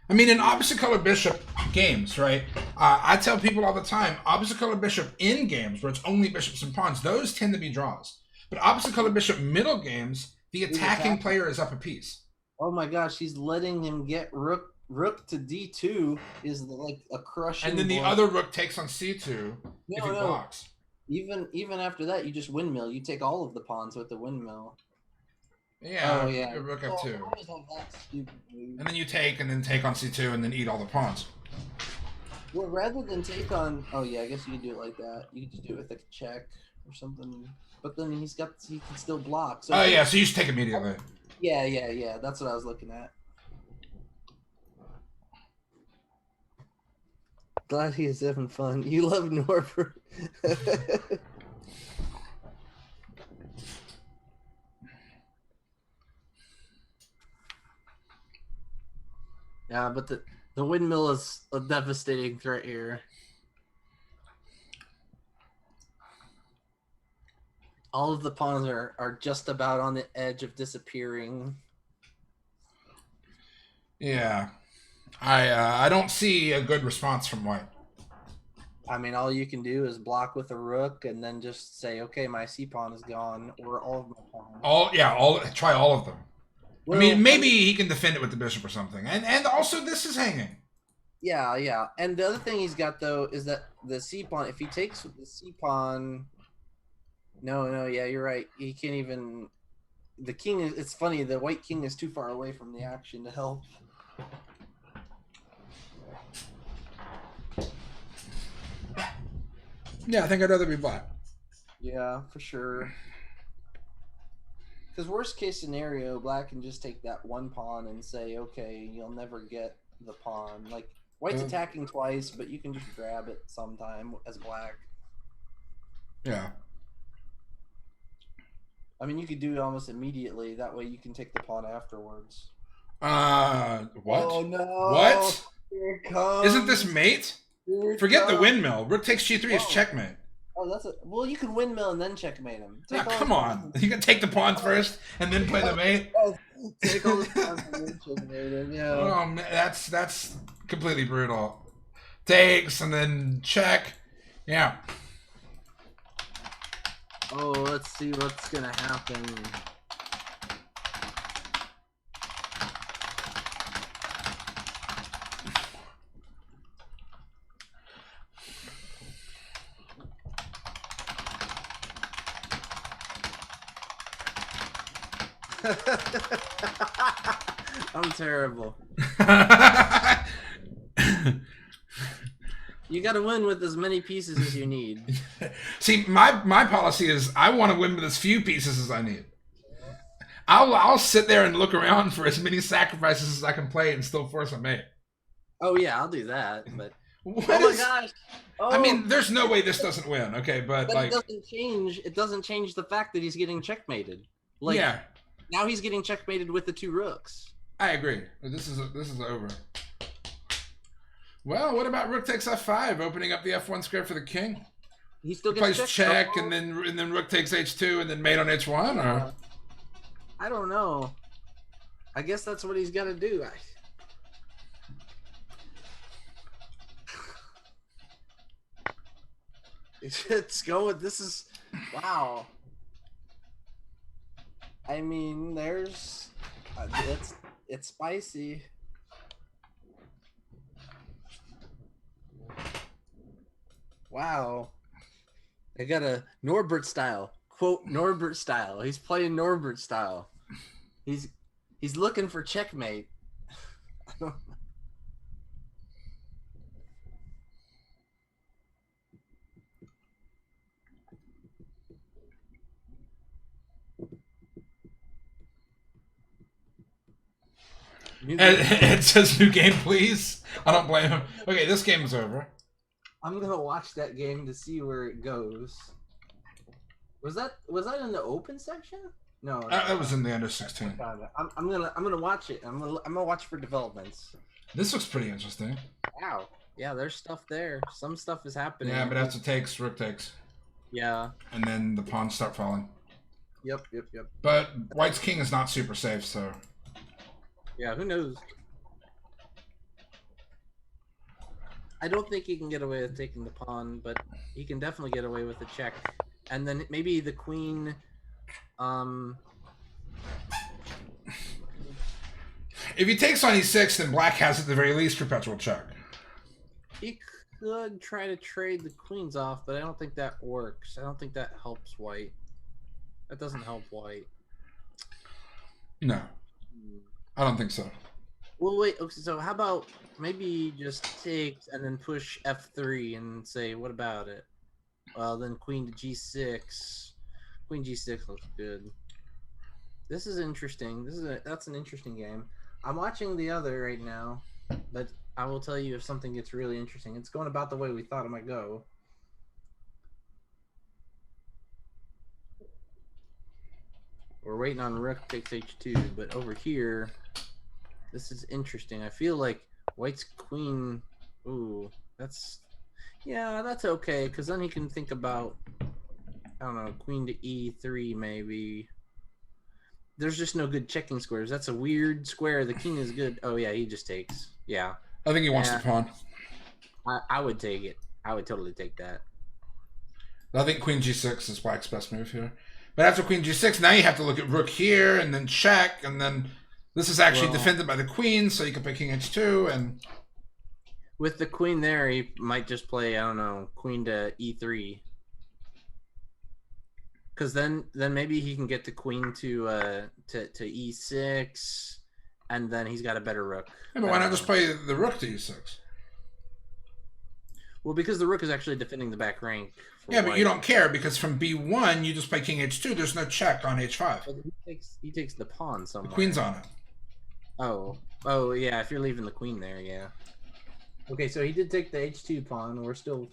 I mean, in opposite color bishop games, right? I tell people all the time, opposite color bishop in games where it's only bishops and pawns, those tend to be draws. But opposite color bishop middle games, the attacking player is up a piece. Oh my gosh, he's letting him get rook to d2 is like a crushing. And then the blow. other rook takes on c2 if he No. blocks. Even after that, you just windmill. You take all of the pawns with the windmill. Yeah, Oh yeah. rook Oh, f2. I always have that stupid move. And then you take, and then take on c2, and then eat all the pawns. Well, rather than take on, oh yeah, I guess you could do it like that. You could just do it with a check or something. But then he can still block. So Oh yeah, so you just take immediately. Yeah. That's what I was looking at. Glad he is having fun. You love Norbert. Yeah, but the windmill is a devastating threat here. All of the pawns are just about on the edge of disappearing. Yeah, I don't see a good response from white. I mean, all you can do is block with a rook and then just say, okay, my c pawn is gone, or all of my pawns. Try all of them. Well, I mean, maybe he can defend it with the bishop or something. And also this is hanging. Yeah. And the other thing he's got though is that the c pawn. If he takes the c pawn, no, yeah, you're right. He can't even. The king is. It's funny. The white king is too far away from the action to help. Yeah, I think I'd rather be black. Yeah, for sure. Because worst case scenario, black can just take that one pawn and say, okay, you'll never get the pawn. Like white's attacking twice, but you can just grab it sometime as black. Yeah. I mean, you could do it almost immediately. That way, you can take the pawn afterwards. What? Oh no! What? Here it comes. Isn't this mate? Here it Forget the comes. windmill. Rook takes g3 is Whoa. checkmate. Oh, that's it. Well, you can windmill and then checkmate him. Yeah, all come the on. pawns. You can take the pawns first and then play the mate. Take all the pawns and then checkmate him. Yeah. Oh man, that's completely brutal. Takes and then check. Yeah. Oh, let's see what's gonna happen. I'm terrible. You gotta win with as many pieces as you need. See, my policy is I want to win with as few pieces as I need. I'll sit there and look around for as many sacrifices as I can play and still force a mate. Oh yeah, I'll do that. But What oh my is- gosh! Oh, I mean, there's no way this doesn't win. Okay, but but like, it doesn't change. It doesn't change the fact that he's getting checkmated. Like yeah, now he's getting checkmated with the two rooks. I agree. This is over. Well, what about rook takes f5, opening up the f1 square for the king? He still He gets plays checked. check and then rook takes h2 and then mate on h1, or I don't know. I guess that's what he's got to do. Let's go with this. Is wow. I mean, there's it's spicy. Wow. I got a Norbert style. Quote Norbert style. He's playing Norbert style. He's looking for checkmate. It says new game, please. I don't blame him. Okay, this game is over. I'm gonna watch that game to see where it goes. Was that in the open section? No, That was in the under 16. I'm gonna watch it. I'm gonna watch for developments. This looks pretty interesting. Wow. Yeah, there's stuff there. Some stuff is happening. Yeah, but after takes, rook takes, Yeah. and then the pawns start falling. Yep. But White's king is not super safe, so Yeah, who knows? I don't think he can get away with taking the pawn, but he can definitely get away with the check. And then maybe the queen. if he takes on e6, then Black has at the very least perpetual check. He could try to trade the queens off, but I don't think that works. I don't think that helps White. That doesn't help White. No, I don't think so. Well, wait. Okay, so how about maybe just take and then push f3 and say, what about it? Well, then queen to g6. Queen g6 looks good. This is interesting. That's an interesting game. I'm watching the other right now, but I will tell you if something gets really interesting. It's going about the way we thought it might go. We're waiting on rook takes h2, but over here, this is interesting. I feel like White's queen. Ooh, that's okay, because then he can think about, I don't know, queen to e3 maybe. There's just no good checking squares. That's a weird square. The king is good. Oh yeah, he just takes. Yeah, I think he wants the pawn. I would take it. I would totally take that. I think queen g6 is Black's best move here. But after queen g6, now you have to look at rook here and then check, and then this is actually defended by the queen, so you can play king h2 and. With the queen there, he might just play, I don't know, queen to e3. Because then maybe he can get the queen to e6, and then he's got a better rook. Yeah, but why not just play the rook to e6? Well, because the rook is actually defending the back rank. Yeah, but you don't care because from b1 you just play king h2. There's no check on h5. But he takes the pawn somewhere. The queen's on it. Oh yeah. If you're leaving the queen there, yeah. Okay, so he did take the h2 pawn. We're still.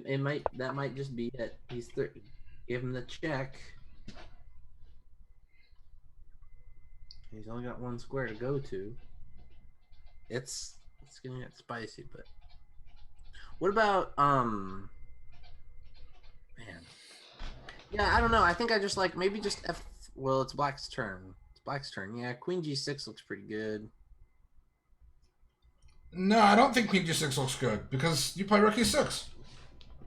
That might just be it. He's 30. Give him the check. He's only got one square to go to. It's gonna get spicy, but what about man? Yeah, I don't know. I think I just like maybe just f. Well, it's Black's turn. It's Black's turn. Yeah, queen g6 looks pretty good. No, I don't think queen g6 looks good because you play rook e6.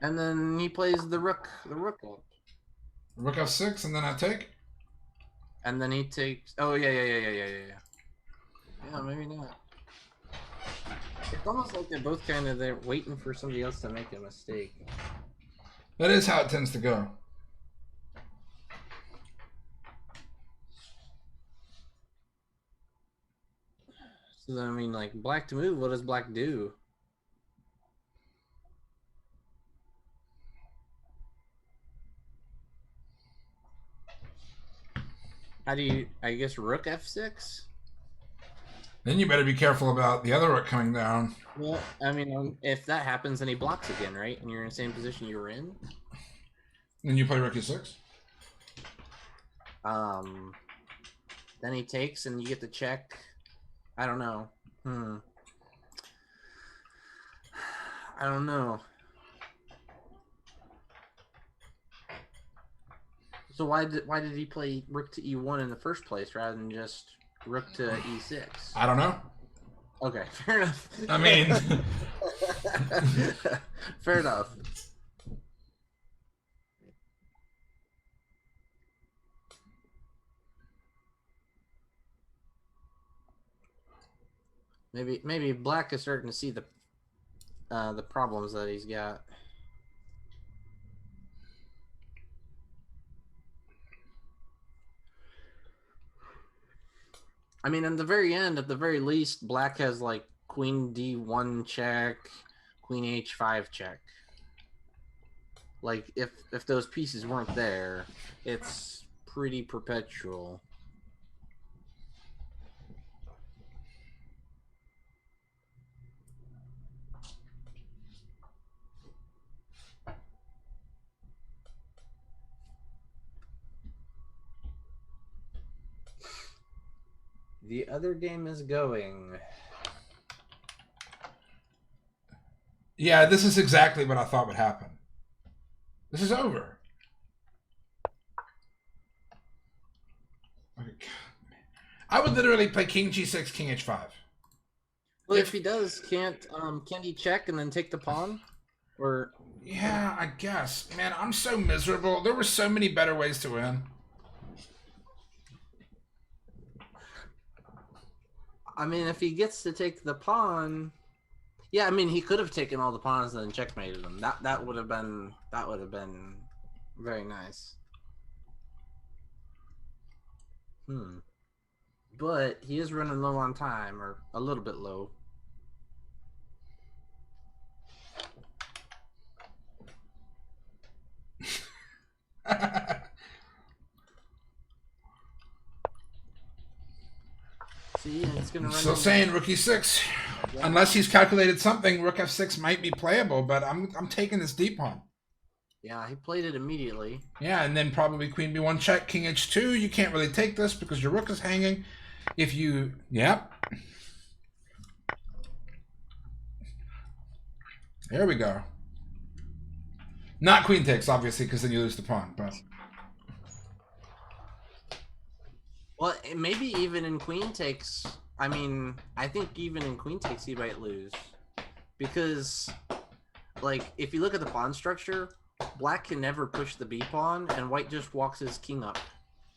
And then he plays the rook up. Rook f6, and then I take. And then he takes. Oh yeah. Yeah, maybe not. It's almost like they're both kind of there waiting for somebody else to make a mistake. That is how it tends to go. So then, I mean, like Black to move. What does Black do? How do you? I guess rook f6. Then you better be careful about the other rook coming down. Well, I mean, if that happens, then he blocks again, right? And you're in the same position you were in. Then you play rook e6. Then he takes, and you get the check. I don't know. I don't know. So why did he play rook to e1 in the first place rather than just rook to e6? I don't know. Okay, fair enough. I mean, fair enough. Maybe Black is starting to see the problems that he's got. I mean, in the very end, at the very least, black has like queen d1 check, queen h5 check. Like if those pieces weren't there, it's pretty perpetual. The other game is going. Yeah, this is exactly what I thought would happen. This is over. Okay. I would literally play king g6, king h5. Well, if he does, can't he check and then take the pawn? Or Yeah, I guess. Man, I'm so miserable. There were so many better ways to win. I mean, if he gets to take the pawn, yeah, I mean, he could have taken all the pawns and then checkmated them. That would have been very nice. But he is running low on time, or a little bit low. See, it's gonna run. Still saying rook e6. Yeah. Unless he's calculated something, rook f6 might be playable, but I'm taking this deep pawn. Yeah, he played it immediately. Yeah, and then probably queen b1 check, king h2. You can't really take this because your rook is hanging. If you, yep. There we go. Not queen takes, obviously, because then you lose the pawn, but. Well, maybe even in queen takes, I mean, I think even in queen takes he might lose. Because, like, if you look at the pawn structure, black can never push the b pawn, and white just walks his king up.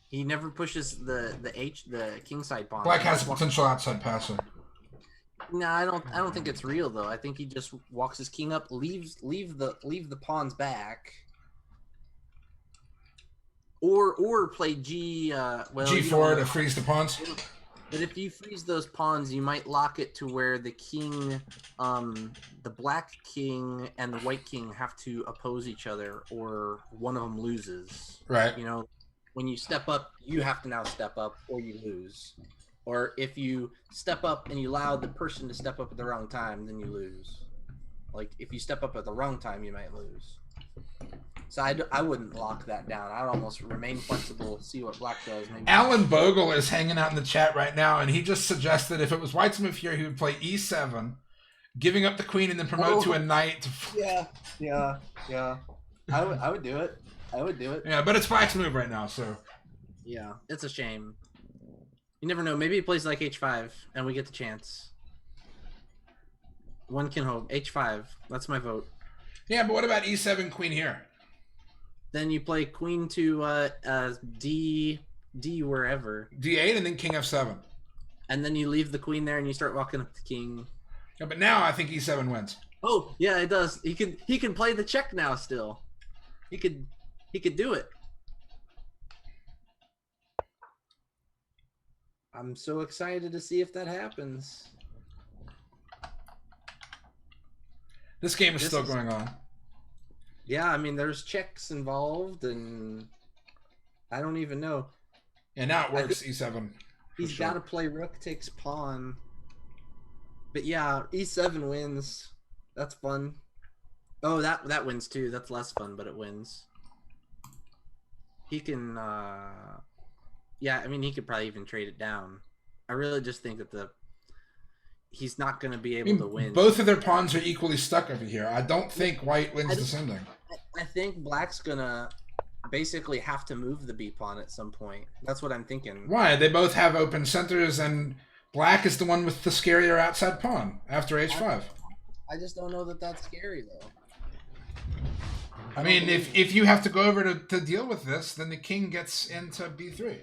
He never pushes the king side pawn. Black has a potential outside passer. No, I don't think it's real though. I think he just walks his king up, leave the pawns back. Or play G4 to freeze the pawns. But if you freeze those pawns, you might lock it to where the king, the black king and the white king have to oppose each other, or one of them loses. Right. You know, when you step up, you have to now step up, or you lose. Or if you step up and you allow the person to step up at the wrong time, then you lose. Like, if you step up at the wrong time, you might lose. So I wouldn't lock that down. I'd almost remain flexible, see what black does. Maybe. Alan Bogle is hanging out in the chat right now, and he just suggested if it was white's move here, he would play e7, giving up the queen and then promote to a knight. Yeah. I would do it. I would do it. Yeah, but it's black's move right now, so. Yeah, it's a shame. You never know. Maybe he plays like h5, and we get the chance. One can hope. h5. That's my vote. Yeah, but what about e7, queen here? Then you play queen to D wherever. D8 and then king f7. And then you leave the queen there and you start walking up the king. Yeah, but now I think e7 wins. Oh, yeah, it does. He can play the check now still. He could do it. I'm so excited to see if that happens. This game is still going on. Yeah, I mean, there's checks involved, and I don't even know. Yeah, now it works, e7. He's got to play rook takes pawn. But yeah, e7 wins. That's fun. Oh, that wins too. That's less fun, but it wins. He can, yeah, I mean, he could probably even trade it down. I really just think that he's not going to be able to win. Both of their pawns are equally stuck over here. I don't think white wins the sending. I think black's going to basically have to move the b pawn at some point. That's what I'm thinking. Why? They both have open centers, and black is the one with the scarier outside pawn after h5. I just don't know that that's scary, though. I mean, if you have to go over to deal with this, then the king gets into b3.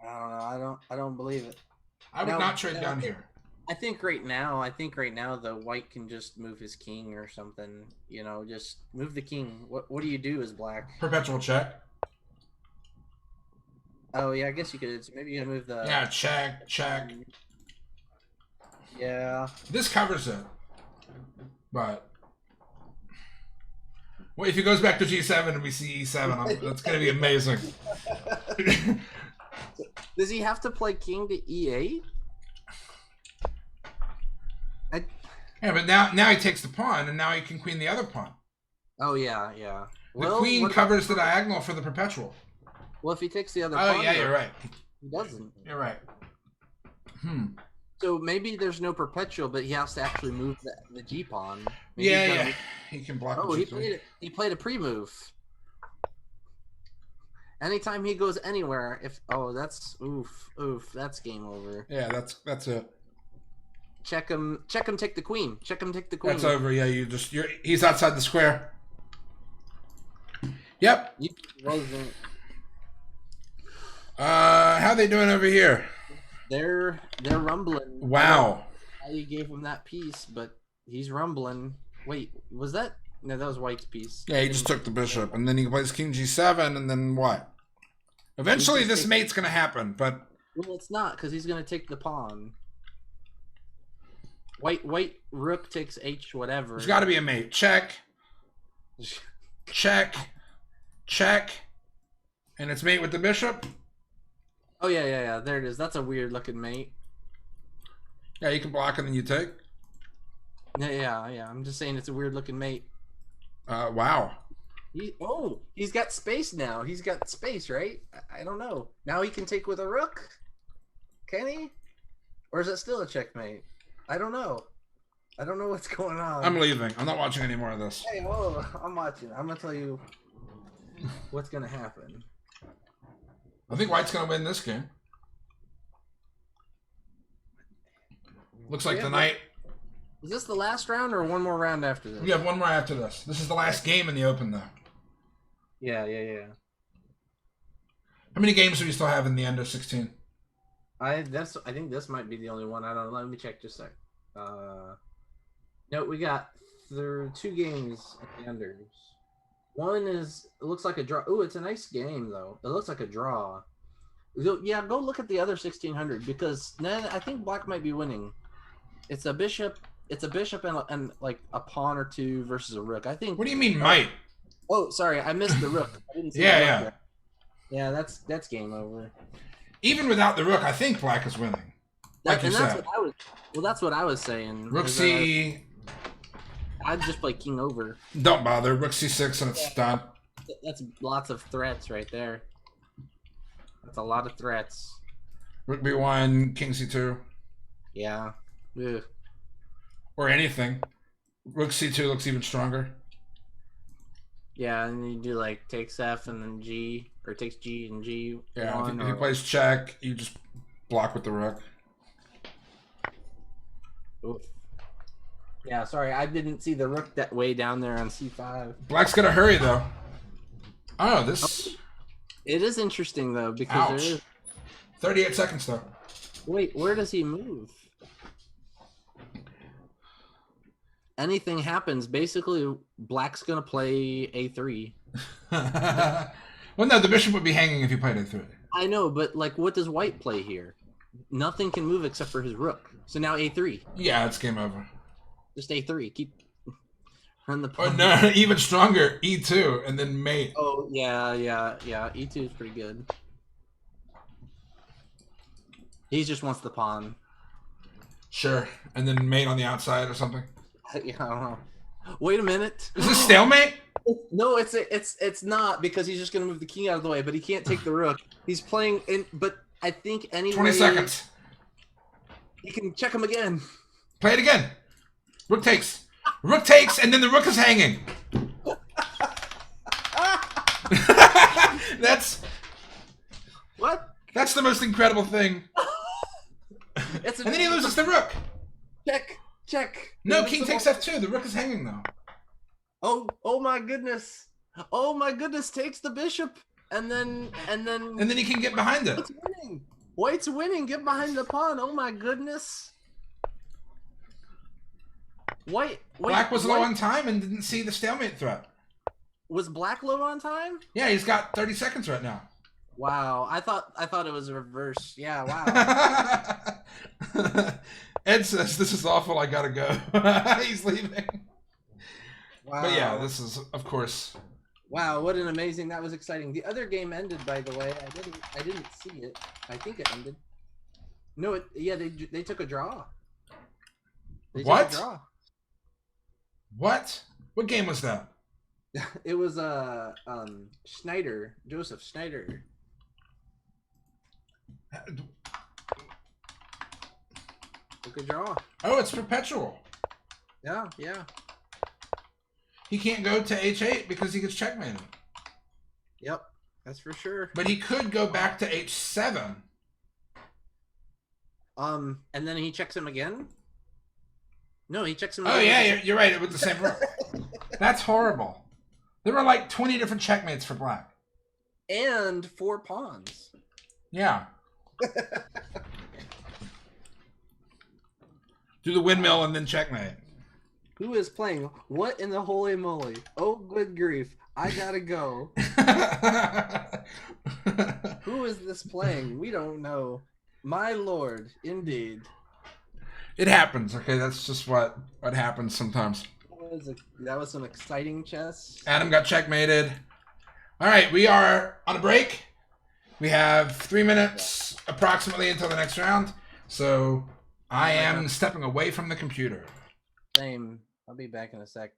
I don't know. I don't believe it. I would not trade down here. I think right now the white can just move his king or something. You know, just move the king. What do you do as black? Perpetual check. Oh yeah, I guess you could. So maybe you can move the. Yeah, check, check. Yeah. This covers it. But well, if he goes back to G7 and we see E7, that's going to be amazing. Does he have to play king to E8? Yeah, but now he takes the pawn, and now he can queen the other pawn. Oh yeah, yeah. The queen covers the diagonal for the perpetual. Well, if he takes the other Oh pawn, yeah, you're right. he doesn't. You're right. So maybe there's no perpetual, but he has to actually move the G pawn. Maybe Yeah, he's gotta yeah. He can block. Oh, the he played a pre-move. Anytime he goes anywhere, that's that's game over. Yeah, that's it. Check him, take the queen. Check him, take the queen. That's over. Yeah, he's outside the square. Yep. He wasn't. How they doing over here? They're rumbling. Wow. How you gave him that piece, but he's rumbling. Wait, was that? No, that was White's piece. Yeah, he just took the bishop, and then he plays king G7, and then what? Eventually, this mate's gonna happen, but well, it's not because he's gonna take the pawn. White rook takes H whatever. there's got to be a mate. Check, check, check, and it's mate with the bishop. Oh yeah. There it is. That's a weird looking mate. Yeah, you can block and then you take. Yeah. I'm just saying it's a weird looking mate. Wow. He's got space now. He's got space, right? I don't know. Now he can take with a rook. Can he? Or is it still a checkmate? I don't know. I don't know what's going on. I'm leaving. I'm not watching any more of this. Hey, whoa! I'm watching. I'm gonna tell you what's gonna happen. I think White's gonna win this game. Looks like the knight. Is this the last round or one more round after this? We have one more after this. This is the last game in the Open, though. Yeah. How many games do we still have in the under 16? I think this might be the only one. I don't know. Let me check just a sec. No, we got 2 games at the unders. One is it looks like a draw. Oh, it's a nice game though. It looks like a draw. Yeah, go look at the other 1600 because then I think Black might be winning. It's a bishop. It's a bishop and like a pawn or 2 versus a rook. I think. What do you mean might? Oh, sorry, I missed the rook. I didn't see Yeah, the yeah. rook there. Yeah, that's game over. Even without the rook, I think Black is winning. Like you said. That's what I was saying. Rook C. I'd just play king over. Don't bother. Rook C6 and it's done. That's lots of threats right there. That's a lot of threats. Rook B1, king C2. Yeah. Ugh. Or anything. Rook C2 looks even stronger. Yeah, and you do like takes F and then G, or takes G and G. Yeah, if he plays check, you just block with the rook. Oof. Yeah, sorry, I didn't see the rook that way down there on C5. Black's gonna hurry though. Oh, this. It is interesting though because Ouch. there is. 38 seconds though. Wait, where does he move? Anything happens, basically Black's gonna play A3. Well, no, the bishop would be hanging if you played A3. I know, but like, what does White play here? Nothing can move except for his rook. So now A3. Yeah, it's game over. Just A3. Keep run the. Oh pawn. no, even stronger. E2 and then mate. Oh yeah. E2 is pretty good. He just wants the pawn. Sure, and then mate on the outside or something. Yeah, I don't know. Wait a minute. Is this stalemate? No, it's not because he's just gonna move the king out of the way, but he can't take the rook. He's playing in, but I think anyway. 20 seconds. You can check him again. Play it again. Rook takes. Rook takes, and then the rook is hanging. That's What? that's the most incredible thing. It's And then he loses the rook. check. No, king takes f2. The rook is hanging though. Oh my goodness. Oh my goodness, takes the bishop and then And then he can get behind it. White's winning. White's winning. Get behind the pawn. Oh my goodness. Black was low on time and didn't see the stalemate threat. Was Black low on time? Yeah, he's got 30 seconds right now. Wow. I thought it was a reverse. Yeah. Wow. Ed says this is awful. I gotta go. He's leaving. Wow. But yeah, this is of course. Wow, what an amazing! That was exciting. The other game ended, by the way. I didn't see it. I think it ended. No, they took a draw. What? Took a draw. What? What game was that? It was Schneider, Joseph Schneider. Took a draw. Oh, it's Perpetual. Yeah. He can't go to H8 because he gets checkmated. Yep, that's for sure. But he could go back to H7. And then he checks him again. No, he checks him. Oh yeah, you're right. It was the same row. That's horrible. There were like 20 different checkmates for black. And 4 pawns. Yeah. Do the windmill and then checkmate. Who is playing? What in the holy moly? Oh, good grief. I gotta go. Who is this playing? We don't know. My lord, indeed. It happens, okay? That's just what happens sometimes. That was some exciting chess. Adam got checkmated. All right, we are on a break. We have 3 minutes approximately until the next round. So I am stepping away from the computer. Same. I'll be back in a sec.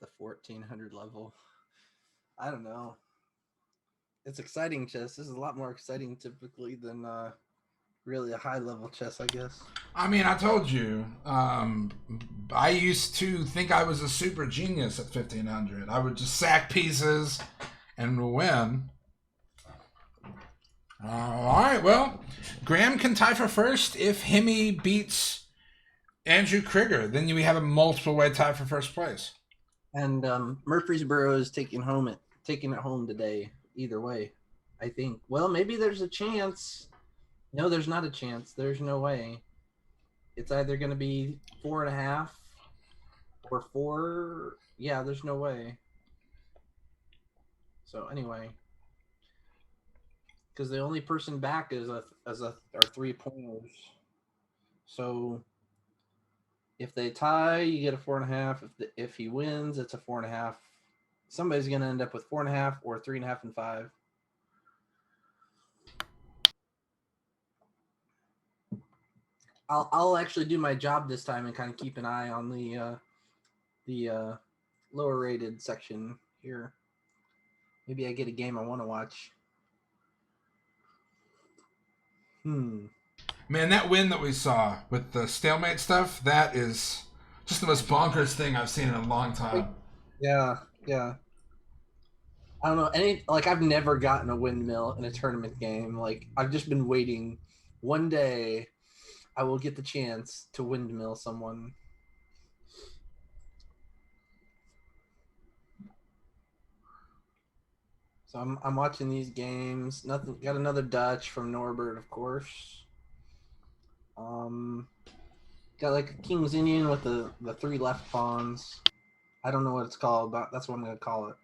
The 1400 level. I don't know. It's exciting chess. This is a lot more exciting typically than really a high level chess, I guess. I mean, I told you. I used to think I was a super genius at 1500. I would just sack pieces and win. All right, well, Graham can tie for first if Hemi beats Andrew Krieger. Then we have a multiple way tie for first place. And Murfreesboro is taking it home today. Either way, I think. Well, maybe there's a chance. No, there's not a chance. There's no way. It's either going to be 4.5 or 4. Yeah, there's no way. So anyway, because the only person back is are 3 pointers. So If they tie, you get a 4.5. If he wins, it's a 4.5. Somebody's gonna end up with 4.5 or 3.5 and 5. I'll actually do my job this time and kind of keep an eye on the lower rated section here. Maybe I get a game I want to watch. Man, that win that we saw with the stalemate stuff, that is just the most bonkers thing I've seen in a long time. Yeah. I don't know I've never gotten a windmill in a tournament game. Like I've just been waiting. One day I will get the chance to windmill someone. So I'm watching these games. Nothing. Got another Dutch from Norbert, of course. Got like a King's Indian with the 3 left pawns. I don't know what it's called, but that's what I'm gonna call it.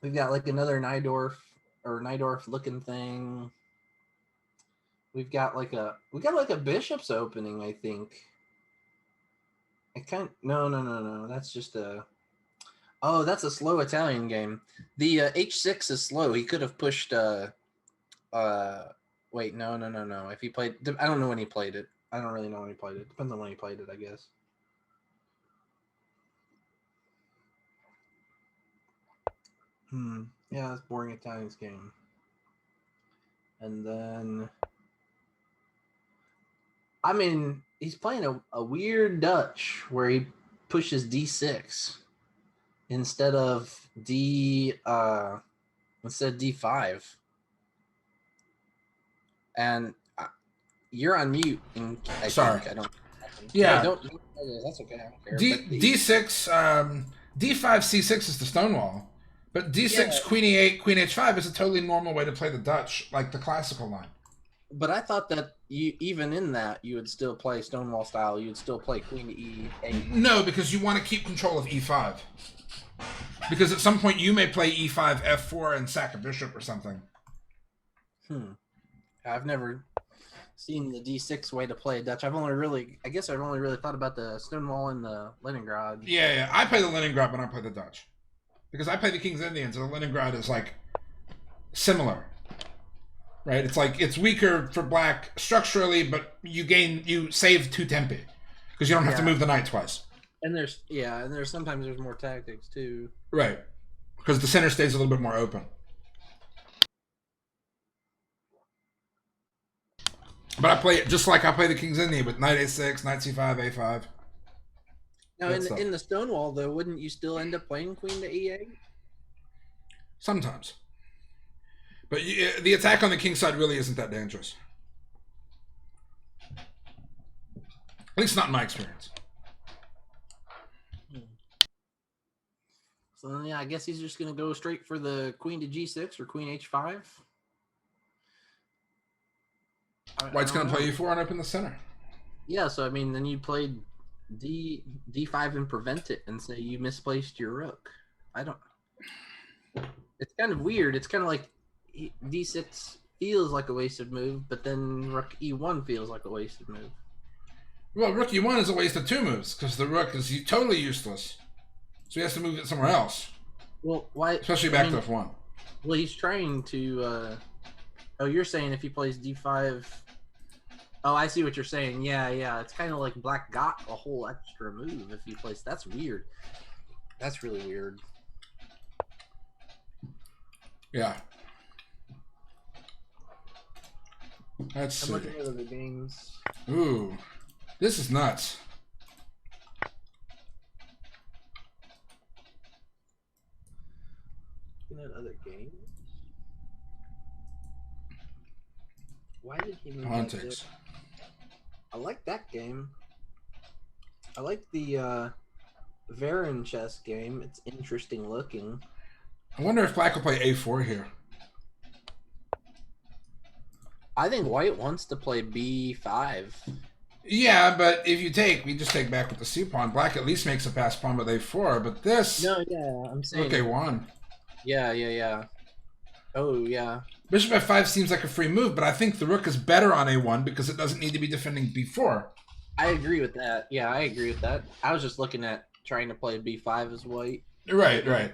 We've got like another Nydorf looking thing. We got like a Bishop's opening, I think. No. That's just a. Oh, that's a slow Italian game. The H6 is slow. He could have pushed. Wait, no. If he played, I don't know when he played it. I don't really know when he played it. Depends on when he played it, I guess. Yeah, that's boring Italian's game. And then, I mean, he's playing a weird Dutch where he pushes D6 instead of D5. And you're on mute. Sorry. I don't. Yeah. Don't. That's okay. I don't care. D6, D5, C6 is the Stonewall. But D6, Queen E8, Queen H5 is a totally normal way to play the Dutch, like the classical line. But I thought that even in that, you would still play Stonewall style. You would still play Queen E8. No, because you want to keep control of E5. Because at some point you may play E5, F4, and sack a bishop or something. I've never seen the D6 way to play Dutch. I've only really thought about the Stonewall and the Leningrad. Yeah. I play the Leningrad when I play the Dutch. Because I play the King's Indians, and the Leningrad is like similar, right? It's like it's weaker for black structurally, but you save 2 tempi because you don't have to move the knight twice. And there's sometimes there's more tactics too. Right, because the center stays a little bit more open. But I play it just like I play the King's Indian with knight A6, knight C5, A5. Now, in the Stonewall, though, wouldn't you still end up playing Queen to E8? Sometimes. But the attack on the King's side really isn't that dangerous. At least not in my experience. So then, I guess he's just going to go straight for the Queen to G6 or Queen H5. White's going to play E4 and open the center. Yeah, so I mean, then you played D5 and prevent it and say you misplaced your rook. It's kind of weird. It's kind of like D6 feels like a wasted move, but then rook E1 feels like a wasted move. Well, rook E1 is a waste of 2 moves because the rook is totally useless. So he has to move it somewhere else. Well, why? Especially back to F1. Well, he's trying to. Oh, you're saying if he plays D5. Oh, I see what you're saying. Yeah. It's kind of like black got a whole extra move if he plays. That's weird. That's really weird. Yeah. Let's see. I'm looking at other games. Ooh, this is nuts. Looking at other games. Why did he move Politics. I like that game. I like the Varan chess game. It's interesting looking. I wonder if black will play A4 here. I think white wants to play B5. Yeah, but if you we just take back with the C pawn. Black at least makes a pass pawn with A4, but this. No, yeah, I'm saying. Okay, 1. Yeah. Oh yeah. Bishop f5 seems like a free move, but I think the rook is better on a1 because it doesn't need to be defending b4. I agree with that. Yeah, I agree with that. I was just looking at trying to play b5 as white. Right, right.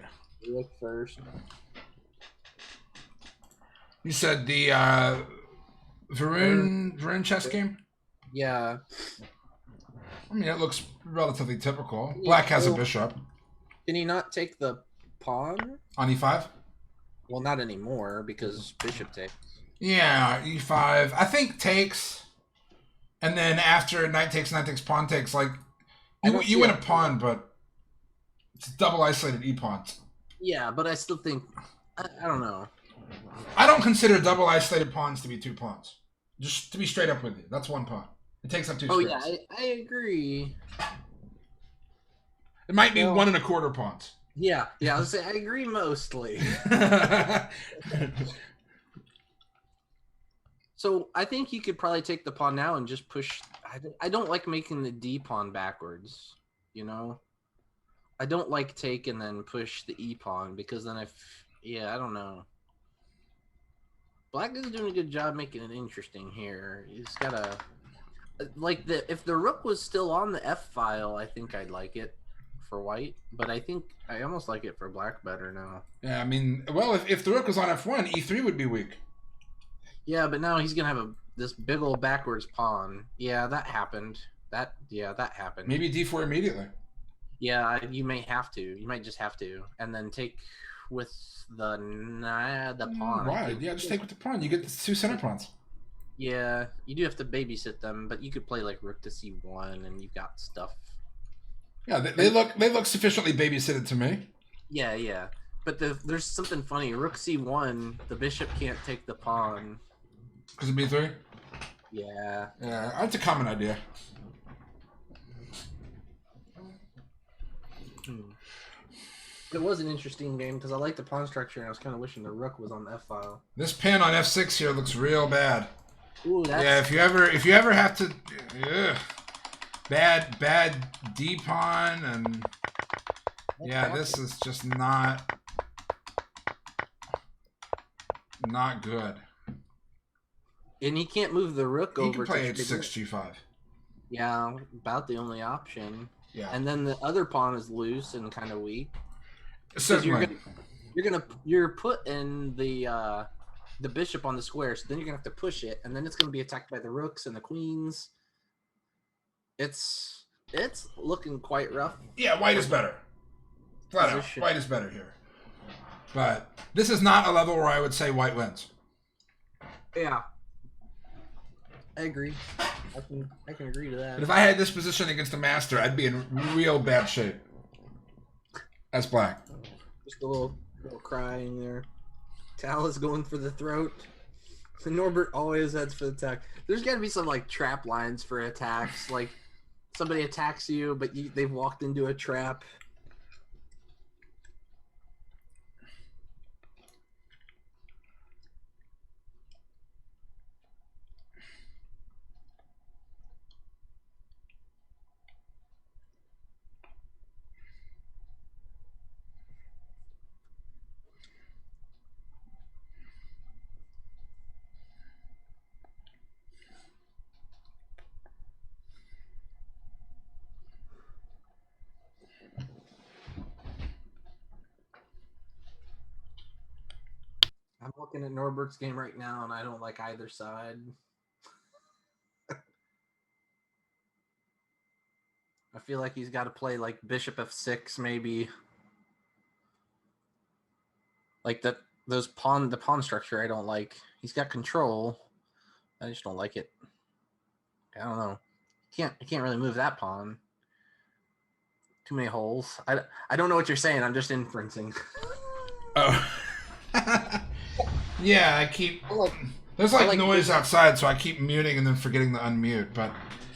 Rook first. You said the Varun chess game? Yeah. I mean, it looks relatively typical. Black has a bishop Can he not take the pawn? on e5. Well, not anymore because bishop takes. Yeah, e5. I think takes, and then after knight takes, pawn takes. Like you win a pawn, but it's a double isolated e pawn. Yeah, but I still think I don't know. I don't consider double isolated pawns to be 2 pawns. Just to be straight up with you, that's 1 pawn. It takes up 2 Oh squares. yeah, I agree. It might be Well, 1 1/4 pawns. Yeah, I was saying I agree mostly. So I think you could probably take the pawn now and just push. I don't like making the d pawn backwards. You know, I don't like take and then push the e pawn because then I don't know. Black is doing a good job making it interesting here. He's got a if the rook was still on the f file, I think I'd like it for white, but I think I almost like it for black better now. Yeah, I mean, well, if the rook was on f1, e3 would be weak. Yeah, but now he's gonna have this big old backwards pawn. Yeah, that happened. That happened. Maybe d4 immediately. Yeah, you may have to. You might just have to, and then take with the pawn. Why? Yeah, just take with the pawn. You get the 2 center pawns. Yeah, you do have to babysit them, but you could play like rook to c1, and you've got stuff. Yeah, they look sufficiently babysitted to me. Yeah, but there's something funny. Rook c1, the bishop can't take the pawn. Because of b3. Yeah. Yeah, that's a common idea. It was an interesting game because I liked the pawn structure, and I was kind of wishing the rook was on the f file. This pin on f6 here looks real bad. Ooh, that's... Yeah, if you ever have to, bad d pawn, and yeah, this is just not good. And he can't move the rook over. You can play to h6 g5. Yeah, about the only option. Yeah, And then the other pawn is loose and kind of weak. certainly. You're putting the bishop on the square, so then you're gonna have to push it, and then it's gonna be attacked by the rooks and the queens. It's looking quite rough. Yeah, white is better. Flat out, white is better here. But this is not a level where I would say white wins. Yeah, I agree. I can agree to that. But if I had this position against a master, I'd be in real bad shape. As black. Just a little crying there. Tal is going for the throat. Norbert always heads for the attack. There's got to be some like trap lines for attacks. Like somebody attacks you, but they've walked into a trap. I'm looking at Norbert's game right now, and I don't like either side. I feel like he's got to play like bishop f6, maybe. Like the pawn structure I don't like. He's got control. I just don't like it. I don't know. I can't really move that pawn. Too many holes. I don't know what you're saying. I'm just inferencing. Oh. Yeah, I keep... There's like noise outside, so I keep muting and then forgetting to unmute, but...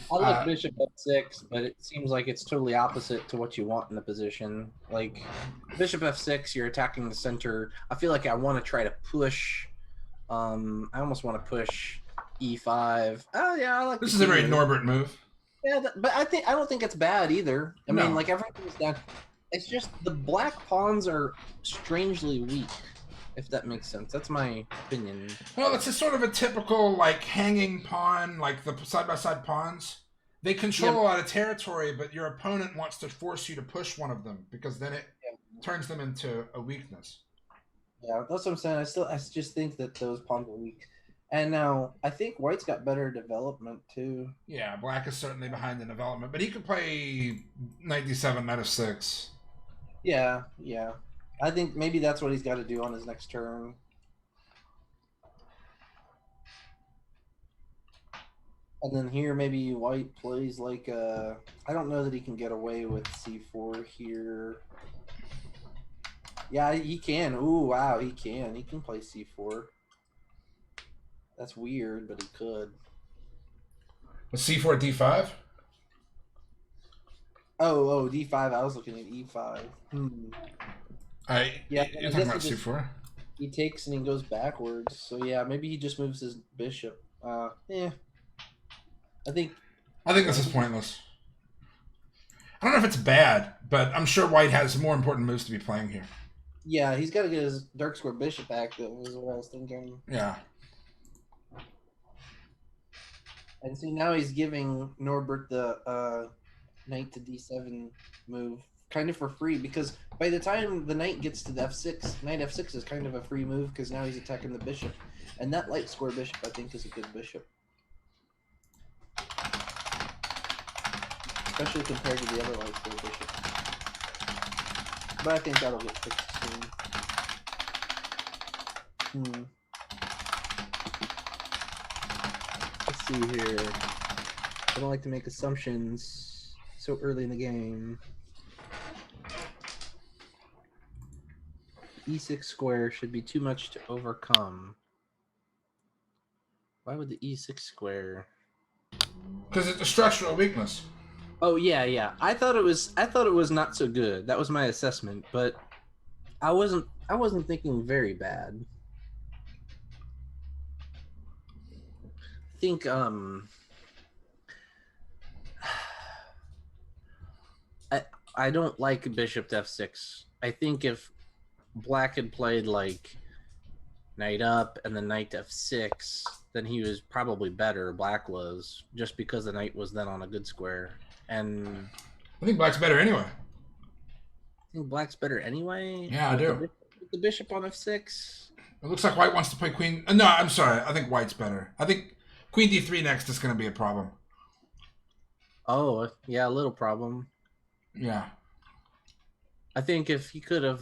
I like bishop f6, but it seems like it's totally opposite to what you want in the position. Like, bishop f6, you're attacking the center. I feel like I want to try to push... I almost want to push e5. Oh, yeah, I like this is a very Norbert move. Yeah, but I don't think it's bad either. I mean, like, everything's done. It's just the black pawns are strangely weak. if that makes sense. That's my opinion. Well, it's a sort of a typical like hanging pawn, like the side by side pawns. They control Yeah. a lot of territory, but your opponent wants to force you to push one of them because then it turns them into a weakness. Yeah, that's what I'm saying. I just think that those pawns are weak. And now I think White's got better development too. Yeah, black is certainly behind in development, but he could play knight d7, knight f6. Yeah, yeah. I think maybe that's what he's got to do on his next turn. And then here maybe White plays like I don't know that he can get away with c4 here. Yeah, he can. Ooh, wow, he can. He can play c4. That's weird, but he could. With c4, d5. Oh, d5. I was looking at e5. Yeah, You're I talking guess about he c4. He takes and he goes backwards. So yeah, maybe he just moves his bishop. Yeah. I think This is pointless. I don't know if it's bad, but I'm sure White has more important moves to be playing here. yeah, he's got to get his dark square bishop back. That was what I was thinking. Yeah. And see now he's giving Norbert the knight to d7 move kind of for free because by the time the knight gets to the f6, knight f6 is kind of a free move because now he's attacking the bishop, and that light square bishop I think is a good bishop, especially compared to the other light square bishop. But I think that'll get fixed soon. Let's see here. I don't like to make assumptions so early in the game. E6 square should be too much to overcome. Why would the E6 square? Because it's a structural weakness. Oh yeah. I thought it was not so good. That was my assessment, but I wasn't thinking very bad. I think I don't like bishop to f6. I think if black had played like knight up and then knight to f6, then he was probably better. Black was, just because the knight was then on a good square. And I think black's better anyway. I think black's better anyway. Yeah, I do. With the bishop on f6. It looks like White wants to play queen. No, I'm sorry. I think White's better. I think queen d3 next is going to be a problem. Oh yeah, a little problem. Yeah. I think if he could have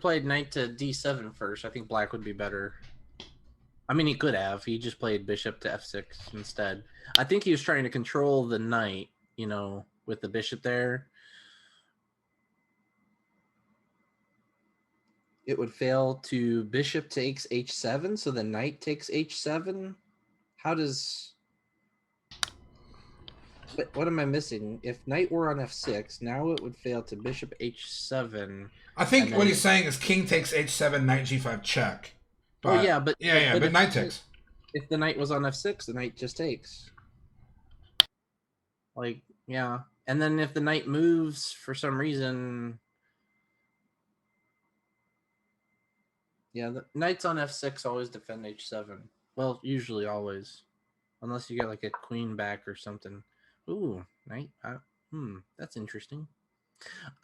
played knight to d7 first, I think black would be better. I mean, he could have. He just played bishop to f6 instead. I think he was trying to control the knight, with the bishop there. It would fail to bishop takes h7, so the knight takes h7. How does... What am I missing? If knight were on f6, now it would fail to bishop h7. I think what he's saying is king takes h7, knight g5 check. But, but knight takes. If the knight was on f6, the knight just takes. Like, yeah. And then if the knight moves for some reason... Yeah, the knights on f6 always defend h7. Well, usually always. Unless you get like a queen back or something. Ooh, knight. That's interesting.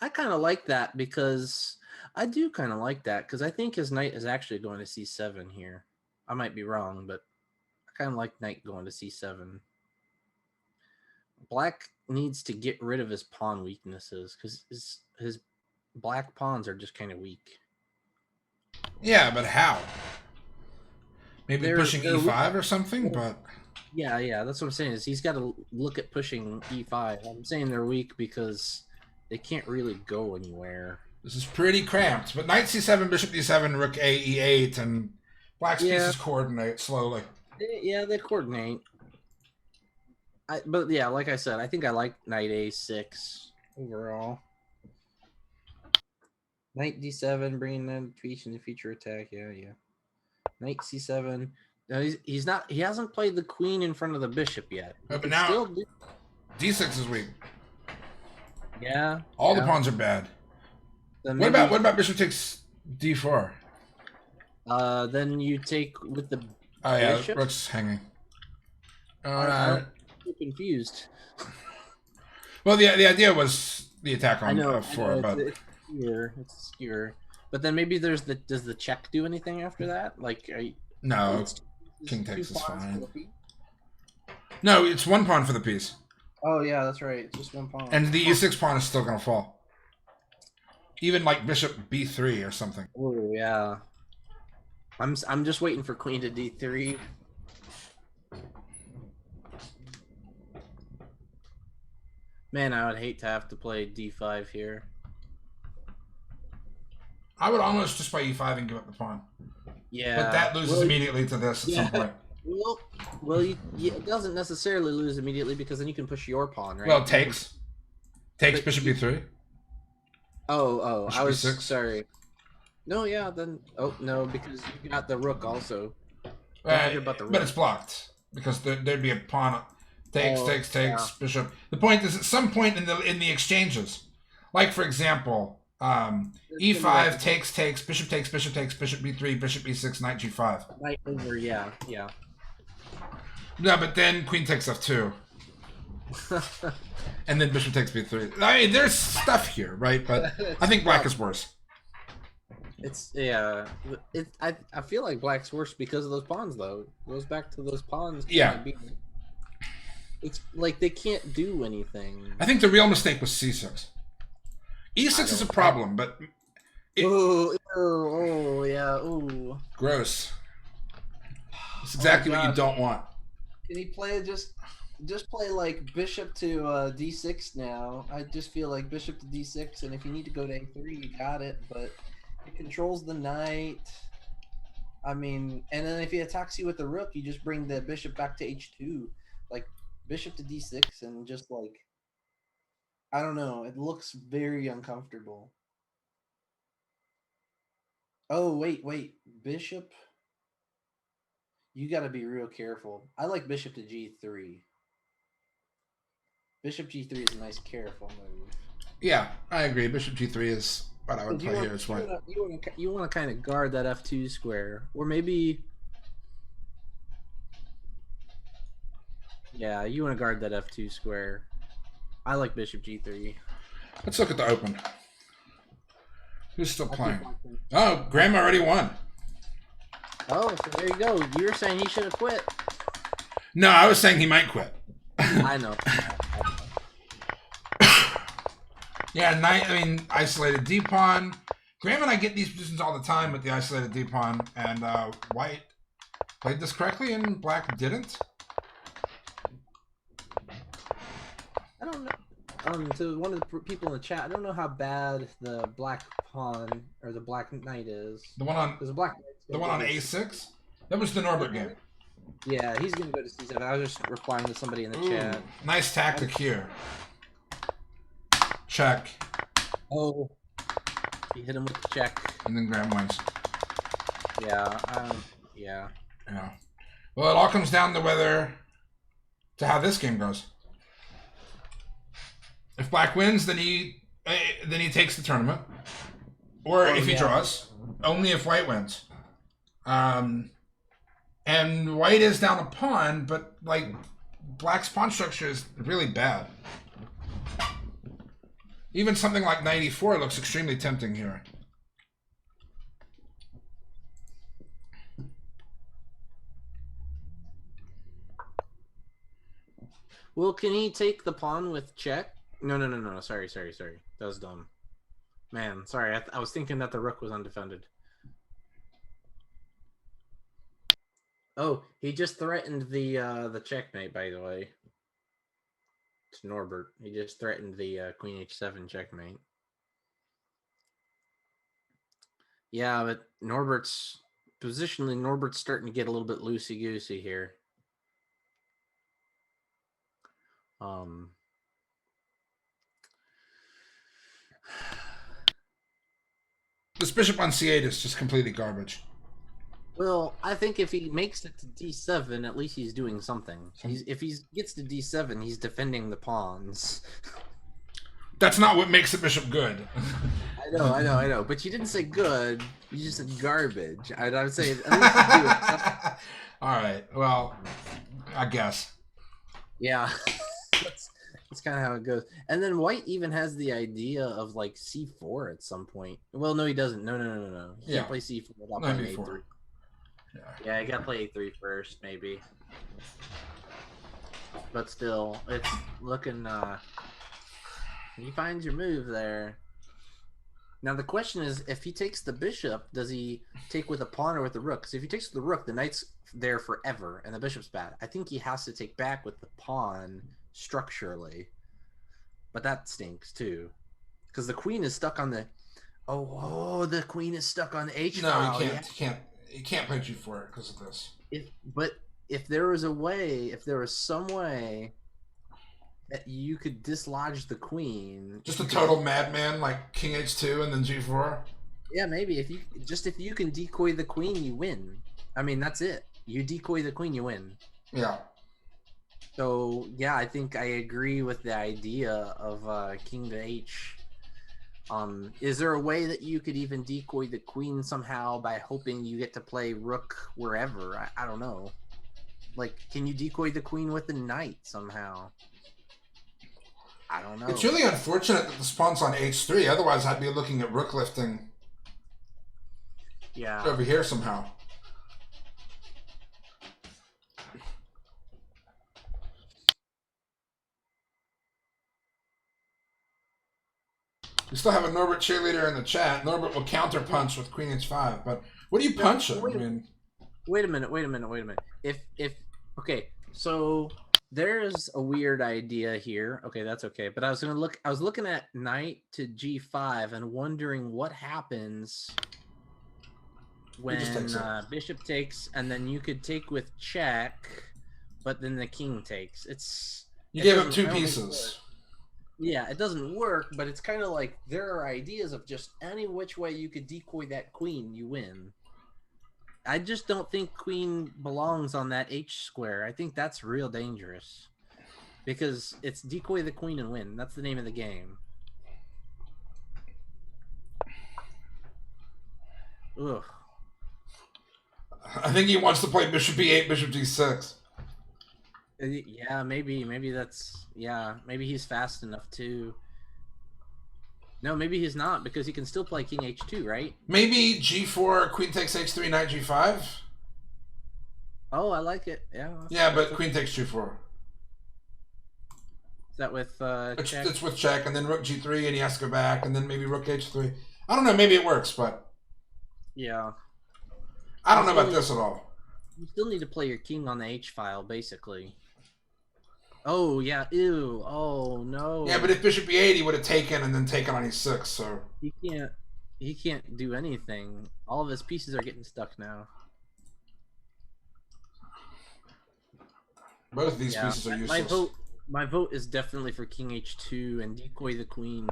I kind of like that because I think his knight is actually going to c7 here. I might be wrong, but I kind of like knight going to c7. Black needs to get rid of his pawn weaknesses because his black pawns are just kind of weak. Yeah, but how? Maybe pushing e5 or something, but... Yeah, that's what I'm saying, is he's got to look at pushing e5. I'm saying they're weak because they can't really go anywhere. This is pretty cramped, but knight c7, bishop d7, rook a, e8, and black's pieces coordinate slowly. Yeah, they coordinate. But yeah, like I said, I think I like knight a6 overall. Knight d7, bringing them to the feature attack. Yeah. Knight c7. No, he's not. He hasn't played the queen in front of the bishop yet. But now d6 is weak. Yeah. All the pawns are bad. So what about bishop takes D4. Then you take with the. Oh yeah, Bishop? rook's hanging. I'm confused. Well, the idea was the attack on I know. F4, but It's skewer. It's skewer. But then maybe there's the. Does the check do anything after that? Like, no, it's king two takes is pawns for fine. the piece? No, it's one pawn for the piece, Oh yeah, that's right. It's just one pawn. and the e6 pawn is still gonna fall. Even like bishop b3 or something. Oh yeah. I'm just waiting for queen to d3. Man, I would hate to have to play d5 here. I would almost just play e5 and give up the pawn, Yeah. but that loses immediately to this at some point. Well, it doesn't necessarily lose immediately because then you can push your pawn, right? Well, it takes But bishop b3. Oh, Bishop I was b6. sorry. No, yeah, then no, because you got the rook also. Don't forget about the But rook. it's blocked because there'd be a pawn. Takes, Oh, takes, yeah. bishop. The point is, at some point in the exchanges, like for example, e5 takes, bishop takes, bishop b3, bishop e6, knight g5. Knight over, yeah. No, but then queen takes f2, and then bishop takes b3. I mean, there's stuff here, right? But I think black is worse. It's yeah. I feel like black's worse because of those pawns though. It goes back to those pawns. Yeah. It's like they can't do anything. I think the real mistake was c6. E6 is a problem, but Oh yeah. Ooh. gross. It's exactly what you God. don't want. Can he play just play like bishop to d6 now? I just feel like bishop to d6, and if you need to go to a3, you got it. But it controls the knight. I mean, and then if he attacks you with the rook, you just bring the bishop back to h2, like bishop to d6, and just like I don't know. It looks very uncomfortable. Oh wait, bishop. You got to be real careful. I like bishop to g3. Bishop g3 is a nice careful move. Yeah, I agree. Bishop g3 is what I would play here as well. You want to kind of guard that f2 square, or maybe. Yeah, you want to guard that f2 square. I like bishop g3. Let's look at the open. Who's still playing? Oh, Graham already won. Oh, so there you go. You were saying he should have quit. No, I was saying he might quit. I know. Yeah, knight. I mean, isolated d pawn. Graham and I get these positions all the time with the isolated d pawn, and White played this correctly, and Black didn't. I don't know. To one of the people in the chat, I don't know how bad the black pawn or the black knight is. The one on Because the black the one on a6. That was the Norbert game. Yeah, he's gonna go to c7. I was just replying to somebody in the Ooh, chat. nice tactic here. Check, Oh, he hit him with the check. and then Graham wins. Yeah, yeah. Yeah. Well, it all comes down to how this game goes. If Black wins, then he takes the tournament, or if he draws. Only if White wins. And White is down a pawn, but like Black's pawn structure is really bad. Even something like knight e4 looks extremely tempting here. Well, can he take the pawn with check? No. Sorry. That was dumb. Man, sorry. I was thinking that the rook was undefended. Oh, he just threatened the checkmate, by the way. It's Norbert. He just threatened the queen h7 checkmate. Yeah, but positionally, Norbert's starting to get a little bit loosey-goosey here. This bishop on c8 is just completely garbage. Well, I think if he makes it to d7, at least he's doing something. If he gets to d7, he's defending the pawns. That's not what makes the bishop good. I know. But you didn't say good. You just said garbage. I would say at least you do it. All right. Well, I guess. Yeah, that's kind of how it goes. And then White even has the idea of like C4 at some point. Well, no, he doesn't. No. He Yeah. can't play C4 without Not playing before. A3. Yeah. Yeah, I gotta play A3 first, maybe. But still, it's looking. He finds your move there. Now the question is, if he takes the bishop, does he take with a pawn or with the rook? Because if he takes with the rook, the knight's there forever, and the bishop's bad. I think he has to take back with the pawn structurally, but that stinks too, because the queen is stuck on the. Oh, the queen is stuck on the H No, file. you can't. You can't play G4 because of this. If there was a way, if there was some way that you could dislodge the queen, Just a total madman like King H2 and then G4. yeah, maybe if you can decoy the queen, you win. I mean, that's it. You decoy the queen, you win. Yeah. So yeah, I think I agree with the idea of king to H. Is there a way that you could even decoy the queen somehow by hoping you get to play rook wherever? I don't know. Like, can you decoy the queen with the knight somehow? I don't know. It's really unfortunate that the spawn's on H3. Otherwise, I'd be looking at rook lifting Yeah. over here somehow. We still have a Norbert cheerleader in the chat. Norbert will counter punch with Queen H5, but what do you punch him? I mean, Wait a minute. If okay, so there's a weird idea here. Okay, that's okay. But I was looking at knight to G5 and wondering what happens when just takes it. bishop takes, and then you could take with check, but then the king takes. you It gave up doesn't- two I don't think it pieces. works. Yeah, it doesn't work, but it's kind of like there are ideas of just any which way you could decoy that queen, you win. I just don't think queen belongs on that H square. I think that's real dangerous. Because it's decoy the queen and win. That's the name of the game. Ugh. I think he wants to play Bishop E8, Bishop D6. Yeah, maybe that's maybe he's fast enough too. No, maybe he's not, because he can still play king H2, right? Maybe G4, Queen takes H3, Knight G5. Oh, I like it. Yeah. Yeah, but Queen takes G4. Is that with check? It's with check, and then Rook G3, and he has to go back, and then maybe Rook H3. I don't know. Maybe it works, but Yeah. I don't know about this at all. You still need to play your king on the H file, basically. Oh yeah, ew. Oh no. Yeah, but if Bishop E8, he would have taken and then taken on E6. So he can't do anything. All of his pieces are getting stuck now. both of these pieces are useless. My vote is definitely for king H2 and decoy the queen.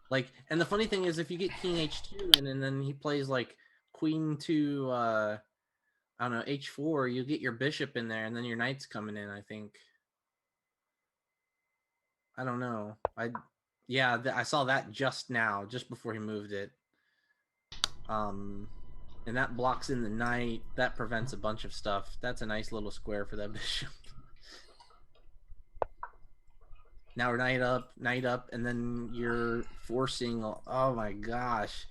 Like, and the funny thing is, if you get king H2 and then he plays like queen to I don't know, H4, you get your bishop in there, and then your knight's coming in, I think. I don't know. I saw that just now, just before he moved it. And that blocks in the knight. That prevents a bunch of stuff. That's a nice little square for that bishop. Now knight up, and then you're forcing. Oh my gosh.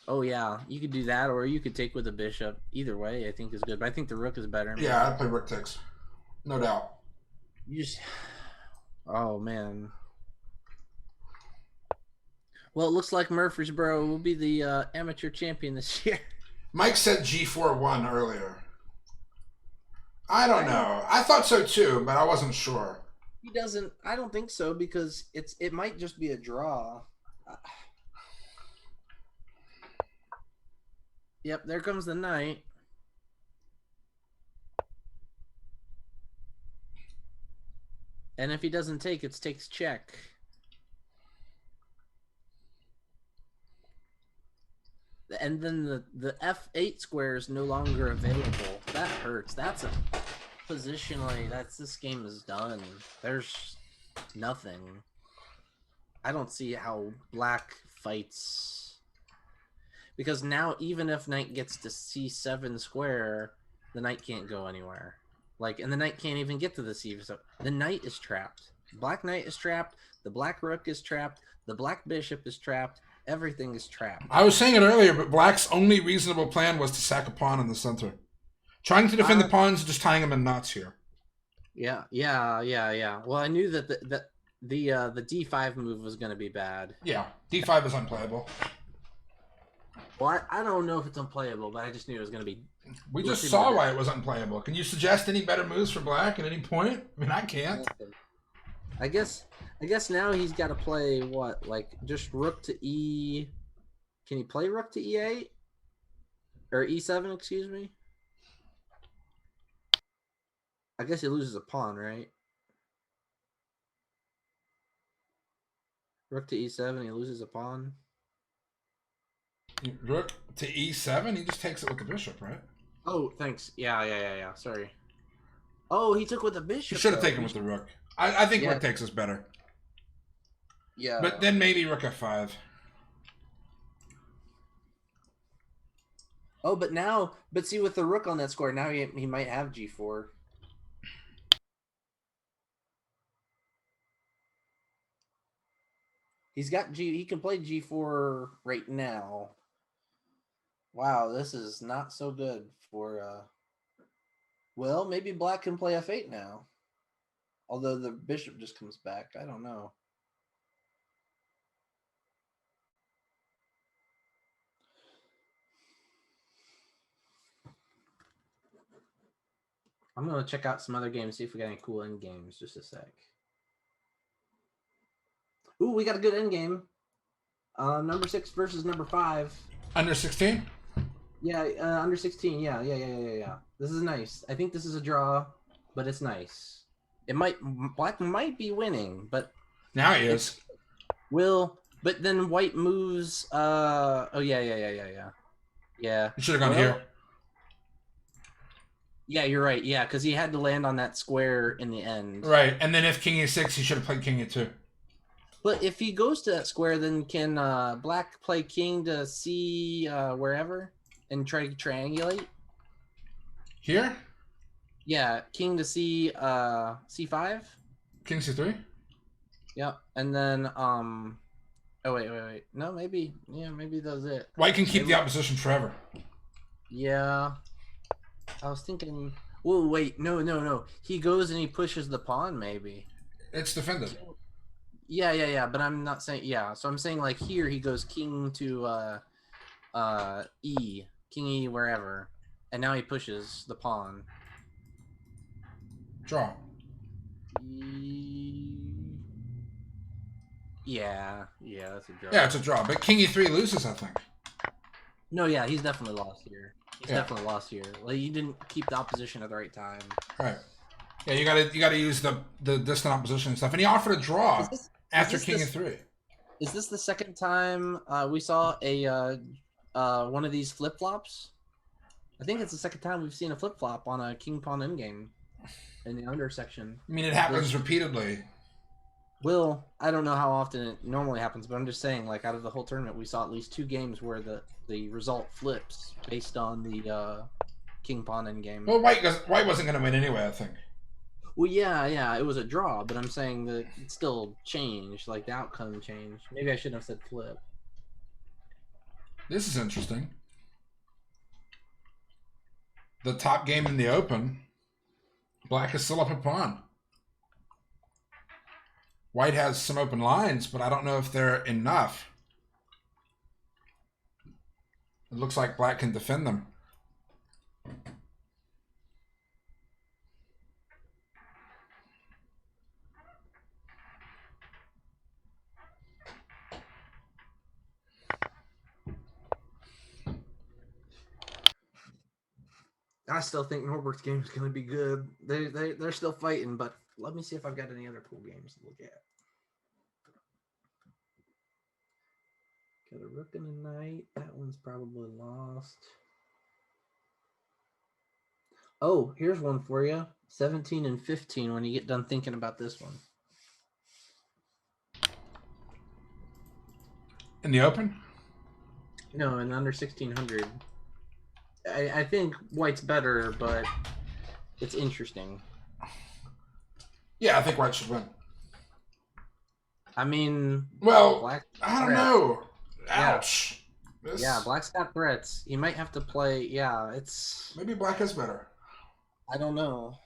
Oh yeah, you could do that, or you could take with a bishop. Either way, I think is good. But I think the rook is better. Yeah, I'd play Rook takes, no doubt. You just. Oh man. Well, it looks like Murfreesboro will be the amateur champion this year. Mike said G4-1 earlier. I don't know. I thought so too, but I wasn't sure. He doesn't. I don't think so, because it might just be a draw. Yep, there comes the knight. And if he doesn't take, it takes check. And then the F8 square is no longer available. That hurts. That's a positionally. This game is done. There's nothing. I don't see how black fights, because now even if knight gets to c7 square, the knight can't go anywhere. Like, and the knight can't even get to the c. So the knight is trapped. Black knight is trapped. The black rook is trapped. The black bishop is trapped. Everything is trapped. I was saying it earlier, but black's only reasonable plan was to sack a pawn in the center. Trying to defend the pawns, just tying them in knots here. Yeah. Well, I knew that the d5 move was going to be bad. Yeah, d5 is unplayable. Well, I don't know if it's unplayable, but I just knew it was going to be. We just saw why it was unplayable. Can you suggest any better moves for black at any point? I mean, I can't. I guess now he's got to play what, like just rook to e. Can he play rook to e8 or e7? Excuse me. I guess he loses a pawn, right? Rook to e7, he loses a pawn. Rook to e7, he just takes it with the bishop, right? Oh, thanks. Yeah. Sorry. Oh, he took with the bishop. He should have taken with the rook. I think rook takes us better. Yeah. But then maybe rook f5. Oh, but see, with the rook on that square, now he might have g4. He's got he can play g4 right now. Wow, this is not so good for well, maybe black can play f8 now. Although the bishop just comes back. I don't know. I'm gonna check out some other games, see if we got any cool end games. Just a sec. Ooh, we got a good end game. Number 6 versus number 5. Under 16? Yeah, under 16. Yeah. This is nice. I think this is a draw, but it's nice. Black might be winning, but Now he is. but then white moves. Oh yeah. Yeah. He should have gone Well, here. Yeah, you're right. Yeah, because he had to land on that square in the end. Right, and then if king e6, he should have played king e2. But if he goes to that square, then can black play king to c wherever and try to triangulate? Here? Yeah, king to c c5. King c3? Yep, and then oh wait. No, maybe that's it. White can keep the opposition forever. Yeah, I was thinking. Whoa, wait, no. He goes and he pushes the pawn. Maybe. It's defended. Yeah. But I'm not saying So I'm saying like here he goes king to king e wherever, and now he pushes the pawn. Draw. Yeah, that's a draw. Yeah, it's a draw. But king e3 loses, I think. No, yeah, he's definitely lost here. He's Yeah. definitely lost here. Like, you didn't keep the opposition at the right time. Right. Yeah, you gotta use the distant opposition and stuff. And he offered a draw after king e3. Is this the second time we saw a one of these flip flops? I think it's the second time we've seen a flip flop on a king pawn endgame in the under section. I mean, it happens repeatedly. Will, I don't know how often it normally happens, but I'm just saying, like, out of the whole tournament, we saw at least 2 games where the result flips based on the king pawn endgame. Well, white wasn't going to win anyway, I think. Well, yeah, it was a draw, but I'm saying that it still changed, like the outcome changed. Maybe I shouldn't have said flip. This is interesting. The top game in the Open, black is still up a pawn. White has some open lines, but I don't know if they're enough. It looks like black can defend them. I still think Norbert's game is going to be good. They're still fighting, but let me see if I've got any other cool games to look at. Got a rook and a knight. That one's probably lost. Oh, here's one for you. 17 and 15 when you get done thinking about this one. In the open? No, in under 1600. I think white's better, but it's interesting. Yeah, I think white should win. I mean, Well, black. I don't threat. know. Yeah. Ouch. This, Yeah, black's got threats. You might have to play. Yeah, it's. Maybe black is better. I don't know.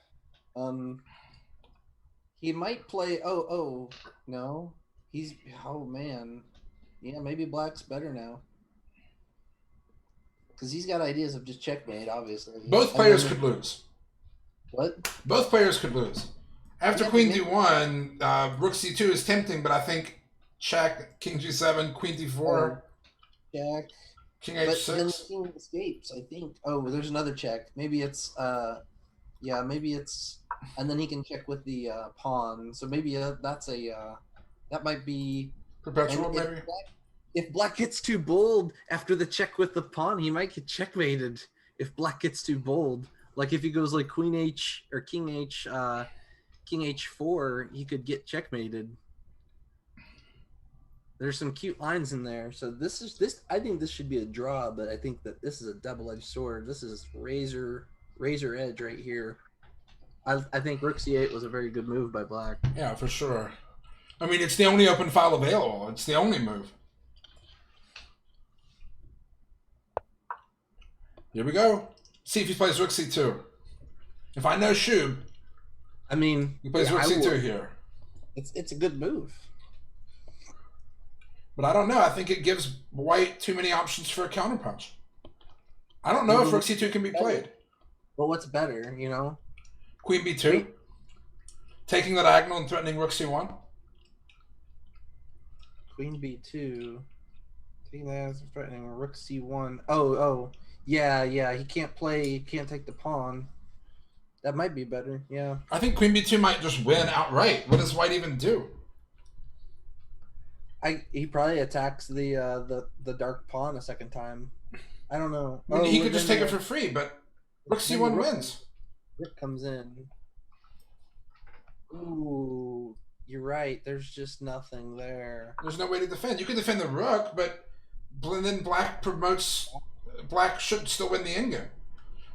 He might play. Oh, no. He's. Oh man. Yeah, maybe black's better now. Because he's got ideas of just checkmate, obviously. Both And players then- could lose. What? Both players could lose. After Yeah, Queen but D1, Rook C2 is tempting, but I think check, King G7, Queen D4, Check. King But then the H6. king escapes, I think. Oh, there's another check. Maybe it's yeah, maybe it's, and then he can check with the pawn. So maybe that's a that might be. Perpetual, and maybe? If black gets too bold after the check with the pawn, he might get checkmated. If black gets too bold, like if he goes like Queen H or King H4, he could get checkmated. There's some cute lines in there. So this. I think this should be a draw, but I think that this is a double-edged sword. This is razor edge right here. I think Rook C8 was a very good move by black. Yeah, for sure. I mean, it's the only open file available. It's the only move. Here we go. See if he plays Rook C2. If I know Shub, I mean, he plays yeah, Rook I C2 would. here. It's a good move. But I don't know. I think it gives white too many options for a counterpunch. I don't know if Rook C2 can be played. But what's better, you know? Queen B2. Taking the diagonal and threatening Rook C1. Queen B2. Taking that as threatening Rook C1. Oh. Yeah. He can't play. He can't take the pawn. That might be better. Yeah. I think Queen B2 might just win outright. What does white even do? He probably attacks the dark pawn a second time. I don't know. I mean, he well, could just then take it for free, but Rook C1 wins. Rook comes in. Ooh, you're right. There's just nothing there. There's no way to defend. You can defend the Rook, but then black promotes. Black should still win the endgame.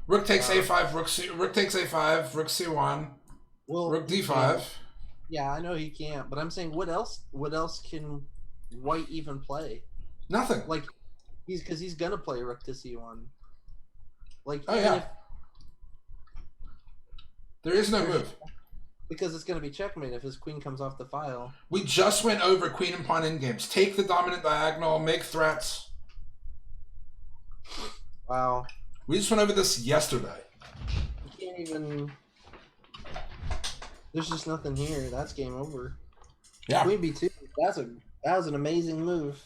Rook takes A5. Rook takes A5. Rook C1. Well, Rook D5. Yeah, I know he can't, but I'm saying what else? What else can white even play? Nothing. Like he's gonna play Rook to C1. Like Oh, even yeah. if, There is no move. because it's gonna be checkmate if his queen comes off the file. We just went over queen and pawn endgames. Take the dominant diagonal. Make threats. Wow, We just went over this yesterday. you can't even. There's just nothing here. That's game over. Yeah. Queen B2. That was an amazing move.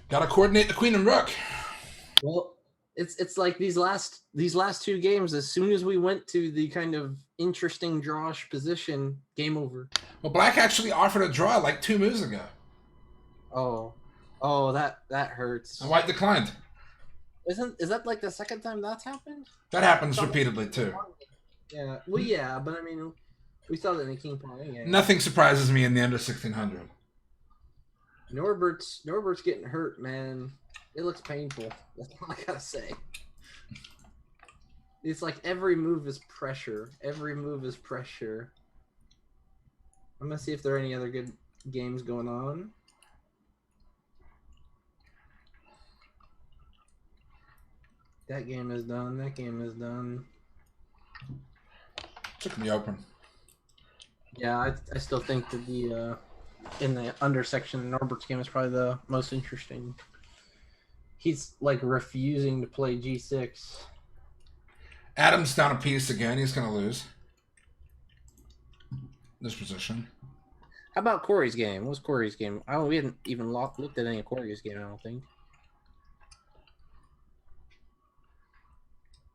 Got to coordinate the queen and rook. Well, it's like these last two games. As soon as we went to the kind of interesting drawish position, game over. Well, black actually offered a draw like 2 moves ago. Oh, that hurts. And white declined. Is that like the second time that's happened? That happens repeatedly too. Yeah. Well, yeah, but I mean, we saw that in the King Pawn game. Nothing surprises me in the under 1600. Norbert's getting hurt, man. It looks painful. That's all I gotta say. It's like every move is pressure. Every move is pressure. I'm gonna see if there are any other good games going on. That game is done. That game is done. Took me open. Yeah, I still think that the in the under section, Norbert's game is probably the most interesting. He's like refusing to play G6. Adam's down a piece again. He's going to lose this position. How about Corey's game? What's Corey's game? We hadn't even looked at any of Corey's game, I don't think.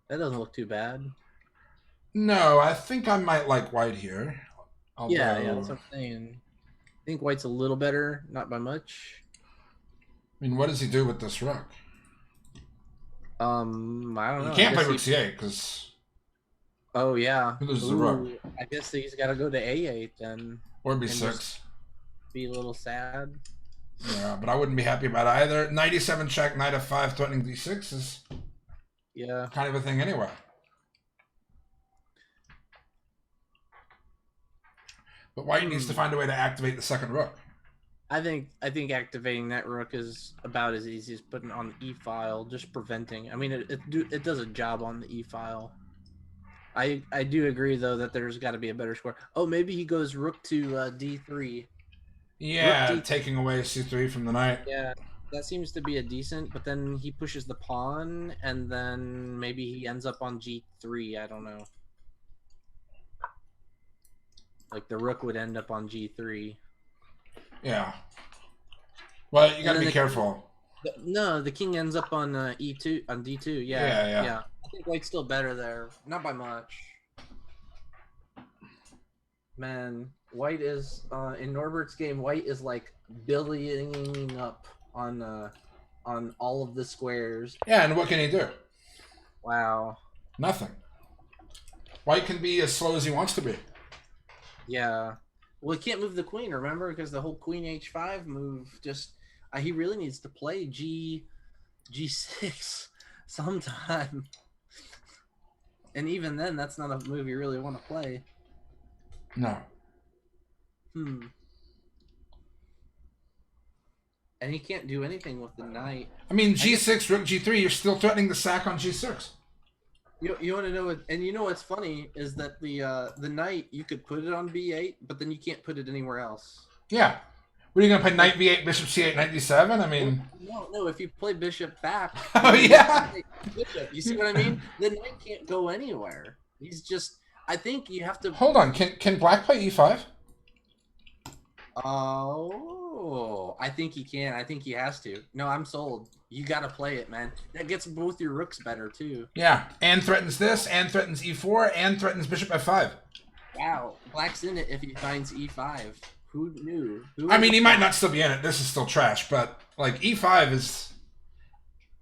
That doesn't look too bad. No, I think I might like white here. Although, Yeah, that's what I'm saying. I think white's a little better, not by much. I mean, what does he do with this rook? I don't know. You I can't play guess rook c8 because Oh yeah. Who loses the rook? I guess he's got to go to A8 then. or And b6. just- Be a little sad. Yeah, but I wouldn't be happy about either. Knight e7 check, knight f5 threatening d6 is Yeah. kind of a thing anyway. But white needs to find a way to activate the second rook. I think activating that rook is about as easy as putting on the e file, just preventing. I mean, it does a job on the e file. I do agree though that there's got to be a better score. Oh, maybe he goes rook to d3. Yeah, Rook D3. taking away c3 from the knight. Yeah, that seems to be a decent. But then he pushes the pawn, and then maybe he ends up on g3. I don't know. Like the rook would end up on g3. Yeah. Well, you got to then be the- careful. No, the king ends up on e2 on d2. Yeah. I think white's still better there, not by much. Man, white is in Norbert's game. White is like billioning up on all of the squares. Yeah, and what can he do? Wow. Nothing. White can be as slow as he wants to be. Yeah. Well, he can't move the queen, remember, because the whole queen h5 move just he really needs to play g6 sometime. And even then, that's not a move you really want to play. No. And he can't do anything with the knight. I mean, g6, rook g3, you're still threatening the sack on g6. You want to know what? And you know what's funny is that the knight, you could put it on b8, but then you can't put it anywhere else. Yeah. What are you going to play? Knight b8, bishop c8, knight d7? I mean... No. If you play bishop back... Oh, yeah! Bishop, you see what I mean? The knight can't go anywhere. He's just... I think you have to... Hold on. Can black play e5? Oh, I think he can. I think he has to. No, I'm sold. You got to play it, man. That gets both your rooks better, too. Yeah. And threatens this, and threatens e4, and threatens bishop f5. Wow. Black's in it if he finds e5. Who knew? I mean, he might not still be in it. This is still trash, but, like, e5 is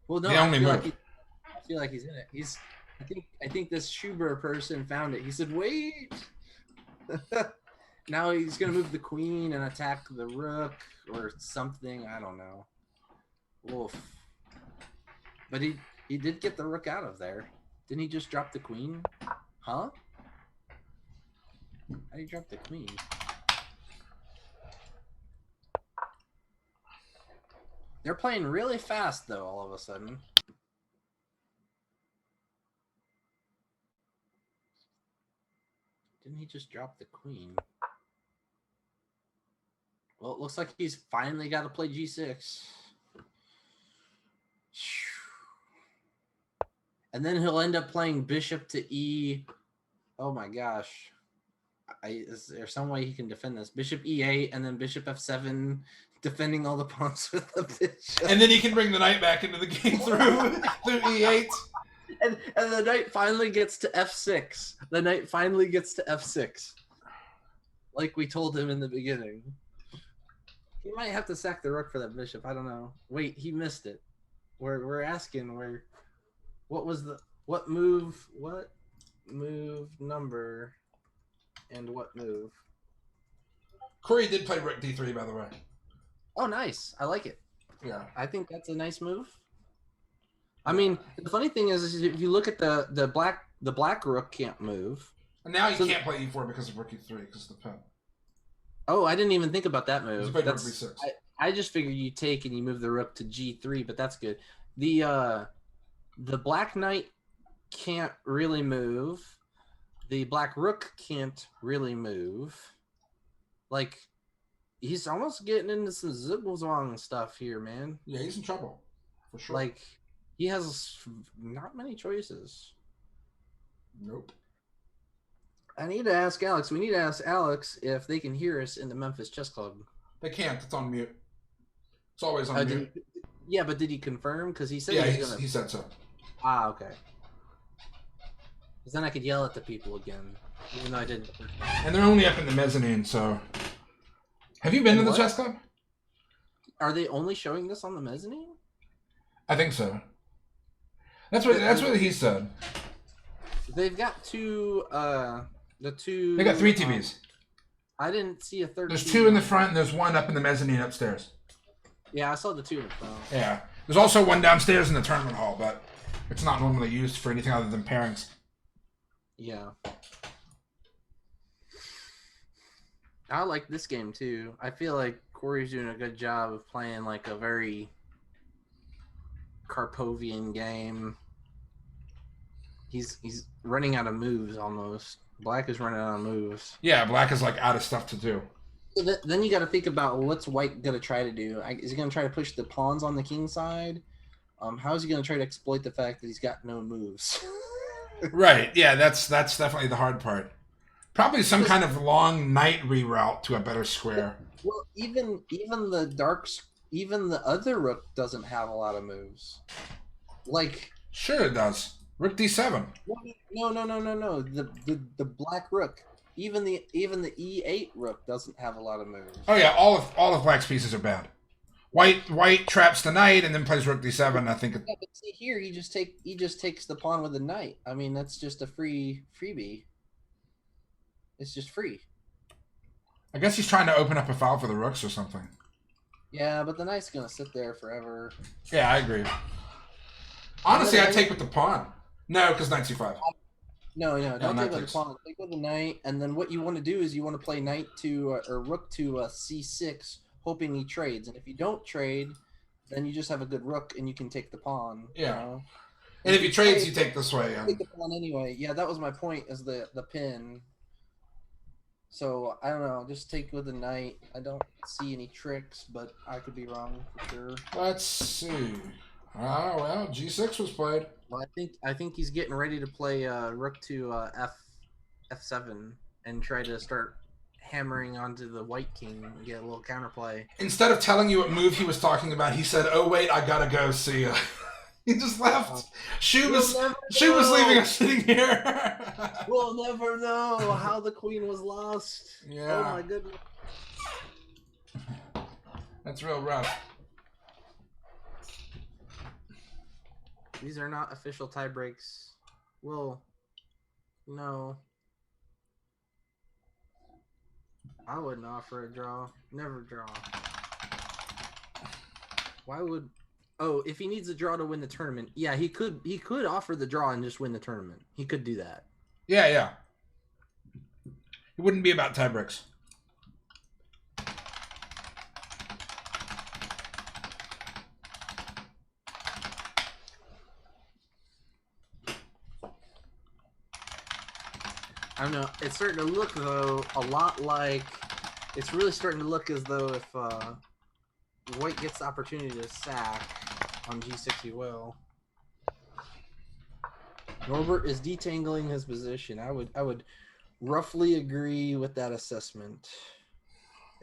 well, no, the only move. I feel like he's in it. I think this Schubert person found it. He said, wait. Now he's going to move the queen and attack the rook or something. I don't know. Wolf. But he did get the rook out of there. Didn't he just drop the queen? Huh? How did he drop the queen? They're playing really fast, though, all of a sudden. Didn't he just drop the queen? Well, it looks like he's finally got to play g6. And then he'll end up playing bishop to e... Oh my gosh. Is there some way he can defend this? Bishop e8 and then bishop f7, defending all the pawns with the bishop. And then he can bring the knight back into the game through e8. And the knight finally gets to f6. The knight finally gets to f6. Like we told him in the beginning. He might have to sack the rook for that bishop. I don't know. Wait, he missed it. We're asking what move number and what move. Corey did play rook d3, by the way. Oh, nice. I like it. Yeah. I think that's a nice move. I mean, the funny thing is if you look at the black rook can't move. And now you can't play e4 because of rook e3 because of the pin. Oh, I didn't even think about that move. He's played rook b6. I just figured you take and you move the rook to g3, but that's good. The black knight can't really move. The black rook can't really move. Like, he's almost getting into some Zugzwang stuff here, man. Yeah, he's in trouble. For sure. Like, he has not many choices. Nope. I need to ask Alex. We need to ask Alex if they can hear us in the Memphis Chess Club. They can't. It's on mute. It's always on mute. Yeah, but did he confirm? Because he said Yeah, he was gonna... he said so. Ah, okay. Because then I could yell at the people again, even though I didn't. And they're only up in the mezzanine, so... Have you been to the what? chess club? Are they only showing this on the mezzanine? I think so. That's what he said. They've got two. They got 3 TVs. I didn't see a third. There's TV. 2 in the front, and there's 1 up in the mezzanine upstairs. Yeah, I saw the two in front. Yeah. There's also one downstairs in the tournament hall, but it's not normally used for anything other than pairings. Yeah. I like this game too. I feel like Corey's doing a good job of playing like a very Karpovian game. He's running out of moves almost. Black is running out of moves. Yeah, black is like out of stuff to do. So then you got to think about what's White gonna try to do. Is he gonna try to push the pawns on the king side? How is he gonna try to exploit the fact that he's got no moves? Right. Yeah, that's definitely the hard part. Probably some kind of long knight reroute to a better square. Well, even the other rook doesn't have a lot of moves. Like Sure it does. Rook d7. no. The black rook, even the e8 rook doesn't have a lot of moves. Oh yeah, all of black's pieces are bad. White traps the knight and then plays rook d7. I think Yeah, but see here, he just takes the pawn with the knight. I mean, that's just a freebie. It's just free. I guess he's trying to open up a file for the rooks or something. Yeah, but the knight's gonna sit there forever. Yeah, I agree. Honestly, I'd take with the pawn. No, because knight c5. No, don't knight take with the takes. pawn. Take with the knight, and then what you want to do is you want to play knight to or rook to c6, hoping he trades. And if you don't trade, then you just have a good rook, and you can take the pawn. Yeah. You know? And if he trades, you take this way. Take the pawn anyway. Yeah, that was my point. Is the pin. So I don't know. Just take with the knight. I don't see any tricks, but I could be wrong for sure. Let's see. Oh well, g6 was played. Well, I think he's getting ready to play rook to f7 and try to start hammering onto the white king and get a little counterplay. Instead of telling you what move he was talking about, he said, "Oh wait, I gotta go. See ya." He just left. She was leaving us sitting here. We'll never know how the queen was lost. Yeah. Oh my goodness. That's real rough. These are not official tie breaks. Well, no. I wouldn't offer a draw. Never draw. Why would... Oh, if he needs a draw to win the tournament, yeah, he could offer the draw and just win the tournament. He could do that. Yeah. It wouldn't be about tiebreaks. I don't know. It's starting to look, though, a lot like... It's really starting to look as though if White gets the opportunity to sack on g6, he will. Norbert is detangling his position. I would roughly agree with that assessment.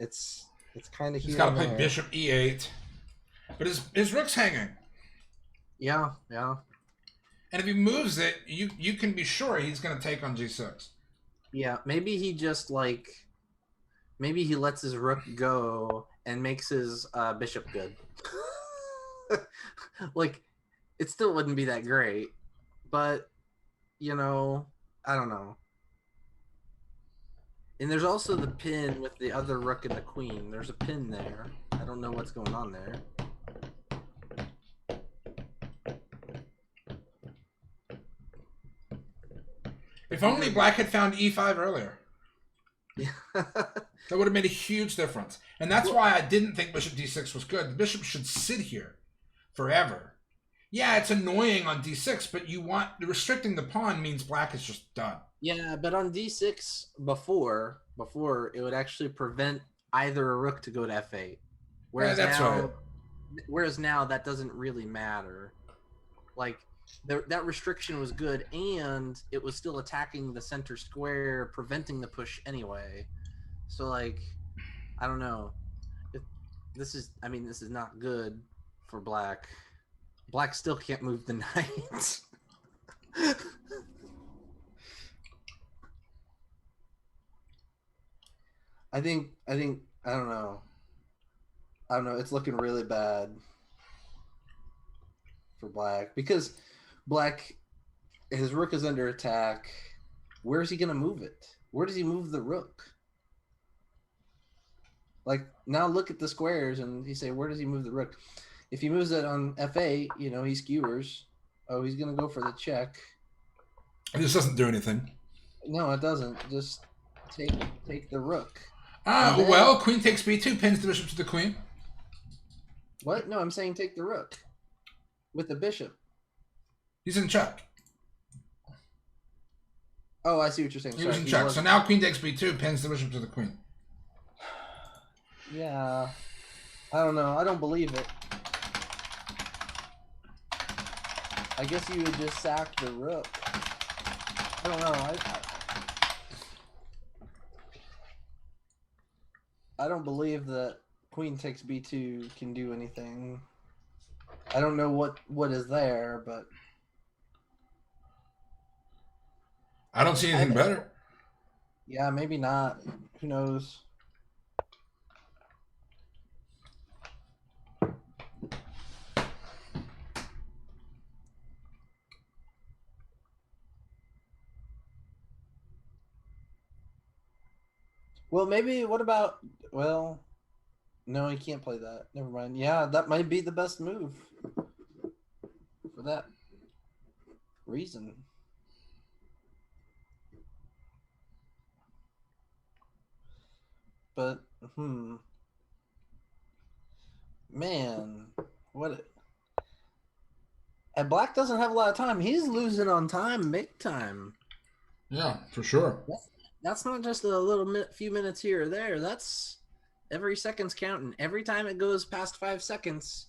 It's kind of here. He's got to and play there. bishop e8, but his rook's hanging. Yeah. And if he moves it, you can be sure he's going to take on g6. Yeah, maybe he just maybe he lets his rook go and makes his bishop good. Like, it still wouldn't be that great, but I don't know. And there's also the pin with the other rook and the queen. There's a pin there. I don't know what's going on there. If only black had found e5 earlier. Yeah. That would have made a huge difference. And that's why I didn't think bishop d6 was good. The bishop should sit here forever. Yeah, it's annoying on d6, but restricting the pawn means black is just done. Yeah, but on d6 before it would actually prevent either a rook to go to f8. Whereas that's now, right. Whereas now that doesn't really matter. Like that restriction was good, and it was still attacking the center square, preventing the push anyway. So I don't know. This is not good for black. Black still can't move the knight. I think I don't know. It's looking really bad for black because black, his rook is under attack. Where is he going to move it? Where does he move the rook? Like now, look at the squares, and you say, where does he move the rook? If he moves it on f8, you know he skewers. Oh, he's gonna go for the check. This doesn't do anything. No, it doesn't. Just take the rook. Ah, And then- well, queen takes b2, pins the bishop to the queen. What? No, I'm saying take the rook with the bishop. He's in check. Oh, I see what you're saying. He was Sorry, in check. was- So now queen takes b2, pins the bishop to the queen. Yeah. I don't know. I don't believe it. I guess you would just sack the rook. I don't know. I don't believe that queen takes b2 can do anything. I don't know what is there, but I don't see anything better. yeah, maybe not. Who knows? Well, maybe. What about? Well, no, he can't play that. Never mind. Yeah, that might be the best move for that reason. But man, what? And Black doesn't have a lot of time. He's losing on time, big time. Yeah, for sure. That's not just a little few minutes here or there. That's every second's counting. Every time it goes past 5 seconds,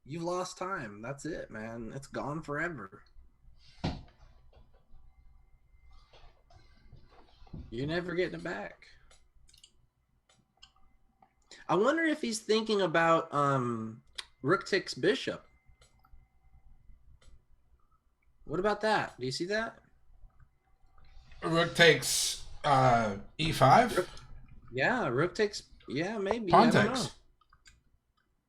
you've lost time. That's it, man. It's gone forever. You're never getting it back. I wonder if he's thinking about rook takes bishop. What about that? Do you see that? Rook takes e5. Yeah, rook takes. Yeah, maybe. Pawn I don't know. takes.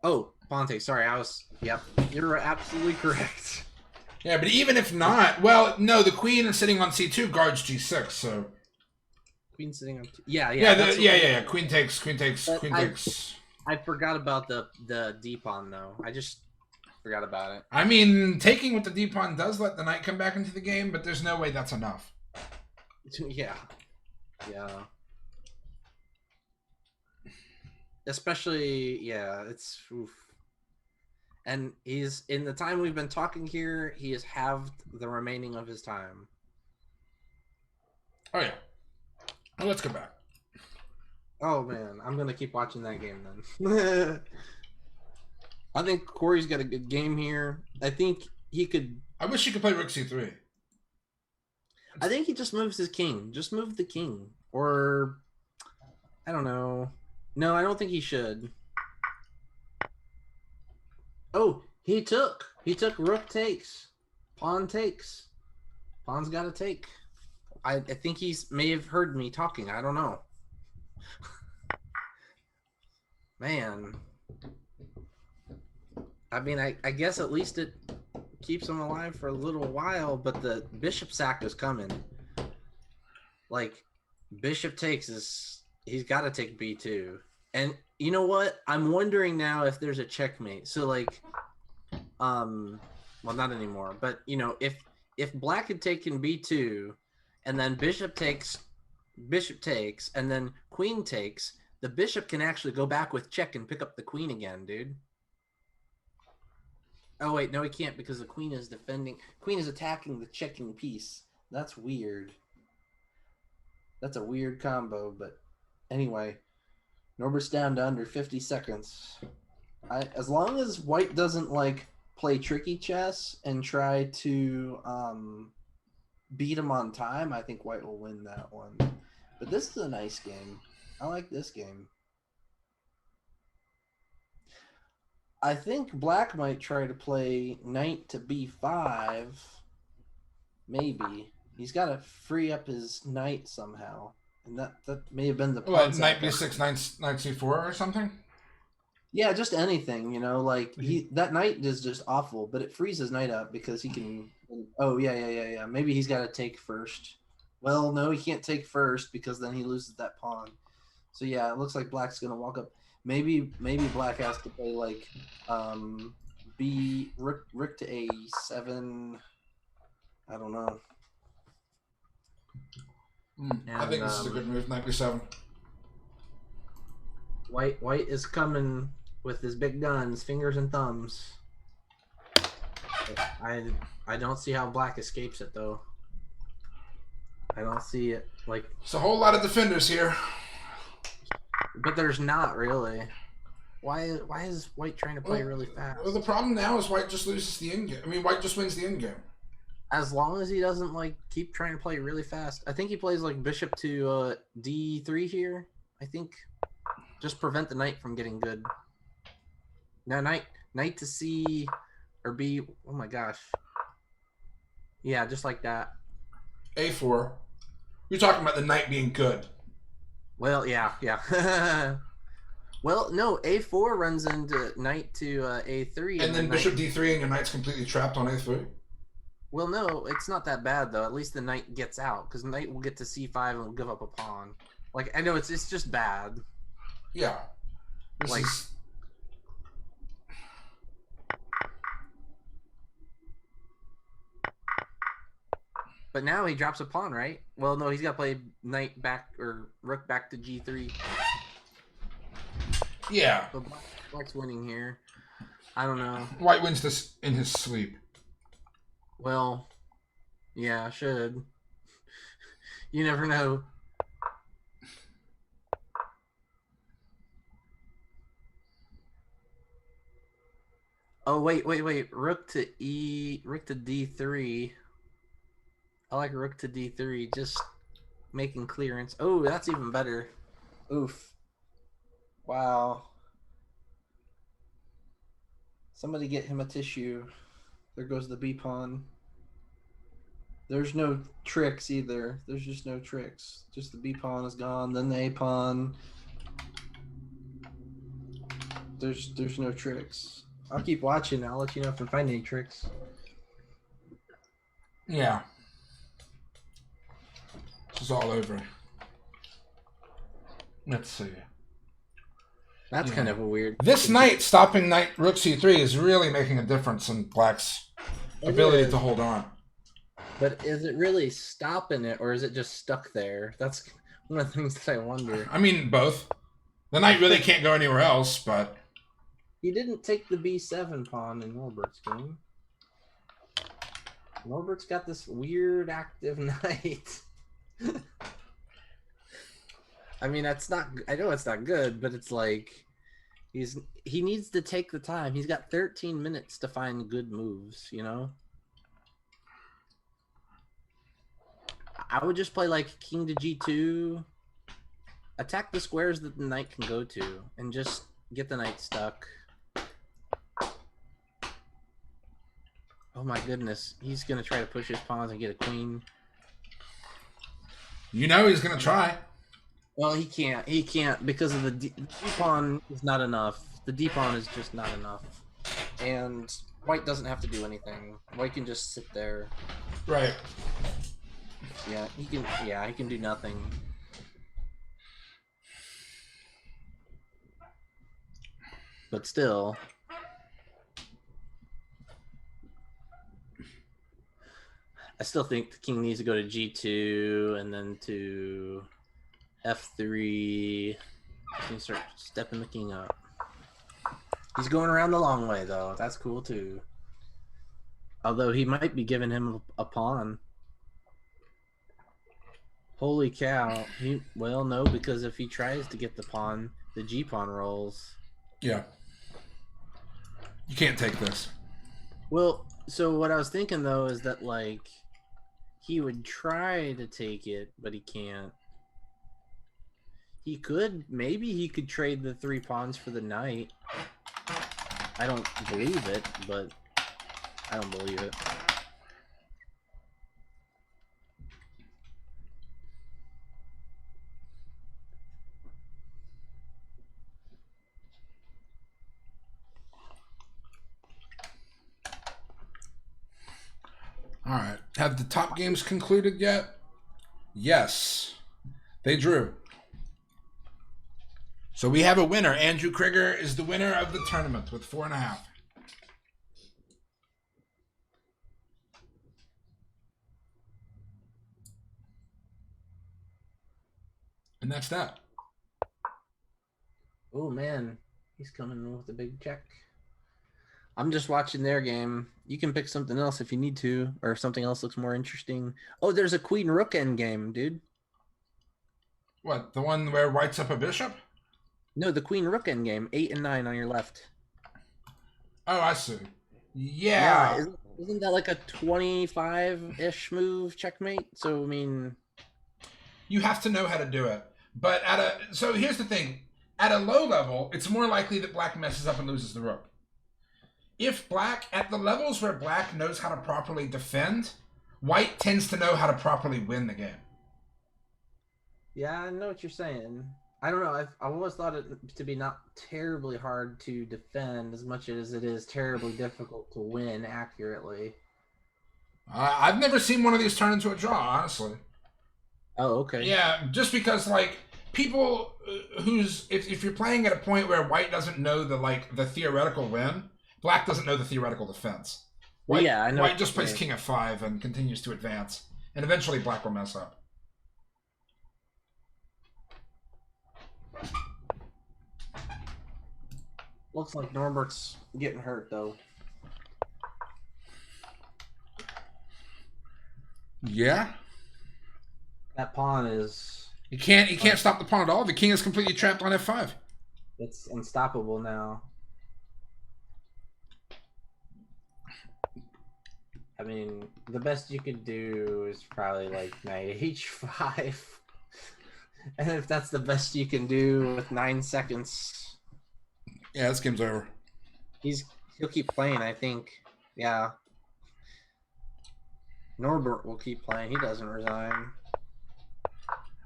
Oh, pawn takes. Sorry, I was. Yep, you're absolutely correct. Yeah, but even if not, well, no, the queen is sitting on c2 guards g6, so Queen sitting on. Yeah. yeah. Queen takes. But Queen takes. I forgot about the d pawn though. I just forgot about it. I mean, taking with the d pawn does let the knight come back into the game, but there's no way that's enough. Yeah. Especially, yeah, it's oof. And he's in the time we've been talking here, he has halved the remaining of his time. Oh yeah. Well, let's go back. Oh man, I'm gonna keep watching that game then. I think Corey's got a good game here. I think he could. I wish you could play rook c3. I think he just moves his king. Just move the king, or I don't know. No, I don't think he should. Oh, he took rook takes, pawn takes. Pawn's got to take. I think he's may have heard me talking. I don't know. Man. I mean, I guess at least it keeps him alive for a little while, but the bishop sack is coming. Like, bishop takes is... He's got to take b2. And you know what? I'm wondering now if there's a checkmate. So, like... well, not anymore. But, you know, if black had taken b2, and then bishop takes, and then queen takes, the bishop can actually go back with check and pick up the queen again, dude. Oh, wait, no, he can't because the queen is defending. Queen is attacking the checking piece. That's weird. That's a weird combo, but anyway. Norbert's down to under 50 seconds. As long as white doesn't, like, play tricky chess and try to beat him on time, I think white will win that one. But this is a nice game. I like this game. I think black might try to play knight to b5. Maybe. He's got to free up his knight somehow. And that may have been the What, pawn knight sack. b6, knight c4 or something? Yeah, just anything, you know, like that knight is just awful, but it frees his knight up because he can. Oh yeah. Maybe he's got to take first. Well, no, he can't take first because then he loses that pawn. So yeah, it looks like black's gonna walk up. Maybe black has to play like B rook to A7. I don't know. I think this is a good move. Knight B7. White is coming with his big guns, fingers and thumbs. I don't see how black escapes it though. I don't see it like. It's a whole lot of defenders here. But there's not really. Why is white trying to play really fast? Well, the problem now is white just loses the end game. I mean, white just wins the end game. As long as he doesn't like keep trying to play really fast. I think he plays like bishop to D3 here. I think just prevent the knight from getting good. Now knight to C or B. Oh my gosh. Yeah, just like that. A4. You're talking about the knight being good. Well, yeah. Well, no, A4 runs into knight to A3. And then the bishop knight... D3 and your knight's completely trapped on A3. Well, no, it's not that bad, though. At least the knight gets out, because knight will get to C5 and will give up a pawn. Like, I know it's just bad. Yeah. This Like- is... But now he drops a pawn, right? Well, no, he's got to play knight back, or rook back to G3. Yeah. So black's winning here. I don't know. White wins this in his sleep. Well, yeah, should. You never know. Oh, wait. Rook to D3. I like rook to D3, just making clearance. Oh, that's even better. Oof. Wow. Somebody get him a tissue. There goes the B pawn. There's no tricks either. There's just no tricks. Just the B pawn is gone, then the A pawn. There's no tricks. I'll keep watching. I'll let you know if I find any tricks. Yeah. This is all over. Let's see. That's kind of a weird. This knight stopping knight rook C3 is really making a difference in black's ability to hold on. But is it really stopping it, or is it just stuck there? That's one of the things that I wonder. I mean, both. The knight really can't go anywhere else, but... He didn't take the B7 pawn in Norbert's game. Norbert's got this weird active knight. I mean, that's not. I know it's not good, but it's like he needs to take the time. He's got 13 minutes to find good moves. You know. I would just play like king to G2, attack the squares that the knight can go to, and just get the knight stuck. Oh my goodness, he's gonna try to push his pawns and get a queen. You know he's going to try. Well, he can't. He can't because of the D pawn is not enough. The D pawn is just not enough. And white doesn't have to do anything. White can just sit there. Right. Yeah, he can. Yeah, he can do nothing. But still. I still think the king needs to go to G2 and then to F3. And start stepping the king up. He's going around the long way though. That's cool too. Although he might be giving him a pawn. Holy cow. Well, no, because if he tries to get the pawn, the G pawn rolls. Yeah. You can't take this. Well, so what I was thinking though is that like he would try to take it, but he can't. He could, maybe he could trade the 3 pawns for the knight. I don't believe it, but I don't believe it. All right. Have the top games concluded yet? Yes. They drew. So we have a winner. Andrew Krieger is the winner of the tournament with 4.5. And that's that. Oh man, he's coming in with a big check. I'm just watching their game. You can pick something else if you need to, or if something else looks more interesting. Oh, there's a queen rook end game, dude. What, the one where white's up a bishop? No, the queen rook end game, 8 and 9 on your left. Oh, I see. Yeah. Isn't that like a 25-ish move checkmate? So I mean, You have to know how to do it. But so here's the thing. At a low level, it's more likely that black messes up and loses the rook. If black, at the levels where black knows how to properly defend, white tends to know how to properly win the game. yeah, I know what you're saying. I don't know. I've always thought it to be not terribly hard to defend as much as it is terribly difficult to win accurately. I've never seen one of these turn into a draw, honestly. Oh, okay. Yeah, just because, like, people if you're playing at a point where white doesn't know the theoretical win, black doesn't know the theoretical defense. White, Yeah, I know. White just plays king f5 and continues to advance, and eventually black will mess up. Looks like Norbert's getting hurt though. Yeah, That pawn is he can't stop the pawn at all. The king is completely trapped on f5. it's unstoppable now. I mean, the best you could do is probably like knight h5. And if that's the best you can do with 9 seconds, Yeah, this game's over. he'll keep playing, I think. Yeah. Norbert will keep playing. He doesn't resign.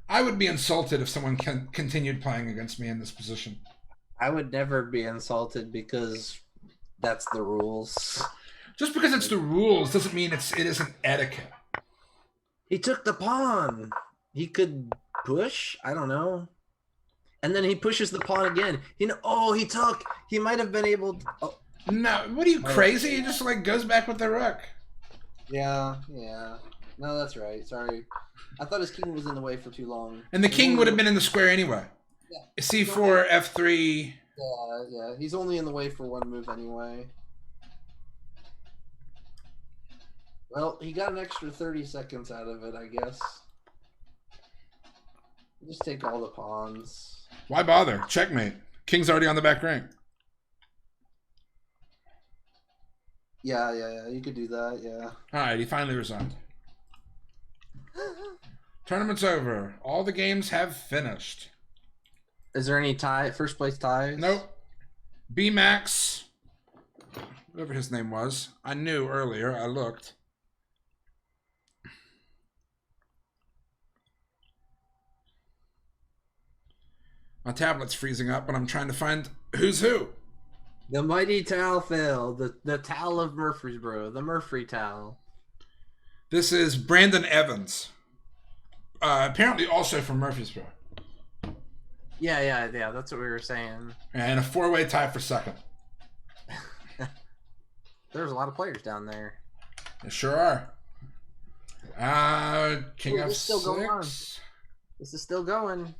I would be insulted if someone continued playing against me in this position. I would never be insulted because that's the rules. Just because it's the rules doesn't mean it isn't etiquette. He took the pawn. He could push. I don't know. And then he pushes the pawn again. He took. He might have been able to, oh, No, what are you, crazy? He just goes back with the rook. Yeah. No, that's right. Sorry. I thought his king was in the way for too long. And the king would have been in the square anyway. Yeah. C4, F3. Yeah. He's only in the way for one move anyway. Well, he got an extra 30 seconds out of it, I guess. Just take all the pawns. Why bother? Checkmate. King's already on the back rank. Yeah. You could do that, yeah. Alright, he finally resigned. Tournament's over. All the games have finished. is there any first place ties? Nope. B-Max, whatever his name was. I knew earlier. I looked. My tablet's freezing up, but I'm trying to find who's who. The mighty Tal failed. The Tal of Murfreesboro. The Murphy Tal. This is Brandon Evans. Apparently also from Murfreesboro. Yeah. That's what we were saying. And a 4-way tie for second. There's a lot of players down there. There sure are. King Ooh, this is still going on. F6. This is still going.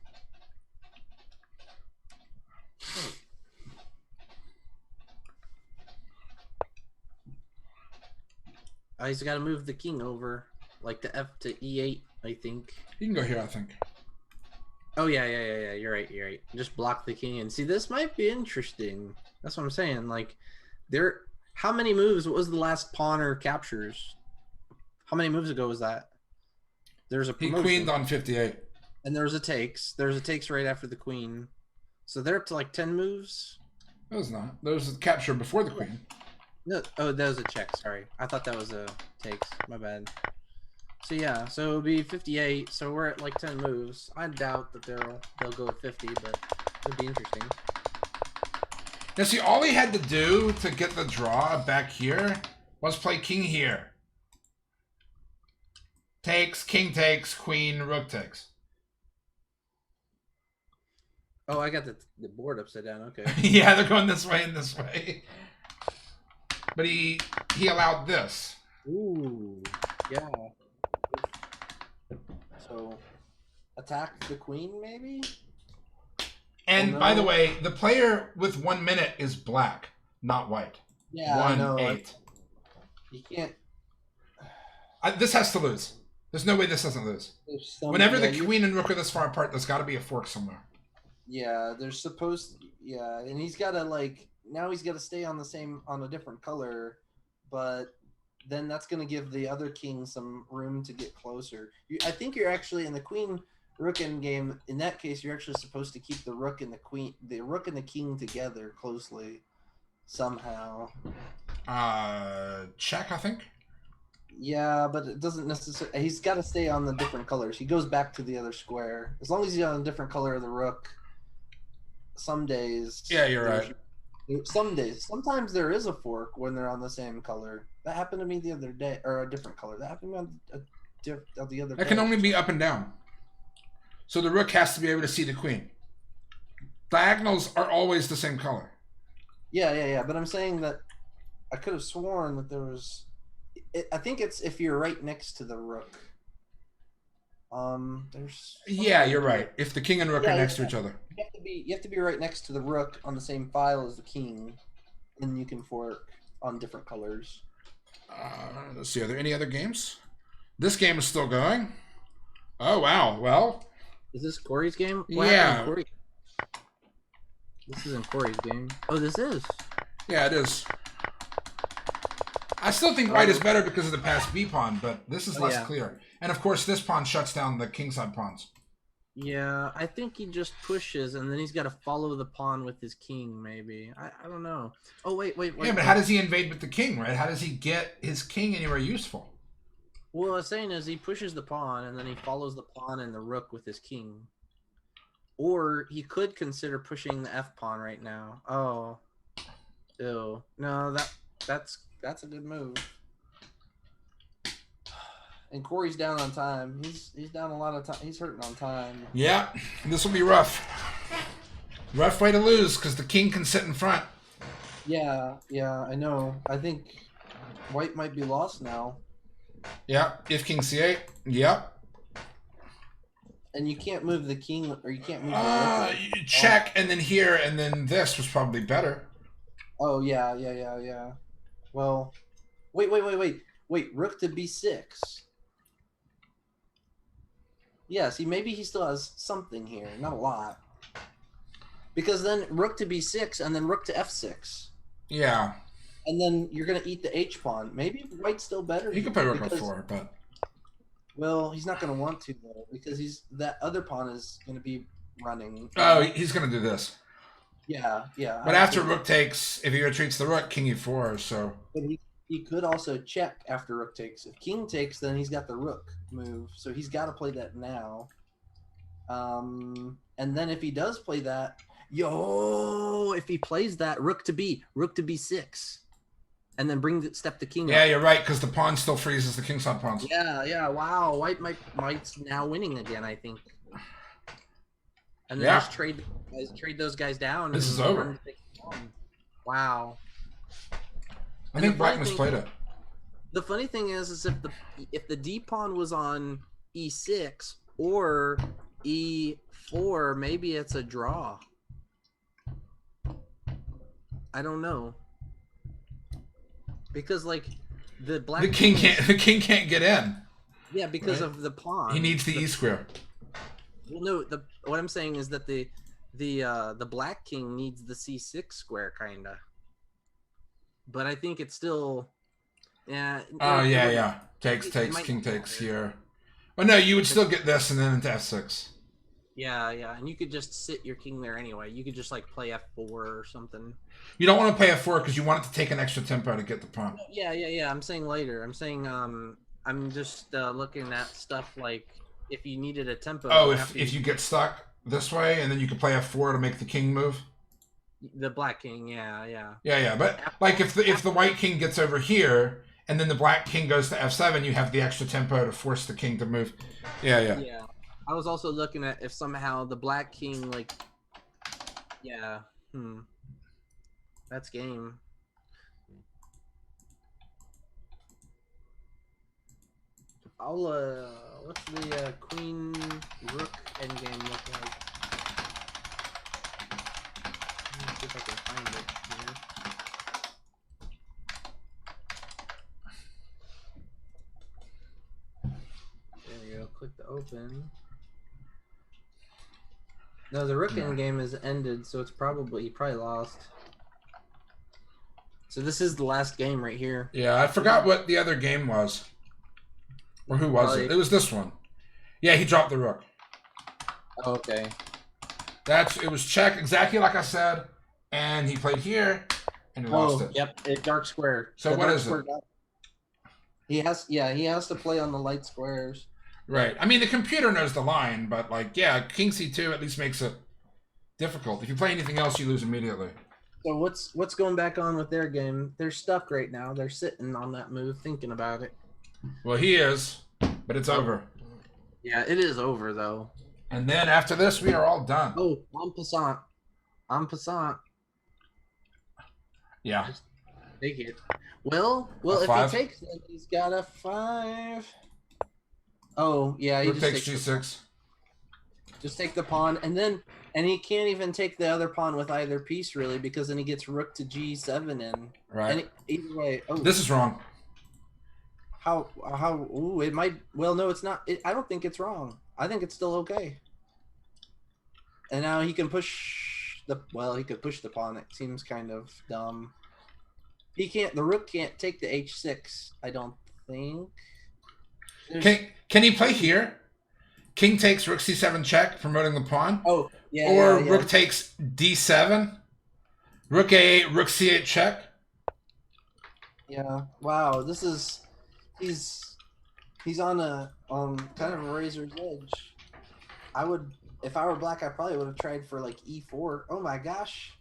He's got to move the king over, like the F to E8, I think. You can go here, I think. Oh yeah. You're right. Just block the king and see. This might be interesting. That's what I'm saying. Like, how many moves? What was the last pawn or captures? How many moves ago was that? There's a He promotion. queened on 58. And there's a takes. There's a takes right after the queen. So they're up to like 10 moves. That was not. There was a capture before the queen. No, oh, that was a check. Sorry, I thought that was a takes. My bad. So yeah, so it'll be 58. So we're at like 10 moves. I doubt that they'll go with 50, but it'd be interesting. Now see, all he had to do to get the draw back here was play king here. Takes, king takes, queen, rook takes. Oh, I got the board upside down. Okay. Yeah, they're going this way and this way. But he allowed this. Ooh. Yeah. So, attack the queen, maybe? And Oh, by the no. way, the player with 1 minute is black, not white. Yeah, I know. 1-8. You can't. This has to lose. There's no way this doesn't lose. There's some, Whenever yeah, the queen and rook are this far apart, there's got to be a fork somewhere. Yeah, there's supposed. Yeah, and he's got to like now he's got to stay on a different color, but then that's going to give the other king some room to get closer. I think you're actually in the queen rook endgame. In that case, you're actually supposed to keep the rook and the king together closely, somehow. Check, I think. Yeah, but it doesn't necessarily. He's got to stay on the different colors. He goes back to the other square as long as he's on a different color of the rook. Some days. Yeah, you're right. Some days, sometimes there is a fork when they're on the same color. That happened to me the other day, or a different color. That happened to me on the other day. That can only be up and down. So the rook has to be able to see the queen. Diagonals are always the same color. Yeah. But I'm saying that I could have sworn that there was. I think it's if you're right next to the rook. There's. Yeah, you're right. If the king and rook are next to each other. You have to be right next to the rook on the same file as the king, and you can fork on different colors. Let's see. Are there any other games? This game is still going. Oh wow. Well. Is this Corey's game? Yeah. Corey? This isn't Corey's game. Oh, this is. Yeah, it is. I still think white is better because of the past B pawn, but this is less clear. And of course, this pawn shuts down the kingside pawns. Yeah, I think he just pushes, and then he's got to follow the pawn with his king, maybe. I don't know. Oh, wait. Yeah, but how does he invade with the king, right? How does he get his king anywhere useful? Well, what I was saying is he pushes the pawn, and then he follows the pawn and the rook with his king. Or he could consider pushing the f pawn right now. Oh. Ew. No, that's a good move. And Corey's down on time. He's down a lot of time. He's hurting on time. Yeah, this will be rough. Rough way to lose because the king can sit in front. Yeah, I know. I think white might be lost now. Yeah, if king c8. Yep. And you can't move the king, or you can't move the rook. You check, and then here, and then this was probably better. Oh, yeah. Well, wait. Rook to b6. Yeah, see, maybe he still has something here. Not a lot. Because then rook to b6, and then rook to f6. Yeah. And then you're going to eat the h-pawn. Maybe white's still better. He could play rook f4, but... Well, he's not going to want to, though, because that other pawn is going to be running. Oh, he's going to do this. Yeah. But after rook takes, if he retreats the rook, king e4, so... But he could also check after rook takes. If king takes, then he's got the rook move, so he's got to play that now. And then if he does play that, if he plays that, rook to b6, and then step the king. Yeah, up. you're right, because the pawn still freezes the kingside pawns. Yeah. Wow, white's now winning again, I think. And then just trade those guys down. This is over. Wow. I think black misplayed it. The funny thing is if the d pawn was on e6 or e4, maybe it's a draw. I don't know. Because like the king can't get in. Yeah, because of the pawn. He needs the e square. Well, no, what I'm saying is that the black king needs the c6 square kinda. But I think it's still Oh yeah. Takes, king takes here. Oh no, you would still get this and then into f6. Yeah, and you could just sit your king there anyway. You could just like play f4 or something. You don't want to play f4 because you want it to take an extra tempo to get the pawn. Yeah. I'm saying later. I'm saying I'm just looking at stuff like if you needed a tempo. Oh, if you get stuck this way and then you can play f4 to make the king move. The black king, yeah. Yeah, but like if the white king gets over here and then the black king goes to f7, you have the extra tempo to force the king to move. Yeah. I was also looking at if somehow the black king like Yeah. That's game. I'll what's the queen rook endgame look like? Let me see if I can find it here. There we go. Click to open. No, the rook endgame is ended, so it's probably he probably lost. So this is the last game right here. Yeah, I forgot what the other game was. Or who was it? It was this one. Yeah, he dropped the rook. Oh, okay. It was check, exactly like I said, and he played here, and he lost it. Yep, dark square. So what is it? He has to play on the light squares. Right. I mean, the computer knows the line, but like, yeah, King C2 at least makes it difficult. If you play anything else, you lose immediately. So what's going back on with their game? They're stuck right now. They're sitting on that move, thinking about it. Well, he is, but it's over. Yeah, it is over though. And then after this, we are all done. Oh, en passant. En passant. Yeah. Just take it. Well, A if five? he takes it, he's got a 5. Oh, yeah, he Rook just takes G6. Just take the pawn, and he can't even take the other pawn with either piece really, because then he gets rook to G7 in. Right. And either way, This is wrong. how? Ooh, it might. Well, no, it's not. I don't think it's wrong. I think it's still okay. And now he can push the. Well, he could push the pawn. It seems kind of dumb. He can't. The rook can't take the H6. I don't think. Can he play here? King takes rook C7 check, promoting the pawn. Oh, yeah. Or yeah. rook takes D7. Rook A8, rook C8 check. Yeah. Wow. This is. He's on a kind of a razor's edge. I would, if I were black, I probably would have tried for like E4. Oh my gosh.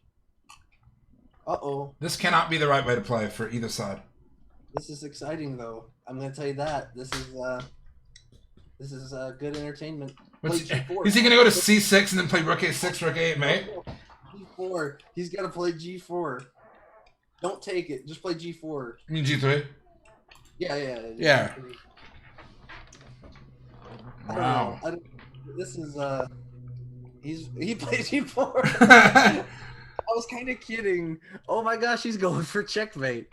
Uh-oh. This cannot be the right way to play for either side. This is exciting though. I'm gonna tell you that. This is good entertainment. What's Play G4. Is he going to go to C6 and then play rook A6, rook A8 mate? G4. He's got to play G4. Don't take it. Just play G4. You mean G3? Yeah. Yeah. I don't Wow. know. This is he plays G4. Oh, I was kind of kidding. Oh my gosh, he's going for checkmate.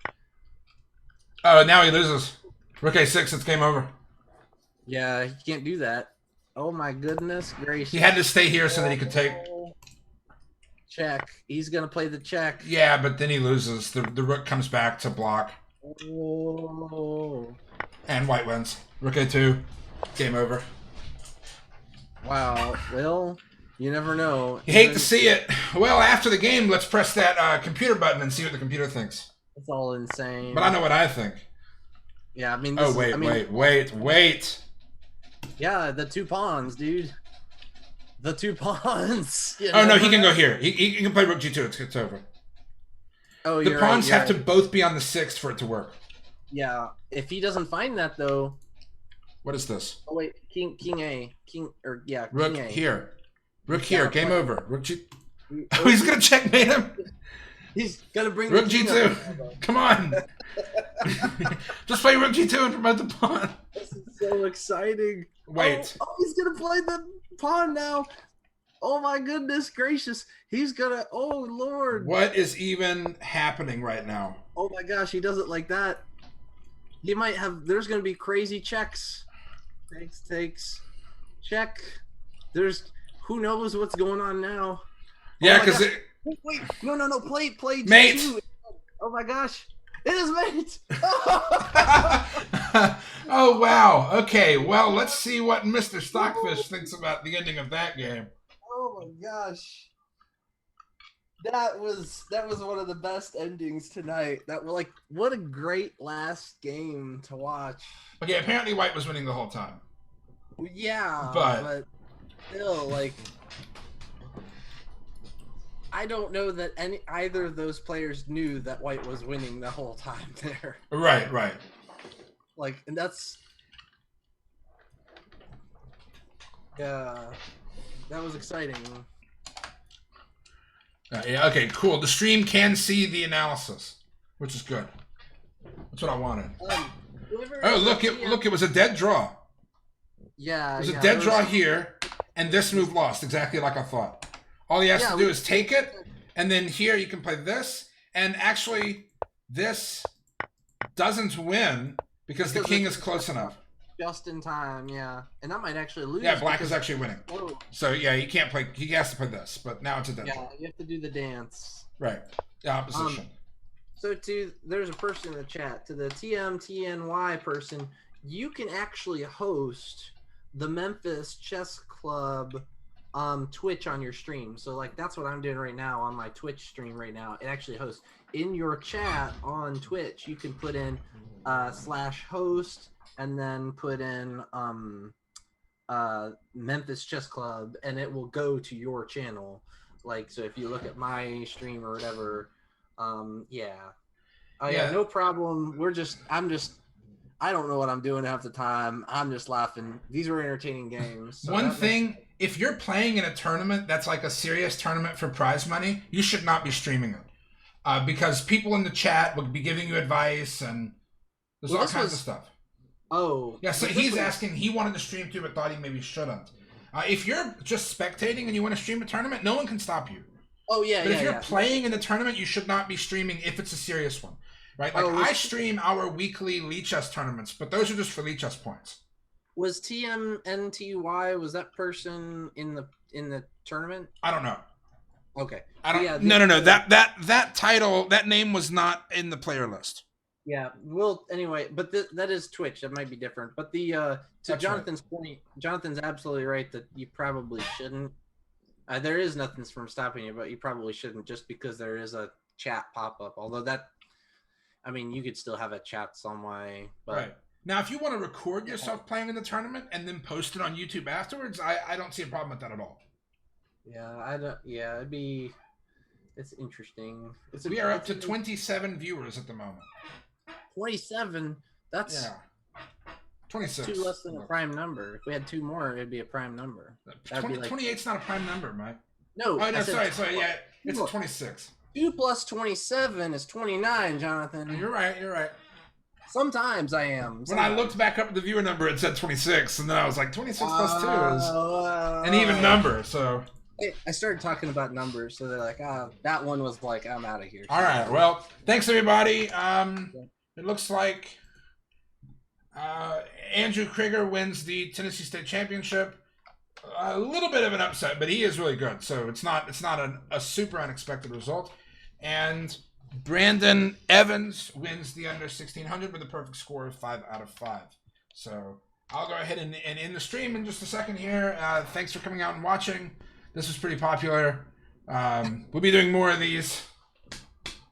now he loses. Rook A6, it's game over. Yeah, he can't do that. Oh my goodness gracious. He had to stay here so that he could take... Check. He's gonna play the check. Yeah, but then he loses. The rook comes back to block. Oh. And white wins. Rook A2, game over. Wow. Well, you never know. You hate to see it. Well, after the game, let's press that computer button and see what the computer thinks. It's all insane. But I know what I think. Yeah, I mean. Oh, wait. Yeah, the 2 pawns, dude. The 2 pawns. You Oh, no, never he can know. go here. He can play rook G2. It's over. Oh, The you're pawns right, have to both be on the 6th for it to work. Yeah, if he doesn't find that though. What is this? Oh wait, King A, King Rook King A. here. Rook here. Yeah, Game fuck. over. Rook G. Oh, he's gonna checkmate him. He's gonna bring Rook the king G2. up. Come on. Just play rook G2 and promote the pawn. This is so exciting. Wait. Oh, he's gonna play the pawn now. Oh my goodness gracious. He's gonna. Oh Lord. What is even happening right now? Oh my gosh, he does it like that. He might have. There's gonna be crazy checks. Takes. Check. There's. Who knows what's going on now? Yeah, my because gosh. Wait. No. Play G2. Mate. Oh my gosh. It is mate. Oh wow. Okay. Well, let's see what Mr. Stockfish thinks about the ending of that game. Oh my gosh. That was one of the best endings tonight. That was like what a great last game to watch. Okay. Apparently, White was winning the whole time. Yeah, But- but still, like, I don't know that either of those players knew that White was winning the whole time there. Right. Like, and that's, yeah, that was exciting. Yeah, okay, cool. The stream can see the analysis, which is good. That's what I wanted. Whoever Oh, is look! the It was a dead draw. Yeah, It was a yeah, dead there draw was- here, and this move lost exactly like I thought. All he has Yeah, to we- do is take it, and then here you can play this, and actually this doesn't win because the Because king it's- is close enough. just in time, yeah. And that might actually lose. Yeah, black is because- actually winning. Whoa, So yeah, he can't play. He has to play this, but now it's a dead yeah, draw. you have to do the dance. Right. The opposition. So there's a person in the chat, to the TMTNY person, you can actually host the Memphis Chess Club Twitch on your stream. So like that's what I'm doing right now on my Twitch stream right now. It actually hosts in your chat on Twitch. You can put in /host and then put in Memphis Chess Club, and it will go to your channel. Like, so if you look at my stream or whatever, yeah. Oh yeah, Yeah. no problem. I don't know what I'm doing half the time. I'm just laughing. These were entertaining games. So One that makes- thing, if you're playing in a tournament that's like a serious tournament for prize money, you should not be streaming it. Because people in the chat would be giving you advice and there's Well, all this kinds was- of stuff. Oh. Yeah, so this he's was- asking, he wanted to stream too, but thought he maybe shouldn't. If you're just spectating and you want to stream a tournament, no one can stop you. Oh yeah, But yeah, if you're yeah. playing in the tournament, you should not be streaming if it's a serious one. Right? Like, Oh, was- I stream our weekly Lead Chess tournaments, but those are just for Lead Chess points. Was TMNTY, was that person in the tournament? I don't know. Okay. I don't. Yeah, No. That title, that name was not in the player list. Yeah. Well, anyway, but that is Twitch. That might be different. But the to That's Jonathan's point, Jonathan's absolutely right that you probably shouldn't. There is nothing from stopping you, but you probably shouldn't just because there is a chat pop up. Although that, I mean, you could still have a chat some way. But Right. Now, if you want to record yourself playing in the tournament and then post it on YouTube afterwards, I don't see a problem with that at all. yeah, I don't. Yeah, it's interesting. We are up to 27 viewers at the moment. 27. That's Yeah. 26. two less than a prime number. If we had two more, it'd be a prime number. That'd be like 28's not a prime number, Mike. no. Oh, no, I said sorry. Yeah, it's a Look. 26. 2 plus 27 is 29, Jonathan. You're right. Sometimes I am. When I looked back up at the viewer number, it said 26, and then I was like, 26 plus 2 is an even number, so. I started talking about numbers, so they're like, that one was like, I'm out of here. All right. Well, thanks everybody. It looks like Andrew Krieger wins the Tennessee State Championship. A little bit of an upset, but he is really good. So it's not a super unexpected result. And Brandon Evans wins the under 1600 with a perfect score of 5 out of 5. So I'll go ahead and end the stream in just a second here. Thanks for coming out and watching. This was pretty popular. We'll be doing more of these.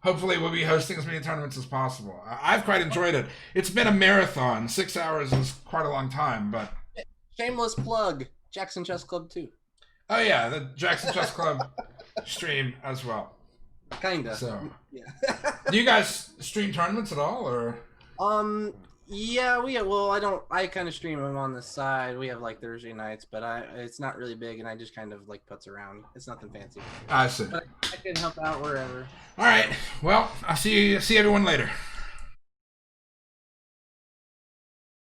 Hopefully, we'll be hosting as many tournaments as possible. I've quite enjoyed it. It's been a marathon. 6 hours is quite a long time, but... Shameless plug. Jackson Chess Club 2. Oh, yeah, the Jackson Chess Club stream as well. Kinda. So, Yeah. do you guys stream tournaments at all, or...? Yeah, I kind of stream them on the side. We have like Thursday nights, but it's not really big, and I just kind of like putz around. It's nothing fancy. I see. But I can help out wherever. All right. Well, I'll see everyone later.